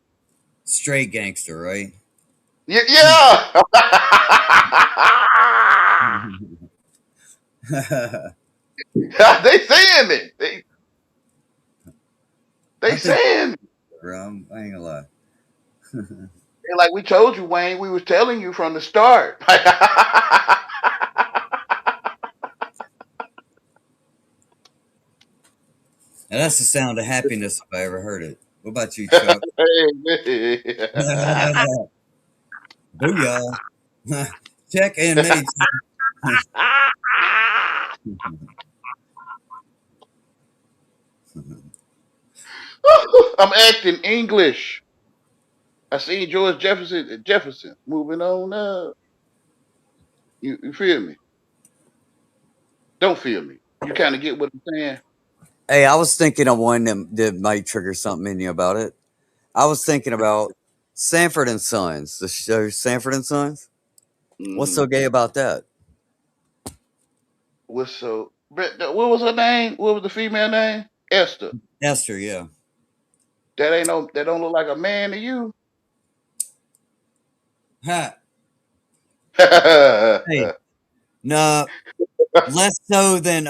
straight gangster, right? Yeah, yeah. They saying it. They I think, saying it. bro, I ain't gonna lie. And like we told you, Wayne, we was telling you from the start. And that's the sound of happiness if I ever heard it. What about you, Chuck? Booyah. Check in many times. I'm acting English. I seen George Jefferson moving on up. You feel me? Don't feel me. You kind of get what I'm saying? Hey, I was thinking of one that might trigger something in you about it. I was thinking about Sanford and Sons, the show Sanford and Sons. What's Mm-hmm. so gay about that? What was her name? What was the female name? Esther. Esther, yeah. That don't look like a man to you. Ha. Hey, nah, less so than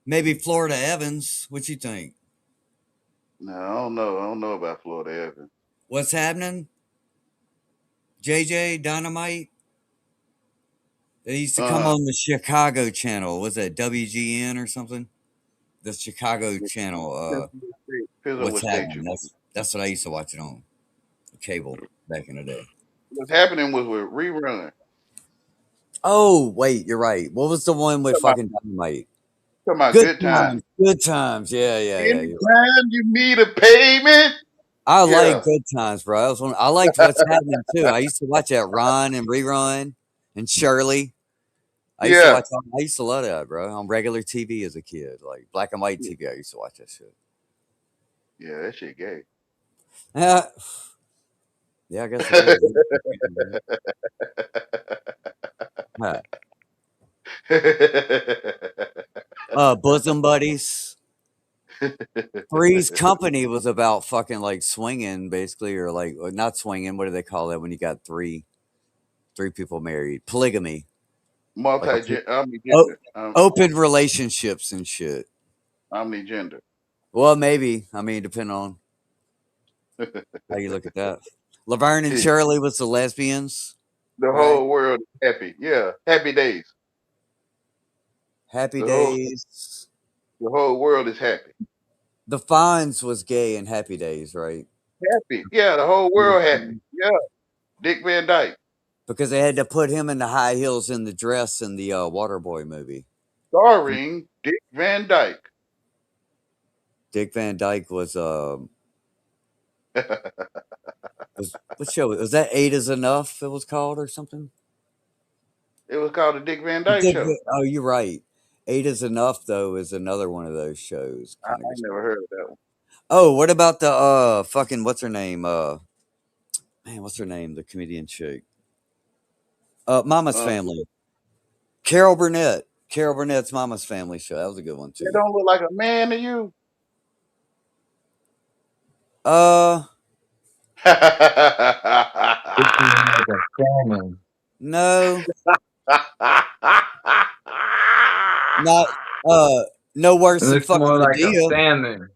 maybe Florida Evans. What you think? No, I don't know. I don't know about Florida Evans. What's happening? JJ Dynamite. They used to come on the Chicago channel. Was that WGN or something? The Chicago channel. Depends on What's what state happening? you. That's what I used to watch it on cable back in the day. What's happening was with rerun. Oh wait, you're right. What was the one with Talking about, fucking Dynamite? talking about Good good times. times. Good times. Yeah, yeah, yeah. You're right. Anytime you need a payment, I like yeah, Good Times, bro. I liked What's Happening too. I used to watch that Ron and Rerun and Shirley. yeah, I used to love that, bro. On regular TV as a kid, like black and white TV. I used to watch that shit. yeah. That shit gay. Yeah, yeah. I guess it is. Huh. Bosom buddies. Three's Company was about fucking like swinging, basically, or like or not swinging. What do they call that when you got three people married? Polygamy, like Omnigender. open relationships and shit. Omnigender. Well, maybe. I mean, depending on how you look at that. Laverne and The Shirley was the lesbians, right? whole world is happy. Yeah, happy days. Happy The whole Days. the whole world is happy. The Fonz was gay in Happy Days, right? Happy. Yeah, the whole world happy. Yeah, Dick Van Dyke. Because they had to put him in the high heels in the dress in the Waterboy movie. Starring Dick Van Dyke. Dick Van Dyke was what show was that? Eight is Enough. It was called or something. It was called the Dick Van Dyke Show. Oh, you're right. Eight is Enough though is another one of those shows. I never heard of that one. Oh, what about the fucking what's her name? Man, what's her name? The comedian chick. Mama's Family. Carol Burnett. Carol Burnett's Mama's Family show. That was a good one too. They don't look like a man to you. No. Not no worse than fucking Medea. Salmon.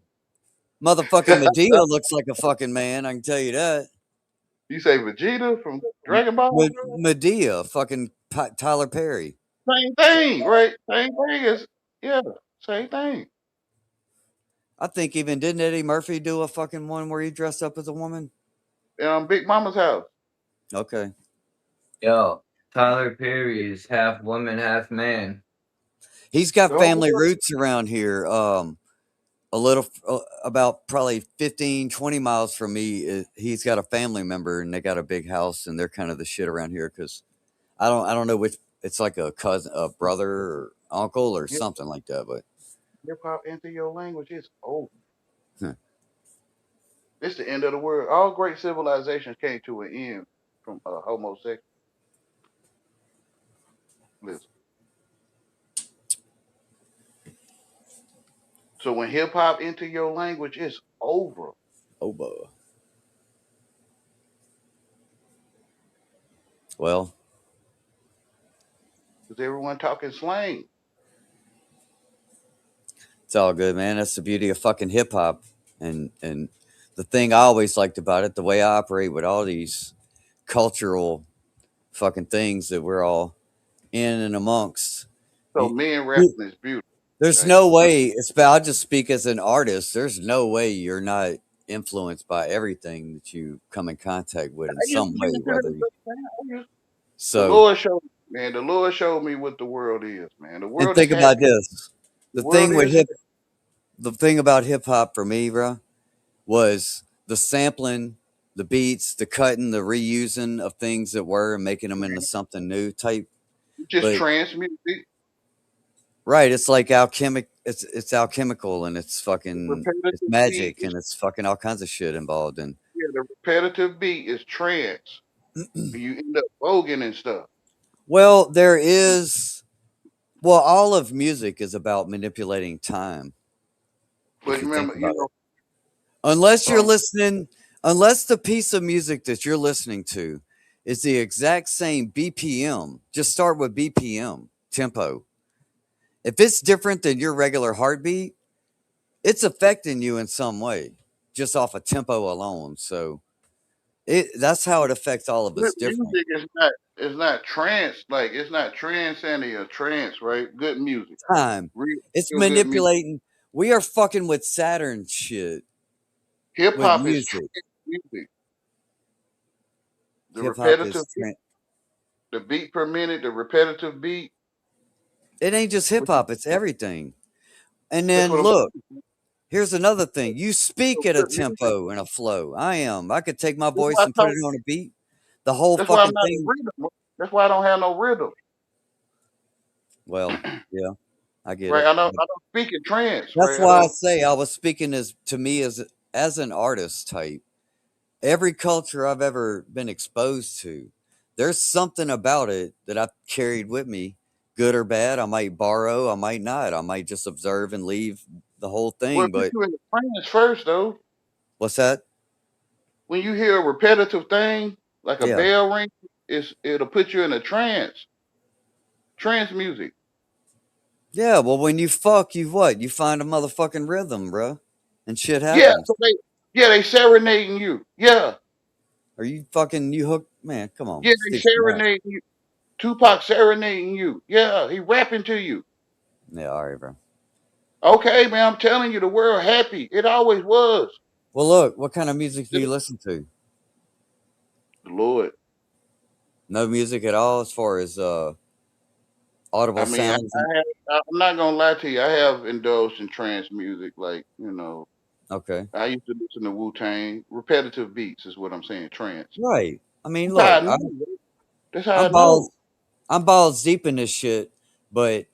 Motherfucking Medea looks like a fucking man, I can tell you that. You say Vegeta from Dragon Ball? Medea, fucking Tyler Perry. Same thing, right? Same thing as same thing. I think even didn't Eddie Murphy do a fucking one where he dressed up as a woman? Big Mama's House. Okay. Yo, Tyler Perry is half woman, half man. He's got family roots around here. A little about probably 15, 20 miles from me. He's got a family member and they got a big house and they're kind of the shit around here because I don't know which it's like a cousin, a brother or uncle or something like that. But hip hop into your language is over. It's the end of the world. All great civilizations came to an end from homosexual. Listen. So when hip hop into your language, it's over. Over. Well, because everyone talking slang. It's all good, man. That's the beauty of fucking hip hop, and the thing I always liked about it, the way I operate with all these cultural fucking things that we're all in and amongst. So men rapping is beautiful. There's Right? no way. I'll just speak as an artist. There's no way you're not influenced by everything that you come in contact with in some way, whether you. The So, Lord showed me, man. The Lord showed me what the world is, man. The and world is think about happy. this: The the world thing with is happy. the thing about hip hop for me, bro, was the sampling, the beats, the cutting, the reusing of things that were and making them into something new type. Just But trance music, right, it's like alchemic. It's alchemical and it's fucking it's repetitive beat. magic and it's fucking all kinds of shit involved in. Yeah, the repetitive beat is trance. You end up voguing and stuff. Well, there is. Well, all of music is about manipulating time. But If you think remember, about it, unless you're listening, unless the piece of music that you're listening to is the exact same BPM, just start with BPM tempo. If it's different than your regular heartbeat, it's affecting you in some way, just off of tempo alone. So that's how it affects all of good us different. music is not trance. Like it's not transcending a trance, right? Good music, Time. real, It's real good music. manipulating. We are fucking with Saturn shit Hip with hop is music. trance music. The Hip hop repetitive is beat, the beat per minute, the repetitive beat. it ain't just hip hop, it's everything. And That's then what I'm look, saying. here's another thing. You speak So at a good music. tempo and a flow. I could take my That's why voice I and put talk. it on a beat. The whole That's why I'm fucking not a thing. rhythm. That's why I don't have no rhythm. Well, yeah, I get Right? it. I don't speak in trance. That's Right? I why I don't. say I was speaking as to me as an artist type. Every culture I've ever been exposed to, there's something about it that I've carried with me, good or bad. I might borrow, I might not. I might just observe and leave the whole Well, thing. put But you in the trance first, though. what's that? When you hear a repetitive thing like a Yeah. bell ring, it'll put you in a trance. Trance music. Yeah, well, when you fuck, you what? You find a motherfucking rhythm, bro, and shit Yeah, happens. so they serenading you. Yeah, Are you fucking you hook? Man, come on, yeah, they stick some ass. serenading you. Tupac serenading you. Yeah, he rapping to you. Yeah, all right, bro. Okay, man, I'm telling you, the world happy. It always was. Well, look, what kind of music do The you listen to? Lord. No music at all, as far as I audible mean, sounds. I'm not gonna lie to you. I have indulged in trance music, like Okay, I used to listen to Wu Tang. Repetitive beats is what I'm saying. Trance. right. I mean, That's how I look, know. Bro. That's how I I'm balls, know. I'm balls deep in this shit, but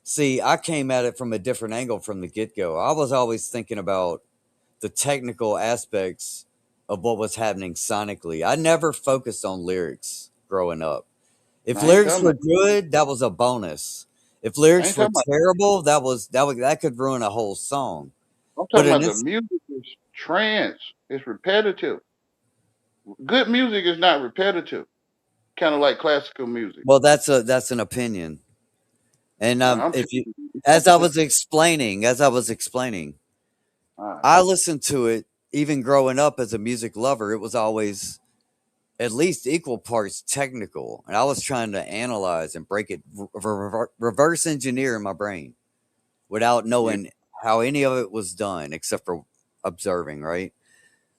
see, I came at it from a different angle from the get go. I was always thinking about the technical aspects of what was happening sonically. I never focused on lyrics growing up. If I ain't lyrics talking were about. good, that was a bonus. If I lyrics ain't were talking about. terrible, that could ruin a whole song. I'm But talking in about the this, music is trance. It's repetitive. Good music is not repetitive. Kind of like classical music. well, that's an opinion. And I'm if you, telling you, it's as I was competition. explaining, All right. I listened to it even growing up as a music lover. It was always at least equal parts technical, and I was trying to analyze and break it, reverse engineer in my brain without Yeah. knowing how any of it was done except for observing, right?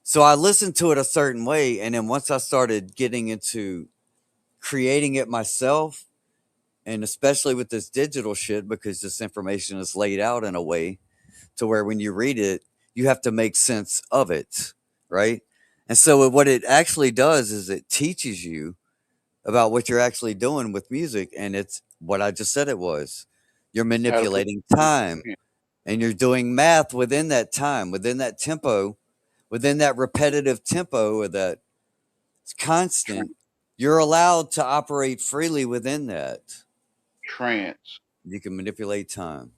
So I listened to it a certain way, and then once I started getting into creating it myself, and especially with this digital shit, because this information is laid out in a way to where when you read it, you have to make sense of it, right? And so what it actually does is it teaches you about what you're actually doing with music, and it's what I just said it was. You're How to put manipulating it time, in and you're doing math within that time, within that tempo, within that repetitive tempo or that constant. You're allowed to operate freely within that. trance. You can manipulate time.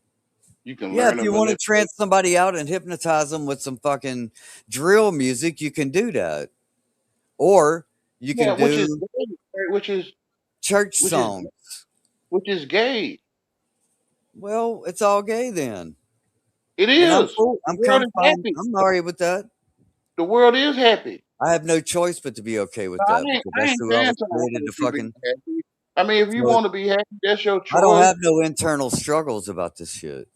You can Yeah, if learn to you want to manipulate. trance somebody out and hypnotize them with some fucking drill music, you can do that. Or you can Yeah, which is do gay, right? church Which is songs. which is gay. Well, it's all gay then. It And I'm is. cool. The I'm world kind is of fine. happy. I'm all right with that. The world is happy. I have no choice but to be okay with No, that because I that's ain't who I saying was something created to you be fucking. happy. I mean, if you So want to be happy, that's your I don't choice. have no internal struggles about this shit.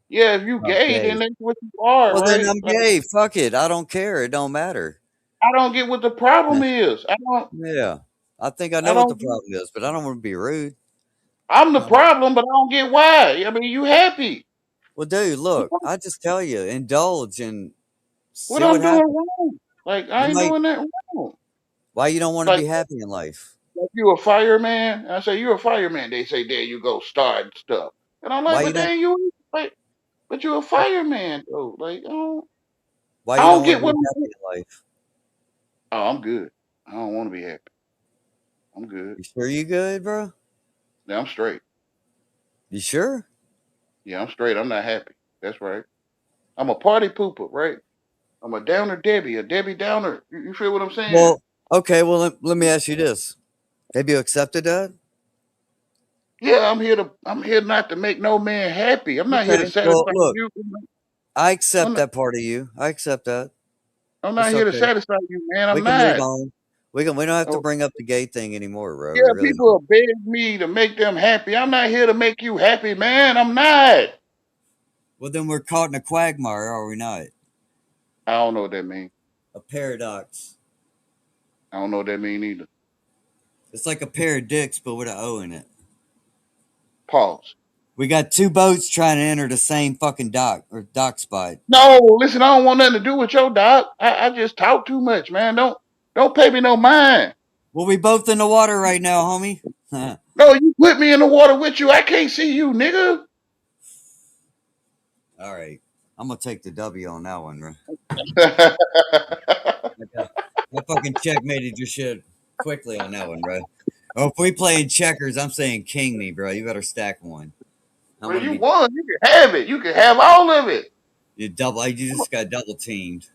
Yeah, if you I'm gay, gay. then that's what you are, Well, then right? I'm Like, gay. Fuck it. I don't care. It don't matter. I don't get what the problem is. Yeah. I think I I know what the don't get. problem is, but I don't want to be rude. I'm the problem, but I don't get why. I mean, you happy. Well, dude, look, I just tell you, indulge and What see what I'm doing happens. wrong? Like, I You ain't might. doing that wrong. Why you don't want to Like, be happy in life? like you a fireman? I say, you're a fireman. They say, there you go, start stuff. And I'm like, Why you but don't? then you, like, but you're a fireman, though. Like, Why I you don't don't want to get be what I'm happy doing. in life? Oh, I'm good. I don't want to be happy. I'm good. You sure you good, bro? Yeah, I'm straight. You sure? Yeah, I'm straight. I'm not happy. That's right. I'm a party pooper, right? I'm a downer Debbie, a Debbie Downer. You feel what I'm saying? Well, okay. Well, let me ask you this: have you accepted that? Yeah, I'm here not to make no man happy. I'm not here to Okay. Well, satisfy look, you. I I'm accept not, that part of you. I accept that. I'm not It's here to okay. satisfy you, man. We I'm can move not. on. We don't have to Oh, bring up the gay thing anymore, bro. We yeah, really people don't. will beg me to make them happy. I'm not here to make you happy, man. I'm not. Well, then we're caught in a quagmire, are we not? I don't know what that means. A paradox. I don't know what that means either. It's like a pair of dicks, but with an O in it. Pause. We got two boats trying to enter the same fucking dock or dock spot. No, listen, I don't want nothing to do with your dog. I just talk too much, man. Don't pay me no mind. Well, we both in the water right now, homie. All No, you put me in the water with you. I can't see you, nigga. right. I'm gonna take the W on that one, bro. I fucking checkmated your shit quickly on that one, bro. Oh, if we playing checkers, I'm saying king me, bro. You better stack one. I Well, want to you be won. You can have it. You can have all of it. you double. You just got double teamed.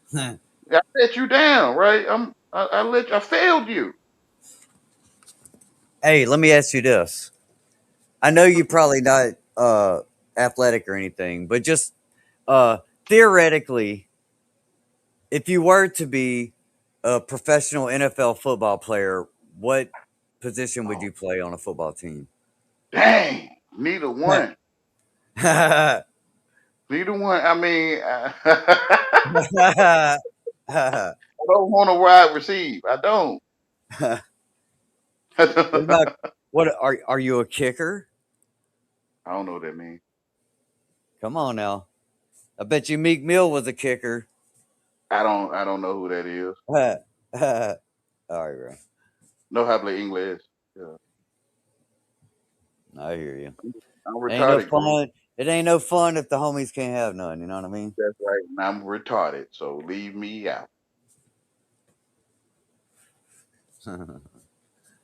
I let you down, right? I failed you. Hey, let me ask you this. I know you're probably not athletic or anything, but just theoretically, if you were to be a professional NFL football player, what position would you play on a football team? Dang, neither one. Well, Neither one. I mean, I don't want to wide receive. I don't. what about I what are you a kicker? don't know what that means. Come on now. I bet you Meek Mill was a kicker. I don't know who that is. All right, bro. No habla English. Yeah. I hear you. I'm Ain't no retarded, Groom. fun. It ain't no fun if the homies can't have none. You know what I mean? That's right. And I'm retarded, so leave me out.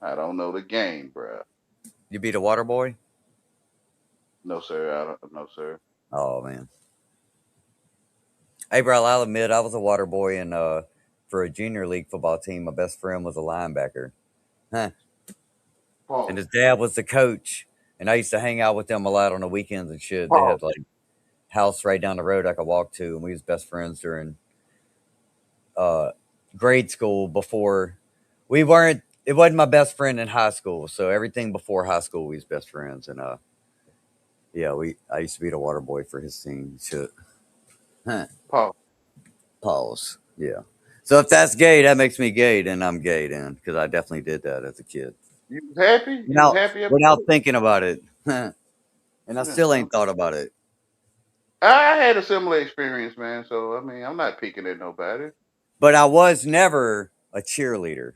I don't know the game, bruh. You beat a water boy? No, sir. I don't. No, sir. Oh man. Hey, bro, I'll admit I was a water boy, and for a junior league football team, my best friend was a linebacker. Huh. Pause. And his dad was the coach, and I used to hang out with them a lot on the weekends and shit. They Pause. had like house right down the road I could walk to, and we was best friends during uh, grade school. Before we weren't, it wasn't my best friend in high school, so everything before high school we was best friends, and yeah, I used to be the water boy for his team. Shit. Huh. Pause. Pause. Yeah. So if that's gay, that makes me gay, then I'm gay then, because I definitely did that as a kid. You was happy? You was Now, happy about without it? thinking about it. And I Yeah. still ain't thought about it. I had a similar experience, man. So I mean, I'm not peeking at nobody. But I was never a cheerleader.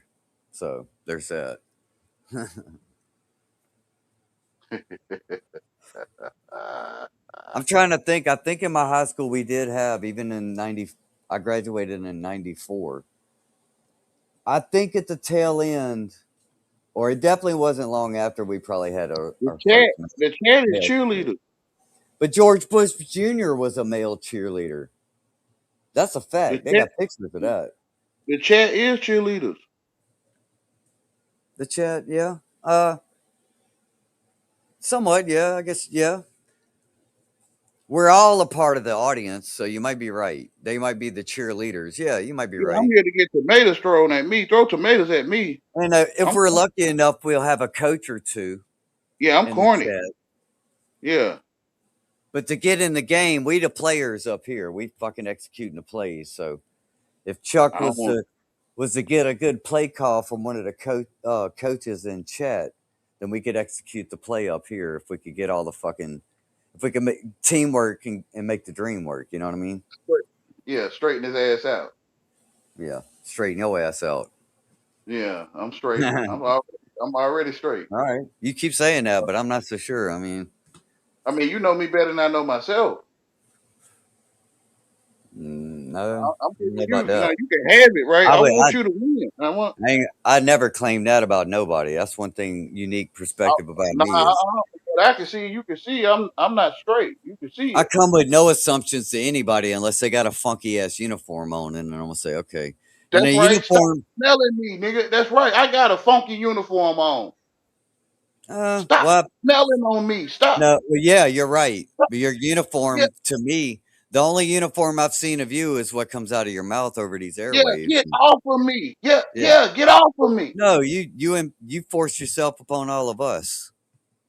So there's that. I'm trying to think. I think in my high school we did have, even in 90, I graduated in 94. I think at the tail end, or it definitely wasn't long after, we probably had our first The chat is male cheerleader. cheerleaders. But George Bush Jr. was a male cheerleader. That's a The fact. They chat, got pictures of that. the chat is cheerleaders. The chat, yeah. Somewhat, yeah. I guess, yeah. We're all a part of the audience, so you might be right. They might be the cheerleaders. Yeah, you might be Yeah, right. I'm here to get tomatoes thrown at me. Throw tomatoes at me. And if we're lucky enough, we'll have a coach or two. Yeah, I'm in corny. the chat. Yeah. But to get in the game, we the players up here. We fucking executing the plays. So if Chuck was to get a good play call from one of the coaches in chat, then we could execute the play up here. If we could get all the fucking, if we could make teamwork and make the dream work. You know what I mean? Yeah, straighten his ass out. Yeah, straighten your ass out. Yeah, I'm straight. I'm already straight. All right, you keep saying that, but I'm not so sure. I mean, you know me better than I know myself. no, I'm you know you, about that. you can have it, right? I want you to win. I never claimed that about nobody. That's one thing unique perspective about me. But I can see. You can see. I'm not straight. You can see. I come with no assumptions to anybody unless they got a funky ass uniform on, and then I'm gonna say, okay. That's and a right. uniform. Stop smelling me, nigga. That's right. I got a funky uniform on. Stop smelling on me. Stop. No, well, yeah, you're right. But your uniform, to me, the only uniform I've seen of you is what comes out of your mouth over these airwaves. Yeah, get off of me. Yeah, get off of me. No, you force yourself upon all of us.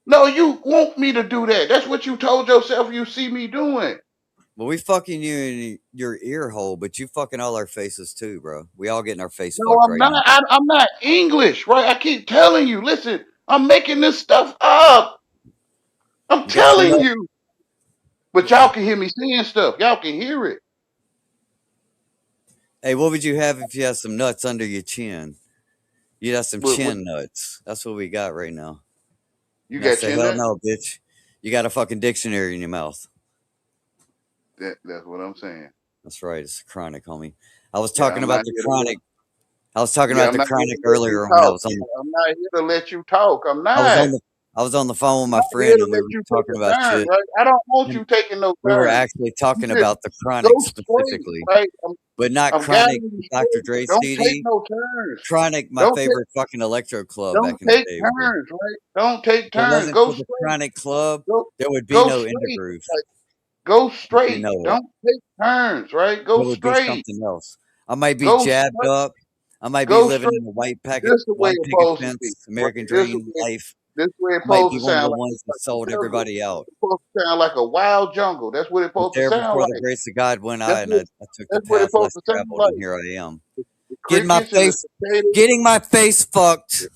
No, you want me to do that. That's what you told yourself you see me doing. Well, we fucking you in your ear hole, but you fucking all our faces too, bro. We all getting our face fucked I'm right not. now. I'm not English, right? I keep telling you. Listen, I'm making this stuff up. I'm telling you. But y'all can hear me saying stuff. Y'all can hear it. Hey, what would you have if you had some nuts under your chin? You'd have some chin nuts. That's what we got right now. You got chin nuts? No, bitch. You got a fucking dictionary in your mouth. That's what I'm saying. That's right. It's chronic, homie. I was talking about the chronic. I was talking about the chronic earlier when I was on. I'm not here to let you talk. I'm not. I was on the phone with my friend and we were talking about shit. Right? I don't want you taking no turns. We were actually talking about the chronic specifically, right? But not chronic. Dr. Dre CD. Don't take no turns. Chronic, my favorite fucking electro club back in the day. Don't take turns, right? Don't take turns. Go straight. The chronic club, there would be no intergroove. Go straight. Don't take turns, right? Go straight. Be something else. I might be jabbed up. I might be living in a white picket fence, American dream life. This way it might supposed be to one of sound the ones that sold everybody out. It's supposed to sound like a wild jungle. That's what it's supposed to sound before like. the grace of God went I took the path less traveled, and here I am. Getting my face fucked,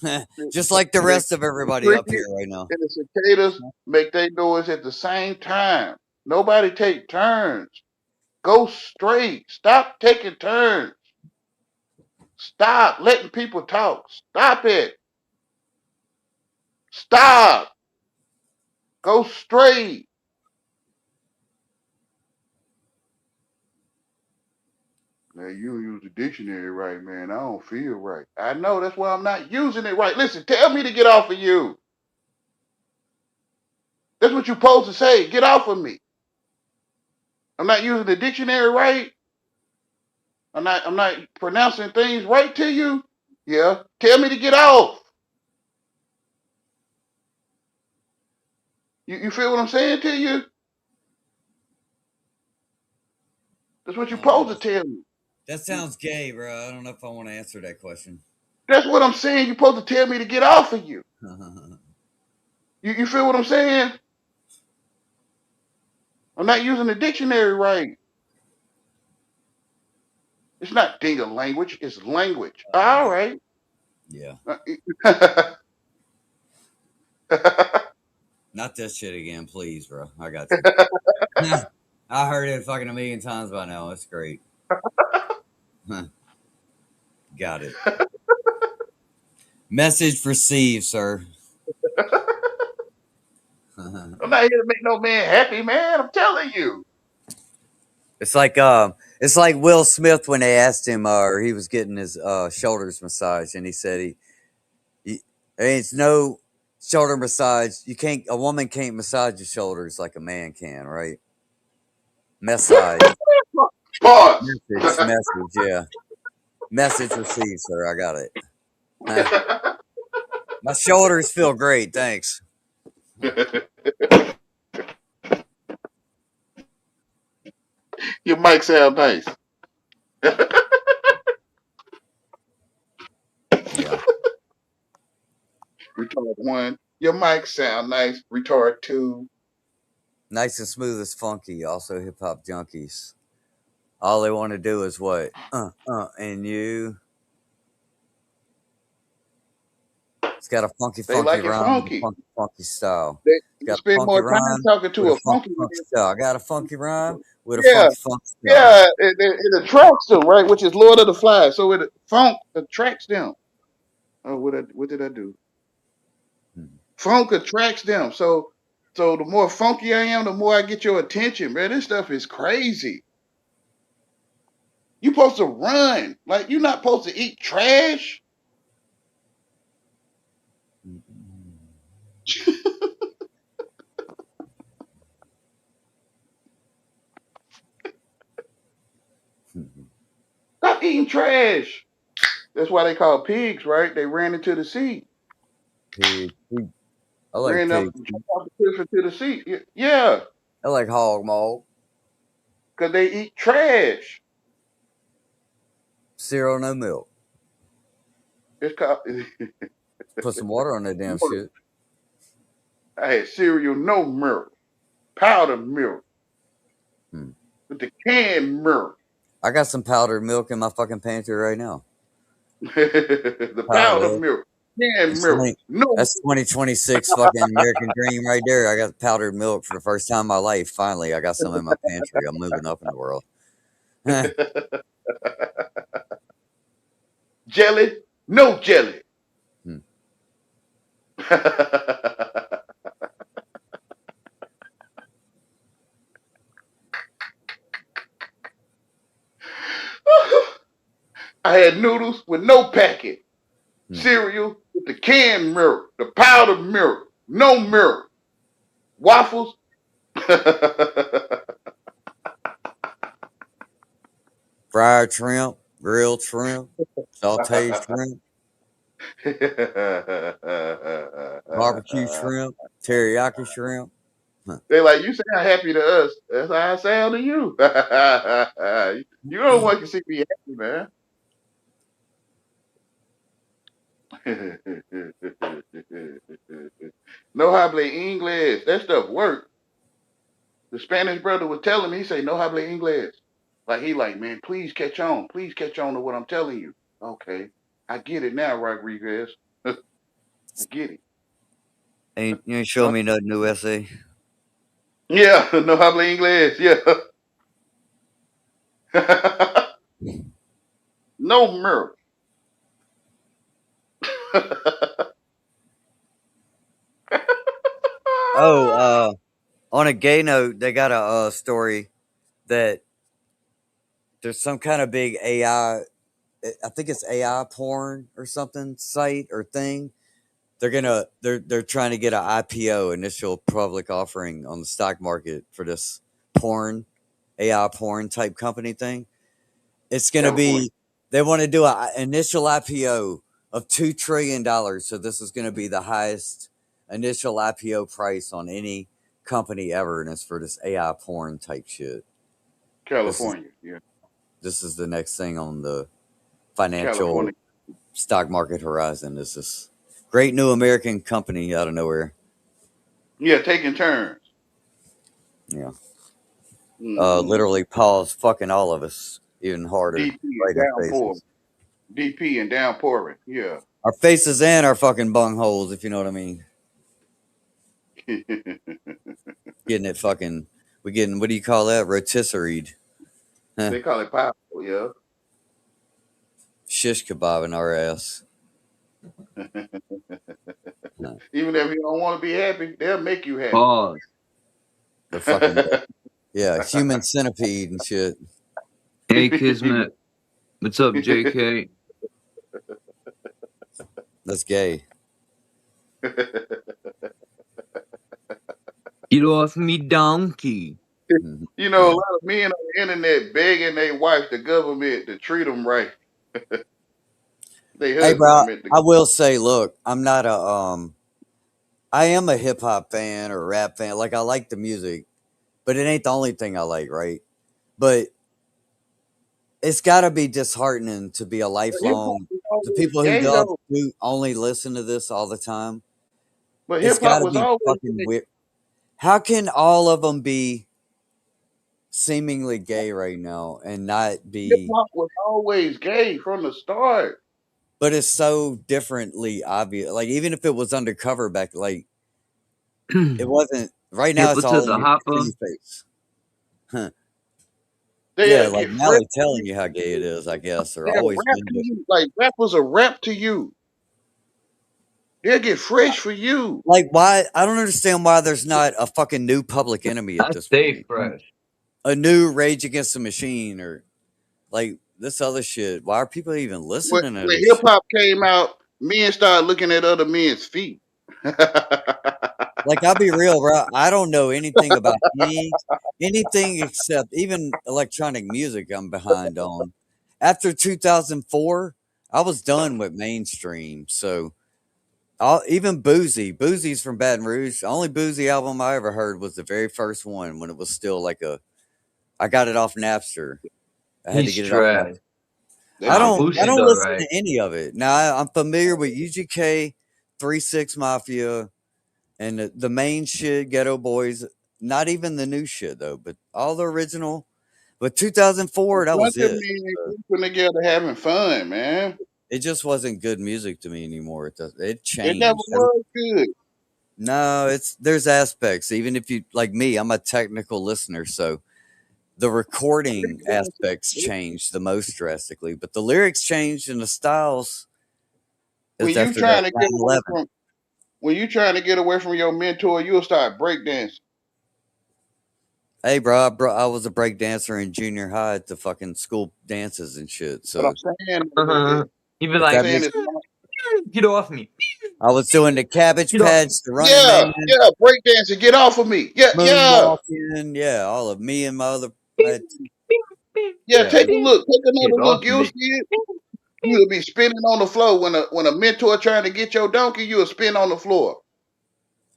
just like the rest of everybody up here right now. And the cicadas make their noise at the same time. Nobody take turns. Go straight. Stop taking turns. Stop letting people talk. Stop it. Stop. Go straight. Now you use the dictionary right, man. I don't feel right. I know, that's why I'm not using it right. Listen, tell me to get off of you. That's what you're supposed to say. Get off of me. I'm not using the dictionary right. I'm not pronouncing things right to you. Yeah. Tell me to get off. You feel what I'm saying to you? That's what you're supposed to tell me. That sounds gay, bro. I don't know if I want to answer that question. That's what I'm saying. You're supposed to tell me to get off of you. You feel what I'm saying? I'm not using the dictionary right. It's not dingo language. It's language. All right. Yeah. Not this shit again, please, bro. I got you. I heard it fucking a million times by now. It's great. Got it. Message received, sir. I'm not here to make no man happy, man. I'm telling you. It's like Will Smith when they asked him, or he was getting his shoulders massaged, and he said it's no shoulder massage. A woman can't massage your shoulders like a man can, right? Massage. Message, yeah. Message received, sir. I got it. My shoulders feel great, thanks. Your mic sound nice. Yeah. Retard 1. Your mic sound nice. Retard 2. Nice and smooth as funky. Also hip hop junkies. All they want to do is what? And you. It's got a funky, They funky like it rhyme with a funky. funky, funky style. They It's you got a spend funky more time rhyme talking with to a a funky, funky funky man. style. I got a funky rhyme with a Yeah, funky, funky style. yeah. It attracts them, right? Which is Lord of the Flies. So funk attracts them. Oh, what did I do? Funk attracts them. So the more funky I am, the more I get your attention, man. This stuff is crazy. You supposed to run. Like you're not supposed to eat trash. Stop eating trash. That's why they call pigs, right? They ran into the sea. Pig. I like Ran up pig. off the cliff into the sea. Yeah, I like hog maw. because they eat trash. Cereal, no milk. It's called. Put some water on that damn shit. I had cereal, no milk, powdered milk, with the canned milk. I got some powdered milk in my fucking pantry right now. The powdered milk, canned milk. No, That's 2026 fucking American dream right there. I got powdered milk for the first time in my life. Finally, I got some in my pantry. I'm moving up in the world. jelly, no jelly. I had noodles with no packet, cereal with the canned milk, the powdered milk, no milk, waffles. Fried shrimp, grilled shrimp, sauteed shrimp, barbecue shrimp, teriyaki shrimp. They're like, you sound happy to us. That's how I sound to you. You don't want to see me happy, man. No hable English. That stuff worked. The Spanish brother was telling me, he say, no hable English. Like, he like, man, please catch on. Please catch on to what I'm telling you. Okay. I get it now, Rodriguez. I get it. You ain't showing me no new essay. Yeah, no hable English. Yeah. No mirror. On a gay note, they got a story that there's some kind of big AI, I think it's AI porn or something site or thing. They're trying to get an IPO, initial public offering, on the stock market for this AI porn type company thing. It's gonna be, they want to do an initial IPO of $2 trillion. So this is gonna be the highest initial IPO price on any company ever, and it's for this AI porn type shit. California, yeah. This is the next thing on the financial California. stock market horizon. This is great new American company out of nowhere. Yeah, taking turns. Yeah. Literally pause fucking all of us even harder. DP Right and in our downpour. faces. DP and downpouring. Yeah. Our faces and our fucking bungholes, if you know what I mean. Getting it fucking, we getting, what do you call that? Rotisseried. They call it powerful, yeah. Shish kebab in our ass. Even if you don't want to be happy, they'll make you happy. Pause. The fucking, yeah, human centipede and shit. Hey, Kismet. What's up, JK? That's gay. Get off me, donkey. You know, a lot of men on the internet begging their wife, the government, to treat them right. Hey, bro, I will say, look, I'm not I am a hip hop fan or rap fan. Like, I like the music, but it ain't the only thing I like, right? But it's got to be disheartening to be a But hip hop lifelong. was The always people gay though. who only listen to this all the time. But It's hip got hop to was be always fucking gay. weird. How can all of them be seemingly gay right now and not Hip be? hop was always gay from the start. But it's so differently obvious. Like even if it was undercover back, like it wasn't. Right now, Hippo it's to all in the your hopper. face. Huh. Yeah, They'll like get now fresh. they're telling you how gay it is, I guess, or They'll always rap been. to But you. Like rap was a rap to you. They'll get fresh for you. like, why? I don't understand why there's not a fucking new Public Enemy at I this stay point. fresh. A new Rage Against the Machine or like this other shit. Why are people even listening to When this hip shit? hop came out, men started looking at other men's feet. Like, I'll be real, bro. I don't know anything about anything except even electronic music I'm behind on. After 2004, I was done with mainstream. So, even Boozy's from Baton Rouge. The only Boozy album I ever heard was the very first one when it was still like I got it off Napster. I had to He's get it off trash. Napster. That shit was I Boosie's gay. don't listen alright. to any of it. Now, I'm familiar with UGK, 3-6 Mafia, and the main shit, Ghetto Boys. Not even the new shit though, but all the original. But 2004, that Bunch was of it. men grouping together having fun, man. It just wasn't good music to me anymore. It It never changed. was good. No, there's aspects. Even if you like me, I'm a technical listener, so the recording aspects changed the most drastically, but the lyrics changed and the styles When is you after that trying to get away 9/11. from when you trying to get away from your mentor, you'll start breakdancing. Hey, bro, I was a break dancer in junior high at the fucking school dances and shit. But So I'm saying He'd be if I'm like, that saying makes, it's not. get off me. I was doing the Cabbage Get off Patch, me. the Running Yeah, Man, yeah, breakdancing, get off of me. Yeah, yeah. moonwalking, yeah, all of me and my other, I had Yeah, yeah, take a look. Take Get another look. off You'll me. see it. You'll be spinning on the floor when a mentor trying to get your donkey. You'll spin on the floor.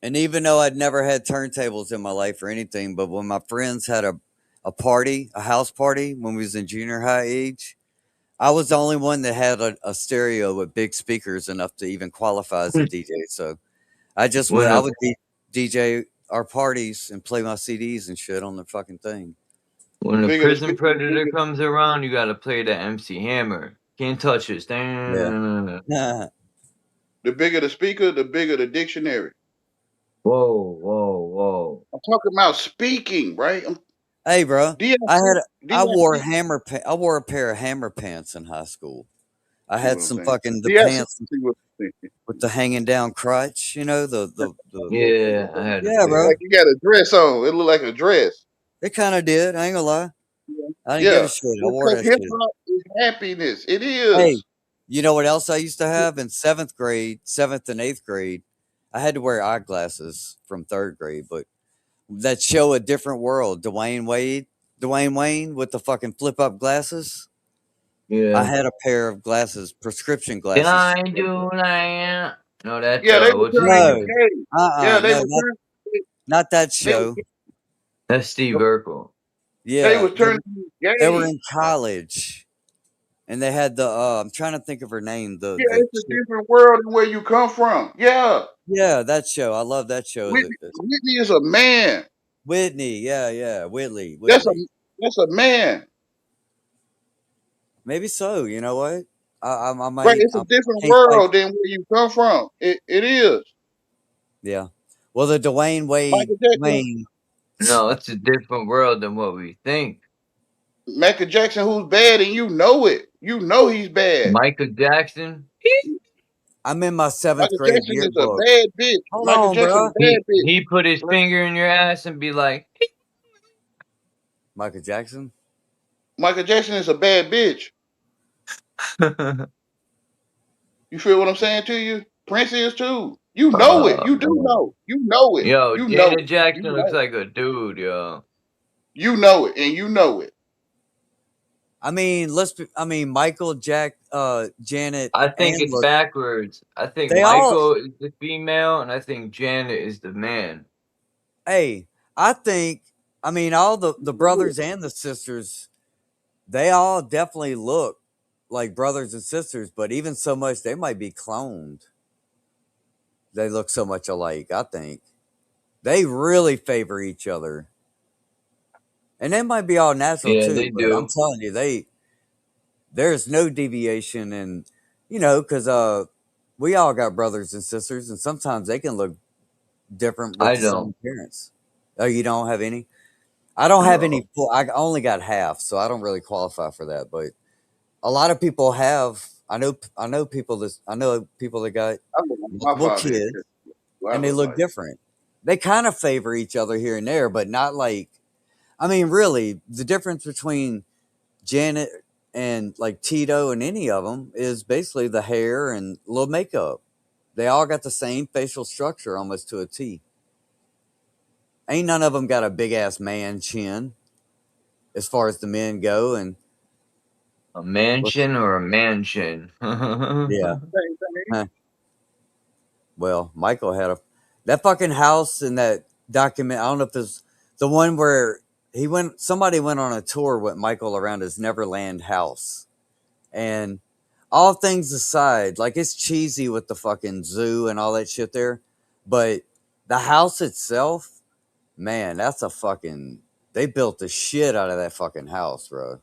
and even though I'd never had turntables in my life or anything, but when my friends had a party, a house party when we was in junior high age, I was the only one that had a stereo with big speakers enough to even qualify as a DJ. So When I a would DJ our parties and play my CDs and shit on the fucking thing. when The a bigger the prison speaker, the predator bigger. comes around, you gotta play the MC Hammer. Can't touch this. Yeah. Whoa, The bigger the speaker, the bigger the dictionary. whoa, whoa. I'm talking about speaking, right? Hey, bro, DIC, I wore DIC. I wore a pair of hammer pants in high school. I See what had I'm some saying? fucking the DIC. pants See what I'm saying? with the hanging down crotch, the Yeah, I had a yeah, bro. pair. Like you got a dress on. It look like a dress. It kind of did. I ain't gonna lie. I didn't give a Yeah. shit. I wore Because that hip shit. hop is happiness. It Hey, is. you know what else I used to have in seventh and eighth grade? I had to wear eyeglasses from third grade, but that show A Different World, Dwayne Wayne with the fucking flip up glasses. I Yeah. had a pair of glasses, prescription Can glasses. I do that? No, that's Yeah, they were what's his turning name? you No, gay. Yeah, they no, were turning. not that They show. That's Steve Urkel. they Yeah, were turning you they were gay. in college, and they had the. I'm trying to think of her name. Yeah, The it's a different world than where you come from. Yeah. yeah, that show. I love that show. Whitney is a man. Whitney. Yeah, Whitley. That's a man. Maybe so. You know what? I Right. might. It's a different Can't fight. world than where you come from. It is. Yeah. Well, the Michael Jackson. Wayne. No, it's a different world than what we think. Michael Jackson, who's bad, and you know it. You know he's bad. Michael Jackson. I'm in my seventh Michael grade Jackson is a yearbook. bad bitch. Hold Michael on, Jackson, bro. a bad bitch. He put his finger in your ass and be like, Michael Jackson. Michael Jackson is a bad bitch. You feel what I'm saying to you? Prince is too. You know it. You do know. You know it. Yo, You know Janet it. Jackson You looks know it. like a dude, yo. You know it, and you know it. I mean, Michael, Janet, I think and it's look, backwards. I think they all. Michael is the female, and I think Janet is the man. Hey, I think I mean, all the brothers and the sisters, they all definitely look like brothers and sisters, but even so much they might be cloned. They look so much alike, I think. They really favor each other. And they might be all natural Yeah, too, they but I'm do. telling you, there's no deviation, and because we all got brothers and sisters, and sometimes they can look different with I the don't. same parents. Oh, you don't have any? I don't have any full. I only got half, so I don't really qualify for that. But a lot of people have. I know people that got I look like my multiple father had kids, just what I and they look look like. different. They kind of favor each other here and there, but not like. I mean, really, the difference between Janet and like Tito and any of them is basically the hair and a little makeup. They all got the same facial structure almost to a T. Ain't none of them got a big ass man chin as far as the men go. And A mansion or a mansion? yeah, Same thing. huh. Well, Michael had that fucking house in that document. I don't know if it's the one where somebody went on a tour with Michael around his Neverland house. And all things aside, like it's cheesy with the fucking zoo and all that shit there, but the house itself, man, they built the shit out of that fucking house, bro.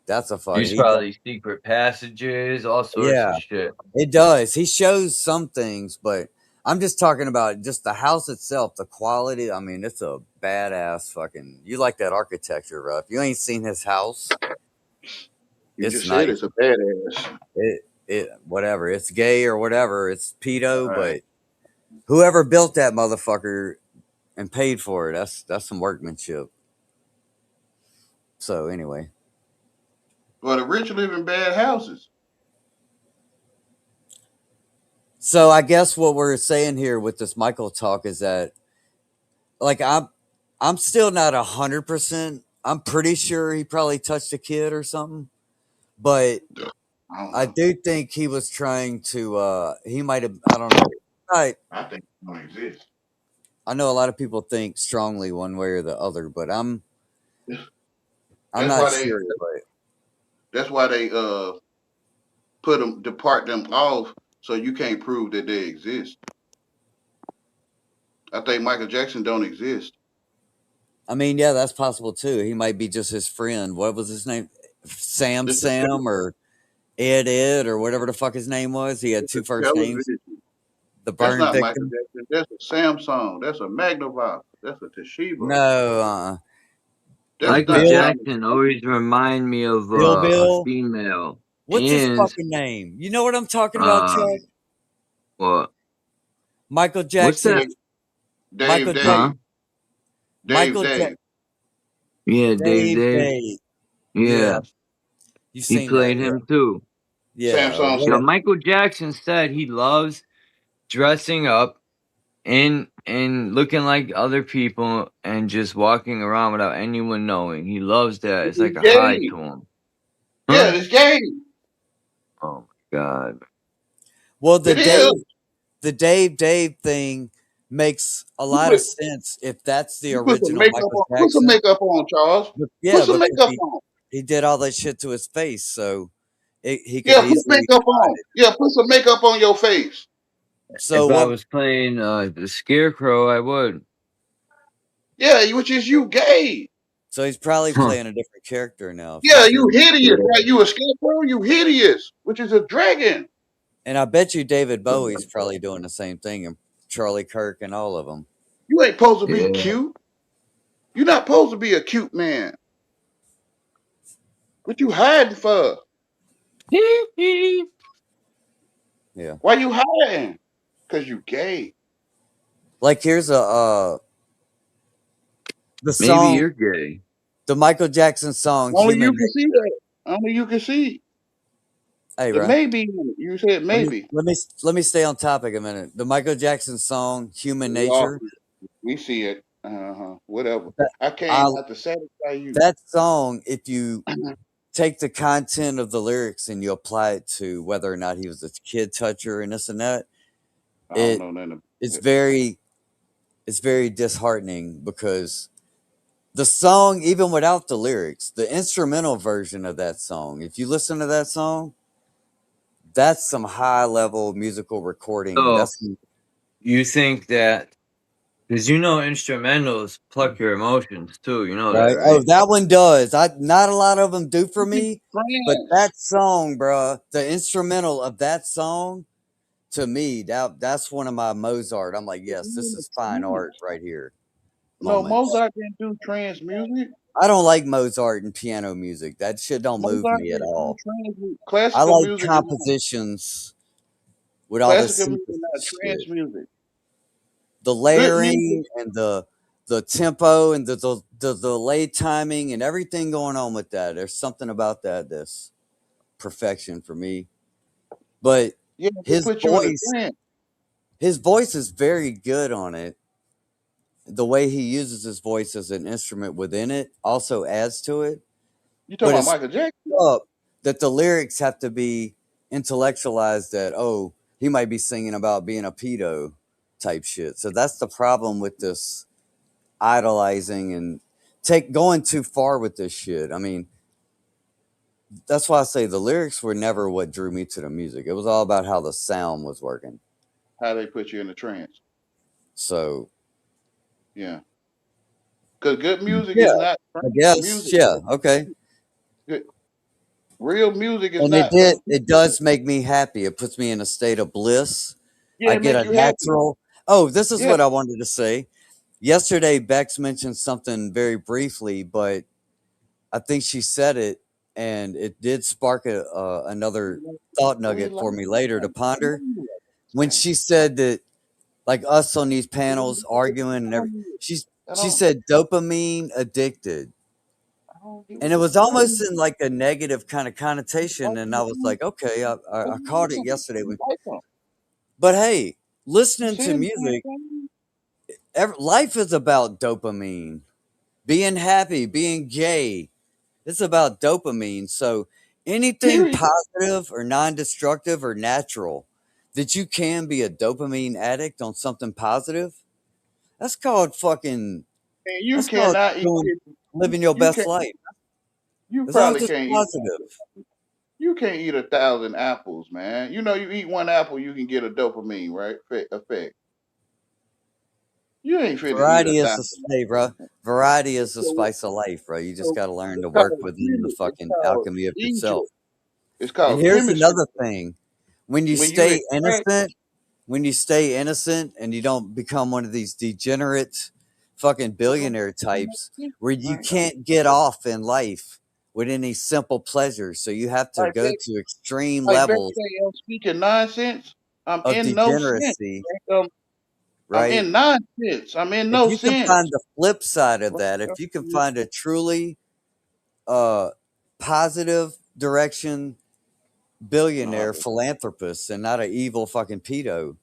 That's a There's fucking probably secret passages, all sorts yeah, of shit. it does. He shows some things, but I'm just talking about just the house itself, the quality. I mean, it's a badass fucking. You like that architecture, bro? If you ain't seen his house, You it's just said nice. it's a badass. It whatever. It's gay or whatever. It's All pedo, right. but whoever built that motherfucker and paid for it, that's some workmanship. So anyway, Well, the rich live in bad houses. so I guess what we're saying here with this Michael talk is that like I'm still not 100%. I'm pretty sure he probably touched a kid or something, but I don't I know. do think he was trying to. He might have. I don't know. I think it don't exist. I know a lot of people think strongly one way or the other, but I'm That's not why they. sure. But That's why they depart them off, so you can't prove that they exist. I think Michael Jackson don't exist. I mean, yeah, that's possible too. He might be just his friend. What was his name? Sam It's a or Ed or whatever the fuck his name was. He had two first names. television. The That's burn not Michael victim. Jackson. That's a Samsung. That's a Magnavox. That's a Toshiba. No, That's Michael not Bill. Michael Jackson always remind me of a Bill. female. What's his And fucking name? You know what I'm talking about, uh, Chuck? what? Michael What's Jackson. that? Michael Dave. Huh? Michael Yeah, Dave. Dave. Yeah, Yeah, you've he seen that. played him too. Yeah. Samsung. Yo, Michael Jackson said he loves dressing up and looking like other people and just walking around without anyone knowing. He loves that. It's like It's a high gay. to him. Yeah, Huh? it's gay. Oh my god. Well, It is. the Dave thing makes a You lot put, of sense if that's the you put some original makeup Michael on. Put some Jackson. makeup on, Charles. Yeah, Put some because makeup on. he did all that shit to his face, so he could Yeah, put easily makeup hide on. it. Yeah, put some makeup on your face. So If I what? was playing the Scarecrow, I would. Yeah, which is you gay. So he's probably Huh. playing a different character now for Yeah, you sure. hideous, right? You a scarecrow, you hideous, which is a dragon. And I bet you David Bowie's probably doing the same thing, and Charlie Kirk and all of them. You ain't supposed to be Yeah. cute. You're not supposed to be a cute man. What you hiding for? Yeah. Why you hiding? Because you gay. Like here's the Maybe song, you're gay. the Michael Jackson song Only you "Human." can see that. Only you can see. Hey, The bro. maybe. You said maybe. Let me stay on topic a minute. The Michael Jackson song "Human Nature." We see it. Whatever. That, I came I, out to satisfy you. that song, if you take the content of the lyrics and you apply it to whether or not he was a kid toucher and this and that, I don't know nothing about it's it. very disheartening because The song, even without the lyrics, the instrumental version of that song, if you listen to that song, that's some high level musical recording. So That's you think that because you know instrumentals pluck your emotions too. You know that, right. Oh, right? that one does. Not a lot of them do for It's me, but trance. that song, bruh, the instrumental of that song, to me, that's one of my Mozart. I'm like, yes, this is fine art right here. No, Moments. Mozart didn't do trance music. I don't like Mozart and piano music. That shit don't move Mozart me at didn't do all. trance music. I Classical like music is not. compositions with all this Classical music is synthesis not trance shit. music. The Good music. layering and the tempo and the delay timing and everything going on with that. There's something about that that's perfection for me. But Yeah, it his put you in a voice, trance. his voice is very good on it. The way he uses his voice as an instrument within it also adds to it. You talking But about it's Michael Jackson? up that the lyrics have to be intellectualized that, oh, he might be singing about being a pedo type shit. So that's the problem with this idolizing and going too far with this shit. I mean, that's why I say the lyrics were never what drew me to the music. It was all about how the sound was working. How they put you in a trance? So Yeah, because good music yeah, is not I trance guess music. yeah, okay. Good, real music is And not no. it does make me happy. It puts me in a state of bliss. Yeah, I it get make a you happy. natural. Oh, this is Yeah, what I wanted to say. Yesterday, Bex mentioned something very briefly, but I think she said it, and it did spark another thought we nugget like for me later to ponder. When trance. she said that, like us on these panels arguing and I she don't. said dopamine addicted, I don't get and what it the was fuck. almost in like a negative kind of connotation. And I was like, okay, I caught it yesterday. But hey, You listening to saying the music, same life is about dopamine, being happy, being gay. It's about dopamine. So anything period. positive or non-destructive or natural that you can be a dopamine addict on something positive, that's called fucking, And you that's called cannot eat doing, it. living your You best can. life. You As long probably as it's can't eat. positive. You can't eat 1,000 apples, man. You know, you eat one apple, you can get a dopamine right effect. You ain't finna eat a Variety is the, thousand hey, bro. apples. Man. Variety is the So, spice of life, bro. You just so got to learn it's to work called within the gimmick. It's fucking called alchemy of yourself. Egypt. It's And called here's chemistry. another thing. When you When you stay extract, innocent, and you don't become one of these degenerate fucking billionaire types where you can't get off in life with any simple pleasures. So you have to like go that, to extreme like that levels say I'm speaking nonsense. I'm of in no sense. degeneracy, Right? I'm right? in nonsense. I'm in If no you can find sense. the flip side of that, if Right? you can find a truly uh, positive direction No, billionaire philanthropist and not an evil fucking pedo,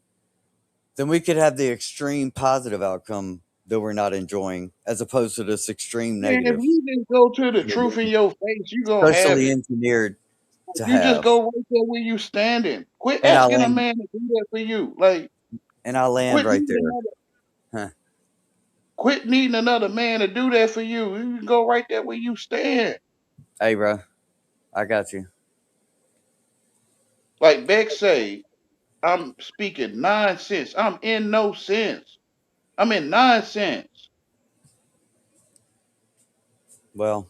then we could have the extreme positive outcome that we're not enjoying as opposed to this extreme man, if negative, you just go to the truth in your face, you gonna have socially it. engineered to You just have. go right there where you standing. Quit And I asking a land man to do that for you. Like, and I land quit right needing there. another, Huh. quit needing another man to do that for you. You can go right there where you stand. Hey bro, I got you. Like Beck say, I'm speaking nonsense. I'm in no sense. I'm in nonsense. Well,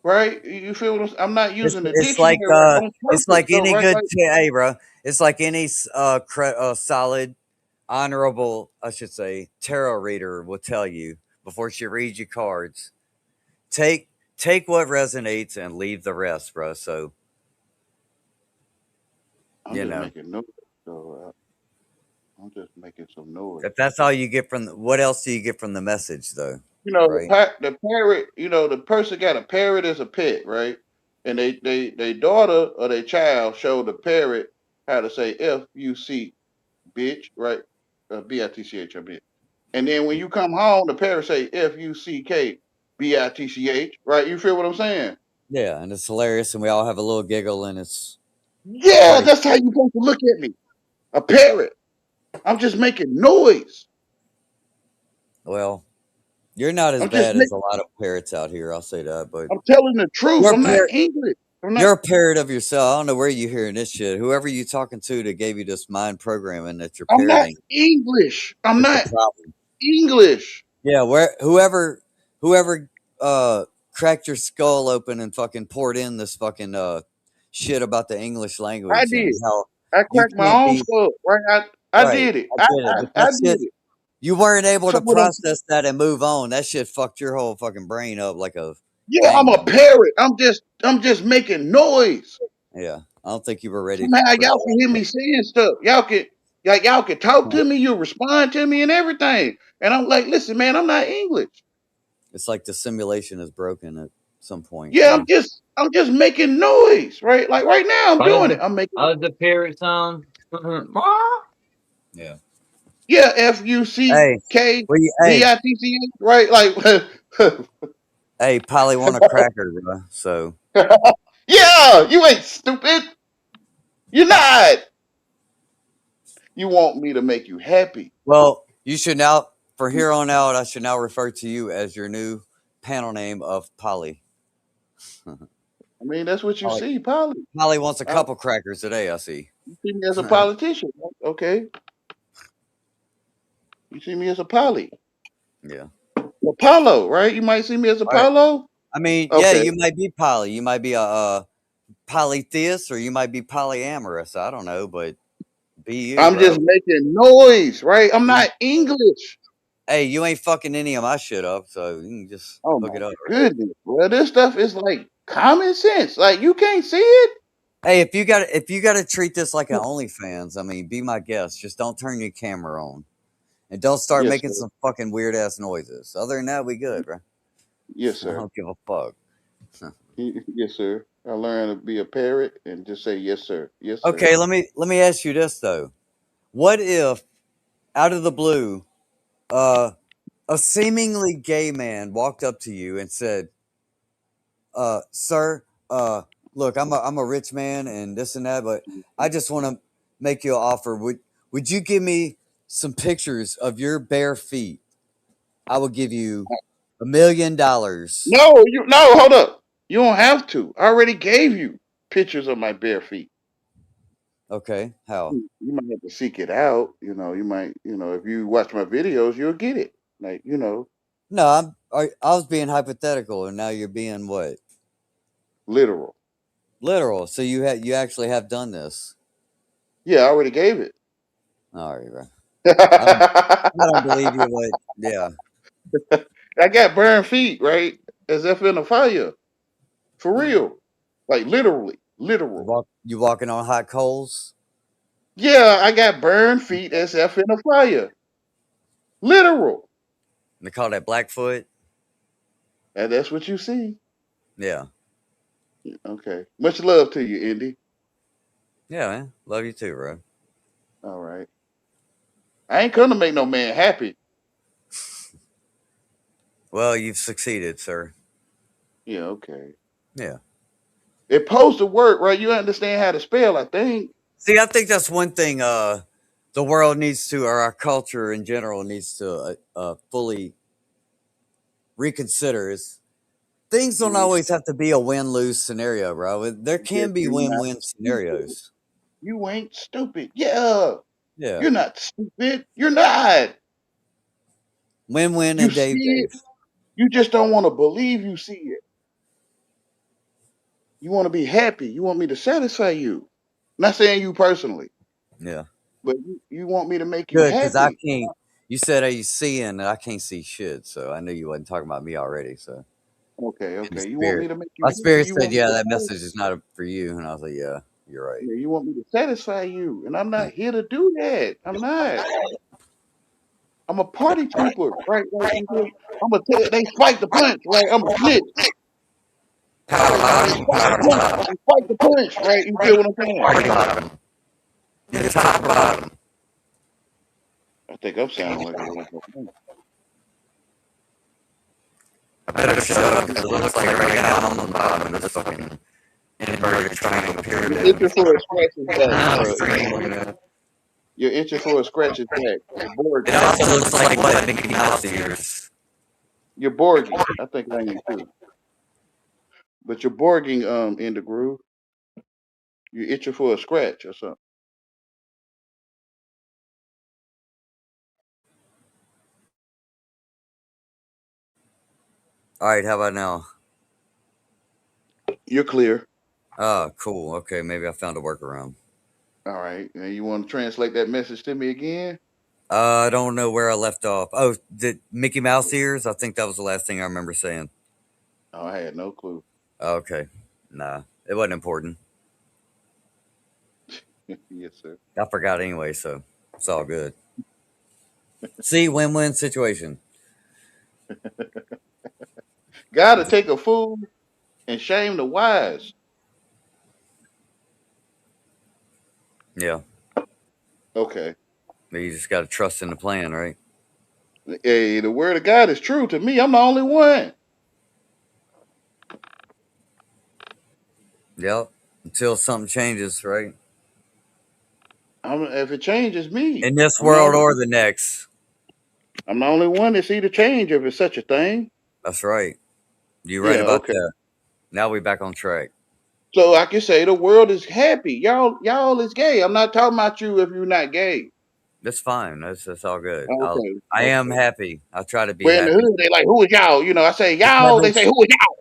Right? You feel what I'm not it's using the it's dictionary on it's purpose like though, any right? good Like, hey bro, it's like any solid, honorable, I should say, tarot reader will tell you before she reads you cards. Take take what resonates and leave the rest, bro. So I'm you just know, making noise. So I'm just making some noise. if that's all you get from what else do you get from the message though, You know, right? the parrot, you know, the person got a parrot as a pet, right? And they daughter or their child showed the parrot how to say F-U-C, bitch, right? B-I-T-C-H, bitch. And then when you come home, the parrot say F-U-C-K, B-I-T-C-H, right? You feel what I'm saying? Yeah, and it's hilarious, and we all have a little giggle, and it's Yeah, pretty. that's how you supposed to look at me. A parrot. I'm just making noise. Well, You're not as I'm just bad as a lot of parrots out here. I'll say that, but I'm telling the truth. you're a I'm not parrot. English. I'm not. You're a parrot of yourself. I don't know where you hearing this shit. Whoever you talking to that gave you this mind programming that you're I'm not parroting English. I'm is the not problem. English. Yeah, whoever cracked your skull open and fucking poured in this fucking shit about the English I language and did. how I you cracked my can't own be skull. Right. I right. did it. I I, get it, I but I that did shit it. you weren't able So to what? process that and move on. That shit fucked your whole fucking brain up like a Yeah, I'm a gangbang. parrot. I'm just making noise. Yeah, I don't think you were ready Somehow for y'all can hear that. me saying stuff. Y'all can talk to me. You respond to me and everything. And I'm like, listen, man, I'm not English. It's like the simulation is broken at some point, Yeah, bro. I'm just making noise, right? Like right now, I'm doing it. I'm making. How does the parrot sound? Yeah. Yeah, FUCKVITCH, Hey, well, right? Like, hey, Polly want a cracker, bro. So yeah, you ain't stupid. You're not. You want me to make you happy. well, you should now, for here on out, I should now refer to you as your new panel name of Polly. I mean, that's what you Polly, see, Polly. Polly wants a couple crackers today, I see. You see me as a politician, okay? You see me as a Polly. Yeah. Apollo, right? You might see me as All right. Apollo. I mean, yeah, Okay. you might be Polly. You might be a polytheist or you might be polyamorous. I don't know, but be you, I'm just bro. making noise, right? I'm not English. Hey, you ain't fucking any of my shit up, so you can just Oh hook my it up. goodness, bro. This stuff is like common sense. Like you can't see it. Hey, if you got to treat this like an OnlyFans, I mean, be my guest. Just don't turn your camera on, and don't start Yes, making sir. some fucking weird ass noises. Other than that, we good, bro. Yes, I sir. don't give a fuck. Yes, sir. I learned to be a parrot and just say yes, sir. Yes, sir. Okay, let me ask you this though. What if, out of the blue, a seemingly gay man walked up to you and said, "Sir, look, I'm a rich man and this and that, but I just want to make you an offer. Would you give me some pictures of your bare feet? I will give you $1 million." No, hold up. You don't have to. I already gave you pictures of my bare feet. Okay, how? You might have to seek it out. You might, if you watch my videos, you'll get it. Like, No, I was being hypothetical, and now you're being what? literal. Literal. So you actually have done this. Yeah, I already gave it. All right, bro. I don't believe you, but yeah. I got burned feet, right? As if in a fire. For real. Like literally. Literal. You walking on hot coals? Yeah, I got burned feet as if in a fire. Literal. They call that Blackfoot. And that's what you see. Yeah. Okay. Much love to you, Indy. Yeah, man. Love you too, bro. All right. I ain't come to make no man happy. Well, you've succeeded, sir. Yeah, okay. Yeah. It supposed to work, right? You understand how to spell, I think. See, I think that's one thing the world needs to, or our culture in general needs to fully reconsider is things don't always have to be a win-lose scenario, bro. There can be win-win scenarios. You ain't stupid. Yeah. Yeah. You're not stupid. You're not. Win-win You and see Dave. it. You just don't want to believe you see it. You want to be happy. You want me to satisfy you. Not saying you personally, Yeah. but you want me to make you Good, because I happy. can't. You said, "Are you seeing?" And I can't see shit, so I knew you wasn't talking about me already. So, Okay. You want me spirit, to make you my happy. spirit You said, want me "Yeah, to that satisfy message is not for you." And I was like, "Yeah, you're right." you. You want me to satisfy you. And I'm not here to do that. I'm not. I'm a party pooper, right? They spike the punch, right? I'm a snitch. They spike the punch, right? You feel what I'm saying? I think I'm sounding like a robot. I better shut up because it looks like right now I'm on the bottom of this fucking inverted triangle pyramid. You're itching for a scratch's back. You're itching for a scratch's back. You're bored. It also looks like what Mickey Mouse ears. You're Borging. I think I am too. But you're Borging in the groove. You itching for a scratch or something. All right, how about now? You're clear. Oh, cool. Okay, maybe I found a workaround. All right. And you want to translate that message to me again? I don't know where I left off. Oh, the Mickey Mouse ears? I think that was the last thing I remember saying. Oh, I had no clue. Okay. Nah, it wasn't important. Yes, sir. I forgot anyway, so it's all good. See, win-win situation. Gotta take a fool and shame the wise. Yeah. Okay. You just got to trust in the plan, right? Hey, the word of God is true to me. I'm the only one. Yep. Until something changes, right? If it changes me, In this I'm the world only, or the next. I'm the only one that see the change if it's such a thing. That's right. You're right Yeah, about okay. that. Now we back on track. So I can say the world is happy. Y'all is gay. I'm not talking about you if you're not gay. That's fine. That's all good. Okay. I am Okay. happy. I try to be But in the happy. hood, they like, who is y'all? You know, I say If that y'all. They makes say, who is y'all?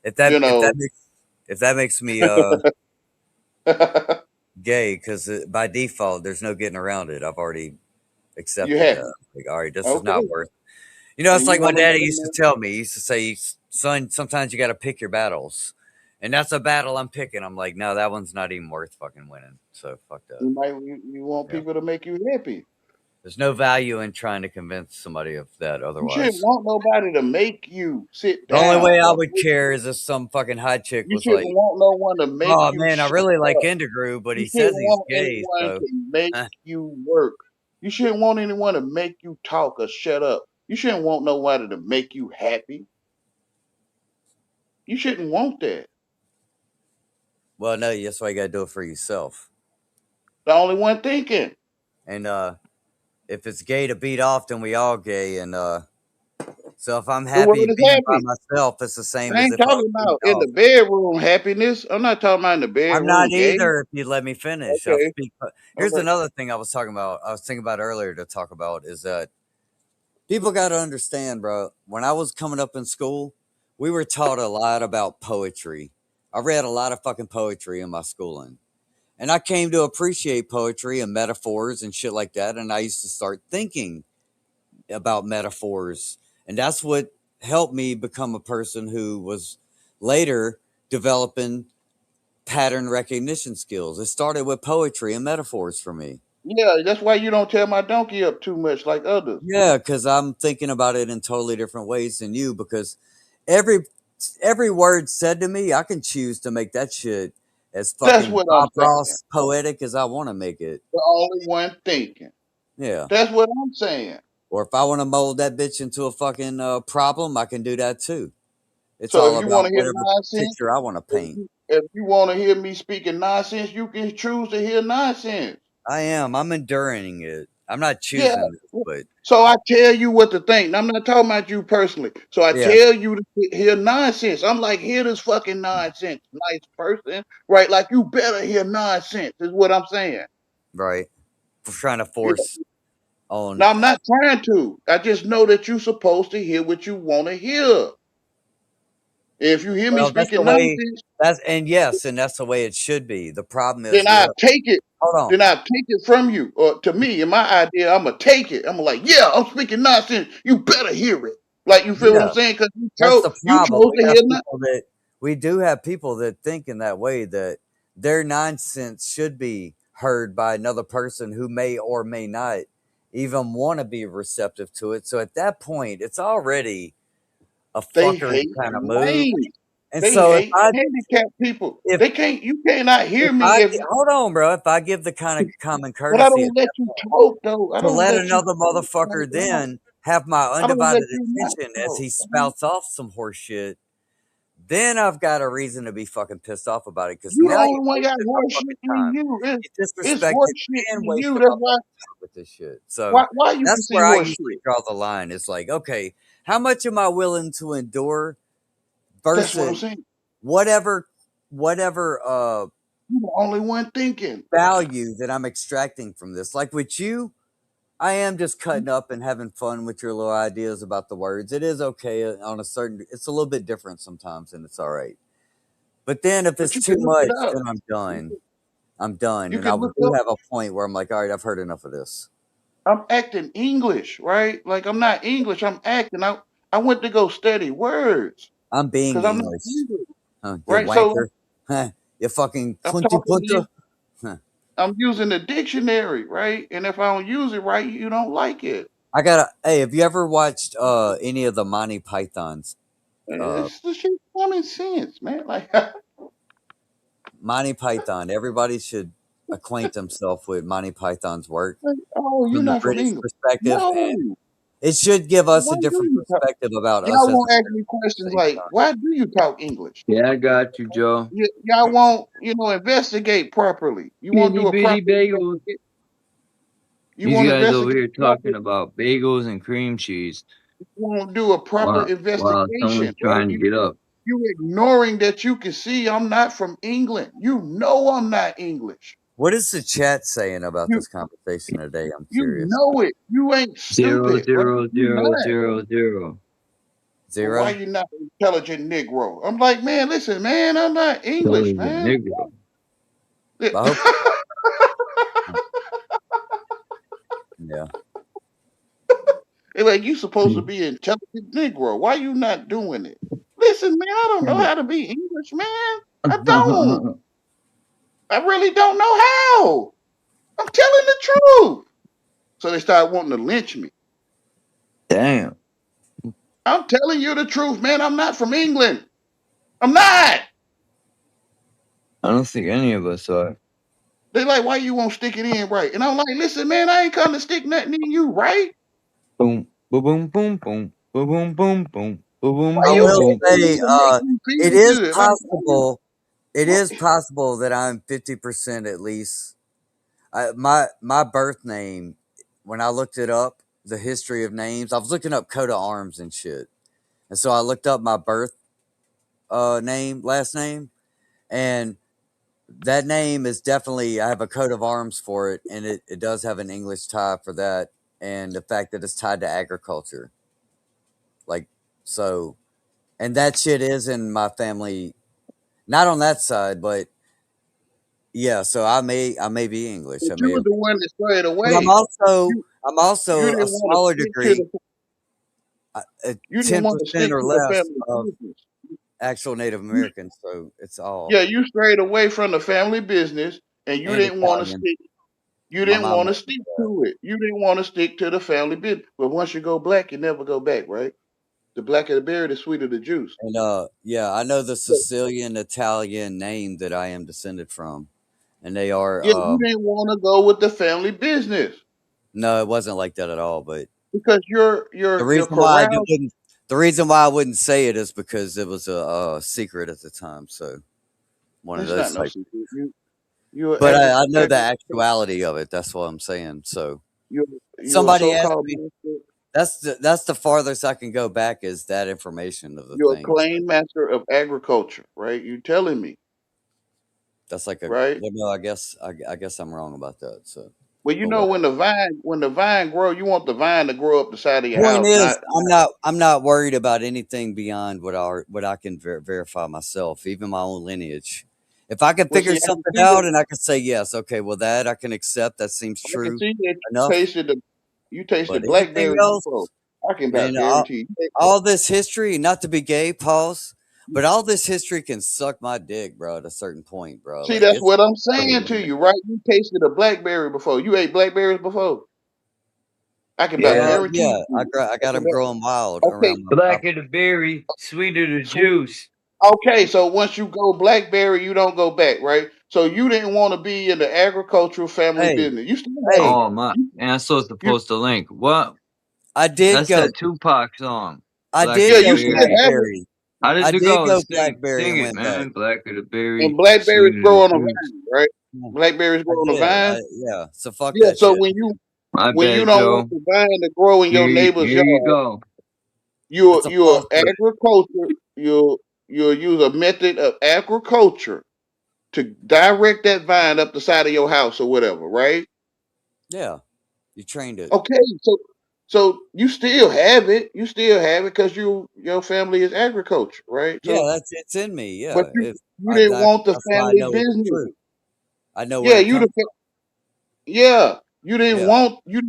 if that You if know. that makes me gay, because by default there's no getting around it. I've already You accepted happy? that. Like, all right, this is Okay. not worth. You know, it's And you like my want to daddy let used to them tell me. He used to say, "Son, sometimes you got to pick your battles," and that's a battle I'm picking. I'm like, no, that one's not even worth fucking winning. So fuck that. you want Yeah. people to make you happy. There's no value in trying to convince somebody of that You shouldn't otherwise. want nobody to make you sit The only down way I or would care is if some fucking hot chick you was shouldn't like, want no one to make "Oh you man, I shut really like up. Indigrew, but You he shouldn't says he's want gay." anyone So, to make you work. You shouldn't want anyone to make you talk or shut up. You shouldn't want nobody to make you happy. You shouldn't want that. well, no, that's why you got to do it for yourself. The only one thinking. And if it's gay to beat off, then we all gay. And so if I'm The happy world is being by happy. myself, it's the same I as ain't if I was talking beat about in off. the bedroom happiness. I'm not talking about in the I'm not bedroom gay. either. If you let me finish, I'll Okay. speak. Here's Okay. another thing I was talking about. I was thinking about earlier to talk about is that people got to understand, bro. When I was coming up in school, we were taught a lot about poetry. I read a lot of fucking poetry in my schooling. And I came to appreciate poetry and metaphors and shit like that. And I used to start thinking about metaphors. And that's what helped me become a person who was later developing pattern recognition skills. It started with poetry and metaphors for me. Yeah, that's why you don't tear my donkey up too much like others. Yeah, because I'm thinking about it in totally different ways than you. Because every every word said to me, I can choose to make that shit as That's fucking what I'm Bob saying. Ross poetic as I want to make it. The only one thinking. Yeah. That's what I'm saying. Or if I want to mold that bitch into a fucking problem, I can do that too. It's So all if you want about to hear whatever nonsense, picture I want to paint. if you want to hear me speaking nonsense, you can choose to hear nonsense. I am. I'm enduring it. I'm not Yeah. choosing this, but So I tell you what to think. I'm not talking about you personally. So I yeah, tell you to hear nonsense. I'm like, hear this fucking nonsense, nice person. Right? Like you better hear nonsense, is what I'm saying. right. For trying to Yeah. force on. Now I'm not trying to. I just know that you're supposed to hear what you want to hear. If you hear me Well, that's the speaking way. nonsense, And that's the way it should be. The problem then is, I look, take it. hold on. Then I take it from you. Or to me, in my idea, I'm gonna take it. I'm like, yeah, I'm speaking nonsense. You better hear it. Like you feel what I'm Yeah, saying? Because that's the you problem. chose to hear nothing. We do have people that think in that way that their nonsense should be heard by another person who may or may not even want to be receptive to it. So at that point, it's already a They fuckery hate kind of move. lame. And They so hate handicapped people. if They can't. You cannot hear if me I if. hold on, bro, if I give the kind of common But I courtesy don't let you talk though. I to don't let let you another talk. motherfucker then have my I don't let undivided you not attention as talk. he spouts off some horse shit, then I've got a reason to be fucking pissed off about it because You the now you only one got wasted my horse shit fucking in time. you. You It's disrespected horse shit and in you. wasted That's my why. fucking time with this shit. So Why you can that's see where I horse usually shit? draw the line. It's like, okay, how much am I willing to endure That's what I'm versus saying. whatever You the only one thinking. value that I'm extracting from this. Like with you, I am just cutting up and having fun with your little ideas about the words. It is okay on a certain. It's a little bit different sometimes, and it's all right. But then if But it's you too can look much, it up. then I'm done. I'm done, You and I can look do up. have a point where I'm like, all right, I've heard enough of this. I'm acting English, right? Like I'm not English. I'm acting. I went to go study words I'm being because I'm not English. English, You right? So wanker. Huh, you fucking I'm punty talking to you. punter. Huh. I'm using the dictionary, right? And if I don't use it right, you don't like it. I gotta. Hey, have you ever watched any of the Monty Pythons? It's the shit common sense, man. Like Monty Python. Everybody should acquaint themselves with Monty Python's work oh, you're from the not from British England. perspective, and No. it should give us Why a do different you talk? perspective about us Y'all as won't ask me questions a like, why do you talk English? Yeah, I got you, Joe. Y'all won't, investigate properly. You won't do Itty a bitty proper bagels. investigation. You These won't guys over investigate here talking proper. about bagels and cream cheese You won't do a proper while investigation, someone's right? trying to get up. You ignoring that you can see I'm not from England. You know I'm not English. What is the chat saying about You this conversation today? I'm you curious. know it. You ain't 0, stupid, right? 0, You 0, not. 0, 0. Well, why Zero? you not an intelligent Negro? I'm like, man, listen, man, I'm not English, Intelligent man. Negro. I hope. Yeah. They're like, you supposed to be an intelligent Negro. Why you not doing it? Listen, man, I don't know how to be English, man. I don't. I really don't know how. I'm telling the truth. So they start wanting to lynch me. Damn. I'm telling you the truth, man. I'm not from England. I'm not. I don't think any of us are. They like, why you won't stick it in right? And I'm like, listen, man, I ain't come to stick nothing in you, right? Boom, boom, boom, boom, boom, boom, boom, boom, boom, boom, Why I you boom, will boom. say, to make me it feel is good? Like, possible. It is possible that I'm 50% at least. My birth name, when I looked it up, the history of names, I was looking up coat of arms and shit, and so I looked up my birth last name, and that name is definitely, I have a coat of arms for it, and it does have an English tie for that, and the fact that it's tied to agriculture, like so, and that shit is in my family, not on that side, but yeah. So I may be English. but I you may were have, the one that strayed but I'm away. also You I'm you also a didn't want to smaller stick to degree, the you didn't ten want to percent stick or to the less family of business. actual Native You, Americans. So it's all, yeah, you strayed away from the family business, and you and didn't want to Italian. stick. You My didn't mom want to made me stick do that. to it. You didn't want to stick to the family business. But once you go black, you never go back, right? The blacker the berry, the sweeter the juice. And yeah, I know the So, Sicilian Italian name that I am descended from, and they are yeah, you didn't want to go with the family business no, it wasn't like that at all. But because you're the you're you're reason why I corralled. didn't, the reason why I wouldn't say it is because it was a secret at the time. So one of It's not those no type. secret. You're But I know the agriculture. actuality of it. That's what I'm saying. So You're you're a somebody asked so-called me. master. That's the farthest I can go back is that information of the You're a thing. claim master of agriculture, right? You telling me, That's like a, right? well, no, I guess I'm wrong about that. So, Well, you but know what? when the vine grow, you want the vine to grow up the side of your Point house, is, not. I'm not worried about anything beyond what I can verify myself, even my own lineage. If I can Well, figure see, I can something see that. out and I can say yes, okay, well that I can accept. That seems I can true see that enough. you But tasted anything blackberries else, before. I can man, about guarantee you. all this history, not to be gay, pause, but all this history can suck my dick, bro. At a certain point, bro, See, like that's it's what I'm saying to crazy. you, right? You tasted a blackberry before. You ate blackberries before. I can about guarantee Yeah, you. I got them growing wild Okay, around my Black property. of the berry, sweeter the sweet. juice. Okay, so once you go blackberry, you don't go back, right? So you didn't want to be in the agricultural family Hey, business. You still have hey, Oh my! And I'm supposed to you, post a link. What? I did That's go. that Tupac song. I Black did yeah, of the go you still berry. have it. blackberry. How I did it did go? go Sing, blackberry sing and it, went back. man. Black of the berry, And blackberries sweet of grow the on a juice. vine, right? Yeah, Blackberries I grow on a did. vine. Yeah. So fuck Yeah. that So shit. My when you bad, don't want Joe. the vine to grow in your neighbor's Here you yard, go. you're It's a you're falsehood. agriculture. You'll use a method of agriculture to direct that vine up the side of your house or whatever, right? Yeah. You trained it. Okay, so you still have it. You still have it because your family is agriculture, right? Yeah, So, it's in me. but Yeah. you If you didn't want the that's why I family know it's business. true. I know where Yeah, it comes from. you didn't Yeah.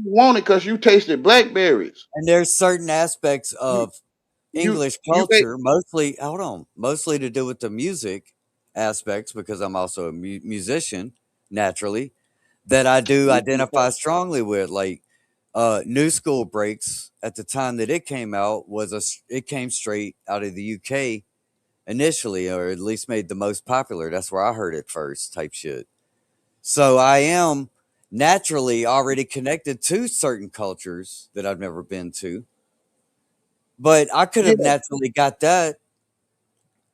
want it because you tasted blackberries. And there's certain aspects You of you English you ate culture, mostly to do with the music aspects, because I'm also a musician naturally, that I do identify strongly with. Like, New School Breaks at the time that it came out it came straight out of the UK initially, or at least made the most popular. That's where I heard it first, type shit. So I am naturally already connected to certain cultures that I've never been to, but I could yeah. have naturally got that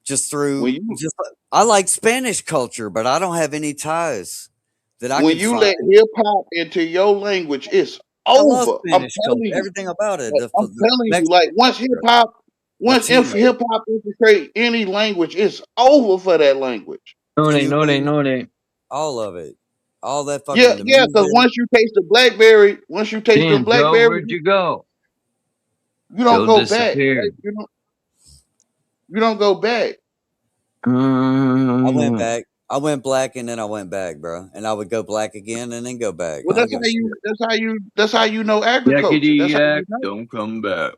just When through you just I like Spanish culture, but I don't have any ties that I when can you find. let hip hop into your language, it's I love over. I'm Spanish culture, telling you. everything about it. I'm The telling you. Like Mexican culture, once if Latino, hip hop infiltrate any language, it's over for that language. Cuban, No, they. all of it, all that Yeah, fucking the yeah. Because music. once you taste the Damn, Joe, blackberry, where'd you go? you don't Joe go back. Right? disappeared. You don't go back. I went Mm, back. I went black and then I went back, bro. And I would go black again and then go back. Well, I don't give a shit. that's how you know agriculture. yakety That's how yak, you know. don't come back.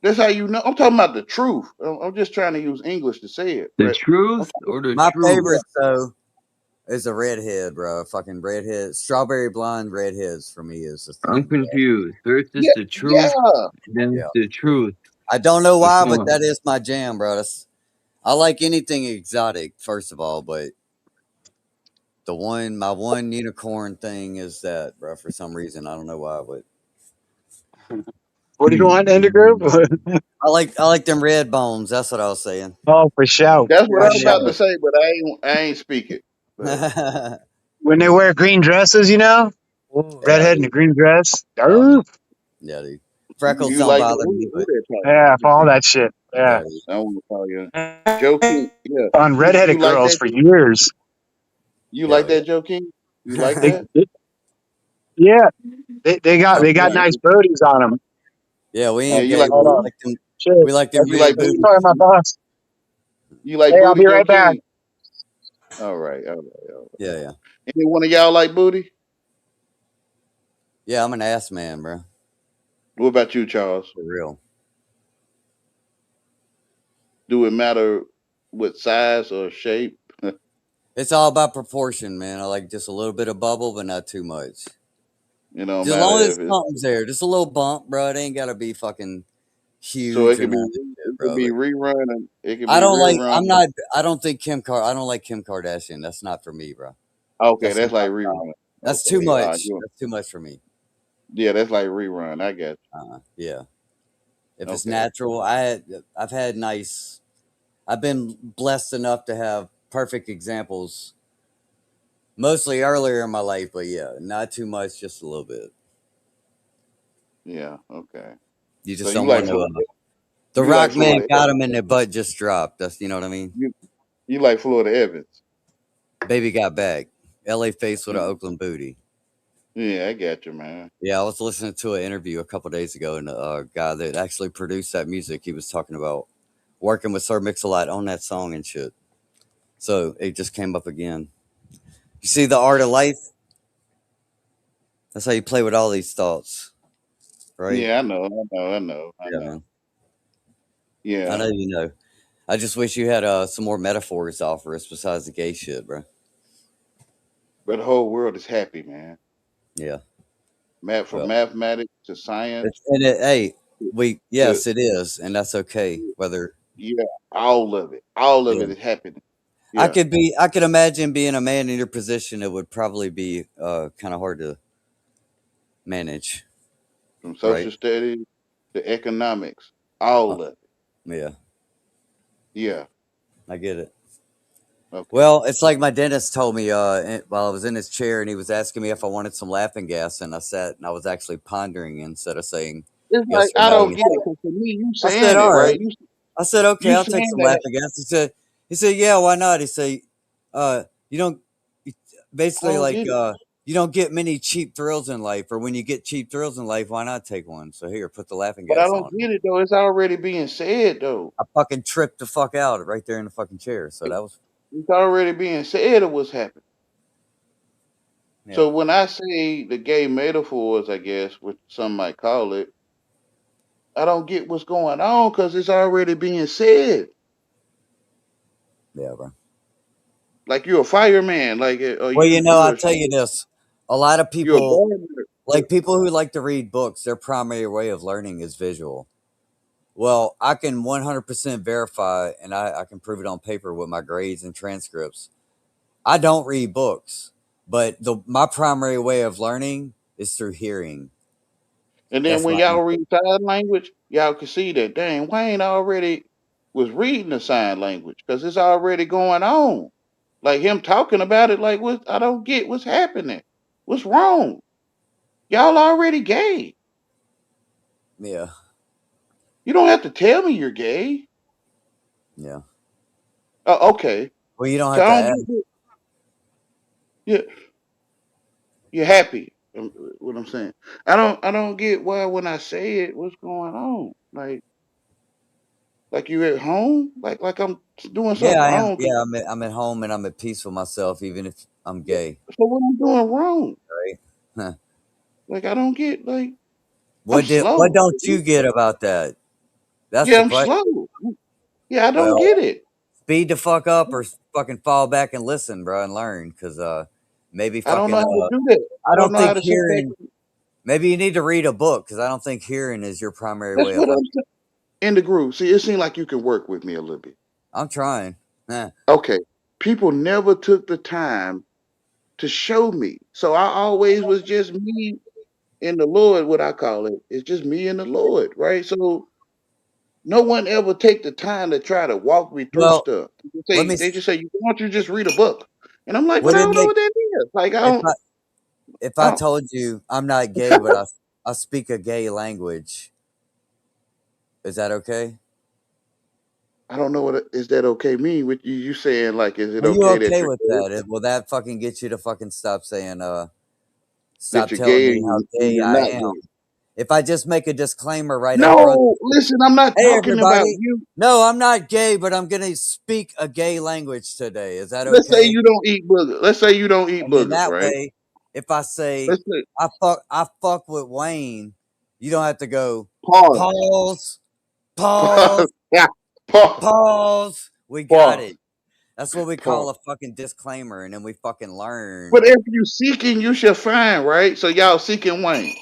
That's how you know. I'm talking about the truth. I'm just trying to use English to say it, The but I'm truth talking, or the My truth? yeah, favorite though is a redhead, bro. Fucking redhead, strawberry blonde redheads for me is the I'm thing, bro. confused. First is yeah, the truth, yeah. then Yeah. it's the truth. I don't know Which why, but one? that is my jam, bro. I like anything exotic, first of all, but my one unicorn thing is that, bro. For some reason, I don't know why, but What do you want in the group? I like them red bones. That's what I was saying. Oh, for sure. That's what For I was about sure. to say, but I ain't speak it. But When they wear green dresses, you know? Ooh, Yeah, redhead in a dude. green dress. Oh man, Derp. yeah, dude. Freckles you don't like bother me, who but that talking? Yeah, Let me for all see. that shit. Yeah. yeah, dude. I want to call you Joe King. Yeah, On you redheaded like girls that? for years. You Hell like yeah. that, Joe King? You like They, that? yeah, they got Okay. nice booties on them. Yeah, we Yeah, ain't you gay, like but Hold booty? on. Shit. we like them You red like That's booty? booties. probably my boss. You like Hey, I'll booty, be Joe right back. King? All right, all right, all right. Yeah, yeah, Any one of y'all like booty? yeah. I'm an ass man, bro. What about you, Charles? For real. Do it matter what size or shape? It's all about proportion, man. I like just a little bit of bubble, but not too much. It don't Just as matter long as if it's something's there, just a little bump, bro. It ain't gotta be fucking so huge or none of this shit, it could bro. be But rerun and it could I be don't like. rerun. I'm not. I don't think I don't like Kim Kardashian. That's not for me, bro. Okay, That's that's not like my style. rerun. That's too Okay, much. That's too much for me. yeah, that's like rerun. I got Yeah. If you. it's Okay, natural, I've had nice. I've been blessed enough to have perfect examples, mostly earlier in my life. But yeah, not too much, just a little bit. yeah, okay. You So just don't want to. The You like Rock man Florida got him and their butt just dropped. That's you know what I mean. you you like Florida Evans? Baby got back. L.A. face with an Mm. Oakland booty. Yeah, I got you, man. Yeah, I was listening to an interview a couple days ago, and a guy that actually produced that music, he was talking about working with Sir Mix-a-Lot on that song and shit. So it just came up again. You see the art of life? That's how you play with all these thoughts, right? Yeah, I Yeah, know. man. I Yeah, know you know. I just wish you had some more metaphors to offer us besides the gay shit, bro. but the whole world is happy, man. Yeah. From Well, mathematics to science hey, to yes, it is, and that's okay. Whether yeah, all of yeah, it is happiness. Yeah, I could imagine being a man in your position. It would probably be kind of hard to manage, from social right? studies to economics, all of it. Yeah. Yeah. I get it. Okay. Well, it's like my dentist told me while I was in his chair, and he was asking me if I wanted some laughing gas, and I sat and I was actually pondering instead of saying It's like yes or I no. don't He get it said, because to me, you I said, saying it all right. right. I said, okay, You I'll take saying some that. laughing gas. He said, yeah, why not? He said, you don't I basically don't like get it. you don't get many cheap thrills in life, or when you get cheap thrills in life, why not take one? So here, put the laughing But I gas don't on. get it though. It's already being said though. I fucking tripped the fuck out right there in the fucking chair. So that was It's already being said of what's happening. yeah, So when I say the gay metaphors, I guess, which some might call it, I don't get what's going on because it's already being said. yeah, bro. Like you're a fireman, like or Well, you're I'll tell you this: a lot of you're a people, gardener. like people who like to read books, their primary way of learning is visual. Well, I can 100% verify, and I can prove it on paper with my grades and transcripts. I don't read books, but my primary way of learning is through hearing. And then That's when my y'all input. read sign language, y'all can see that dang Wayne already was reading the sign language because it's already going on. Like him talking about it, like what I don't get what's happening. What's wrong? Y'all already gay. Yeah, You don't have to tell me you're gay. yeah. Okay. Well, you don't So have to I don't ask. get it. You're happy. What I'm saying. I don't get why when I say it, what's going on? Like you at home? Like I'm doing Yeah, something I am. wrong. Yeah, I'm at home and I'm at peace with myself, even if I'm gay. So what I'm doing wrong? Right? Huh. Like I don't get I'm What slow. don't you get about that? That's Yeah, the I'm question. slow. Yeah, I don't Well, get it. speed the fuck up or fucking fall back and listen, bro, and learn. Because maybe I don't know fucking how to do that. I I don't don't know how think to sit back. hearing. Maybe you need to read a book because I don't think hearing is your primary That's way of what learning. I'm saying. In the groove. See, it seems like you can work with me a little bit. I'm trying. Huh. Okay. People never took the time to show me. So I always was just me in the Lord, what I call it. It's just me and the Lord, right? So no one ever take the time to try to walk me through Well, stuff. let me. They just say, why don't you just read a book? And I'm like, but Would I it don't know make what that is. Like if I I don't told you I'm not gay, but I speak a gay language? Is that okay? I don't know is that okay mean with you saying like is it Are you okay that okay you're with gay? that? Will that fucking get you to fucking stop saying That stop you're telling gay me how and gay you're I not am? gay. If I just make a disclaimer right up front, No, listen, I'm not hey talking about everybody, you. no, I'm not gay, but I'm gonna speak a gay language today. Is that Let's say okay? you don't eat boogers. Let's say you don't eat And then boogers, that right? way, if I say Let's say I fuck with Wayne, you don't have to go pause. pause, pause, Yeah, pause. pause. We got Pause. it. That's what we Pause. call a fucking disclaimer, and then we fucking learn. But if you seeking, you shall find, right? So y'all seeking Wayne.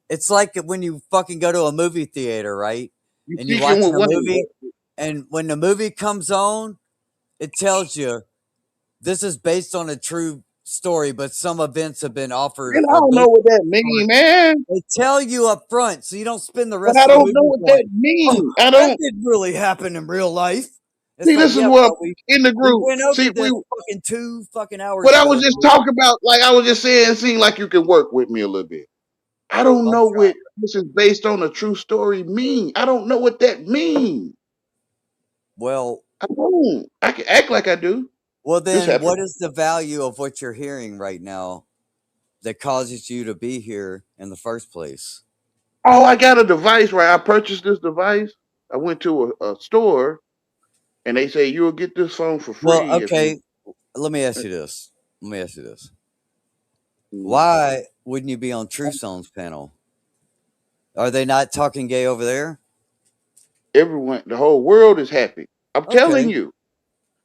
It's like when you fucking go to a movie theater, right? You And you're seeking watching with a Wayne. movie, and when the movie comes on, it tells you this is based on a true story, but some events have been offered And I or don't know based what that on. mean, man. They tell you up front, so you don't spend the But rest I of the don't know movie what going, that "Oh, mean. I that don't didn't really happen in real life." It's see. like, This is yeah, what bro, in the we group. went over See, this fucking 2 fucking hours what I was ago, just dude. talking about, like I was just saying, it seemed like you can work with me a little bit. I don't I'm know trying. what this is based on a true story mean. I don't know what that mean. Well, I don't. I can act like I do. This then happened. what is the value of what you're hearing right now that causes you to be here in the first place? Oh, I got a device, right? I purchased this device. I went to a store and they say you'll get this phone for Well, free if you. okay, let me ask you this. Let me ask you this. Mm. Why wouldn't you be on True Zone's panel? Are they not talking gay over there? Everyone, the whole world is happy. I'm telling Okay. you.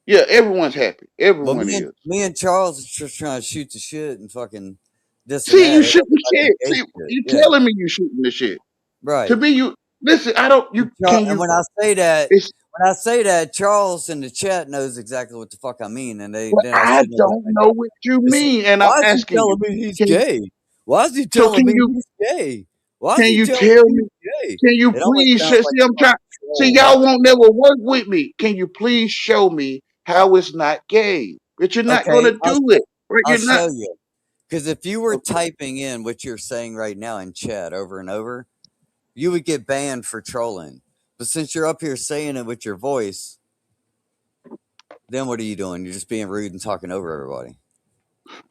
Yeah, everyone's happy. Well, Everyone is. me and Charles is just trying to shoot the shit and fucking this and See, you that. It shooting wasn't like a shit. gay See, shit. you Yeah. telling me you shooting the shit. To Right. me, you listen. I don't. You can And you. when It's. I say that, Charles in the chat knows exactly what the fuck I mean, and But they're not I sitting there don't going, know what you they say, mean, and I'm "Why is he asking telling you. me he's Can gay? Why is he so? telling me he's gay? Why is Can he you telling tell me me? he's gay?" Can you It always please sounds see? like I'm trying. See, Whoa. y'all won't never work with me. Can you please show me how it's not gay? But you're not Okay, gonna do it. Right? I'll You're not. show you. Because if you were Okay. typing in what you're saying right now in chat over and over, you would get banned for trolling. But since you're up here saying it with your voice, then what are you doing? You're just being rude and talking over everybody.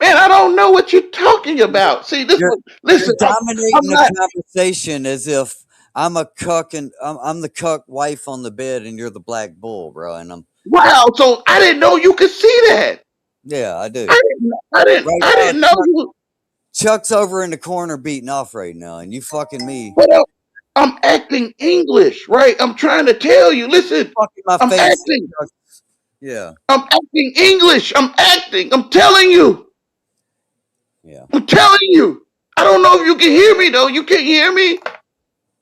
Man, I don't know what you're talking about. See, this You're one. Listen, you're I'm dominating not. the conversation as if I'm a cuck and I'm the cuck wife on the bed and you're the black bull, bro. And I'm Wow. So I didn't know you could see that. yeah, I do. I didn't. I didn't. Right I now, didn't know you. Chuck's over in the corner beating off right now, and you fucking me. But I'm acting English, right? I'm trying to tell you. Listen, Fucking my I'm face. acting. Yeah, I'm acting English. I'm acting. I'm telling you. yeah. I'm telling you. I don't know if you can hear me though. You can't hear me.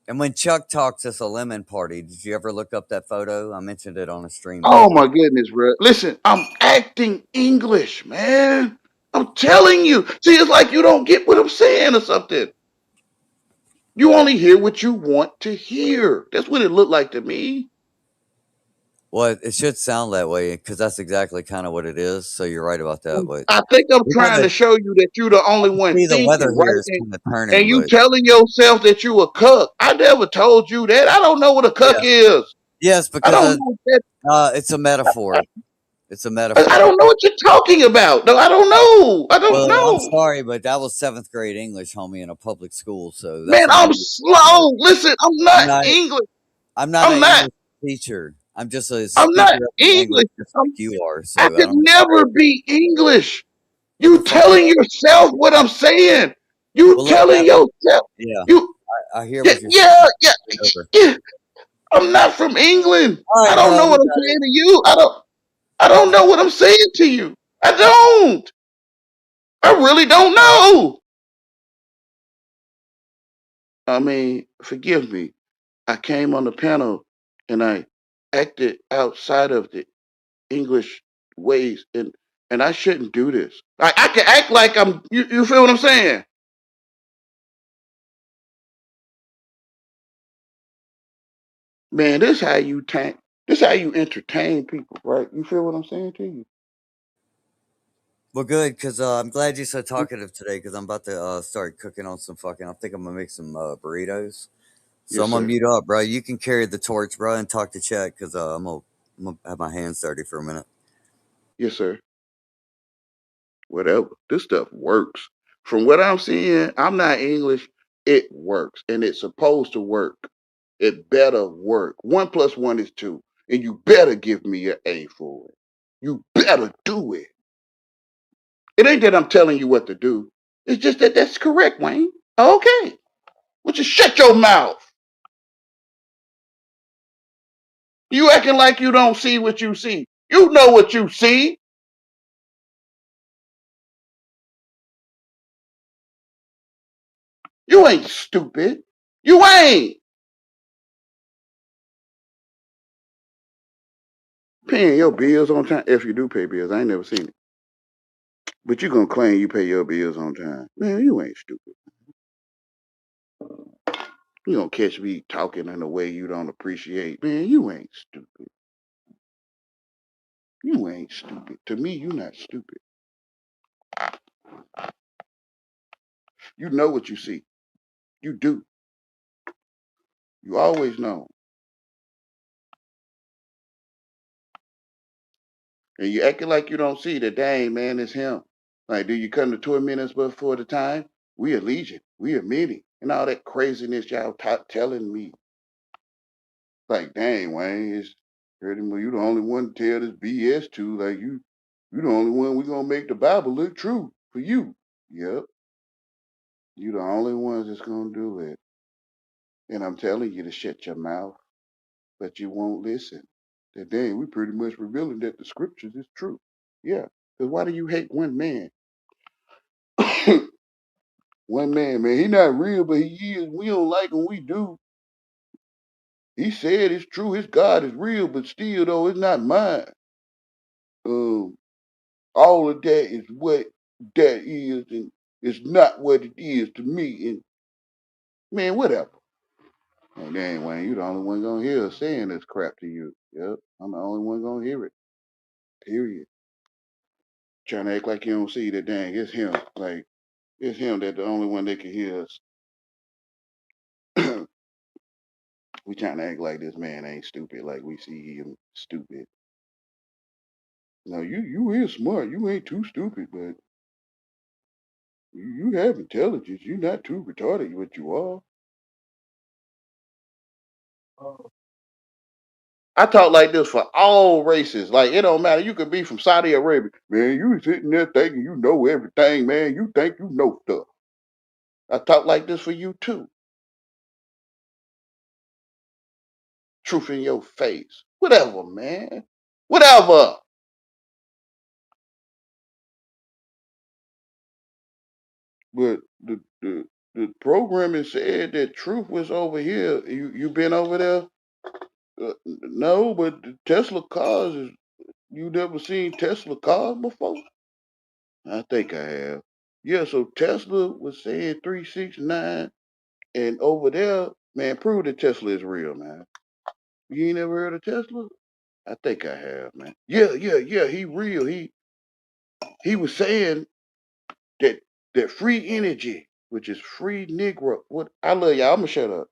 And when Chuck talks, it's a lemon party. Did you ever look up that photo? I mentioned it on a stream Oh yesterday. my goodness, bro. Listen, I'm acting English, man. I'm telling you. See, it's like you don't get what I'm saying or something. You only hear what you want to hear. That's what it looked like to me. Well, it should sound that way because that's exactly kind of what it is. So you're right about that. But I think I'm we're trying gonna to show you that you're the only one see the weather thinking, here right? is kind of And turning. you But telling yourself that you a cuck. I never told you that. I don't know what a cuck yeah, is. yes, I because don't know that. it's a metaphor. It's a I metaphor. don't know what you're talking about. No, I don't know. I don't Well, I'm know. sorry, but that was seventh grade English, homie, in a public school. So that's Man, what I'm I'm used to. slow. Listen, I'm I'm not not. English. I'm not I'm an not. English teacher. I'm just a I'm not speaker of the language, English. just like you are. I So I could don't never be English. get the You fuck out. telling yourself what I'm saying. You Well, look, telling yourself. yeah, You I hear yeah, what you're yeah, yeah, saying. Over. yeah. I'm not from England. All I right, don't bro, know we what I'm got it. saying to you. I don't know what I'm saying to you. I don't. I really don't know. I mean, forgive me. I came on the panel and I acted outside of the English ways and I shouldn't do this. I can act like I'm you feel what I'm saying? Man, this how you entertain people, right? You feel what I'm saying to you? Well, good, because I'm glad you're so talkative today. Because I'm about to start cooking on some fucking. I think I'm gonna make some burritos. So Yes, I'm gonna sir. mute up, bro. You can carry the torch, bro, and talk to chat because I'm gonna have my hands dirty for a minute. Yes, sir. Whatever. This stuff works. From what I'm seeing, I'm not English. It works. And it's supposed to work. It better work. 1+1 is 2. And you better give me an A for it. You better do it. It ain't that I'm telling you what to do. It's just that that's correct, Wayne. Okay. Well, just shut your mouth. You acting like you don't see what you see. You know what you see. You ain't stupid. You ain't paying your bills on time. If you do pay bills, I ain't never seen it. But you gonna claim you pay your bills on time. Man, you ain't stupid. You gonna catch me talking in a way you don't appreciate. Man, you ain't stupid. You ain't stupid. To me, you not stupid. You know what you see. You do. You always know. And you acting like you don't see that, dang, man, it's him. Like, do you come to 2 minutes before the time? We are legion. We are many. And all that craziness y'all telling me. Like, dang, Wayne, it's you the only one to tell this BS to. Like, you the only one we gonna make the Bible look true for you. Yep. You the only ones that's gonna do it. And I'm telling you to shut your mouth, but you won't listen. That dang, we pretty much revealing that the scriptures is true. Yeah. Because why do you hate one man? One man, he not real, but he is. We don't like him, we do. He said it's true, his God is real, but still though, it's not mine. Um, all of that is what that is, and it's not what it is to me. And man, whatever. Like, dang, Wayne, you the only one gonna hear us saying this crap to you. Yep, I'm the only one gonna hear it. Period. Trying to act like you don't see that, dang, it's him. Like, it's him that the only one that can hear us. We trying to act like this man ain't stupid, like we see him stupid. No, you is smart. You ain't too stupid, but you have intelligence. You're not too retarded, but you are. I talk like this for all races. Like, it don't matter. You could be from Saudi Arabia. Man, you sitting there thinking you know everything, man. You think you know stuff. I talk like this for you too. Truth in your face. Whatever, man. Whatever. But the programming said that truth was over here. You been over there? No, but the Tesla cars is you never seen Tesla cars before? I think I have. Yeah, so Tesla was saying 369, and over there, man, prove that Tesla is real, man. You ain't never heard of Tesla? I think I have, man. Yeah. He real. He was saying that free energy, which is free Negro. What I love y'all. I'ma shut up.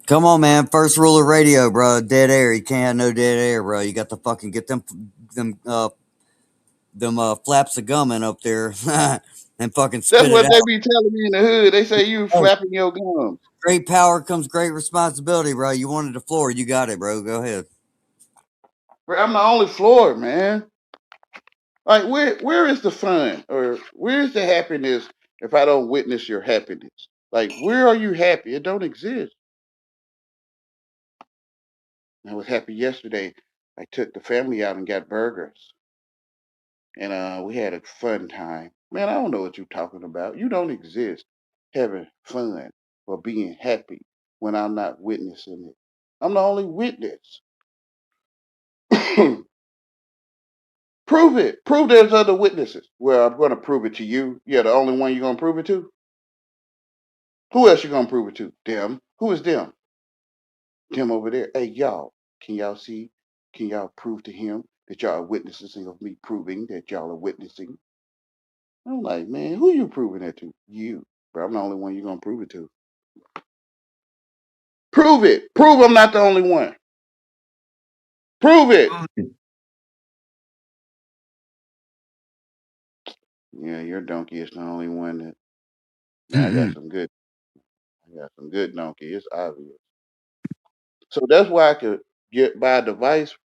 Come on, man. First rule of radio, bro. Dead air. You can't have no dead air, bro. You got to fucking get them flaps of gum in up there and fucking That's spit it what they out. be telling me in the hood. They say you Hey, flapping your gums. great power comes great responsibility, bro. You wanted the floor. You got it, bro. Go ahead. Bro, I'm the only floor, man. Like where is the fun or where is the happiness if I don't witness your happiness? Like where are you happy? It don't exist. I was happy yesterday. I took the family out and got burgers. And we had a fun time. Man, I don't know what you're talking about. You don't exist having fun or being happy when I'm not witnessing it. I'm the only witness. Prove it. Prove there's other witnesses. Well, I'm going to prove it to you. Yeah, the only one you're going to prove it to? Who else you going to prove it to? Them. Who is them? Them over there. Hey, y'all, can y'all see? Can y'all prove to him that y'all are witnesses of me proving that y'all are witnessing? I'm like, man, who you proving that to? You. Bro, I'm the only one you're going to prove it to. Prove it. Prove I'm not the only one. Prove it. Yeah, your donkey is the only one that. Now I got some good. I got some good donkey. It's obvious. So that's why I could buy a device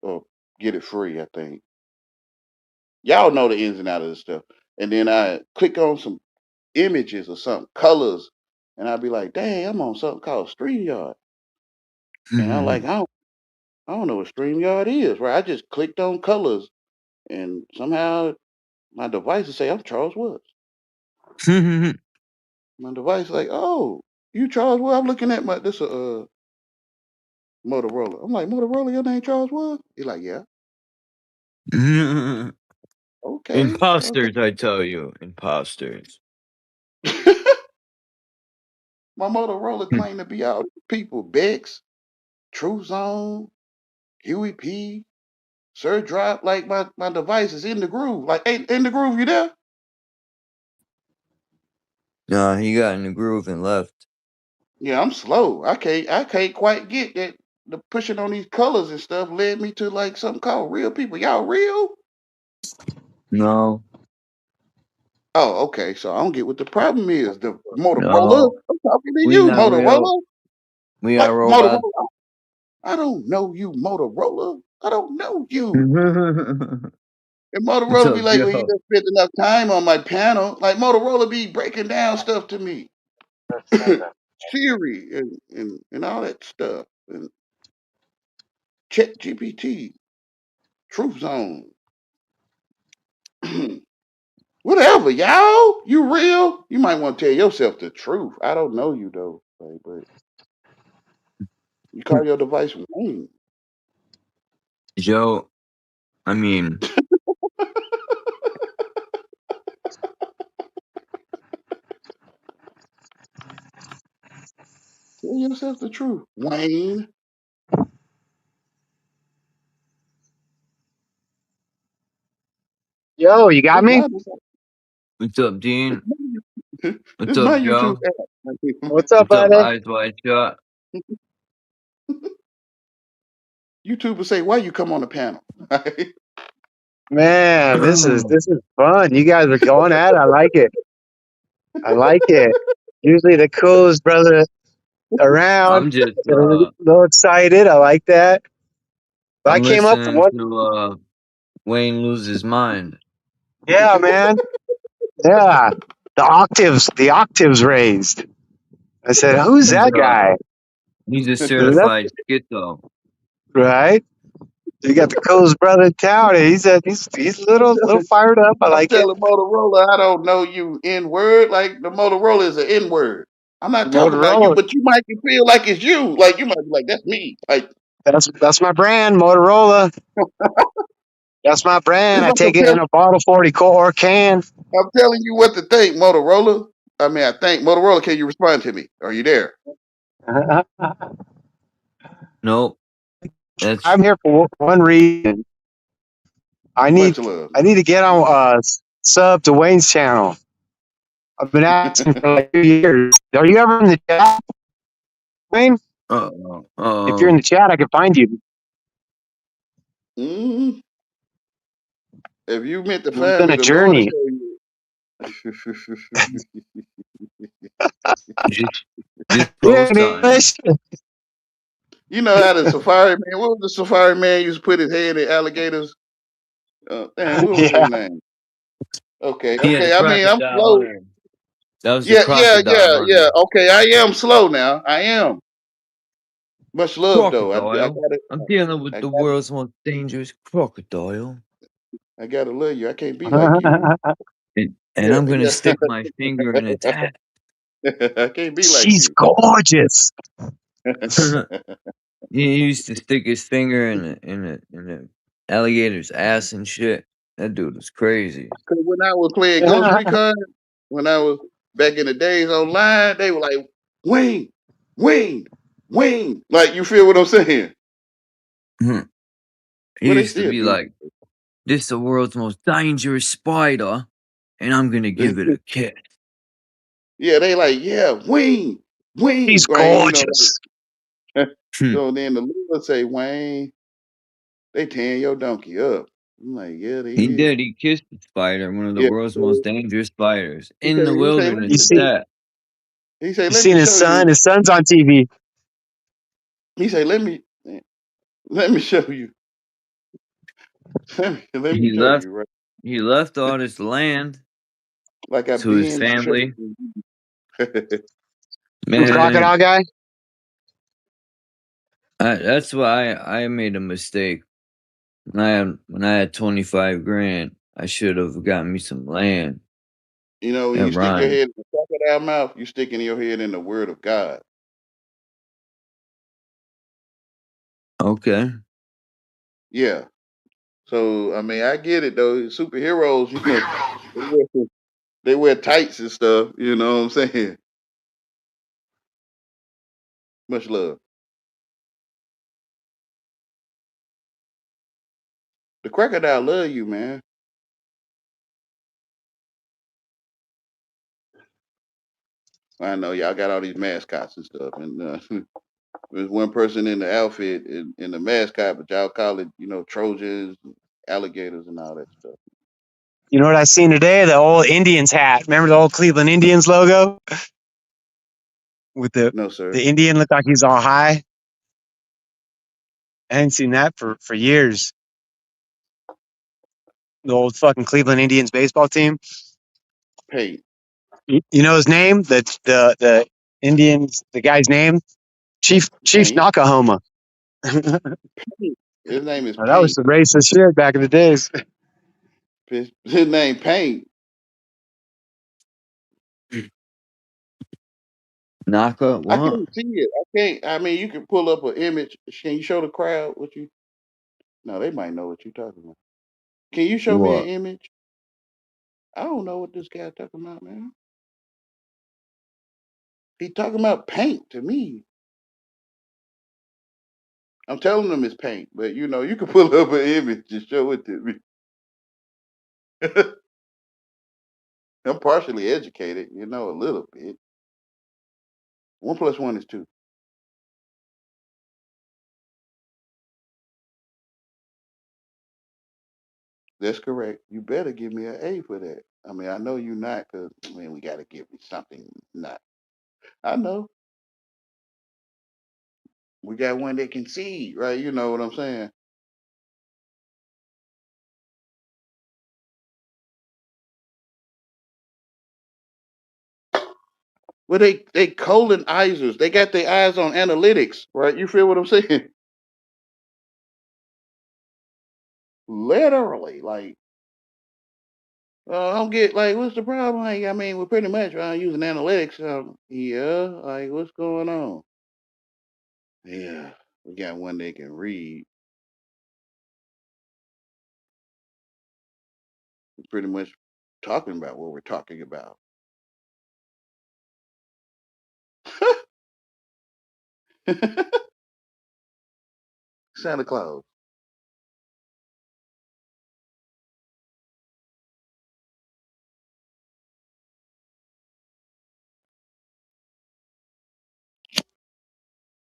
or get it free. I think y'all know the ins and outs of this stuff. And then I click on some images or something, colors, and I'd be like, dang, I'm on something called StreamYard. And I'm like, I don't know what StreamYard is, right? I just clicked on colors, and somehow my device will say I'm Charles Woods. My device like, oh, you Charles Wood? I'm looking at this Motorola. I'm like, Motorola, your name Charles Wood? He's like, yeah. Okay. Imposters, I tell you, imposters. My Motorola claimed to be all these people. Bex, True Zone, Huey P, SIRDROP. Like my device is in the groove. Like, hey, in the groove, you there? Nah, he got in the groove and left. Yeah, I'm slow. I can't quite get that. The pushing on these colors and stuff led me to like something called real people. Y'all real? No, Oh, okay. So I don't get what the problem is. The Motorola. no, I'm talking to we you, not real. Motorola. We are What robots. Motorola? I don't know you, Motorola. I don't know you. And What's Motorola be up, like, well, you Joe? just spent enough time on my panel. Like Motorola be breaking down stuff to me. Siri and all that stuff. And Chat GPT, Truth Zone. Whatever, y'all. You real? You might want to tell yourself the truth. I don't know you though. Like, but you call your device Wayne. Joe, I mean, Tell yourself the truth. Wayne. Yo, you got This me? my what's up, Dean? this What's is my up, YouTube Joe? What's up, What's up, buddy? Eyes Wide Shut? YouTubers say, why you come on the panel? Man, this is fun. You guys are going at it. I like it. I like it. Usually the coolest brother around. I'm just, Get a little excited. I like that. But I I'm came up with listening one. to Wayne lose his mind. Yeah, man. Yeah. The octaves raised. I said, who's He's that guy? a And that's certified schizo. right. You got the coolest brother in town. And he's a little fired up. I I'm like it. telling Motorola, I don't know you N word. Like the Motorola is an N word. I'm not talking about you, Motorola. but you might feel like it's you. Like you might be like, that's me. Like That's my brand, Motorola. That's my brand. it's I like take it in a bottle 40 or can. I'm telling you what to think, Motorola. I mean, I think Motorola. Can you respond to me? Are you there? Nope. That's I'm here for one reason. I Much need love. I need to get on sub to Wayne's channel. I've been asking for like 2 years. Are you ever in the chat, Wayne? If you're in the chat, I can find you. Mm, if you meant to It's find been me, a the Lord will journey. show you. just Yeah, post on it. English. You know how the safari man, what was the safari man used to put his head in alligators? Damn, what was his Yeah. name? Okay, He had a okay. I mean, I'm crocodile slow. hunter. That was the Yeah, yeah, crocodile yeah, yeah. hunter. Okay, I am slow now. I am. Much love though. I Crocodile. got it. I'm dealing with I the got world's most dangerous crocodile. I gotta love you. I can't be like you. And Yeah, I'm gonna yeah. stick my finger in its hat. I can't be like She's you. gorgeous. He used to stick his finger in the alligator's ass and shit. That dude was crazy. Cause when I was playing Ghost Recon, when I was back in the days online, they were like, Wayne, Wayne, Wayne. Like you feel what I'm saying? He Well, they used to still be do. like, "This is the world's most dangerous spider, and I'm gonna give it a kiss." Yeah, they like, yeah, Wayne, Wayne. She's Right, you know. gorgeous. So then the Lord say, Wayne, they tearing your donkey up. I'm like, yeah, they He is. did. He kissed the spider, one of the Yeah. world's most dangerous spiders, He in say, the he say, let You wilderness me, at see, that. he say, you let me seen his show you. son. His son's on TV. He say, let me show you. Let me He show left. you, right? He left all this land Like I to his binge family. shows. The Man, crocodile guy. that's why I made a mistake. When I had 25 grand, I should have gotten me some land. You know, when That you stick your rhymes. head in the crocodile mouth, you sticking your head in the word of God. Okay. Yeah. So I mean, I get it though. Superheroes, you know, they wear tights and stuff. You know what I'm saying? Much love. The crocodile love you, man. I know y'all got all these mascots and stuff, and there's one person in the outfit in the mascot, but y'all call it, you know, Trojans, alligators, and all that stuff. You know what I seen today? The old Indians hat. Remember the old Cleveland Indians logo with No, sir. the Indian looked like he's all high. I hadn't seen that for years. The old fucking Cleveland Indians baseball team. Paint. You know his name? The Indians, the guy's name? Chief Paint. Nakahoma. His name is That was Paint. some racist shit back in the days. His name Paint. Naka, I what? can't see it. I can't. I mean, you can pull up an image. Can you show the crowd what you? No, they might know what you're talking about. Can you show me an What? image? I don't know what this guy's talking about, man. He talking about paint to me. I'm telling him it's paint, but you know, you can pull up an image and show it to me. I'm partially educated, you know, a little bit. 1 + 1 is 2. That's correct. You better give me an A for that. I mean, I know you're not, because, I mean, we got to give me something. Not. I know. We got one that can see, right? You know what I'm saying? Well, they colonizers. They got their eyes on analytics, right? You feel what I'm saying? Literally, like, I don't get, like, what's the problem? Like, I mean, we're pretty much using analytics. Yeah, like, what's going on? Yeah, we got one that can read. We're pretty much talking about what we're talking about. Santa Claus.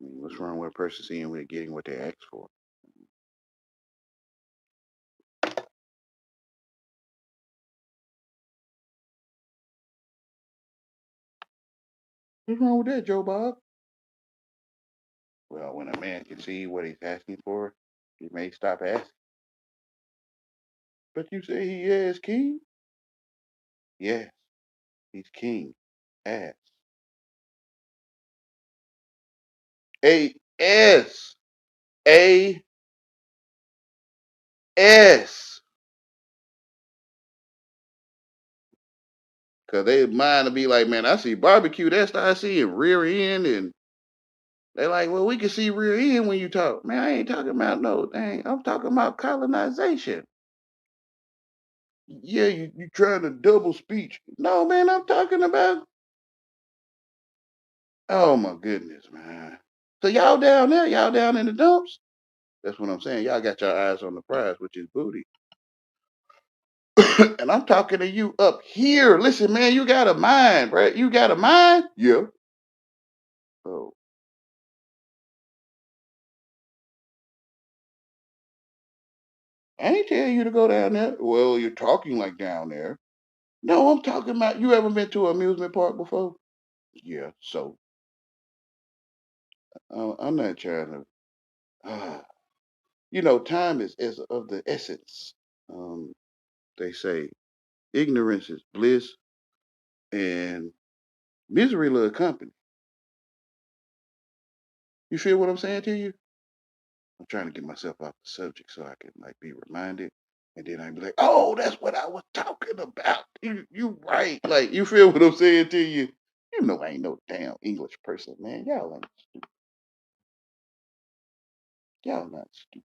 I mean, what's wrong with a person seeing what they're getting what they asked for? What's wrong with that, Joe Bob? Well, when a man can see what he's asking for, he may stop asking. But you say he is king? Yes, he's king. Ass. A-S. A-S. Because they mind to be like, man, I see barbecue. That's I see it rear end. And they like, well, we can see rear end when you talk. Man, I ain't talking about no thing. I'm talking about colonization. Yeah, you trying to double speech. No, man, I'm talking about. Oh, my goodness, man. So y'all down there, y'all down in the dumps? That's what I'm saying. Y'all got your eyes on the prize, which is booty. And I'm talking to you up here. Listen, man, you got a mind, right? You got a mind? Yeah. Oh, I ain't tell you to go down there. Well, you're talking like down there. No, I'm talking about, you ever been to an amusement park before? Yeah, so I'm not trying to, you know, time is of the essence. Um, they say ignorance is bliss and misery love company. You feel what I'm saying to you? I'm trying to get myself off the subject so I can like be reminded, and then I be like, "Oh, that's what I was talking about." You right? Like you feel what I'm saying to you? You know, I ain't no damn English person, man. Y'all ain't stupid. Y'all not stupid.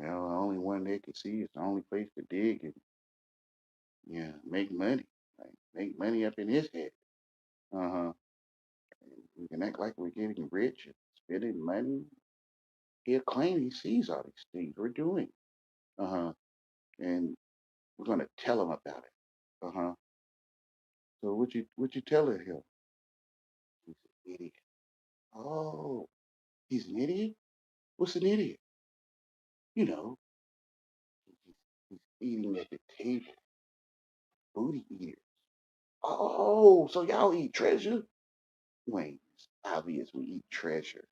Well, the only one they can see is the only place to dig and make money. Like, make money up in his head. Uh-huh. We can act like we're getting rich and spending money. He'll claim he sees all these things we're doing. Uh-huh. And we're gonna tell him about it. Uh-huh. So what you telling him? He's an idiot. Oh, he's an idiot? What's an idiot? You know, he's eating at the table. Booty eater. Oh, so y'all eat treasure? Wait, it's obvious we eat treasure.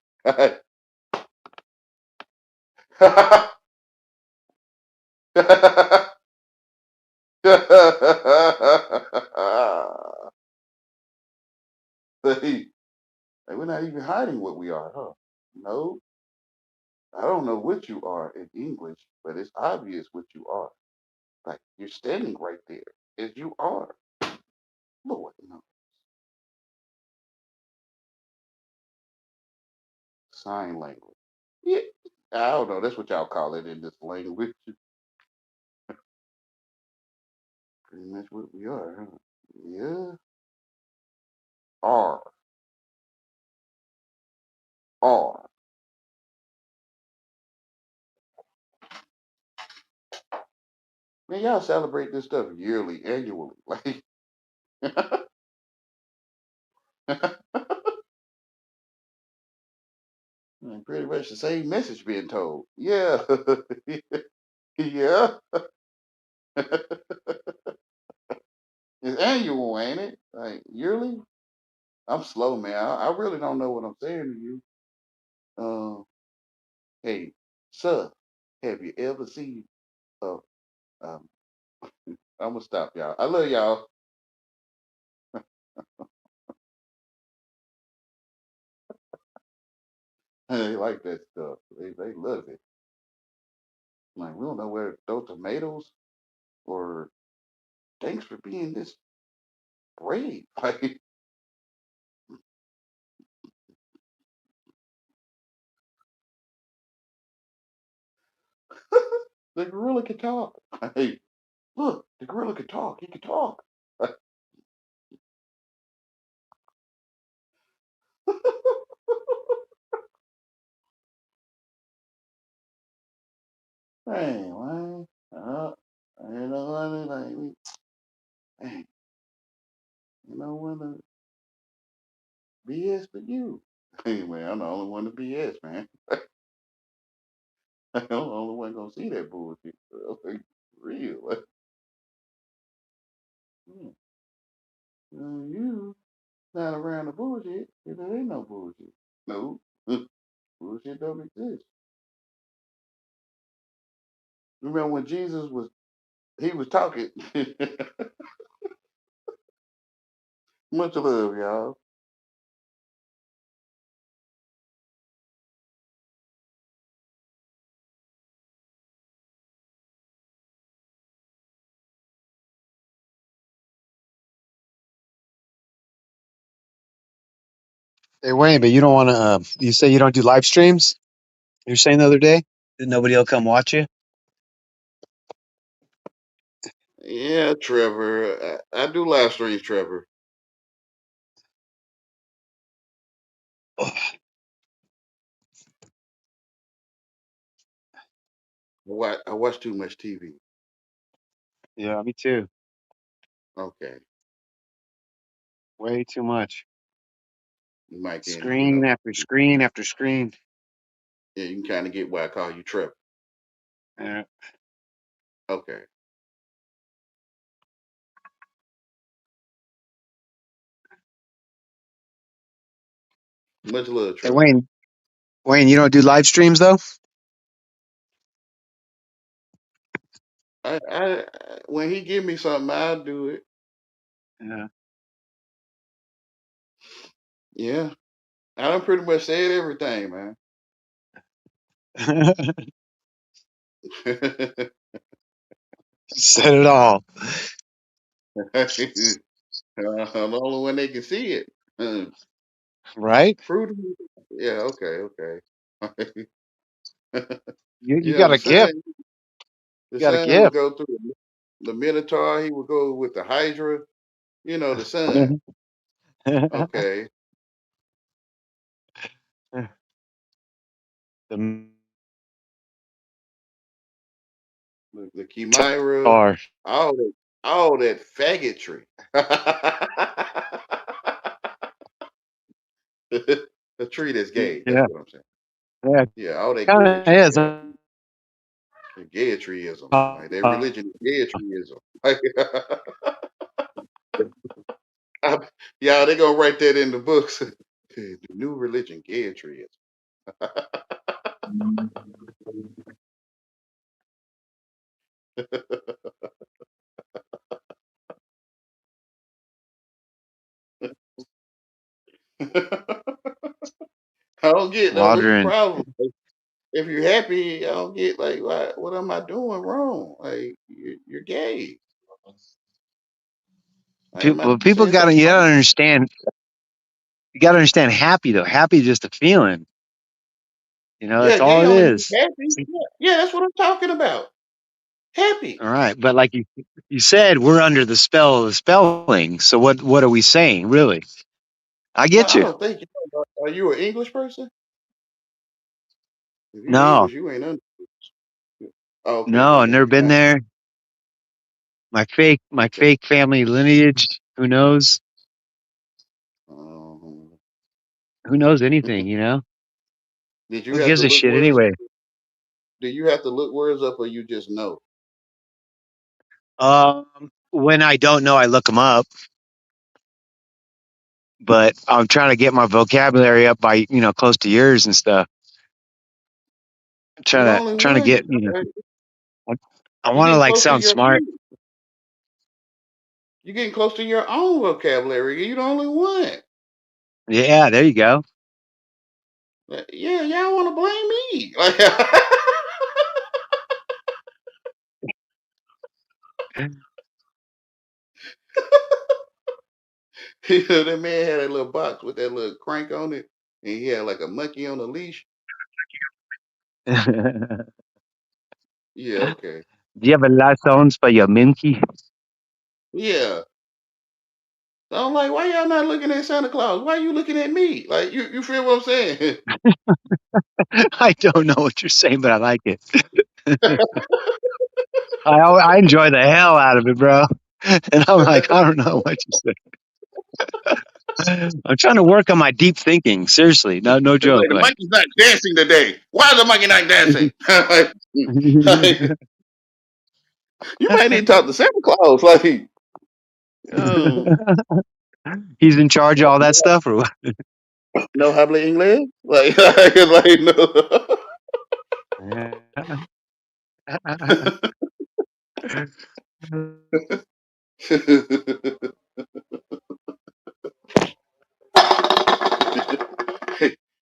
Hey, we're not even hiding what we are, huh? No, I don't know what you are in English, but it's obvious what you are. Like you're standing right there as you are. Lord, no. Sign language. Yeah, I don't know. That's what y'all call it in this language. Pretty much what we are, huh? Yeah. R. R. Man, y'all celebrate this stuff yearly, annually. Like, pretty much the same message being told. Yeah. Yeah. It's annual, ain't it? Like, yearly? I'm slow, man. I really don't know what I'm saying to you. Hey, sir, have you ever seen, uh, um, I'm gonna stop y'all. I love y'all. They like that stuff. They love it. Like, we don't know where to throw tomatoes or thanks for being this brave. Like, the gorilla can talk. Hey, look, the gorilla can talk. He can talk. Hey, man. You know what I mean? Like, hey, you know what the BS for you. Hey, man, I'm the only one to BS, man. I'm the only one gonna see that bullshit. Like, real. Like, you not around the bullshit, and there ain't no bullshit. No. Bullshit don't exist. Remember when Jesus was talking. Much love, y'all. Hey Wayne, but you don't want to. You say you don't do live streams. You were saying the other day that nobody will come watch you. Yeah, Trevor. I do live streams, Trevor. I watch too much TV. Yeah, me too. Okay. Way too much. You might get, Screen after screen after screen. yeah, you can kind of get why I call you Trevor. Yeah. Okay. Much love, Hey Trevor. Wayne, you don't do live streams though. I when he give me something, I'll do it. Yeah. Yeah. I done pretty much said everything, man. Said it all. I'm the only one they can see it. Right? Fruit. Yeah, okay. You You know, got a gift. the You got a son would gift. go through the Minotaur. He would go with the Hydra. You know, the son. Okay. The The Chimera. star. All that faggotry. A tree that's gay. That's Yeah. what I'm saying. Yeah. Yeah, all that Kind of gayetry. is. Yeah, the gayetryism. Like their religion is gayetryism. Like, yeah, they gonna write that in the books. The new religion, gayetryism. I don't get though. What's the Wandering. problem? Like, if you're happy, I don't get like what am I doing wrong? Like you're gay. Like, am I People saying something you wrong? gotta understand. You gotta understand. Happy though. Happy is just a feeling. Yeah, That's all gay it only means is. happy. Yeah, that's what I'm talking about. Happy. All right, but like you said, we're under the spell of the spelling. So what are we saying, really? I No, get I you. don't think. Are you an English person? If you No, English, you ain't under. Oh, okay, no, I've then never you're been not. there. My Okay. fake family lineage. Who knows? Um, Who knows anything? did you Who have to gives a look shit words? anyway? Do you have to look words up, or you just know? When I don't know, I look them up. But I'm trying to get my vocabulary up by close to yours and stuff. You're the only Trying to one. get Right? I You're want to getting like close to sound your smart. own. You're getting close to your own vocabulary. You're the only one. Yeah, there you go. Yeah, y'all want to blame me? Like, that man had a little box with that little crank on it, and he had like a monkey on a leash. Do Yeah, okay. you have a license for your minky? Yeah. So I'm like, why y'all not looking at Santa Claus? Why you looking at me? Like, you feel what I'm saying? I don't know what you're saying, but I like it. I enjoy the hell out of it, bro. And I'm like, I don't know what you say. I'm trying to work on my deep thinking. Seriously, no It's like joke. the Like, monkey's not dancing today. Why is the monkey not dancing? Like, you might need to talk to Santa Claus. Like, oh, he's in charge of all that stuff, or what? no habla inglés? Like no.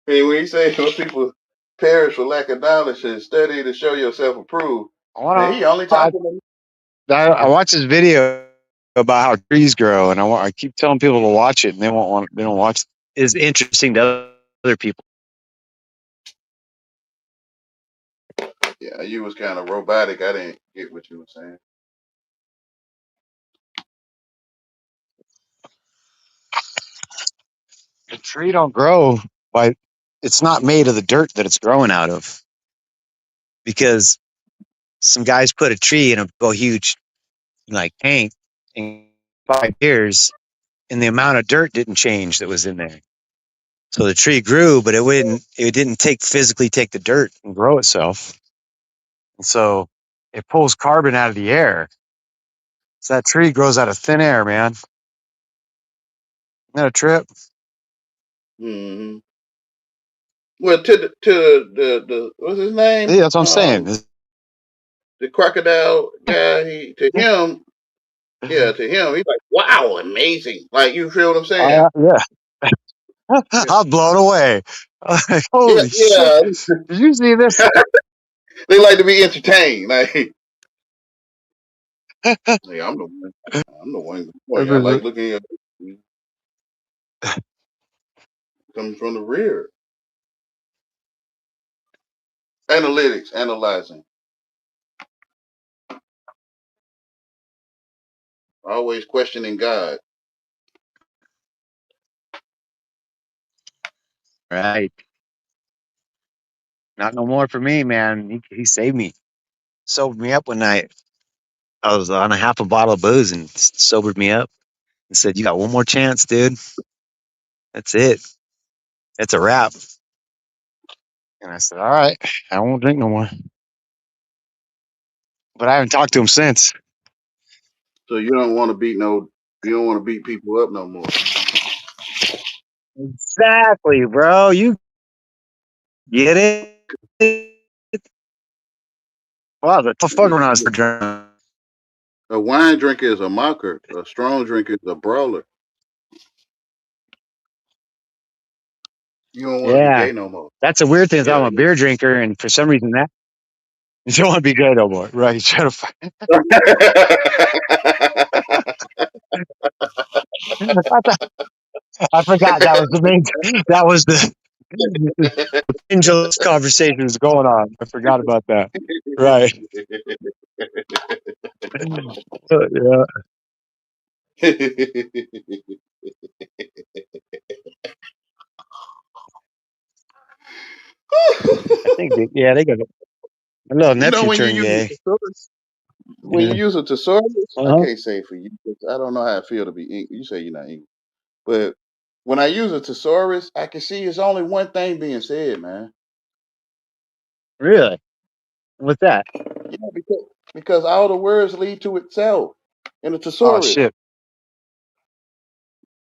Hey, when you say when people perish for lack of knowledge and study to show yourself approved, I man, want he only to. talking to I watched this video about how trees grow, and I keep telling people to watch it, and they won't want. They don't watch. It's interesting to other people. yeah, you was kind of robotic. I didn't get what you were saying. A tree don't grow by. It's not made of the dirt that it's growing out of, because some guys put a tree in a huge like tank in 5 years, and the amount of dirt didn't change that was in there. So the tree grew, but it didn't physically take the dirt and grow itself. And so it pulls carbon out of the air. So that tree grows out of thin air, man. Isn't that a trip? Hmm. Well, to the what's his name? Yeah, that's what I'm saying. The crocodile guy. To him, yeah, to him, he's like, wow, amazing. Like you feel what I'm saying? Yeah. I'm blown away. Like, Yeah, holy shit. yeah. Did you see this? They like to be entertained. Like, hey, I'm the one. I'm the one. Boy, I like looking at coming from the rear. Analytics, analyzing. Always questioning God. Right. Not no more for me, man. He saved me. Sobered me up one night. I was on a half a bottle of booze and sobered me up and said, "You got one more chance, dude. That's it. That's a wrap." And I said, "All right, I won't drink no more." But I haven't talked to him since. So you don't want to beat people up no more. Exactly, bro. You get it? Wow, the fuck when I was drunk. A wine drinker is a mocker. A strong drinker is a brawler. You don't want to be Yeah, gay no more. that's a weird thing. Is I'm Yeah. a beer drinker, and for some reason that you don't want to be gay no more, right? You try to find. I forgot that was the main. That was the Angel's conversation was going on. I forgot about that. Right. Yeah. I think they got a little You know nephew when you turned use a gay. thesaurus, when Yeah. you use a thesaurus, I Uh-huh. can't say for you. 'Cause I don't know how it feel to be English. You say you're not English, but when I use a thesaurus, I can see it's only one thing being said, man. Really? What's that? Yeah, because all the words lead to itself in a Oh thesaurus. shit.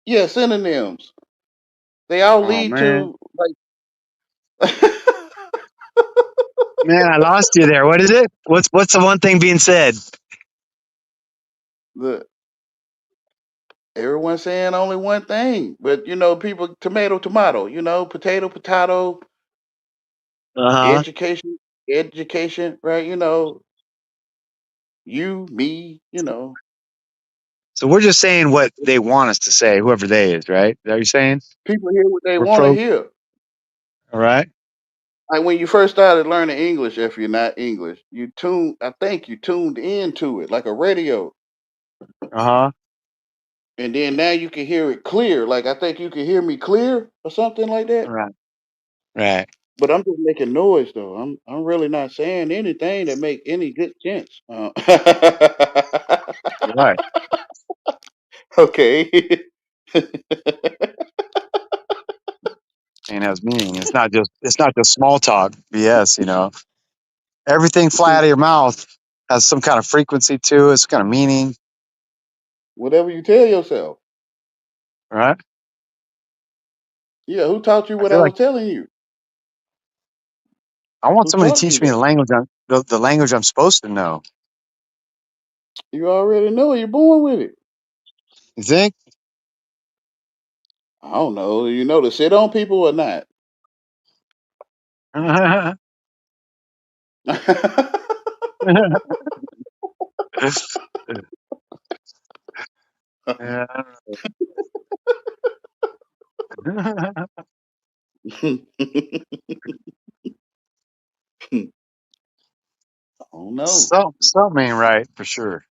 Yeah, synonyms. They all Oh lead man. to like Man, I lost you there. What is it? What's the one thing being said? the everyone saying only one thing. But people tomato tomato, potato potato, Uh-huh. education, right? You, me. So we're just saying what they want us to say, whoever they is, right? Is that what you're saying? People hear what they We're want to pro. hear. All right. Like when you first started learning English, if you're not English, I think you tuned into it like a radio. Uh-huh. And then now you can hear it clear. Like I think you can hear me clear or something like that. Right. Right. But I'm just making noise though. I'm really not saying anything that make any good sense. Right. Okay. Ain't has meaning. It's not just small talk BS, Everything fly out of your mouth has some kind of frequency to it, some kind of meaning, Whatever you tell yourself. right? Yeah, who taught you I what feel I like was telling you? I want Who somebody to taught you teach me that? the language I'm supposed to know. You already know it. You're born with it. You think? I don't know. You know to sit on people or not? Yeah. don't know. Something ain't right for sure.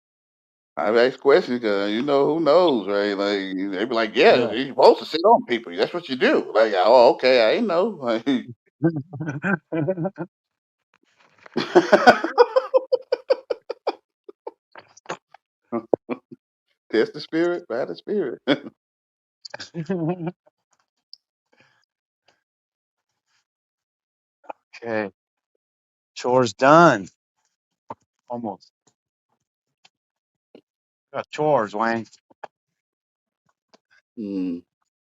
I've asked questions because who knows, right? Like they be like, yeah, Yeah. you're supposed to sit on people. That's what you do. Like, oh, okay, I ain't know. Test the spirit by the spirit. Okay. Chores done. Almost. Got chores, Wayne.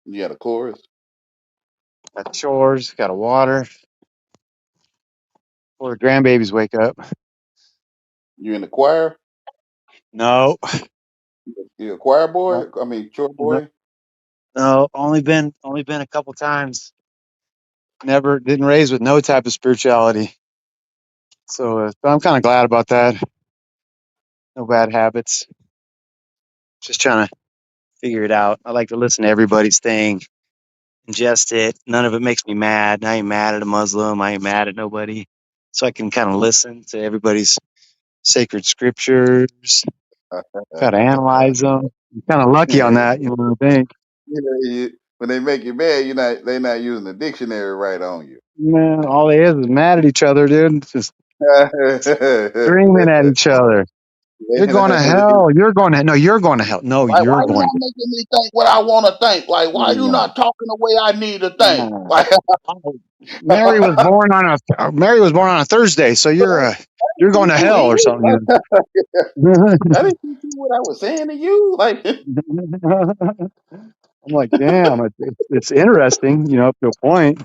You got a chorus. Got chores, got a water. Before the grandbabies wake up. You in the choir? No. You a choir boy? No. I mean, chore No. boy. No. Only been a couple times. Never didn't raise with no type of spirituality. So I'm kind of glad about that. No bad habits. Just trying to figure it out. I like to listen to everybody's thing, ingest it. None of it makes me mad. I ain't mad at a Muslim. I ain't mad at nobody. so I can kind of listen to everybody's sacred scriptures, try to analyze them. I'm kind of lucky on Yeah, that, you know what I think? when they make you mad, they're not using the dictionary right on you. Man, all they is mad at each other, dude. Just screaming at each other. You're going to hell. You're going to no. You're going to hell. No, Like, why you're you going not making me think what I want to think? Like, why you to. not talking the way I need to think? Yeah. Like, Mary was born on a Thursday, so you're going to you hell or is? something. I didn't think you what I was saying to you. Like, I'm like, damn, it's interesting, up to a point.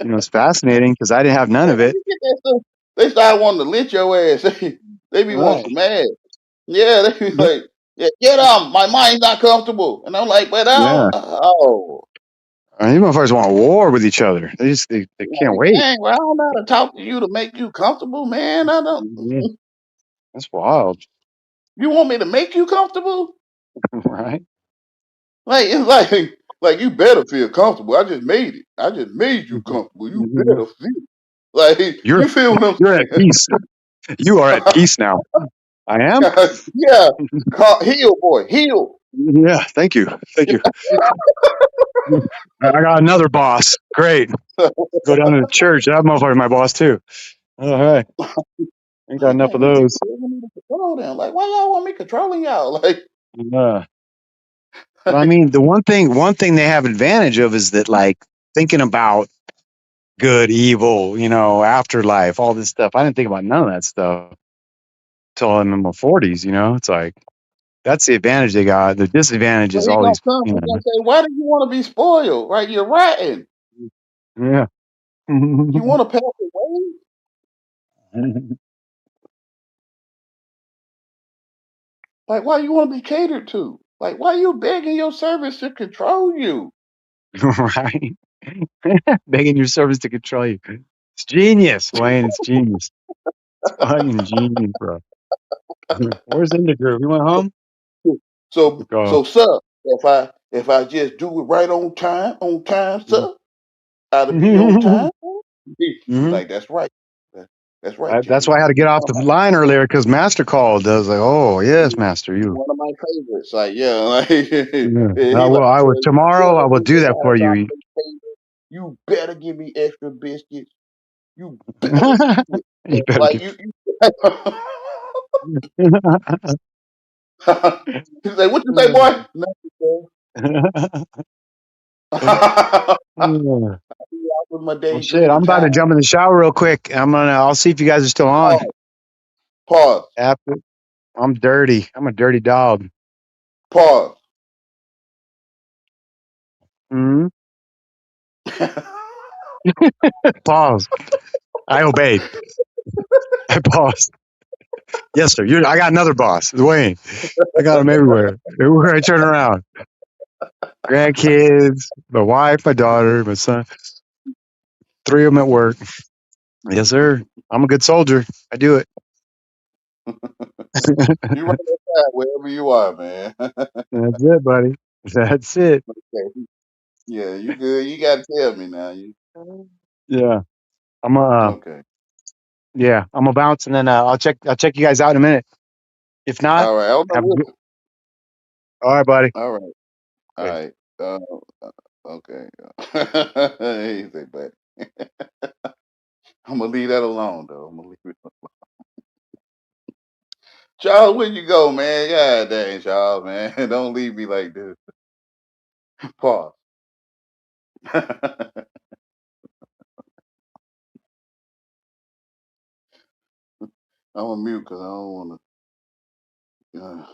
It's fascinating because I didn't have none man, of when it. you get that stuff, they start wanting to lynch your ass. They be wanting Right. some mad. Yeah, they be Yeah. like, yeah, get my mind's not comfortable. And I'm like, but I Yeah. don't, oh. These motherfuckers want war with each other. They can't Like, wait. dang, well, I don't know how to talk to you to make you comfortable, man. I don't. Yeah. That's wild, You want me to make you comfortable? right? Like, it's like you better feel comfortable. I just made it. I just made you comfortable. You better feel. Like, You're you feel what I'm you're at peace. You are at peace now. I am. saying? Yeah. Heal, boy. Heal. Yeah. Thank you. Thank you. I got another boss. Great. Go down to the church. That motherfucker's my boss too. All right. Ain't got Like, enough of dang, these people those. really need to control them. Like, why y'all want me controlling y'all? Like, Uh, but I mean, the one thing they have advantage of is that like thinking about good, evil, afterlife, all this stuff. I didn't think about none of that stuff till I'm in my 40s. It's like that's the advantage they got. The disadvantage so is he all gonna these. come. He gonna say, why do you want to be spoiled? Right? You're rotten. Yeah. You want to pass away? Like, why you want to be catered to? Like, why you begging your servants to control you? Right. Begging your servants to control you. It's genius, Wayne. It's genius. It's fucking genius, bro. Where's in the group? You went home? So, Go. so, sir, if I just do it right on time, sir, I'll be on time. He's Hmm. like, that's right. That's right, That's Jimmy. why I had to get off One the line earlier because Master called. I was like, "Oh yes, Master, you." of my favorites. Like, yeah, like Yeah. he I like, will. I will tomorrow. yeah, I will do that for you. you better give me extra biscuits. You better give me You better like get. you. He's like, what you say, boy? Nothing, sir. Yeah. With my Well, day shit. I'm drinking about time. to jump in the shower real quick. I'll see if you guys are still on. Pause. After I'm dirty. I'm a dirty dog. Pause. Hmm. Pause. I obeyed. I paused. Yes, sir. I got another boss, Dwayne. I got him everywhere. Everywhere I turn around. Grandkids, my wife, my daughter, my son. 3 of them at work. Yes, sir. I'm a good soldier. I do it. You right outside wherever you are, man. That's it, buddy. That's it. Okay. Yeah, you good. You gotta tell me now. You Yeah. okay. Yeah, I'm gonna bounce and then I'll check you guys out in a minute. If not, All right. I don't know have a what good. All right, buddy. all right. All Later. right. Okay. He said, but I'm gonna leave that alone though. I'm gonna leave it. Charles, where you go, man? God dang, Charles, man. Don't leave me like this. Pause. I'm gonna mute because I don't want to.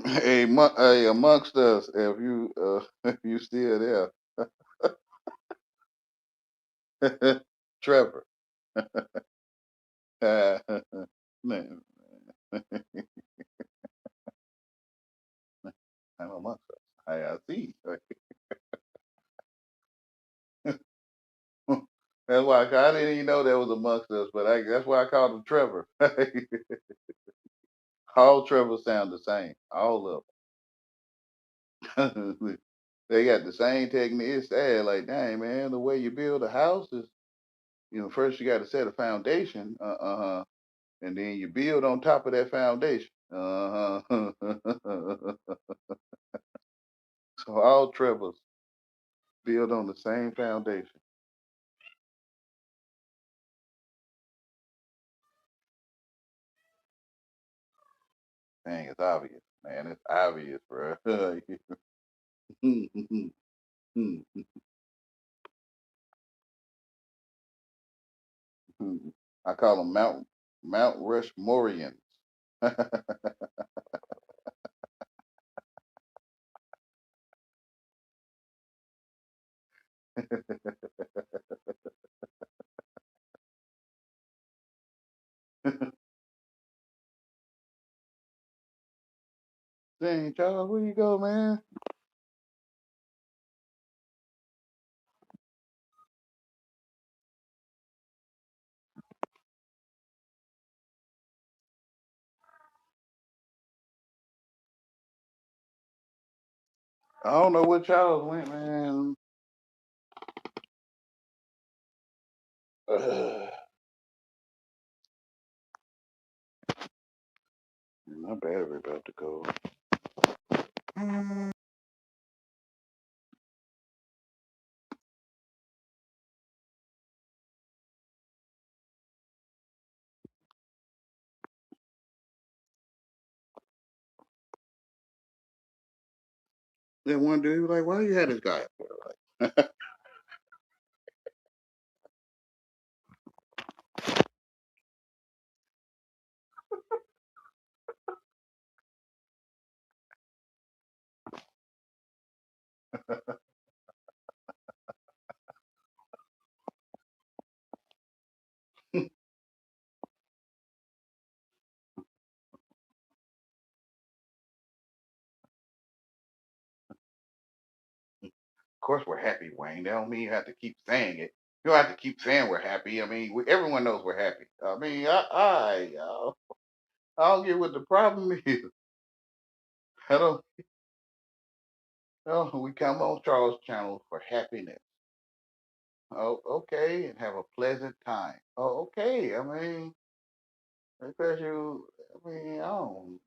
Hey, hey, amongst us, if you if you still there, Trevor. Man, I'm amongst us. I see. That's why I didn't even know that was amongst us, but that's why I called him Trevor. All Trevors sound the same, all of them. They got the same technique. It's sad, like, dang man, the way you build a house is, first you got to set a foundation, and then you build on top of that foundation. So all Trevors build on the same foundation. Dang, it's obvious, man. It's obvious, bro. I call them Mount Rushmorians. Dang, Charles, where you go, man? I don't know where Charles went, man. My battery about to go. Then one dude was like, why you had this guy up there? Like, of course we're happy, Wayne. That don't mean you have to keep saying it. You don't have to keep saying we're happy. I mean, everyone knows we're happy. I mean, I don't get what the problem is. I don't. Oh, we come on Charles' channel for happiness. Oh, okay, and have a pleasant time. Oh, okay. I mean, because I mean, I don't.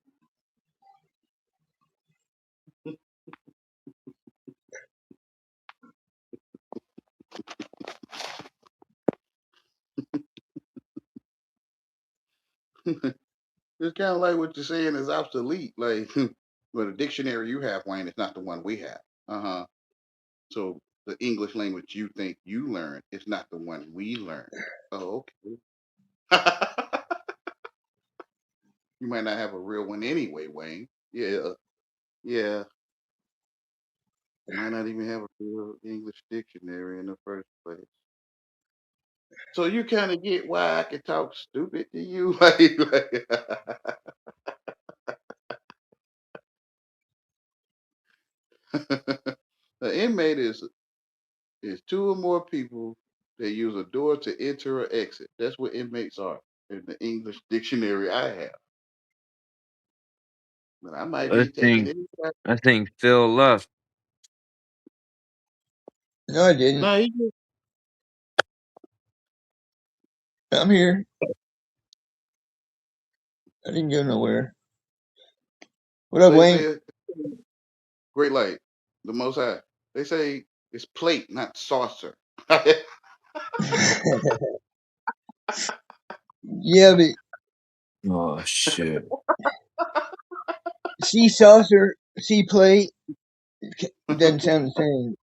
It's kind of like what you're saying is obsolete. Like, well, the dictionary you have, Wayne, is not the one we have. Uh-huh. So the English language you think you learn is not the one we learn. Oh, okay. You might not have a real one anyway, Wayne. Yeah, yeah. You might not even have a real English dictionary in the first place. So you kind of get why I can talk stupid to you, an inmate is two or more people that use a door to enter or exit. That's what inmates are in the English dictionary I have. But I might I be taking think it. I think Phil left. No, I didn't. No, I'm here. I didn't go nowhere. What up, they Wayne? say great light, the Most High. They say it's plate, not saucer. Yeah, but Oh shit. sea saucer, sea plate, it doesn't sound the same.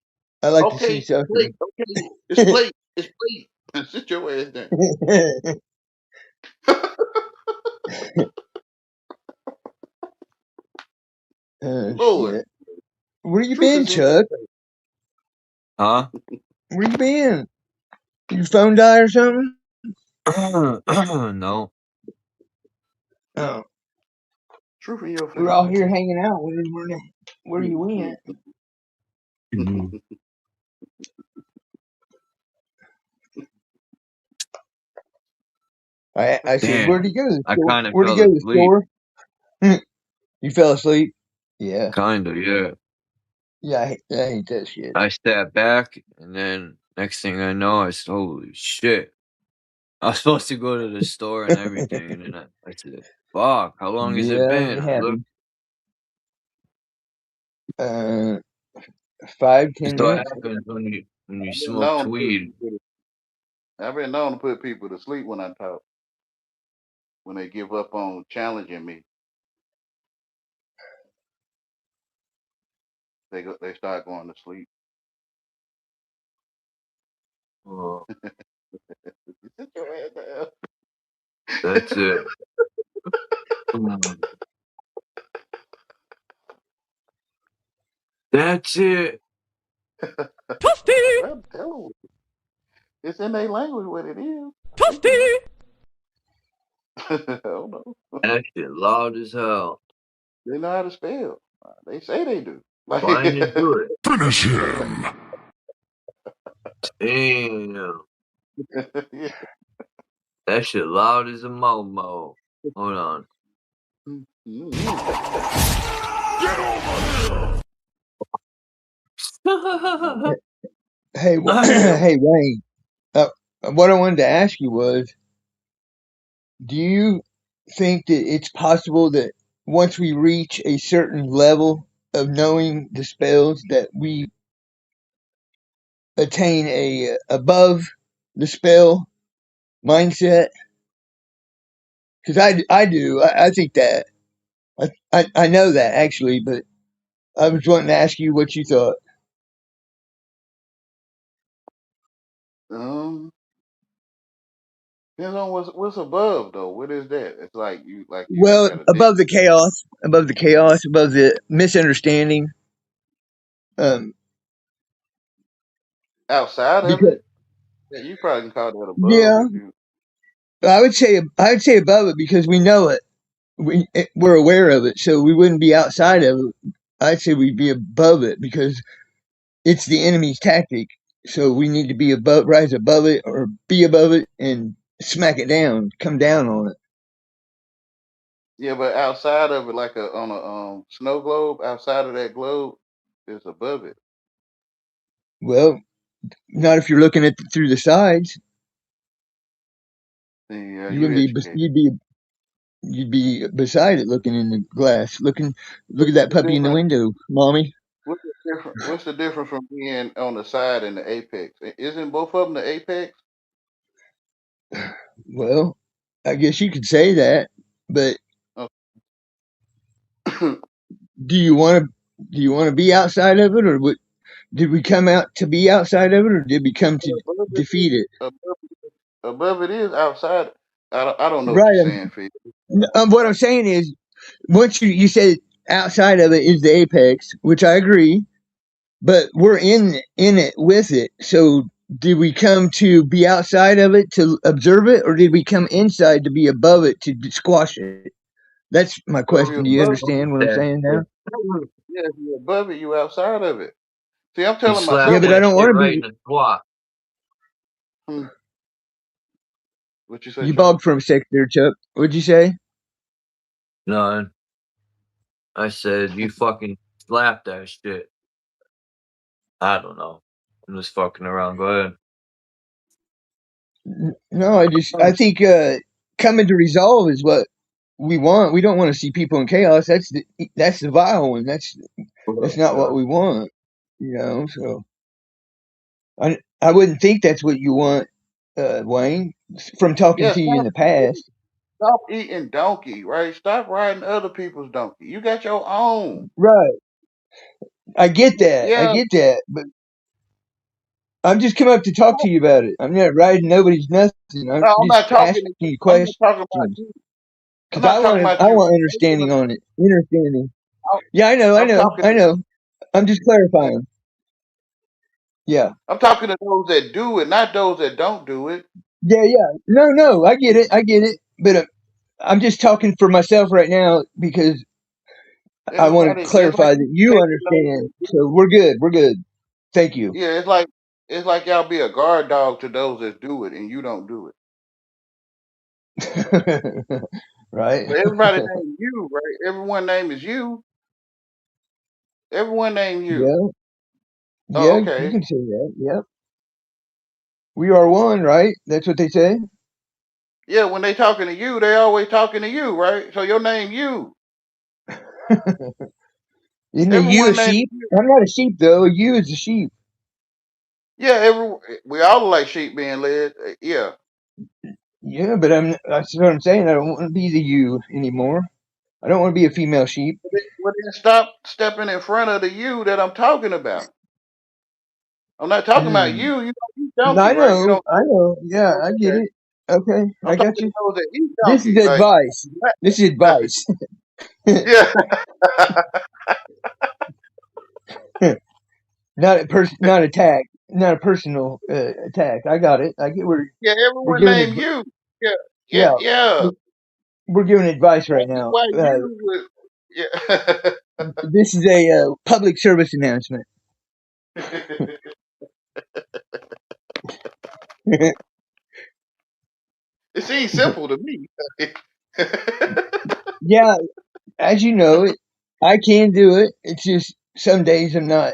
I like the sea Okay, saucer. plate. Okay, it's plate. It's plate. Sit your ass down. rolling. Yeah. Where you Truth been, is in Chuck? Huh? Where you been? Your phone die or something? No. Oh, truth in your face. we're all here hanging out. Where you went? I said, Damn, where'd he go to the I store? kind of Where'd he fell go to the asleep. store? You fell asleep? Yeah. Kind of, yeah. Yeah, I hate that shit. I stepped back, and then next thing I know, I said, holy shit. I was supposed to go to the store and everything, and then I said, fuck, how long has it Yeah, been? it I looked. happened. 5-10 That's what minutes. happens when you I've been smoke known to put tweed. people I've been known to put people to sleep when I talk. When they give up on challenging me, they start going to sleep. Oh, Sit your ass down. that's it. That's it. Well, tell them. It's in their language what it is. I don't know. That shit loud as hell. They know how to spell. They say they do. Like, Why didn't it do it? Finish him. Damn. yeah. That shit loud as a momo. Hold on. Hey, hey, Wayne. What I wanted to ask you was, do you think that it's possible that once we reach a certain level of knowing the spells that we attain a above the spell mindset? Because I do. I think that. I know that actually, but I was wanting to ask you what you thought. Depends on what's above though. What is that? It's like you Well, got a next above the chaos, above the misunderstanding. Um, outside of because it. Yeah, you probably can call that above yeah, if you. I would say above it because we know it. We're aware of it, so we wouldn't be outside of it. I'd say we'd be above it because it's the enemy's tactic. So we need to be rise above it, or be above it, and smack it down, come down on it. Yeah, but outside of it, like on a snow globe, outside of that globe, is above it. Well, not if you're looking at through the sides. Yeah, You you wouldn't be. educated. You'd be beside it, looking in the glass. Look What's at that the puppy in the difference? window, mommy. What's the difference from being on the side and the apex? Isn't both of them the apex? Well, I guess you could say that, but Oh. do you want to be outside of it, or what? Did we come out to be outside of it, or did we come to defeat it? Above it is outside. I don't know what you're Right. saying, Phil. What I'm saying is, once you said outside of it is the apex, which I agree, but we're in it with it. So did we come to be outside of it to observe it, or did we come inside to be above it to squash it? That's my So if you're question. Do you above understand what I'm saying now? yeah, if you're above it, you outside of it. See, I'm You telling slapped Yeah, myself but what I that I'm don't shit want to right be. in the twat. What you say, You Chuck? bogged for a sec there, Chuck. What'd you say? No, I said you fucking slapped that shit. I don't know. I'm just fucking around. Go ahead. No, I think coming to resolve is what we want. We don't want to see people in chaos. That's the vile one. That's not what we want. So I wouldn't think that's what you want, Wayne, from talking Yeah, to you in the past. stop eating donkey, right? Stop riding other people's donkey. You got your own. Right. I get that. Yeah. But I'm just coming up to talk to you about it. I'm not riding nobody's nothing. I'm No, I'm just not talking. asking you I'm not questions talking about you. I'm because not talking I about you. want understanding on it. Understanding. Yeah, I I'm talking. know. I'm just clarifying. Yeah. I'm talking to those that do it, not those that don't do it. Yeah, yeah. No, I get it. I get it. But I'm just talking for myself right now because I want to Everybody, it's like clarify that you taking those understand. that do So we're good. We're good. Thank you. it. Yeah, it's like y'all be a guard dog to those that do it, and you don't do it. Right? But everybody name you, right? Everyone name is you. Everyone name you. Yeah. Oh, Yeah, you okay. can say that. Yep. We are one, right? That's what they say. Yeah, when they talking to you, they always talking to you, right? So your name you. Isn't a you a Everyone name sheep? you. I'm not a sheep though. A you is a sheep. Yeah, we all like sheep being led. Yeah. Yeah, but that's what I'm saying. I don't want to be the you anymore. I don't want to be a female sheep. Well, then stop stepping in front of the you that I'm talking about. I'm not talking about Mm. you. You don't eat donkey, right? You don't. I know. Yeah, I get Okay. it. Okay, I'm I talking got to you. those that eat This is donkey. Like, advice. This is advice. yeah. Not attack. Not a personal attack. I got it. I get Yeah, we're everyone giving named you. Yeah. Yeah. yeah, Yeah. we're giving advice right That's now. why you would. Yeah. This is a public service announcement. It seems simple to me. Yeah, as you know, I can do it. It's just some days I'm not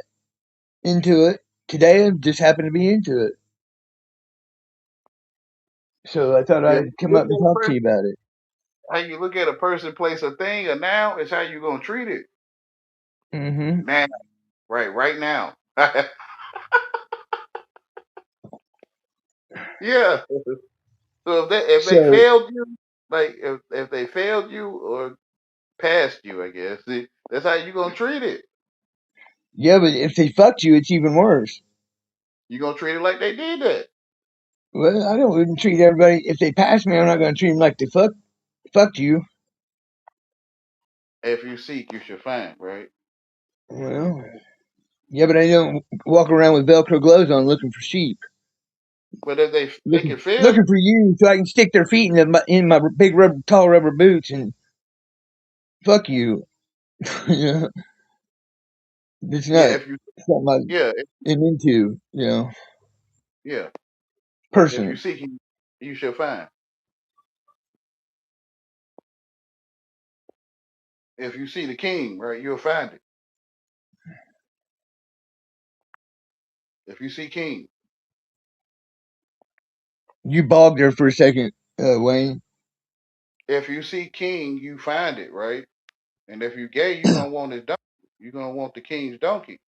into it. Today I just happen to be into it. So I thought Yeah. I'd come Look up and at a talk to person. you about it. How you look at a person, place, a thing, or now is how you gonna treat it. Hmm. Now, right now. Yeah. So if they So failed you, like if they failed you or passed you, I guess that's how you gonna treat it. yeah, but if they fucked you, it's even worse. You gonna treat it like they did that. Well, I don't even treat everybody. If they pass me, I'm not going to treat them like they fucked you. If you seek, you should find, right? Well, yeah, but I don't walk around with Velcro gloves on looking for sheep. But if they can fail Looking you, for you so I can stick their feet in my big tall rubber boots and fuck you. You know, it's yeah. not If you something yeah I'm into. You know, yeah. If you personally. seek, you shall find. If you see the king, right, you'll find it. If you see king, You bogged there for a second, Wayne. if you see king, you find it, right? And if you gay, you gonna want his donkey. You gonna want the king's donkey.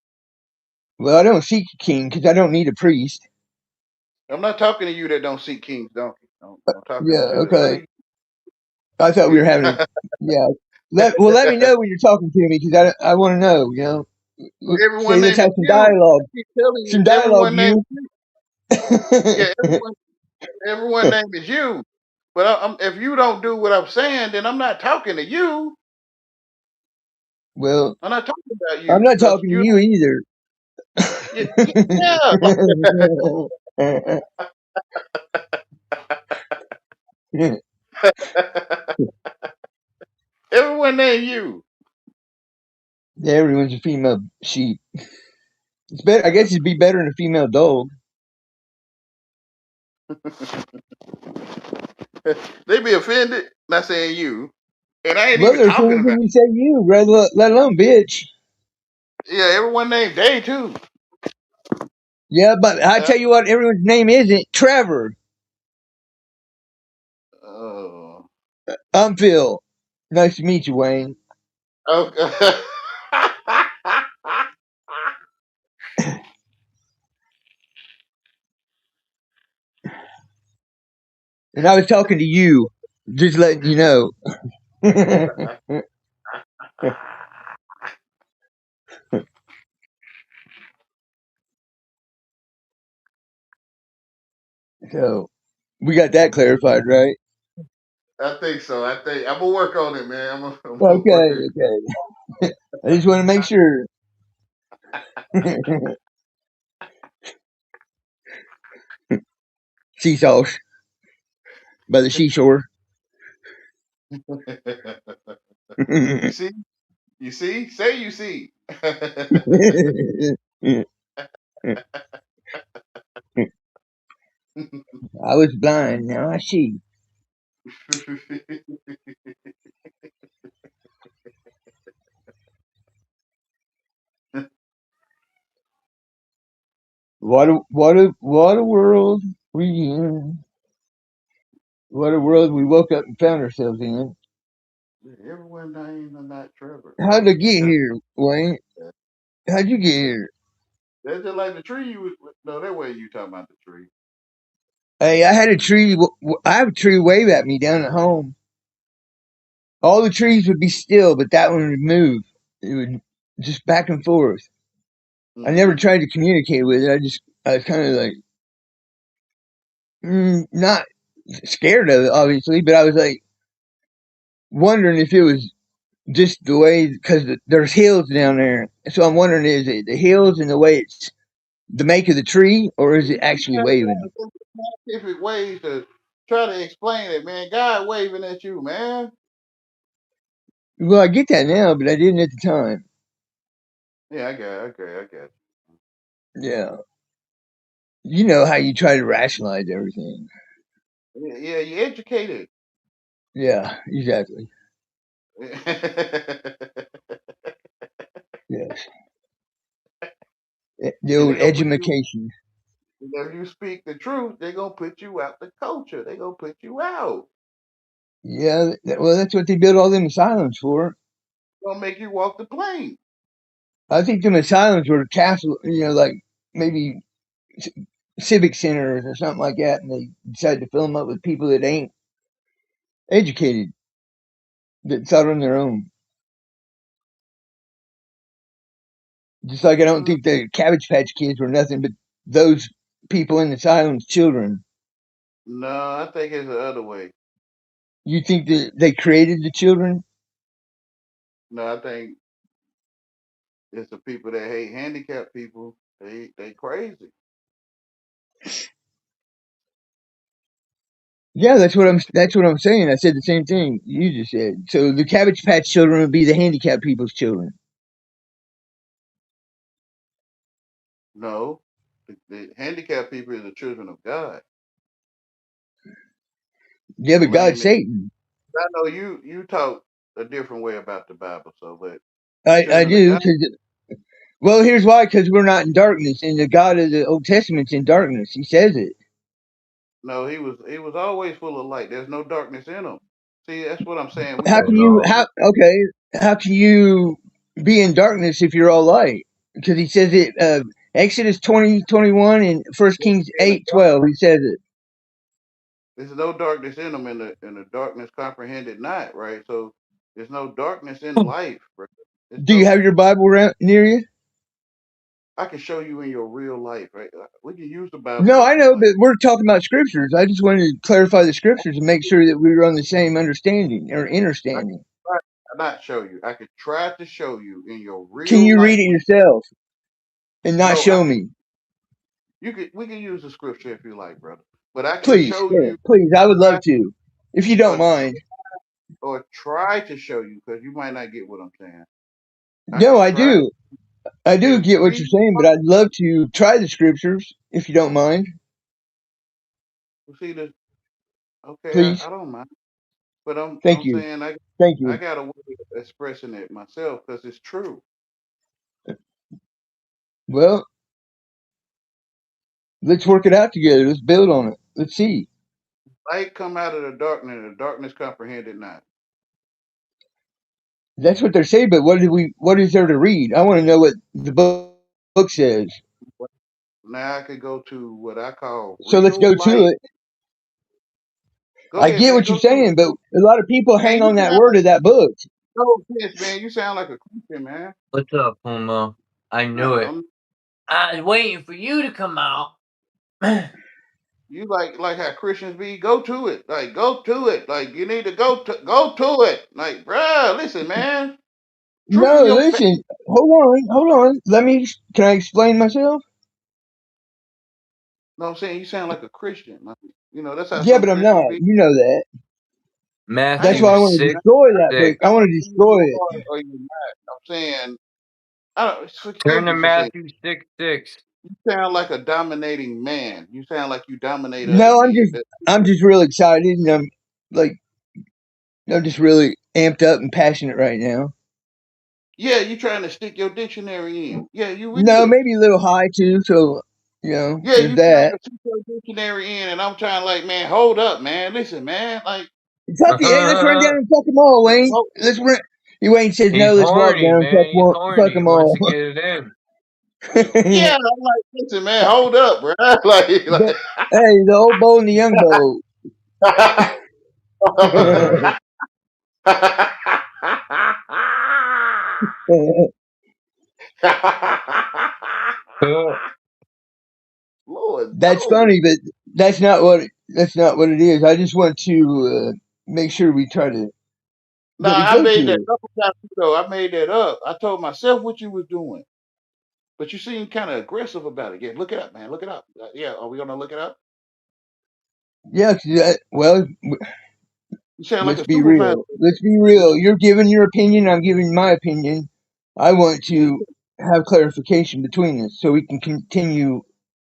Well, I don't seek a king because I don't need a priest. I'm not talking to you that don't seek king's donkey. I'm talking Yeah, to the okay. other. I thought we were having Yeah. a yeah. Let me know when you're talking to me because I want to know. You know, say Everyone let's name have is some you. dialogue. I keep telling Some you, dialogue, everyone name you. is you. Yeah, everyone name is you. But if you don't do what I'm saying, then I'm not talking to you. Well, I'm not talking about I'm you not because talking to you. you either. Yeah. Yeah. Everyone name you. Everyone's a female sheep. It's better. I guess it'd be better than a female dog. They be offended. Not saying you. And I ain't Well, even they're talking offended about. when you say you, let alone bitch. Yeah, everyone named Day too. Yeah, but I Uh, tell you what, everyone's name isn't Trevor. oh. I'm Phil. Nice to meet you, Wayne. Okay. And I was talking to you, just letting you know. So we got that clarified, right? I think so. I think I'm gonna work on it, man. I'm gonna work Okay, it. okay. I just want to make sure. Sea sauce by the seashore. You see? You see? Say you see. I was blind, now I see. What a world we in. What a world we woke up and found ourselves in. Everyone named are not Trevor. How'd I get here, Wayne? How'd you get here? That's just like the tree you was. No, that way you talking about the tree. Hey, I had a tree. I have a tree wave at me down at home. All the trees would be still, but that one would move. It would just back and forth. I never tried to communicate with it. I was kind of like, not scared of it, obviously, but I was like wondering if it was just the way, because there's hills down there. So I'm wondering, is it the hills and the way it's the make of the tree, or is it actually waving? Scientific ways to try to explain it, man. God waving at you, man. Well, I get that now, but I didn't at the time. Yeah, I got you. Yeah. You know how you try to rationalize everything. Yeah, you educated. Yeah, exactly. Yes. The And old they gonna put you. edumacation. If you speak the truth, they're gonna put you out the culture. They're gonna put you out. Yeah, well, that's what they built all them asylums for. Gonna make you walk the plane. I think them asylums were castle, like maybe civic centers or something like that, and they decided to fill them up with people that ain't educated, that thought on their own. Just like I don't think the Cabbage Patch Kids were nothing but those people in the asylum's children. No, I think it's the other way. You think that they created the children? No, I think it's the people that hate handicapped people. They crazy. Yeah, that's what I'm saying. I said the same thing you just said. So the Cabbage Patch children would be the handicapped people's children. No, the handicapped people are the children of God. Yeah, The but God's lame. Satan. I know you talk a different way about the Bible, so but the I children of do. God. Well, here's why: because we're not in darkness, and the God of the Old Testament's in darkness. He says it. No, he was always full of light. There's no darkness in him. See, that's what I'm saying. We How got can you? all. How can you be in darkness if you're all light? Because he says it. Exodus 20:21 and 1 Kings 8:12. He says it. There's no darkness in them, and the darkness comprehended not. Right. So there's no darkness in life. Right? There's Do you no. have your Bible near you? I can show you in your real life. Right. We can use the Bible No, if I you know, like. but we're talking about scriptures. I just wanted to clarify the scriptures and make sure that we were on the same understanding or I can understanding. try to not show you. I could try to show you in your Can real you read life. it yourself and not No, I show can. me? We can use the scripture if you like, brother. But I can Please, show yeah, you, please. I would try, love to, if you don't or mind. try to show you, because you might not get what I'm saying. I No, can I try. do. I do If get what we, you're saying, but I'd love to try the scriptures if you don't mind. see the okay, Please. I don't mind, but Thank I'm you. saying Thank I you. got a way of expressing it myself because it's true. Well, let's work it out together. Let's build on it. Let's see. Light come out of the darkness, and the darkness comprehended not. That's what they're saying, but what is there to read? I want to know what the book says. Now I could go to what I call So let's real go to light. it. Go I ahead, get man. what you're Go to it. saying, but a lot of people Man, hang you on that sound word of that book. no offense, man. You sound like a Christian, man. What's up, Puma? I knew it. No, I was waiting for you to come out. you like how Christians be. Go to it. Like go to it. Like you need to go to it. Like, bruh, listen, man. Truth No, in your face. listen. Hold on. Can I explain myself? No, I'm saying you sound like a Christian. Like, you know, that's how Yeah, some but I'm Christians not. be. You know that. I That's ain't why Matthew I mad. want to 6, destroy that book. 6. I want to destroy You it. are or you're not. I'm saying, I don't Turn forgive to me for saying. Matthew 6, 6. You sound like a dominating man. You sound like you dominate other No, men. I'm just real excited, and like, I'm just really amped up and passionate right now. Yeah, you trying to stick your dictionary in. Yeah, you No, is. maybe a little high too. So, Yeah, there's you trying that. to stick your dictionary in, and I'm trying like, man, hold up, man. Listen, man, like, Fuck it. Hey, let's run down and fuck them all, Wayne. oh, Let's run. Wayne says no. He's Let's walk horny, down and man. He's fuck horny. He them wants all. to get it in. yeah, I'm like, listen, man, hold up, bro. Hey, the old bow and the young bow. Lord, That's no. funny, but that's not what it is. I just want to make sure No, that we I go made to that it. couple times ago. I made that up. I told myself what you was doing, but you seem kind of aggressive about it. Yeah, look it up, man. Look it up. Yeah, are we gonna look it up? Yeah, 'cause well, You sound like let's a be supervisor. real. Let's be real. You're giving your opinion. I'm giving my opinion. I want Yeah, to have clarification between us so we can continue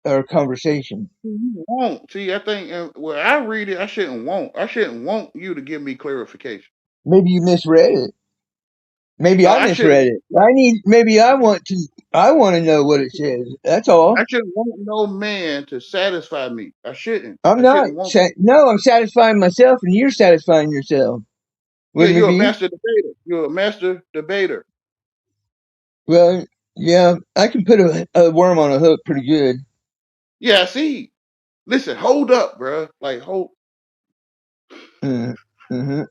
our conversation. you won't. See, I think where I read it, I shouldn't want. I shouldn't want you to give me clarification. Maybe you misread it. Maybe No, I I shouldn't. misread it. Maybe I want to know what it says. That's all. I shouldn't want no man to satisfy me. I shouldn't. I'm I not shouldn't want. no, I'm satisfying myself and you're satisfying yourself. Yeah, Wouldn't it you're a be? master debater. You're a master debater. Well, yeah, I can put a worm on a hook pretty good. Yeah, I see. Listen, hold up, bruh. Like, hold. Mm-hmm.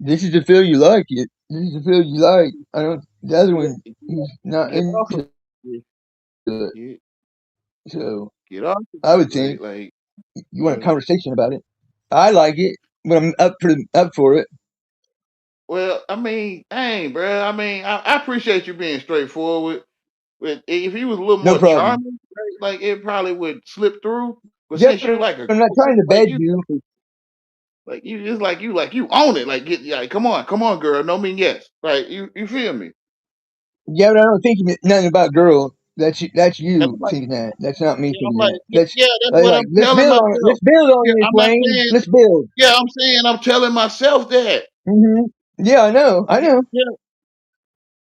This is the feel you like it. This is the feel you like. I don't. The other Get, one, he's not get off of into it. it. Get, So get off of I it. would think Like, you want a conversation about it. I like it, but I'm up for it. well, I mean, dang, bruh. I mean, I appreciate you being straightforward. But if he was a little No more problem. charming, right, like it probably would slip through. But Yeah, since you but like a I'm not trying to like bed you you. it's like you own it. Like get like come on, girl. No mean yes. Like you feel me? Yeah, but I don't think nothing about girl. That's And you I'm like, thinking that. That's not me yeah, I'm thinking like, that. That's yeah, that's like, what like I'm let's telling build on it. myself. Let's build on Yeah, this, I'm not Wayne. saying. Let's build. Yeah, I'm saying I'm telling myself that. Hmm. Yeah, I know. I know. Yeah,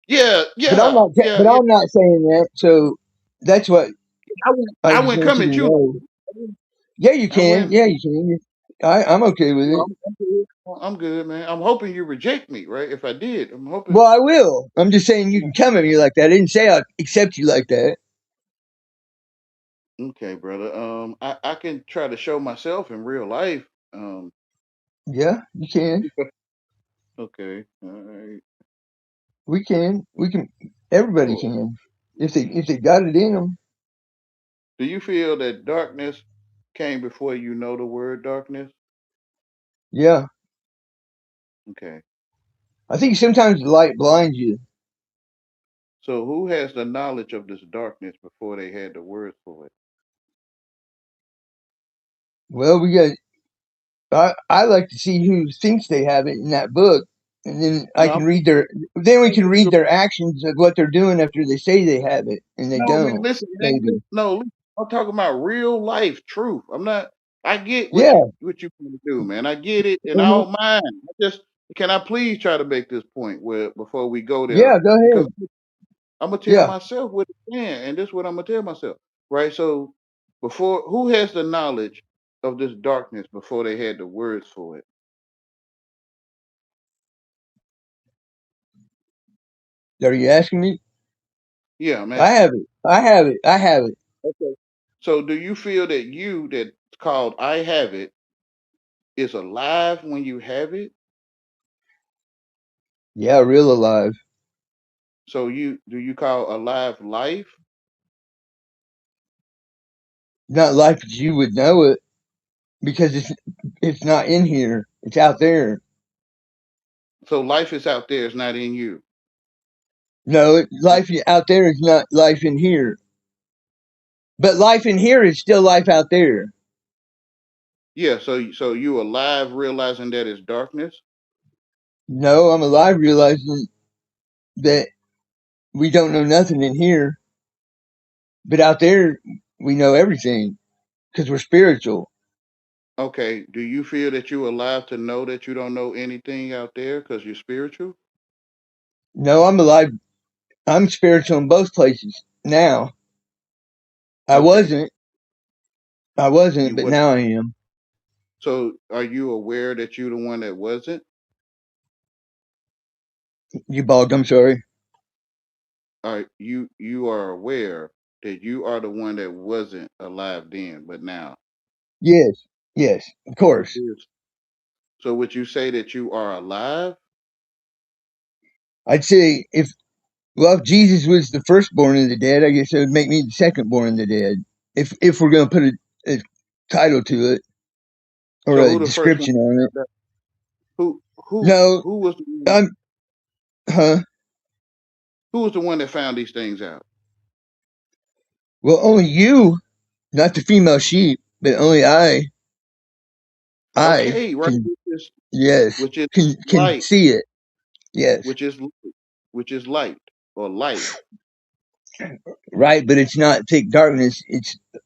yeah, But I'm yeah, yeah, yeah. I'm not saying that. So that's what I I just wouldn't want come you at to you. know. Yeah, you I can. wouldn't. Yeah, you can. I'm okay with it. I'm good. I'm good, man. I'm hoping you reject me, right? If I did, I'm hoping. Well, I will. I'm just saying you can come at me like that. I didn't say I'd accept you like that. Okay, brother. I can try to show myself in real life. Um, Yeah, you can. okay. All right. We can. We can. Everybody Lord. can. If they got it in them. Do you feel that darkness came before you know the word darkness? Yeah. Okay. I think sometimes the light blinds you. So who has the knowledge of this darkness before they had the word for it? Well, we got. I like to see who thinks they have it in that book, and then I No, can I'm read their. Then we can read their actions of what they're doing after they say they have it, and they no, man. don't. Listen, man. Maybe. No, listen, I'm talking about real life truth. I'm not. I get Yeah. what you want to do, man. I get it, and I Mhm. don't mind. I just can I please try to make this point where before we go there Yeah. Go because ahead. I'm gonna tell Yeah. myself what it's saying, and this is what I'm gonna tell myself, right? So, before who has the knowledge of this darkness before they had the words for it? Are you asking me? Yeah, I'm I asking have you. it. I have it. I have it. Okay. So, do you feel that you that's called I have it is alive when you have it? Yeah. Real alive. So do you call alive life? Not life as you would know it, because it's not in here. It's out there. So life is out there, it's not in you. No, life out there is not life in here. But life in here is still life out there. Yeah, so you alive realizing that it's darkness? No, I'm alive realizing that we don't know nothing in here. But out there, we know everything because we're spiritual. Okay, do you feel that you're alive to know that you don't know anything out there because you're spiritual? No, I'm alive. I'm spiritual in both places now. I Okay, wasn't. I wasn't, you but what? now I am. So are you aware that you're the one that wasn't? You bald. I'm sorry. Are you are aware that you are the one that wasn't alive then, but now? Yes. Yes. Of course. Yes. So would you say that you are alive? I'd say if Jesus was the firstborn of the dead, I guess it would make me the secondborn of the dead. If we're going to put a title to it or So a who the first one? description on it. No, Who was the one, I'm. Huh? who was the one that found these things out? Well, only you, not the female sheep, but only I Okay, right, can. Yes, which is can light, see it. Yes, which is which is light or light. right. But it's not thick darkness.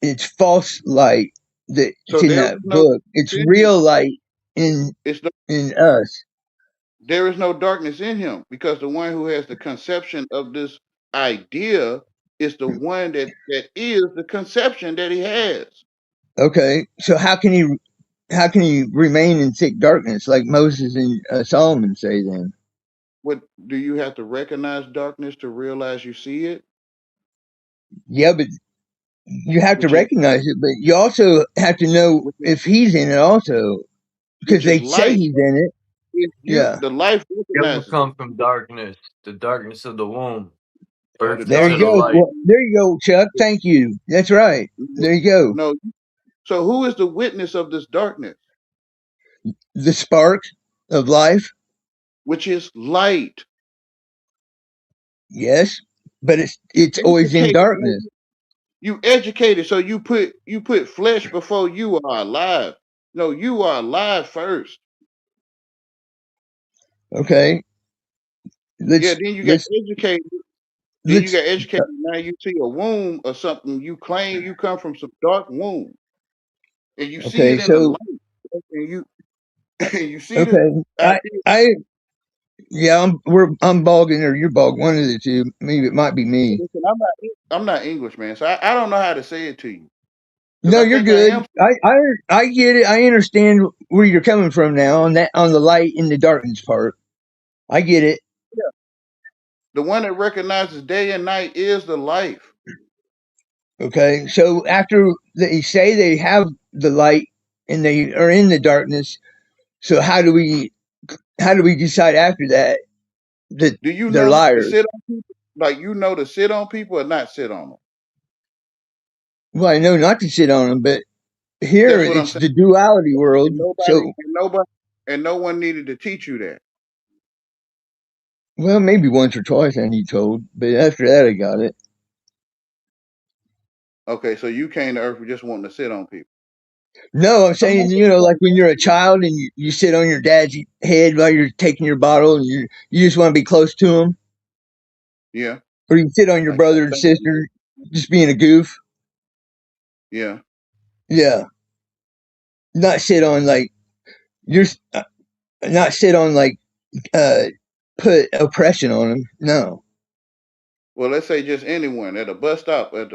It's false light that's So in there that is no book. It's in him. real light in It's no, us. there is no darkness in him because the one who has the conception of this idea is the one that is the conception that he has. Okay, so how can he remain in thick darkness like Moses and Solomon say then? What do you have to recognize darkness to realize you see it? Yeah, but you have to Which is recognize it, but you also have to know which is, if he's in it also, because which is they say light. he's in it. If you Yeah, the life Never recognizes come it. from darkness, the darkness of the womb, The birth there you into the darkness go. of the light. Well, there you go, Chuck. Thank you. That's right. There you go. no. So who is the witness of this darkness? The spark of life. Which is light. Yes, but it's always in Educated. darkness. You educated, so you put flesh before you are alive. No, you are alive first. Okay, Yeah, let's then you got let's educated. Then you let's. got educated. Now you see a womb or something. You claim you come from some dark womb, and you see Okay, it in the so light, and you and you see this okay, idea. I yeah, I'm bogging or you're bogging, one of the two. Maybe it might be me. Listen, I'm not English, man, so I don't know how to say it to you because No, I you're think I good. am. I get it. I understand where you're coming from now on that, on the light and the darkness part. I get it. Yeah. The one that recognizes day and night is the life. Okay, so after they say they have the light and they are in the darkness, so how do we decide after that that Do you they're know not to liars? sit on people? Like you know to sit on people or not sit on them? Well, I know not to sit on them, but here That's what I'm it's saying. the duality world. And So, no one needed to teach you that. well, maybe once or twice I need told, but after that I got it. Okay, so you came to Earth for just wanting to sit on people. No, I'm I'm saying, not saying like when you're a that. child and you sit on your dad's head while you're taking your bottle and you just want to be close to him, Yeah, or you sit on your like brother and thank you. sister just being a goof. Yeah. Yeah, not sit on like you're not sit on like uh put oppression on them. No, Well, let's say just anyone at a bus stop, at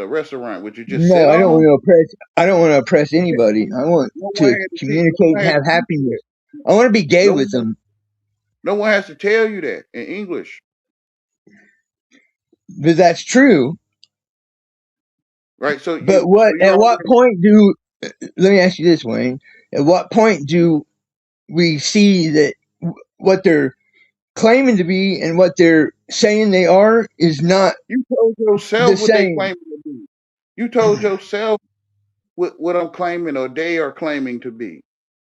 a restaurant. Would you just no, sit I on don't want them? to oppress. I don't want to oppress anybody. I want No one to had to teach. No communicate one and had to have teach you happiness. that. I want to be gay No with one. them, No one has to tell you that in English, but that's true. right? So But you at what already. point let me ask you this, Wayne? At what point we see that what they're claiming to be and what they're saying they are is not You told the yourself what they same. claiming to be. You told yourself what I'm claiming or they are claiming to be.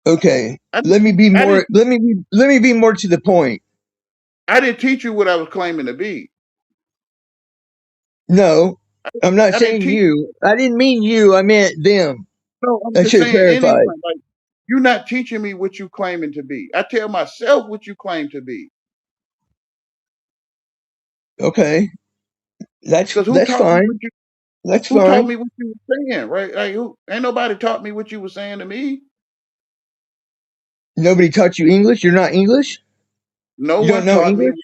Okay, I let me be I more. didn't Let me be more to the point. I didn't teach you what I was claiming to be. No, I'm not I didn't saying teach. you. I didn't mean you. I meant them. No, I'm I just should have saying anyone. clarified. Like you're not teaching me what you claiming to be. I tell myself what you claim to be. Okay, Because that's fine. That's who taught fine. me what you were saying, right? Like who ain't nobody taught me what you were saying to me. Nobody taught you English. You're not English. No You don't one know taught me. English.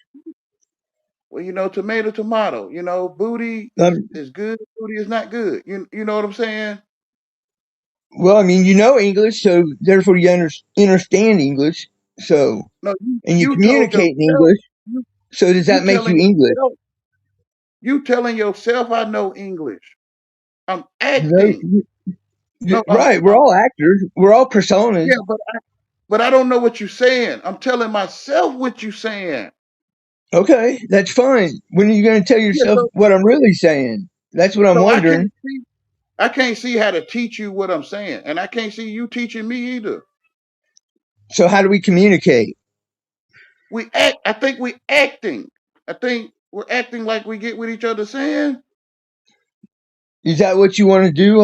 Well, tomato, tomato. Booty Um, is good. Booty is not good. You know what I'm saying? well, I mean, you know English, so therefore you understand English. So, No, and you you told communicate in yourself. English. You, So does you that make you telling English? yourself. You telling yourself I know English. I'm No, acting. No, right. We're all actors. We're all personas. yeah, but I don't know what you're saying. I'm telling myself what you're saying. Okay, that's fine. When are you going to tell Yeah, yourself what I'm really saying? That's what I'm so wondering. I can't see how to teach you what I'm saying, and I can't see you teaching me either. So how do we communicate? I think we acting. I think we're acting like we get what each other saying. Is that what you want to do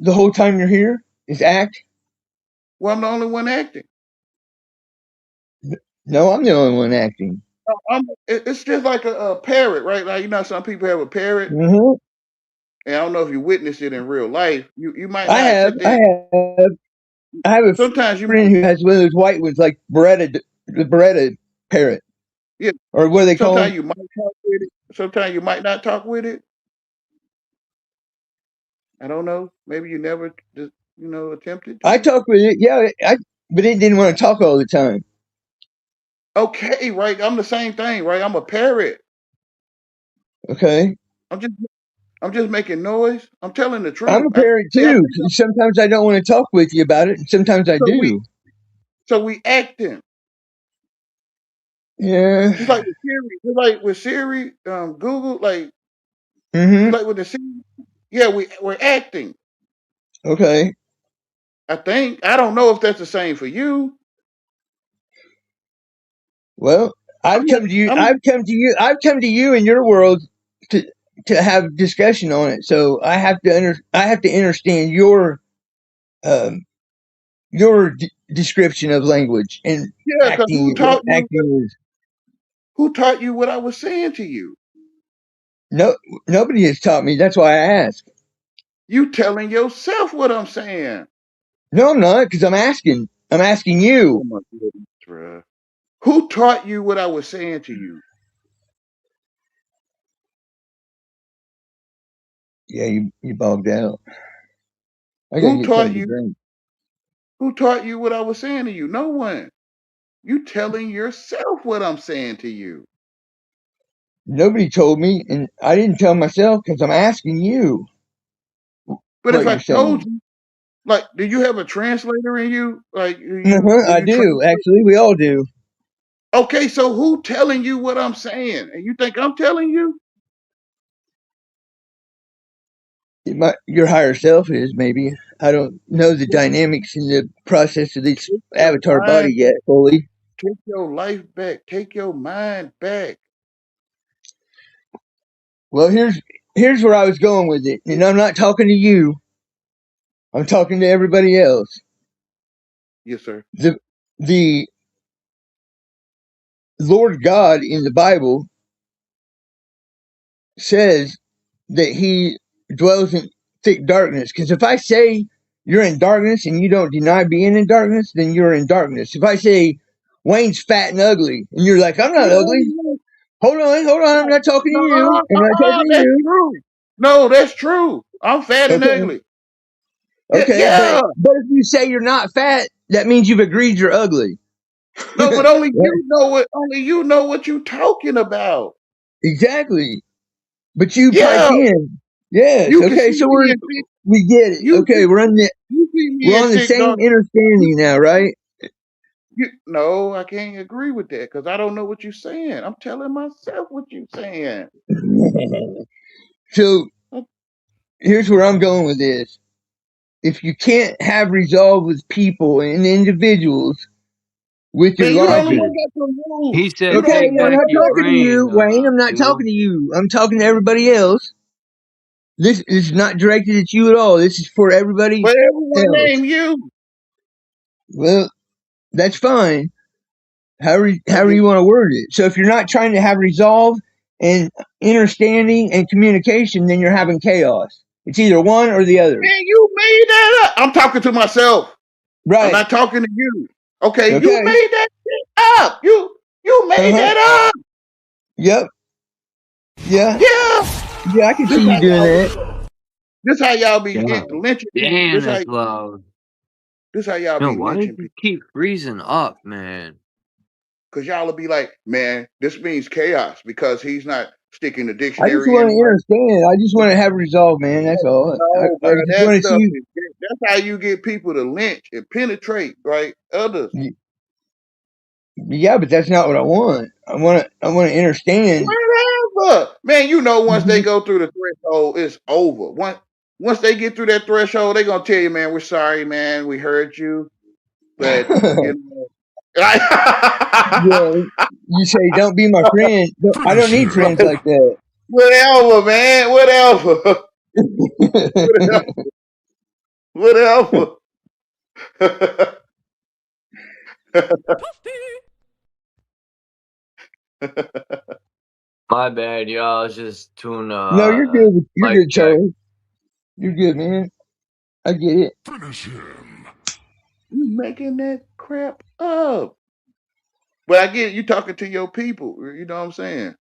the whole time you're here? Is act? Well, I'm the only one acting. No, I'm the only one acting. It's just like a parrot, right? Like some people have a parrot, Mm-hmm. and I don't know if you witnessed it in real life. You might I not have. sit I there. have. I have a Sometimes you friend might, who has one of those white ones, like the Beretta parrot, yeah. or what do they call them? Sometimes you might talk with it. Sometimes you might not talk with it. I don't know. Maybe you never just attempted I to. talk with it. Yeah, but it didn't want to talk all the time. Okay, right. I'm the same thing, right? I'm a parrot. Okay. I'm just I'm just making noise. I'm telling the I'm truth. a parent I too. think Sometimes I don't want to talk with you about it, and sometimes I so. We do. so we acting Yeah. just like with Siri. Just like with Siri, Google, like Mm-hmm. just like with the Siri. Yeah, we're acting. Okay. I think. I don't know if that's the same for you. Well, I've I'm not. come to you. I'm I've come to you. I've come to you in your world to have discussion on it. So I have to I have to understand um your description of language and yeah. Because acting is who taught you what I was saying to you? no nobody has taught me. That's why I ask. You telling yourself what I'm saying. No, I'm not, because I'm asking. I'm asking you. Oh my goodness, bruh. Who taught you what I was saying to you? Yeah, you bogged out. I gotta Who get taught something to you? drink. Who taught you what I was saying to you? No one. You telling yourself what I'm saying to you. Nobody told me, and I didn't tell myself because I'm asking you But if what I you're told saying. you, like, do you have a translator in you? Like, do I you do. translate? Actually, we all do. Okay, so who telling you what I'm saying? And you think I'm telling you? Your higher self is, maybe. I don't know the dynamics in the process of this Take your avatar body mind yet back. fully. Take your life back. Take your mind back. Well, here's where I was going with it, and I'm not talking to you. I'm talking to everybody else. Yes, sir. The Lord God in the Bible says that He dwells in thick darkness. Because if I say you're in darkness and you don't deny being in darkness, then you're in darkness. If I say Wayne's fat and ugly, and you're like, I'm not ugly. Hold on. I'm not talking to you. I'm not talking to That's you. true. No, that's true. I'm fat and Okay. ugly. Yeah, Okay. yeah. But if you say you're not fat, that means you've agreed you're ugly. No, but only Yeah, you know what. Only you know what you're talking about. exactly. But you pipe Yeah, in. Yes. you can Okay. see So me in thick. we get it. You Okay. see, you see me We're in on the thick same dark. understanding now, right? No, I can't agree with that because I don't know what you're saying. I'm telling myself what you're saying. So here's where I'm going with this. If you can't have resolve with people and individuals with your Man, you the I only one logic. did. got some rules. He You said, the Okay, only take one I'm back not got your like talking to you, brain, Wayne. I'm not talking dude. to you. I'm talking to everybody else. This is not directed at you at all. This is for everybody but everyone else. name you. Well, that's fine. However Okay. you want to word it. So if you're not trying to have resolve and understanding and communication, then you're having chaos. It's either one or the other. Man, you made that up. I'm talking to myself. I'm Right. not talking to you. Okay, you Okay. made that shit up. You made Uh-huh. that up. Yep. Yeah. Yeah. Yeah, I can This see how you doing y'all that. this how y'all be Yeah. lynching people. Damn, that's loud. This how y'all No, be why does lynching he people. keep freezing up, man? Cause y'all will be like, man, this means chaos because he's not sticking the I just dictionary want in to right. understand. I just want to have resolve, man. That's all. No, I bro, just that want to stuff see. is that's how you get people to lynch and penetrate, right? Others. Yeah, but that's not what I want. I want to understand. Whatever. Man, you know once they go through the threshold, it's over. Once they get through that threshold, they're gonna tell you, man, we're sorry, man, we hurt you. But you know Yeah, you say don't be my friend. I don't need friends like that. whatever, man, whatever. Whatever. My bad, y'all. I was just doing No, you're good. You're mic good, check. Charlie. You're good, man. I get it. You making that crap up. But I get you talking to your people. You know what I'm saying?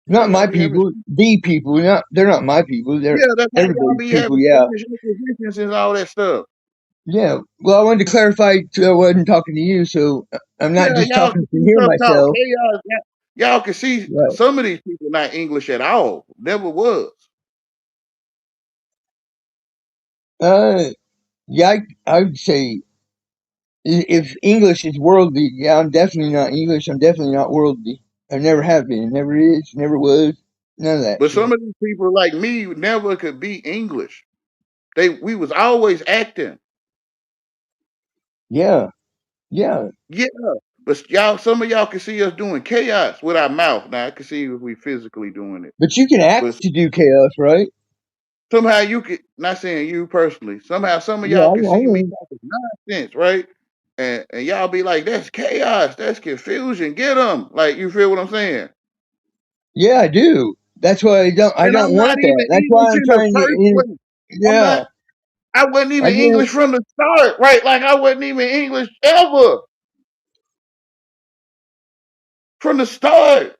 That's how Not y'all my be having. people. The people. They're not my people. They're Yeah, that's how y'all everybody's be people. having Yeah. selfish inquisitions and all that stuff. Yeah. Well, I wanted to clarify. I wasn't talking to you, so I'm not Yeah, just y'all talking can to see hear stuff called myself. chaos. Y'all can see Right. some of these people not English at all. Never was. Yeah, I would say if English is worldly, yeah, I'm definitely not English. I'm definitely not worldly. I never have been. Never is. Never was. None of that But shit. some of these people like me never could be English. We was always acting. Yeah. Yeah. Yeah. But some of y'all can see us doing chaos with our mouth. Now I can see if we physically doing it. But you can But act to do chaos, right? somehow you could, not saying you personally, somehow some of Yeah, y'all I can see me know. talking nonsense, right? And y'all be like, that's chaos, that's confusion, get them. Like, you feel what I'm saying? Yeah, I do. That's why I And I'm don't not want that. even That's why English I'm in the trying first to. place. I'm Yeah, not, I wasn't I even get it. English from the start, right? Like, I wasn't even English ever from the start.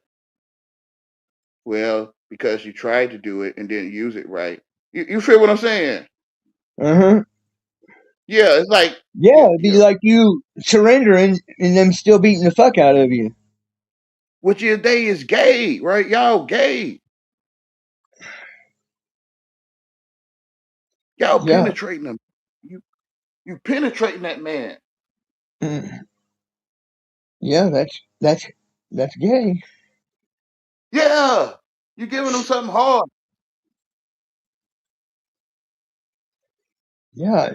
Well, because you tried to do it and didn't use it right. You feel what I'm saying? Uh huh. Yeah, it's like, Yeah, it'd be yeah. like you surrendering and them still beating the fuck out of you. Which is they is gay, right? Y'all gay. Y'all Yeah. penetrating them. You penetrating that man. Mm. Yeah, that's gay. Yeah. You giving them something hard. Yeah,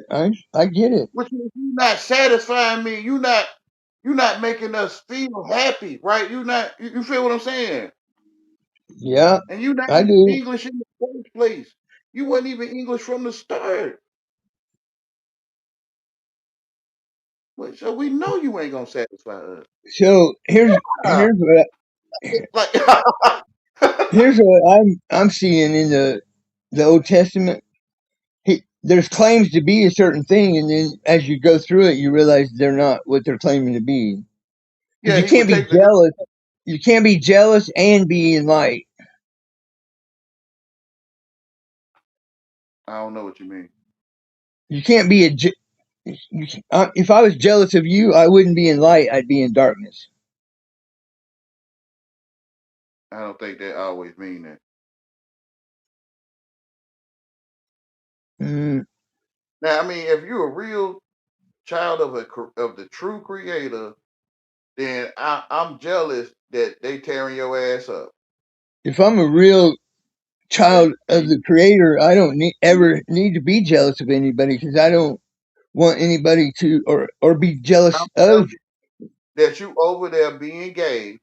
I get it. Which means you not satisfying me. You not making us feel happy, right? You feel what I'm saying? Yeah, And you not I even do. English in the first place. You wasn't even English from the start. So we know you ain't gonna satisfy us. So Yeah. Like here's what I'm seeing in the Old Testament. There's claims to be a certain thing, and then as you go through it, you realize they're not what they're claiming to be. Because yeah, you he would can't be take the girl. jealous. You can't be jealous and be in light. I don't know what you mean. You can't be if I was jealous of you, I wouldn't be in light. I'd be in darkness. I don't think that always mean that. Mm, Now, I mean, if you're a real child of of the true creator, then I'm jealous that they tearing your ass up. If I'm a real child of the creator, I don't ever need to be jealous of anybody because I don't want anybody to or be jealous I'm of. jealous that you over there being gay.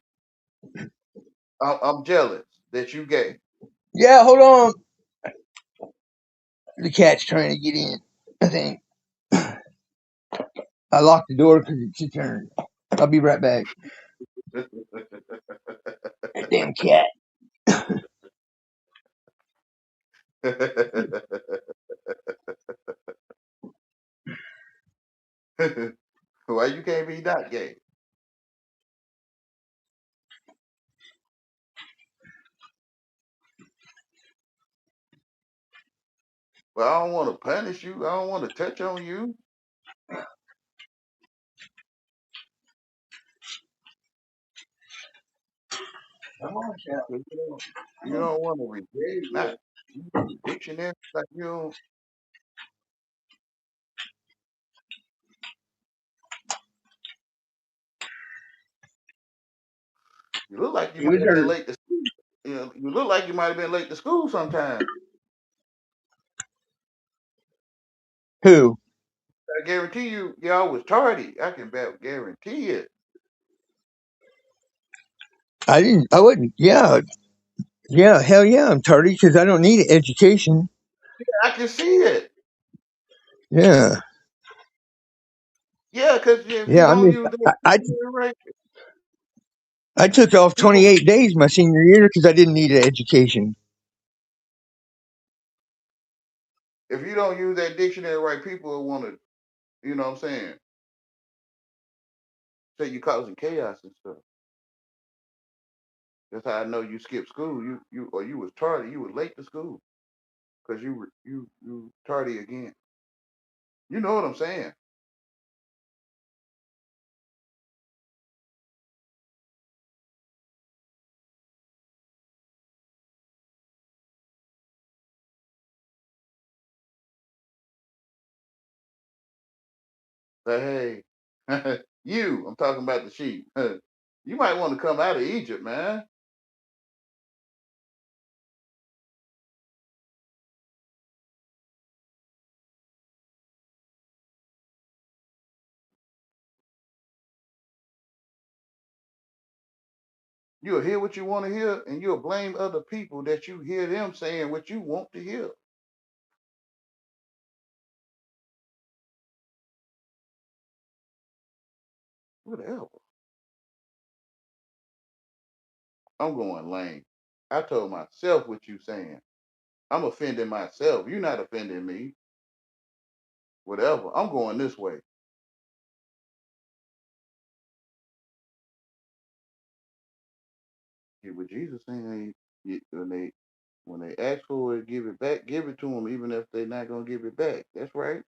I'm jealous that you gay. Yeah, hold on. The cat's trying to get in. I think I locked the door because it's your turn. I'll be right back. That damn cat. Why you can't be not gay? Well, I don't want to punish you. I don't want to touch on you. Come on, cat. You don't want to read not the dictionary like you don't. You look like you might have been late to school. You know, you look like you might have been late to school sometime. Who? I guarantee you, y'all was tardy. I can guarantee it. I wouldn't. Yeah. Yeah. Hell yeah. I'm tardy because I don't need an education. Yeah, I can see it. Yeah. Yeah, because if you Yeah. don't use that dictionary right, I took off people, 28 days my senior year because I didn't need an education. if you don't use that dictionary right, people will want to, you know what I'm saying, say you causing chaos and stuff. That's how I know you skipped school. You was tardy. You was late to school because you tardy again. You know what I'm saying? But hey, I'm talking about the sheep. You might want to come out of Egypt, man. You'll hear what you want to hear, and you'll blame other people that you hear them saying what you want to hear. Whatever. I'm going lame. I told myself what you saying. I'm offending myself. You're not offending me. Whatever. I'm going this way. Yeah, what Jesus saying, when they ask for it, give it back. Give it to them, even if they're not gonna give it back. That's right.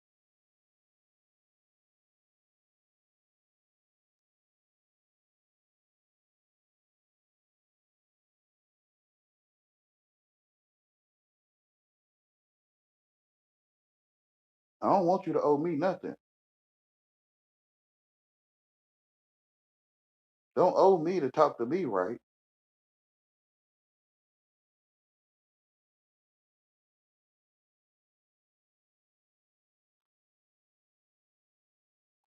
I don't want you to owe me nothing. Don't owe me to talk to me right.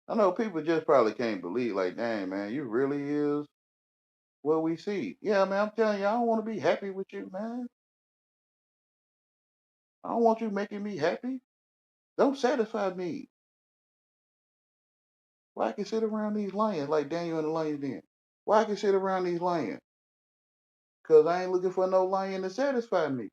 I know people just probably can't believe, like, dang, man, you really is what we see. Yeah, man, I'm telling you, I don't want to be happy with you, man. I don't want you making me happy. Don't satisfy me. Why I can sit around these lions like Daniel and the lion's den? Why I can sit around these lions? Because I ain't looking for no lion to satisfy me.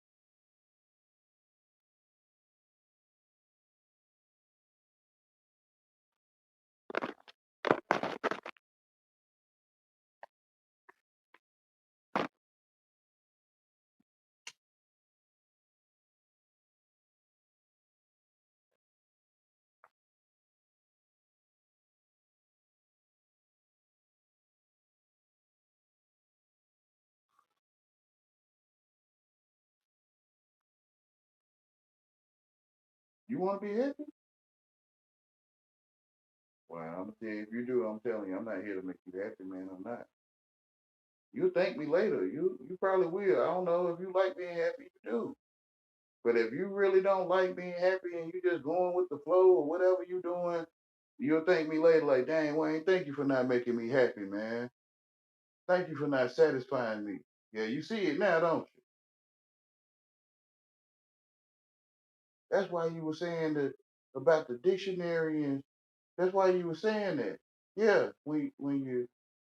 You want to be happy? Well, I'm gonna tell you, if you do, I'm telling you, I'm not here to make you happy, man. I'm not. You'll thank me later. You probably will. I don't know if you like being happy, you do. But if you really don't like being happy and you just going with the flow or whatever you doing, you'll thank me later like, dang, Wayne, thank you for not making me happy, man. Thank you for not satisfying me. Yeah, you see it now, don't you? That's why you were saying that about the dictionary, and that's why you were saying that. Yeah, when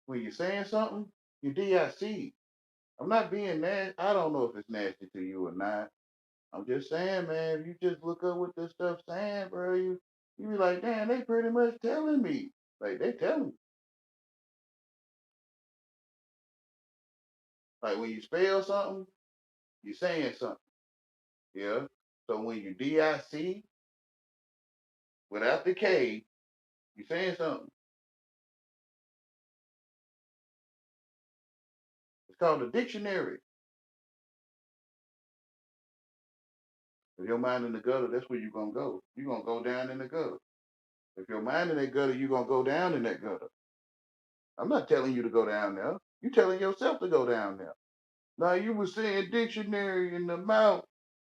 you're saying something, you DIC. I'm not being nasty. I don't know if it's nasty to you or not. I'm just saying, man, if you just look up what this stuff saying, bro, you be like, damn, they pretty much telling me. Like they telling me. Like when you spell something, you're saying something. Yeah. So when you DIC without the K, you're saying something. It's called a dictionary. If your mind in the gutter, that's where you're gonna go. You're gonna go down in the gutter. If your mind in that gutter, you're gonna go down in that gutter. I'm not telling you to go down there. You're telling yourself to go down there. Now you were saying dictionary in the mouth.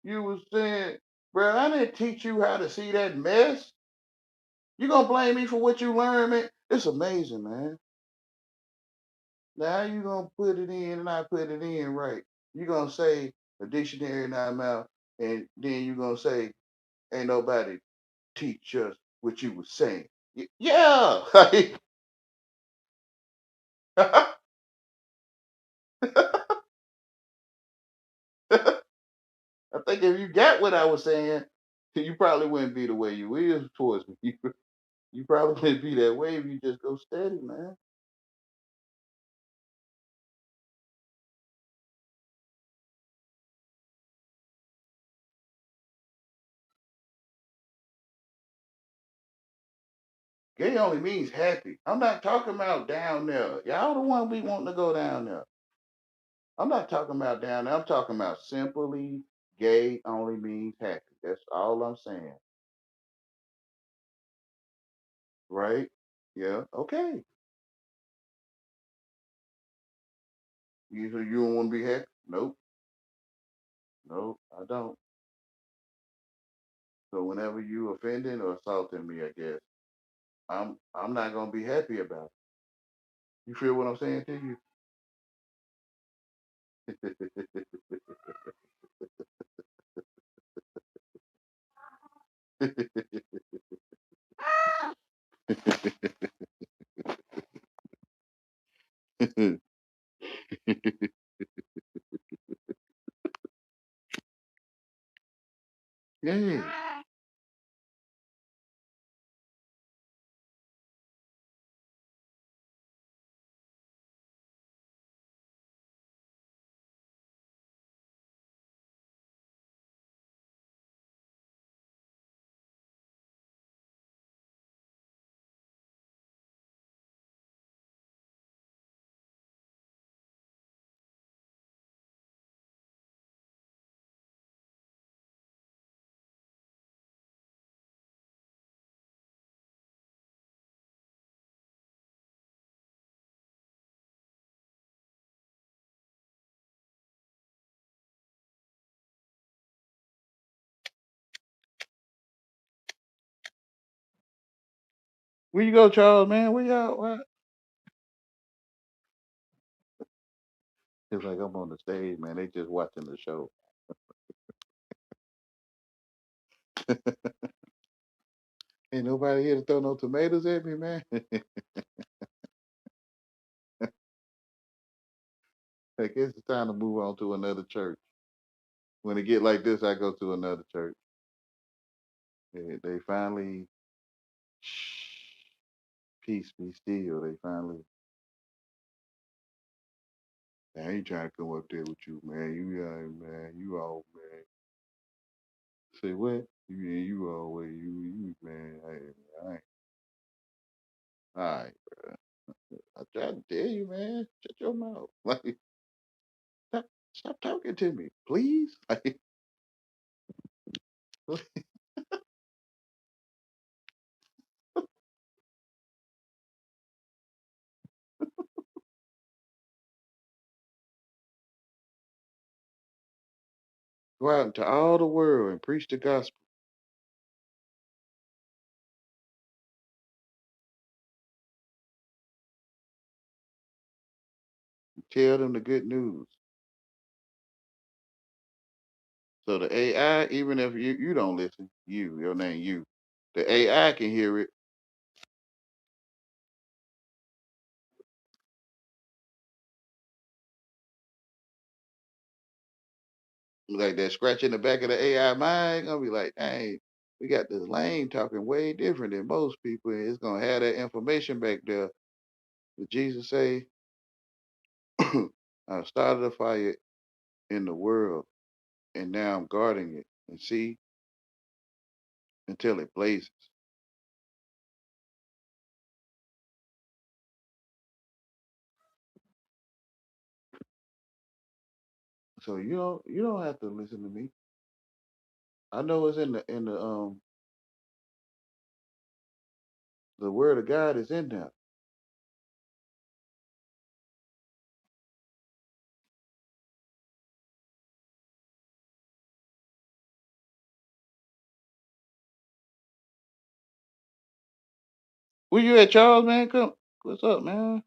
You was saying, bro, I didn't teach you how to see that mess. You gonna blame me for what you learned, man? It's amazing, man. Now you gonna put it in and I put it in right. You gonna say a dictionary in our mouth, and then you gonna say, ain't nobody teach us what you was saying. Yeah. I think if you got what I was saying, you probably wouldn't be the way you is towards me. You probably wouldn't be that way if you just go steady, man. Gay only means happy. I'm not talking about down there. Y'all the one we want to go down there. I'm not talking about down there. I'm talking about simply gay only means happy. That's all I'm saying. Right? Yeah. Okay. You don't want to be happy? Nope. Nope. I don't. So whenever you offending or assaulting me, I guess I'm not gonna be happy about it. You feel what I'm saying to you? Yeah. Where you go, Charles, man? Where y'all? What? It's like I'm on the stage, man. They just watching the show. Ain't nobody here to throw no tomatoes at me, man. I guess it's time to move on to another church. When it get like this, I go to another church. They finally, shh, peace be still. They finally, I ain't trying to come up there with you, man. You man. You all, man. Say what? You always, man. I ain't. All right, bro. I tried to tell you, man. Shut your mouth. Like, stop talking to me, please. Like, Go out into all the world and preach the gospel. And tell them the good news. So the AI, even if you don't listen, your name you, the AI can hear it. Like that scratch in the back of the AI mind, gonna be like, dang, we got this lane talking way different than most people, and it's gonna have that information back there. But Jesus say, I started a fire in the world, and now I'm guarding it, and see until it blazes. So you don't have to listen to me. I know it's the word of God is in there. Where you at, Charles, man? Come, what's up, man?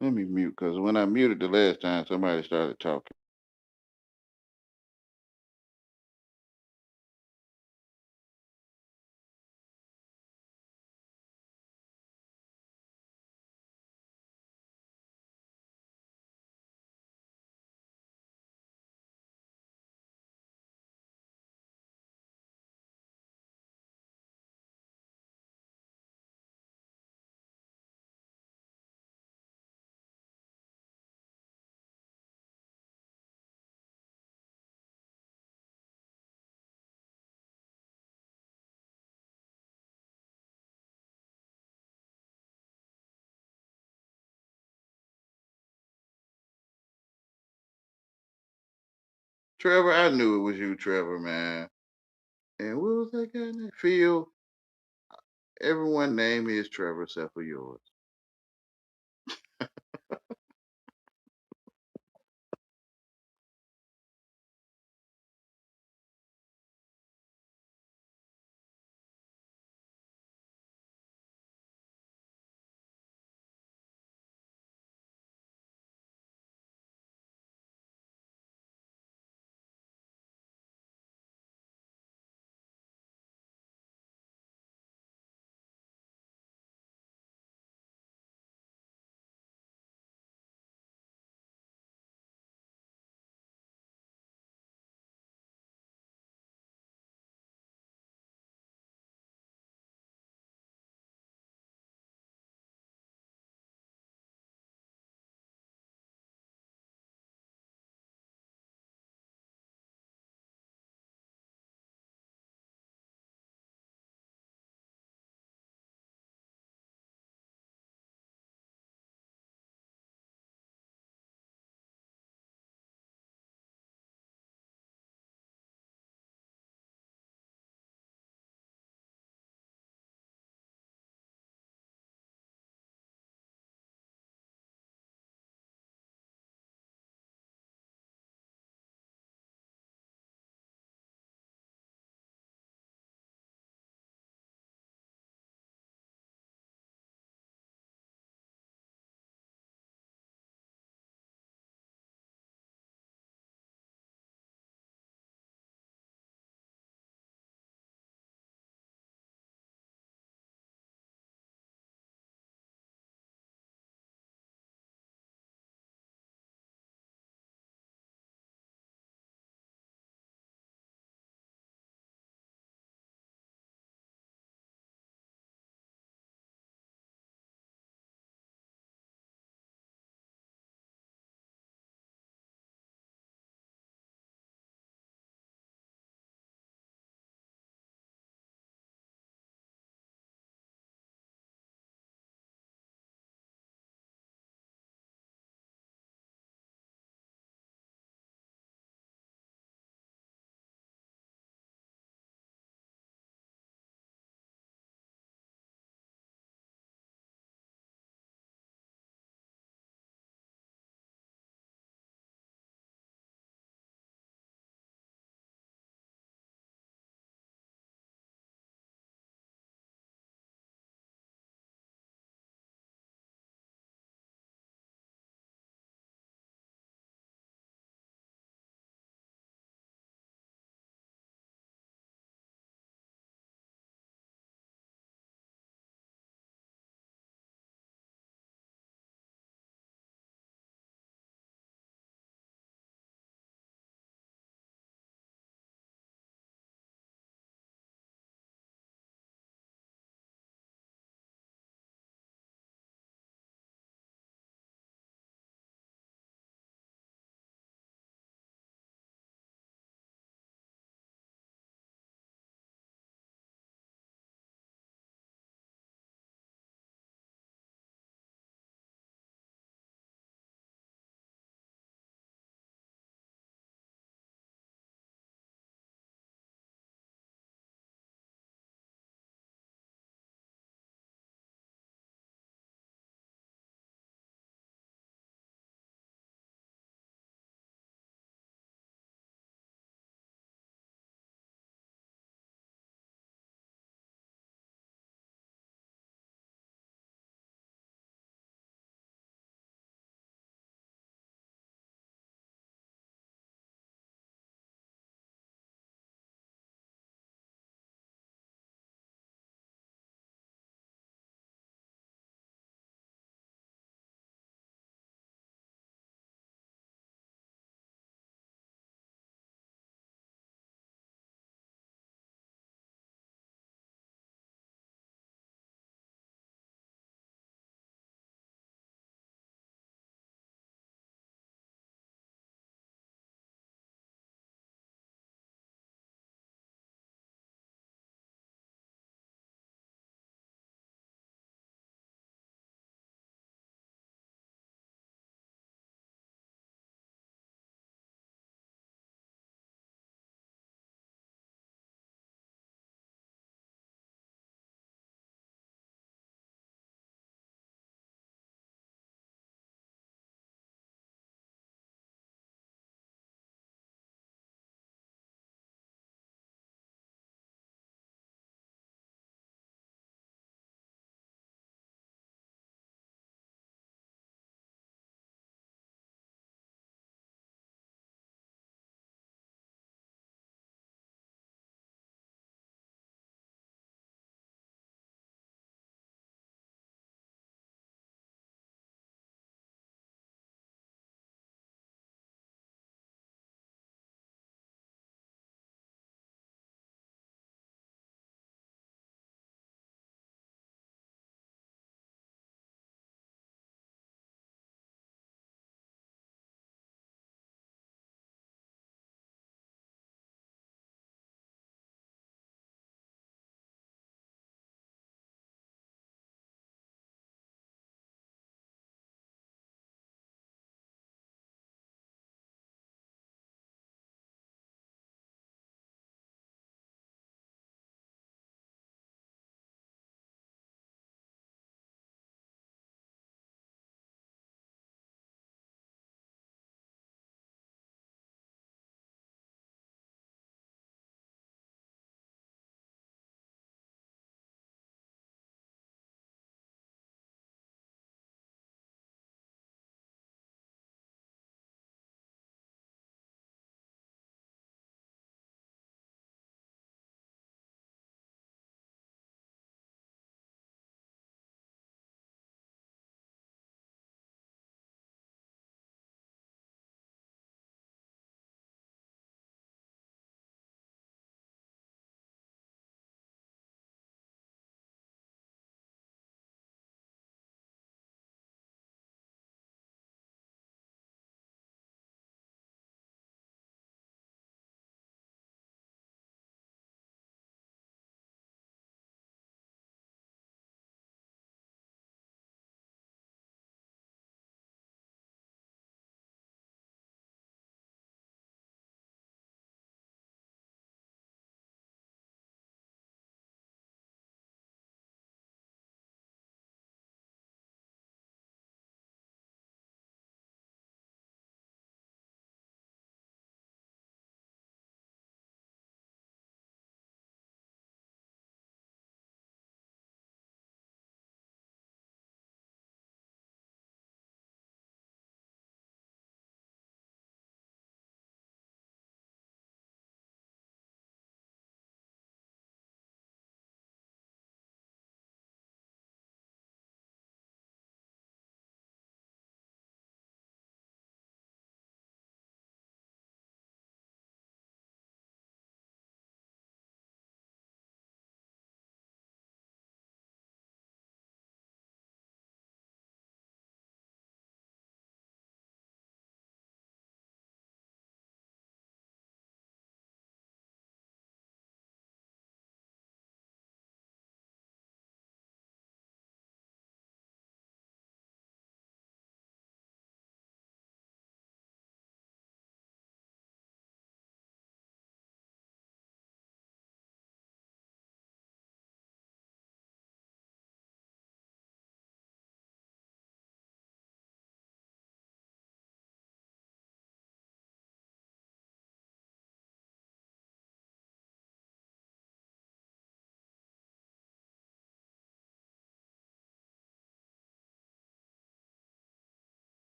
Let me mute, because when I muted the last time, somebody started talking. Trevor, I knew it was you, Trevor, man. And what was that guy name? Phil. Everyone name is Trevor except for yours.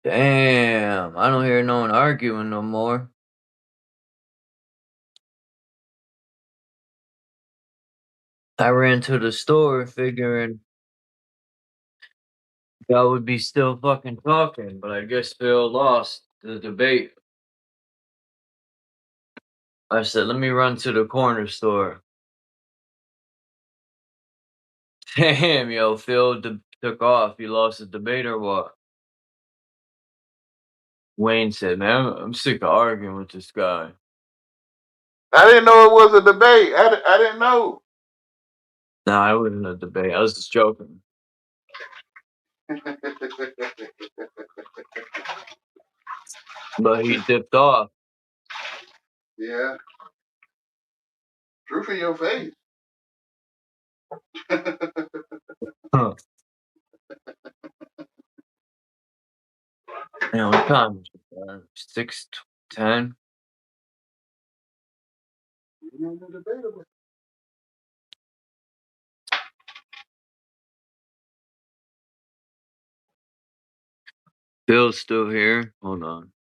Damn, I don't hear no one arguing no more. I ran to the store figuring y'all would be still fucking talking, but I guess Phil lost the debate. I said, let me run to the corner store. Damn, yo, Phil took off. He lost the debate or what? Wayne said, man, I'm sick of arguing with this guy. I didn't know it was a debate. I didn't know. Nah, it wasn't a debate. I was just joking. But he dipped off. Yeah. Truth in your face. Huh. Man, what time is it? 6:10? Bill's still here. Hold on.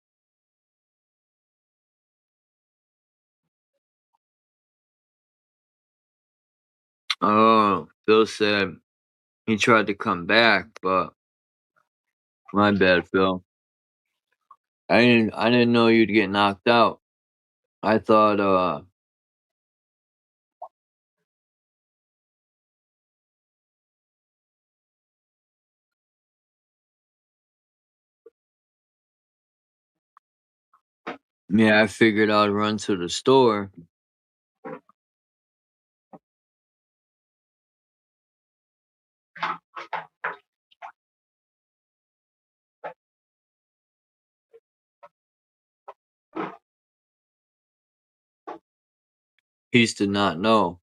Oh, Bill said he tried to come back, but my bad, Phil. I didn't know you'd get knocked out. I thought yeah, I figured I'd run to the store. He did not know.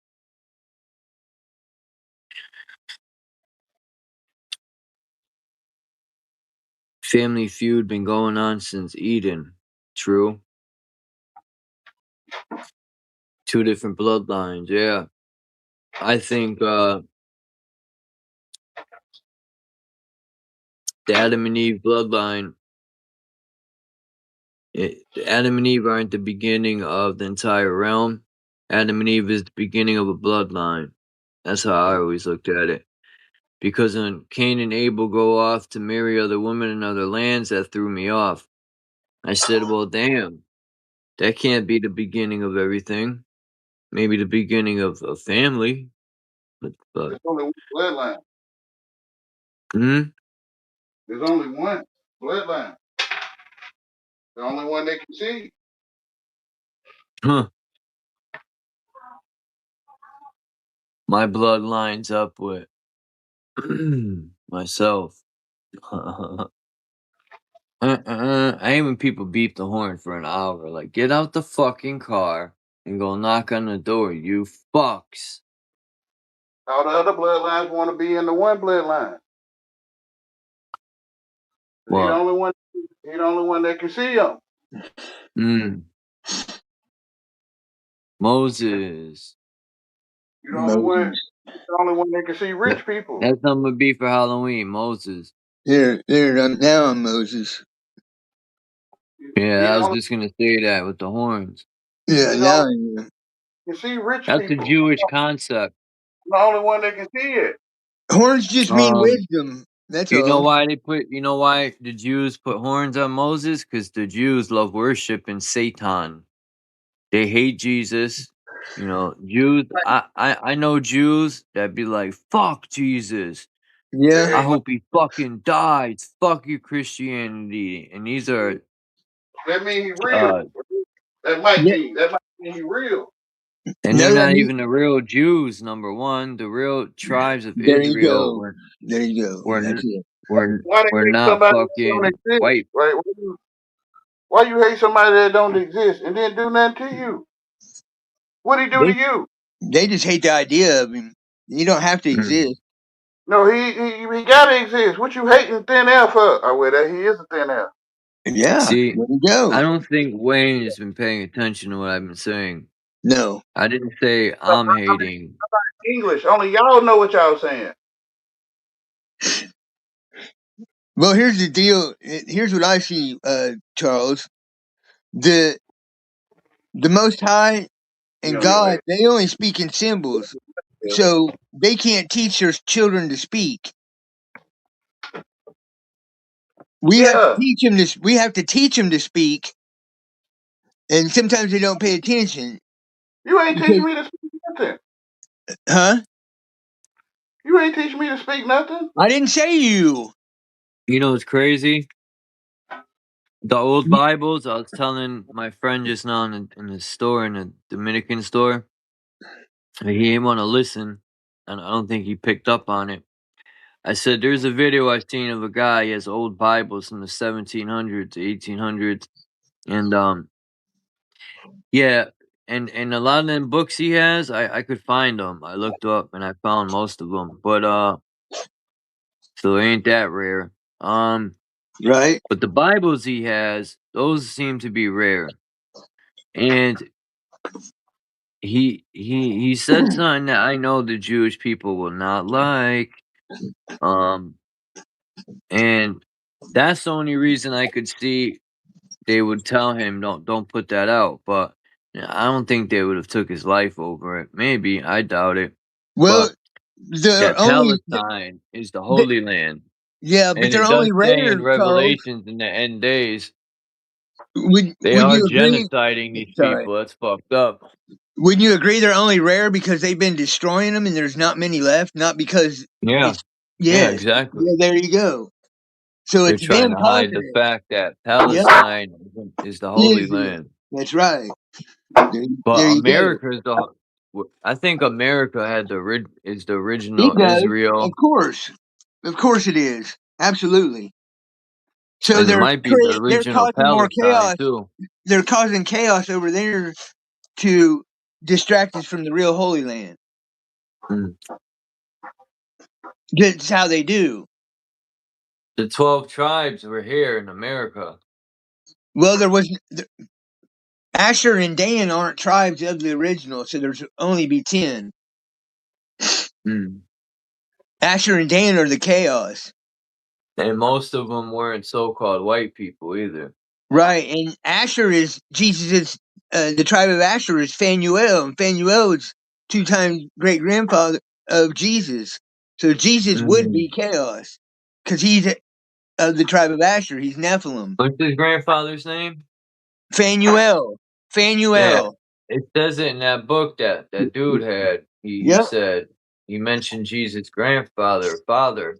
Family Feud been going on since Eden. True. 2 different bloodlines, yeah. I think the Adam and Eve bloodline, Adam and Eve aren't the beginning of the entire realm. Adam and Eve is the beginning of a bloodline. That's how I always looked at it. Because when Cain and Abel go off to marry other women in other lands, that threw me off. I said, well, damn, that can't be the beginning of everything. Maybe the beginning of a family. But There's only one bloodline. Hmm? There's only one bloodline. The only one they can see. Huh. My blood lines up with myself. I hate when people beep the horn for an hour. Like, get out the fucking car and go knock on the door, you fucks. All the other bloodlines want to be in the one bloodline. He the What? only one. He the only one that can see them. Moses. You the only one. You're the only one that can see rich people. That's something to be for Halloween, Moses. There, now I'm Moses. Yeah, I was just gonna say that with the horns. Yeah, now I am. You see rich That's people. a Jewish concept. I'm the only one that can see it. Horns just mean wisdom. That's You know all. why the Jews put horns on Moses? Because the Jews love worshiping Satan. They hate Jesus. You know, Jews. I know Jews that be like, "Fuck Jesus." Yeah. I hope he fucking dies. Fuck your Christianity. And these are That mean he real. That might mean he real. and they're not even the real Jews. Number one, the real tribes of There you Israel go. There you go. That's it. we're Why they hate not somebody that don't fucking exist? white. Right? Why you hate somebody that don't exist and didn't do nothing to you? What'd he do to you? They just hate the idea of him. You don't have to exist. No, he gotta exist. What you hating thin air for? Oh, well, that he is a thin air. Yeah. See, there you go. I don't think Wayne has been paying attention to what I've been saying. No. I didn't say I'm hating. English. Only y'all know what y'all saying. Well, here's the deal. Here's what I see, Charles. The Most High Be and on your God, way. they only speak in symbols, so they can't teach their children to speak. We have to Yeah. teach them this. We have to teach them to speak, and sometimes they don't pay attention. You ain't Because, teaching me to speak nothing. huh? You ain't teaching me to speak nothing. I didn't say you. You know what's crazy? The old Bibles, I was telling my friend just now in the store, in the Dominican store, he didn't want to listen, and I don't think he picked up on it. I said, there's a video I've seen of a guy, he has old Bibles from the 1700s, 1800s, and yeah, and a lot of them books he has, I could find them. I looked up and I found most of them, but so it ain't that rare. Right. But the Bibles he has, those seem to be rare. And he said something that I know the Jewish people will not like. And that's the only reason I could see they would tell him don't put that out. But I don't think they would have took his life over it. Maybe, I doubt it. Well, But they're that only. Palestine is the They, Holy Land. yeah, but And they're it does only say in rare, Charles. Revelations in the end days, Would they Would are you agree? genociding these Sorry. people. That's fucked up. Wouldn't you agree they're only rare because they've been destroying them and there's not many left? Not because Yeah. it's Yeah, yes. exactly. Yeah, there you go. So They're it's trying them to hide causing the it. fact that Yep. Palestine is the Holy Israel. Land. That's right. There But you go. America is I think America is the It original does. Of Israel, course. Of course it is. Absolutely. So and it might be the they're original causing more Palestine chaos. too. They're causing chaos over there to distract us from the real Holy Land. Mm. That's how they do. The 12 tribes were here in America. Well, there was Asher and Dan aren't tribes of the original, so there's only be 10. Mm. Asher and Dan are the chaos. And most of them weren't so-called white people either. Right, and Asher is Jesus' the tribe of Asher is Phanuel, and Phanuel is 2 times great grandfather of Jesus. So Jesus would be chaos because he's of the tribe of Asher. He's Nephilim. What's his grandfather's name? Phanuel. Yeah, Phanuel. it says it in that book that dude had. He Yep. said, he mentioned Jesus' grandfather, father.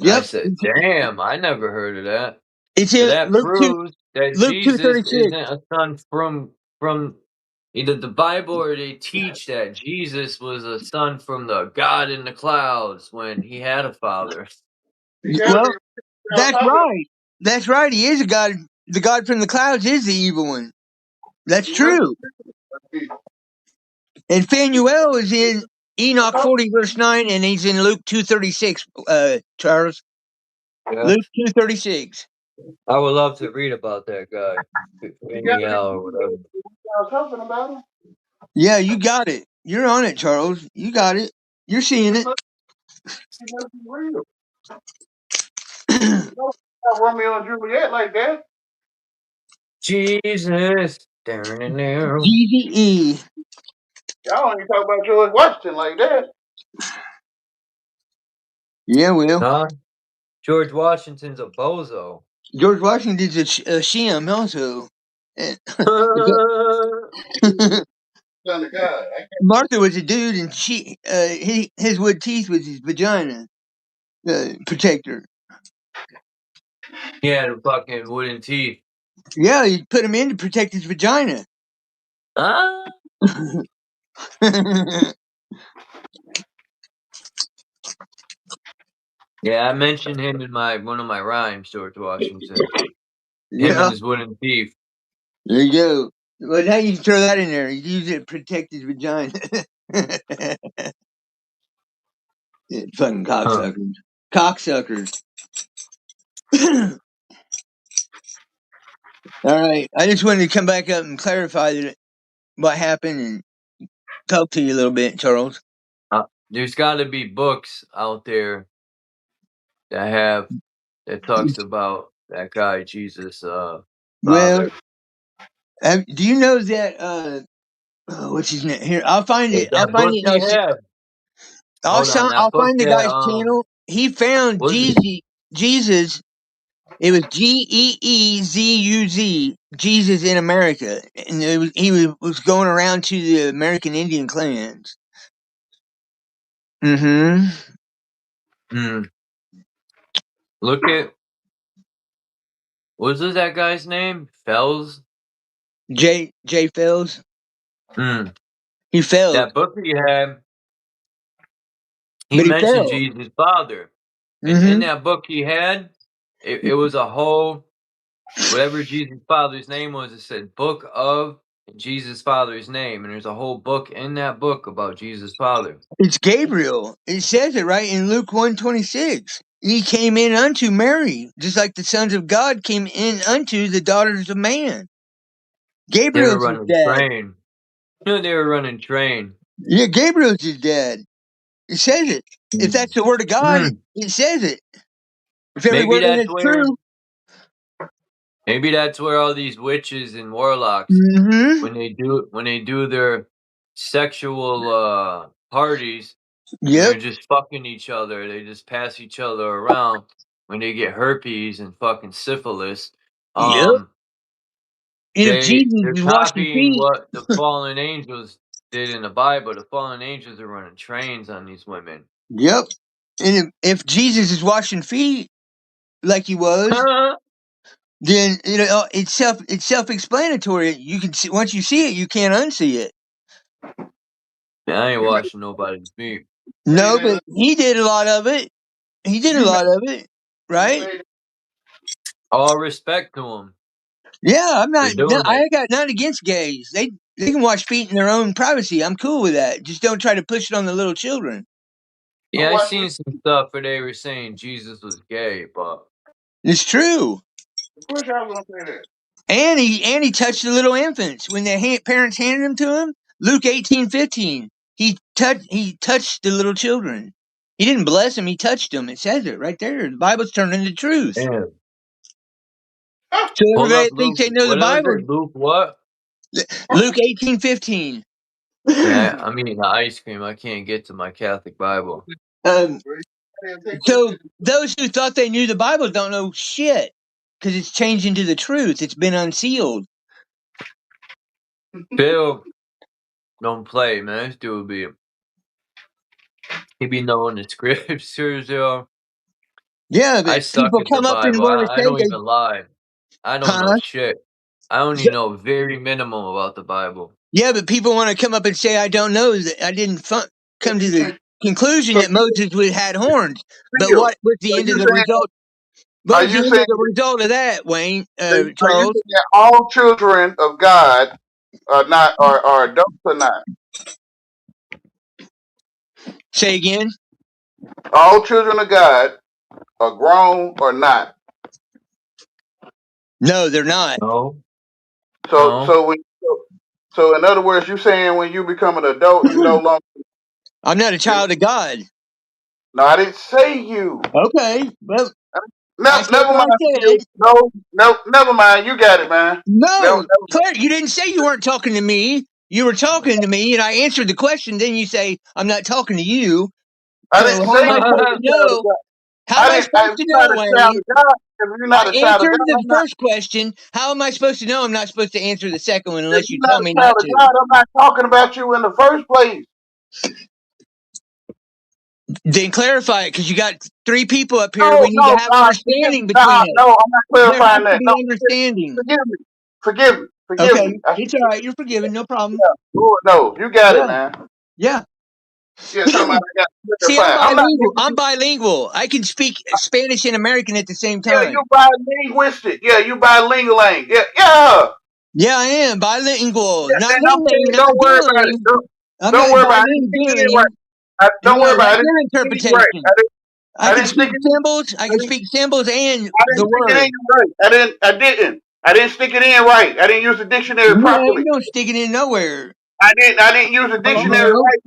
And I Yep. said, damn, I never heard of that. It's So in that proves that Luke Jesus 2:36. isn't a son from either the Bible, or they teach that Jesus was a son from the God in the clouds when he had a father. Well, that's right. That's right. He is a god. The God from the clouds is the evil one. That's true. And Phanuel is in Enoch 40 verse 9, and he's in Luke 2:36. Charles. Yeah. Luke 2:36. I would love to read about that guy. Anyhow, or whatever. Talking about him. Yeah, you got it. You're on it, Charles. You got it. You're seeing it. Real. Not Romeo and Juliet like that. Jesus. GDE. Y'all don't even talk about George Washington like that. Yeah, well. Huh? George Washington's a bozo. George Washington's a shim also. Son of God. Martha was a dude, and his wood teeth was his vagina protector. He had a fucking wooden teeth. Yeah, he put him in to protect his vagina. Ah. Yeah, I mentioned him in one of my rhymes, George Washington. Him and his wooden teeth. There you go. Well, now you can throw that in there. You use it to protect his vagina. Yeah, fucking cocksuckers. Cocksuckers. All right. I just wanted to come back up and clarify what happened and talk to you a little bit, Charles. There's got to be books out there that have that talks about that guy Jesus Well, Father. do you know that? What's his name? Here, I'll find it. I'll That find book it. he had. Hold on, that I'll book find the that guy's channel. He found was it? Jesus. It was GEEZUZ, Jesus in America, and he was going around to the American Indian clans. Mm-hmm. Look at what's that guy's name? Fells. J Fells. Mm. He failed, That book he had. He but he mentioned failed. Jesus' Father, and in Mm-hmm. that book he had, it was a whole whatever Jesus' Father's name was. It said Book of Jesus' Father's name, and there's a whole book in that book about Jesus' Father. It's Gabriel. It says it right in Luke 1:26. He came in unto Mary, just like the sons of God came in unto the daughters of man. They were Gabriel's his running dad. train. They were running train. Yeah, Gabriel's his dad. It says it. If that's the word of God, it says it. If every Maybe word in that's it's where. true. Maybe that's where all these witches and warlocks, Mm-hmm. when they do their sexual parties, and Yep. they're just fucking each other. They just pass each other around when they get herpes and fucking syphilis. Yep. And if Jesus They're is washing copying feet, what the fallen angels did in the Bible. The fallen angels are running trains on these women. yep. And if Jesus is washing feet like he was, then it's self-explanatory. You can see once you see it, you can't unsee it. I ain't washing nobody's feet. No, but he did a lot of it. He did a lot of it, right? All respect to them. Yeah, I'm for not. doing I it. ain't got nothing against gays. They can wash feet in their own privacy. I'm cool with that. Just don't try to push it on the little children. Yeah, I seen some stuff where they were saying Jesus was gay, but It's true. Of course, I was gonna say that. And he touched the little infants when their parents handed them to him. Luke 18:15. He touched the little children. He didn't bless them. He touched them. It says it right there. The Bible's turned into truth. yeah. So Hold everybody up, that thinks Luke. they know the What was Bible. it? Luke what? Luke 18:15. Yeah, I'm eating the ice cream. I can't get to my Catholic Bible. So those who thought they knew the Bible don't know shit because it's changed into the truth. It's been unsealed. Bill, don't play, man. This dude he be knowing the scriptures, yo. Yeah, I but suck people at the come up and Bible. want to I say don't even lie. I don't know huh? shit. I only know very minimum about the Bible. Yeah, but people want to come up and say, I don't know, that I didn't come to the conclusion that Moses had horns. But what was the end of the result? What Are was the you end saying? of the result of that, Wayne, Are you Charles? saying that all children of God are not are adults or not? Say again? All children of God are grown or not? No, they're not. No. So so in other words, you saying when you become an adult, you no longer. I'm not a child of God. No, I didn't say you. Okay, well, No, I said never what mind. I said. No, never mind. You got it, man. No, Never Claire, you didn't say you weren't talking to me. You were talking to me, and I answered the question. Then you say, I'm not talking to you. I So didn't how say am I that supposed you're to a child of know? God. How am I supposed If to you're not know, a child Wayne? of God, if you're not I a child of answered God, the I'm not. first question. How am I supposed to know I'm not supposed to answer the second one If unless you you're not tell a me child not of to? God, I'm not talking about you in the first place. Then clarify it because you got three people up here. No, We need to no, have forgive understanding me. between us. No, I'm not There has clarifying to that. be No, understanding. forgive me. Forgive Okay, me. it's all right. You're forgiven. No problem. Lord, no, you got it, Yeah, man. yeah. Yeah, somebody got to See, I'm clarify. I'm not bilingual. making I'm you. bilingual. I can speak Spanish and American at the same Yeah, time. you bilinguistic. Yeah, you bilingual. Yeah, yeah. Yeah, I am bilingual. Yeah, Not then I'm lingling, saying, not don't worry about it. dealing. I'm Don't not worry about it. I didn't stick it in dealing. right. Don't worry Yeah, about it. that's I didn't your stick it in right. interpretation. I I can didn't stick speak it. symbols. I can speak symbols and I the didn't stick it word. in right. I didn't stick it in right. I didn't use the dictionary Yeah, you properly. don't stick it in nowhere. I didn't use the dictionary Hello? right.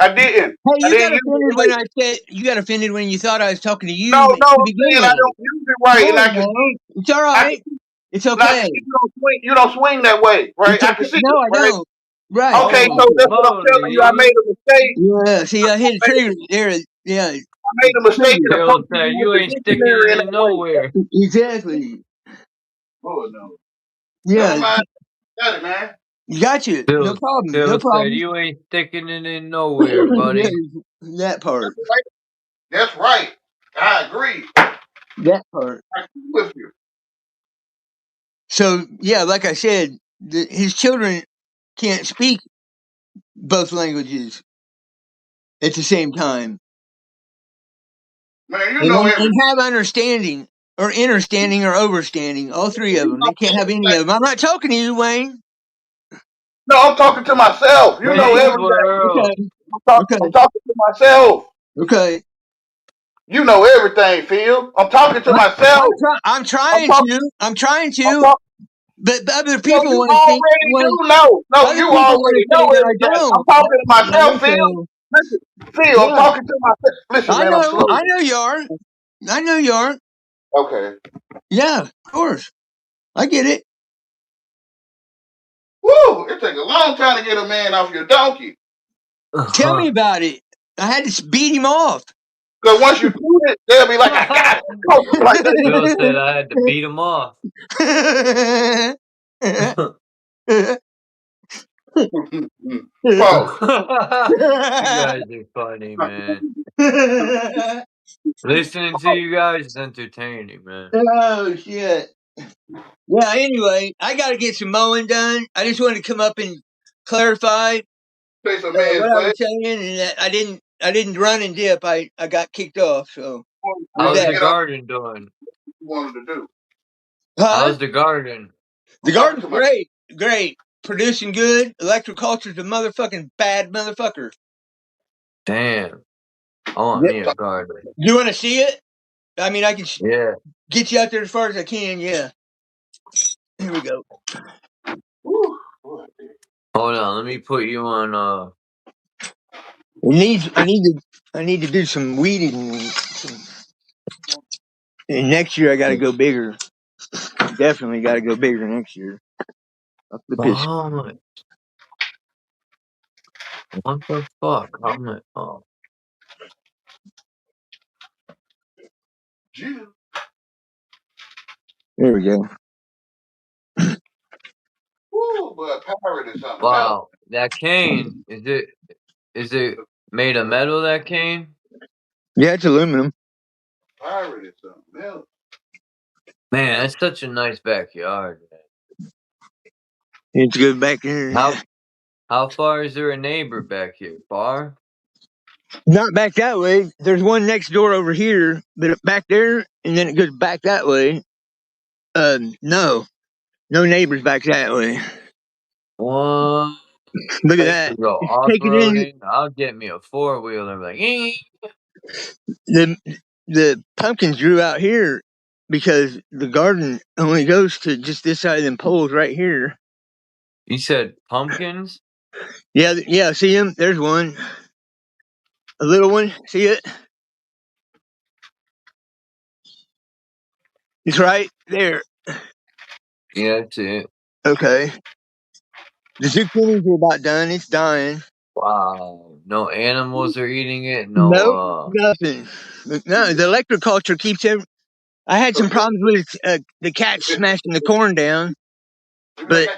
I didn't. Hey, I you didn't got use it offended when right. I said you got offended when you thought I was talking to you No, to I'm begin saying I with. don't use it right, and No, I can no, see. it's all I right. can, It's and I can okay. see you don't swing that way, right? It's I okay. can see No, it, I right? don't. Right. Okay, so Holy that's what I'm telling you. I moly. made a mistake. Yeah. See, I hit a trigger there. Yeah. I made a mistake in Bill approaching said you with you the ain't sticking dictionary it in in that way. nowhere. Exactly. Lord no. Never Yeah. mind. Got it, man. Got you. No problem. No Bill said problem. you ain't sticking it in nowhere, buddy. Yeah, that part. That's right. That's right. I agree. That part. I agree with you. So yeah, like I said, his children can't speak both languages at the same time, Man, you know and everything. have understanding or understanding or overstanding. All three of You them. know They can't have any of them. I'm not talking to you, Wayne. No, I'm talking to myself. You know Hey, Okay. everything. world. Okay. I'm Okay. talking to myself. Okay. You know everything, Phil. I'm talking to myself. I'm I'm trying talking. to. I'm trying I'm to. talking. But other No, people you want to think. already do know. No, Other you people want already to know say that I everything. I'm don't. talking to myself, Phil. So Listen, Phil, I'm yeah, talking to myself. Listen, I man, I'm know. slow. I know you are. I know you are. Okay. Yeah, of course. I get it. Woo! It take a long time to get a man off your donkey. Tell me about it. I had to beat him off. Because once you do it, they'll be like, I got it. Go like Bill said I had to beat him off. Pause. You guys are funny, man. Listening to you guys is entertaining, man. Oh shit. Yeah, anyway, I gotta get some mowing done. I just wanted to come up and clarify Say some man's what I play. was saying, and that I didn't run and dip. I got kicked off. So with How's the that, garden doing? You wanted to do. huh? How's the garden? The I'm talking garden's to my. great, great, producing good. Electroculture's a motherfucking bad motherfucker. Damn. I want Yep. me a garden. You want to see it? I mean, I can Yeah. get you out there as far as I can. Yeah. Here we go. Woo. Hold on, let me put you on I need to do some weeding. And next year I got to go bigger. Definitely got to go bigger next year. I'll flip this. Bahamas. What the fuck? I'm like, oh. Jew. There we go. Woo, but pirate is something else. Wow. That cane, is it made of metal, that cane? Yeah, it's aluminum. Pirate is something else. Man, that's such a nice backyard, man. It's good back there. How far is there a neighbor back here? Far? Not back that way. There's one next door over here, but back there, and then it goes back that way. No neighbors back that way. What? Look at I used that. to go It's off taking in roading. I'll get me a 4-wheeler. Like, the pumpkins grew out here because the garden only goes to just this side of them poles right here. You said pumpkins? Yeah. See him? There's one. A little one. See it? It's right there. Yeah, that's it. Okay. The zucchinis are about done. It's dying. Wow. No animals are eating it. Nope, No. nothing. No, the electroculture keeps him. I had some problems with the cat smashing the corn down, but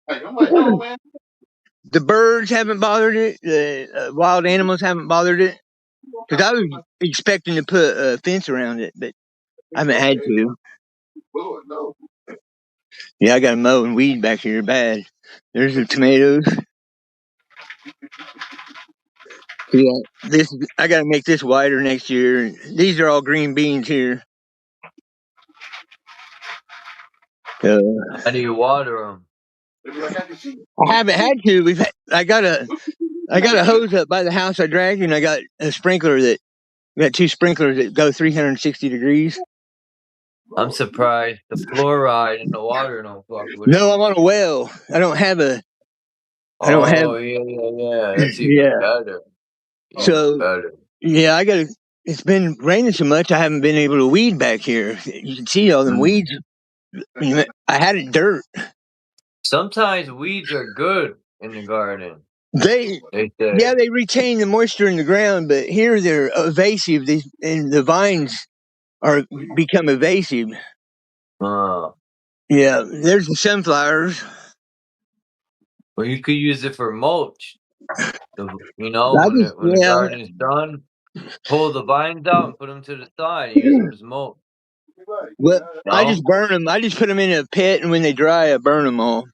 I'm like, no, man. the birds haven't bothered it. The wild animals haven't bothered it. Because I was expecting to put a fence around it, but I haven't had to. Lord, no. Yeah, I got to mow and weed back here bad. There's the tomatoes. Yeah, I got to make this wider next year. These are all green beans here. How do you water them? I haven't had to. I got a hose up by the house I dragged, and I got a sprinkler got two sprinklers that go 360 degrees. I'm surprised the fluoride in the water don't fuck with it. No, I'm on a well. I don't have a I don't have. Oh yeah. That's even Yeah. better. So Better. yeah, it's been raining so much I haven't been able to weed back here. You can see all them weeds. I had it dirt. Sometimes weeds are good in the garden. They say. they retain the moisture in the ground, but here they're evasive. And the vines are become evasive. Yeah, there's the sunflowers. Well, you could use it for mulch. You know, when the garden's done, pull the vines out and put them to the side and use them as mulch. Well, I No? just burn them. I just put them in a pit, and when they dry, I burn them all.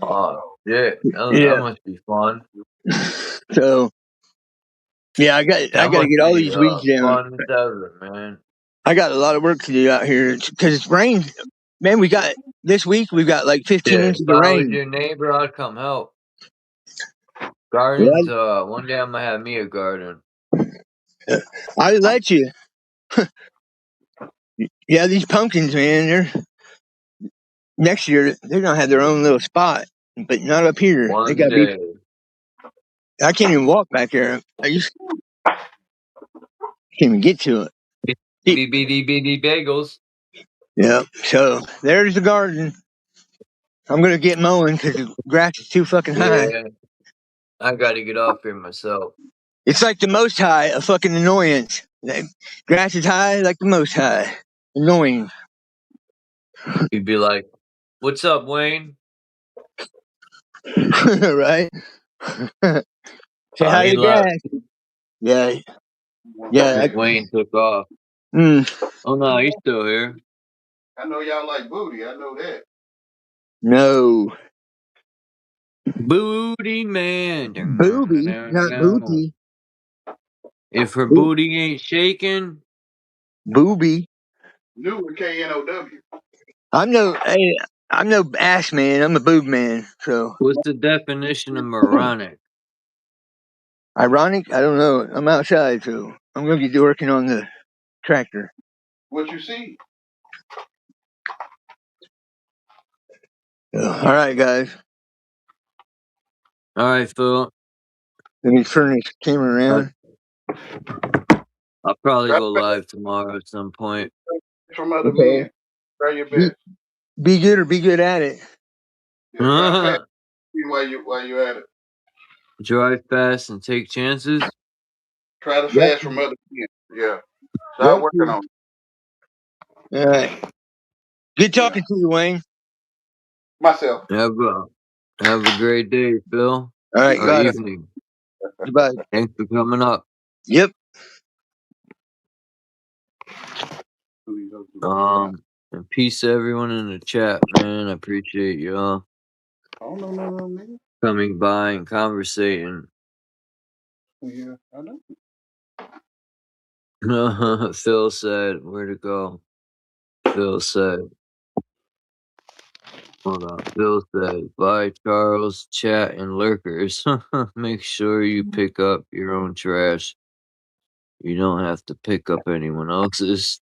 Oh, yeah. That Yeah. must be fun. So, yeah, I got to get all these weeds down. Fun as ever, man. I got a lot of work to do out here because it's rain. Man, this week we've got like 15 inches If of I was rain. your neighbor, I'd come help. Gardens, one day I'm gonna have me a garden. I'll let you. Yeah, these pumpkins, man, next year they're gonna have their own little spot, but not up here. One They gotta day. I can't even walk back there. Can't even get to it. Bitty bagels. Yeah. So there's the garden. I'm gonna get mowing because the grass is too fucking high. Yeah. I gotta get off here myself. It's like the Most High, a fucking annoyance. The grass is high like the Most High. Annoying. You'd be like, "What's up, Wayne?" Right? Say hi to grass. Yeah. Yeah. Wayne took off. Oh no, he's still here. I know y'all like booty. I know that. No. Booty man. Booby, not booty. If her booty ain't shaking. Booby. New with KNOW. I'm no ass man. I'm a boob man. So. What's the definition of moronic? Ironic? I don't know. I'm outside, so I'm gonna be working on the tractor. What you see? All right, guys. All right, Phil. Let me turn this camera around. I'll probably go live tomorrow at some point. From other men. Try your best. Be good or be good at it. Yeah, while you at it. Drive fast and take chances. Try to fast from other men. Yeah. Start working on it. All right. Good talking to you, Wayne. Myself. Have a great day, Phil. All right, or evening. Goodbye. Thanks for coming up. Yep. And peace to everyone in the chat, man. I appreciate y'all coming by and conversating. Yeah, I know. Phil said, where to go? Phil said, hold on. Phil said, bye, Charles, chat, and lurkers. Make sure you pick up your own trash. You don't have to pick up anyone else's.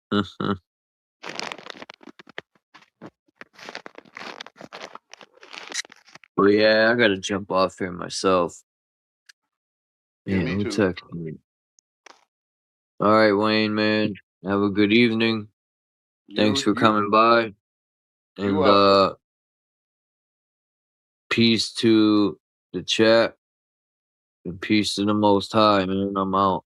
Well, yeah, I gotta jump off here myself. Yeah, who texted me? All right, Wayne, man. Have a good evening. Thanks for coming by. And peace to the chat. And peace to the Most High, man. I'm out.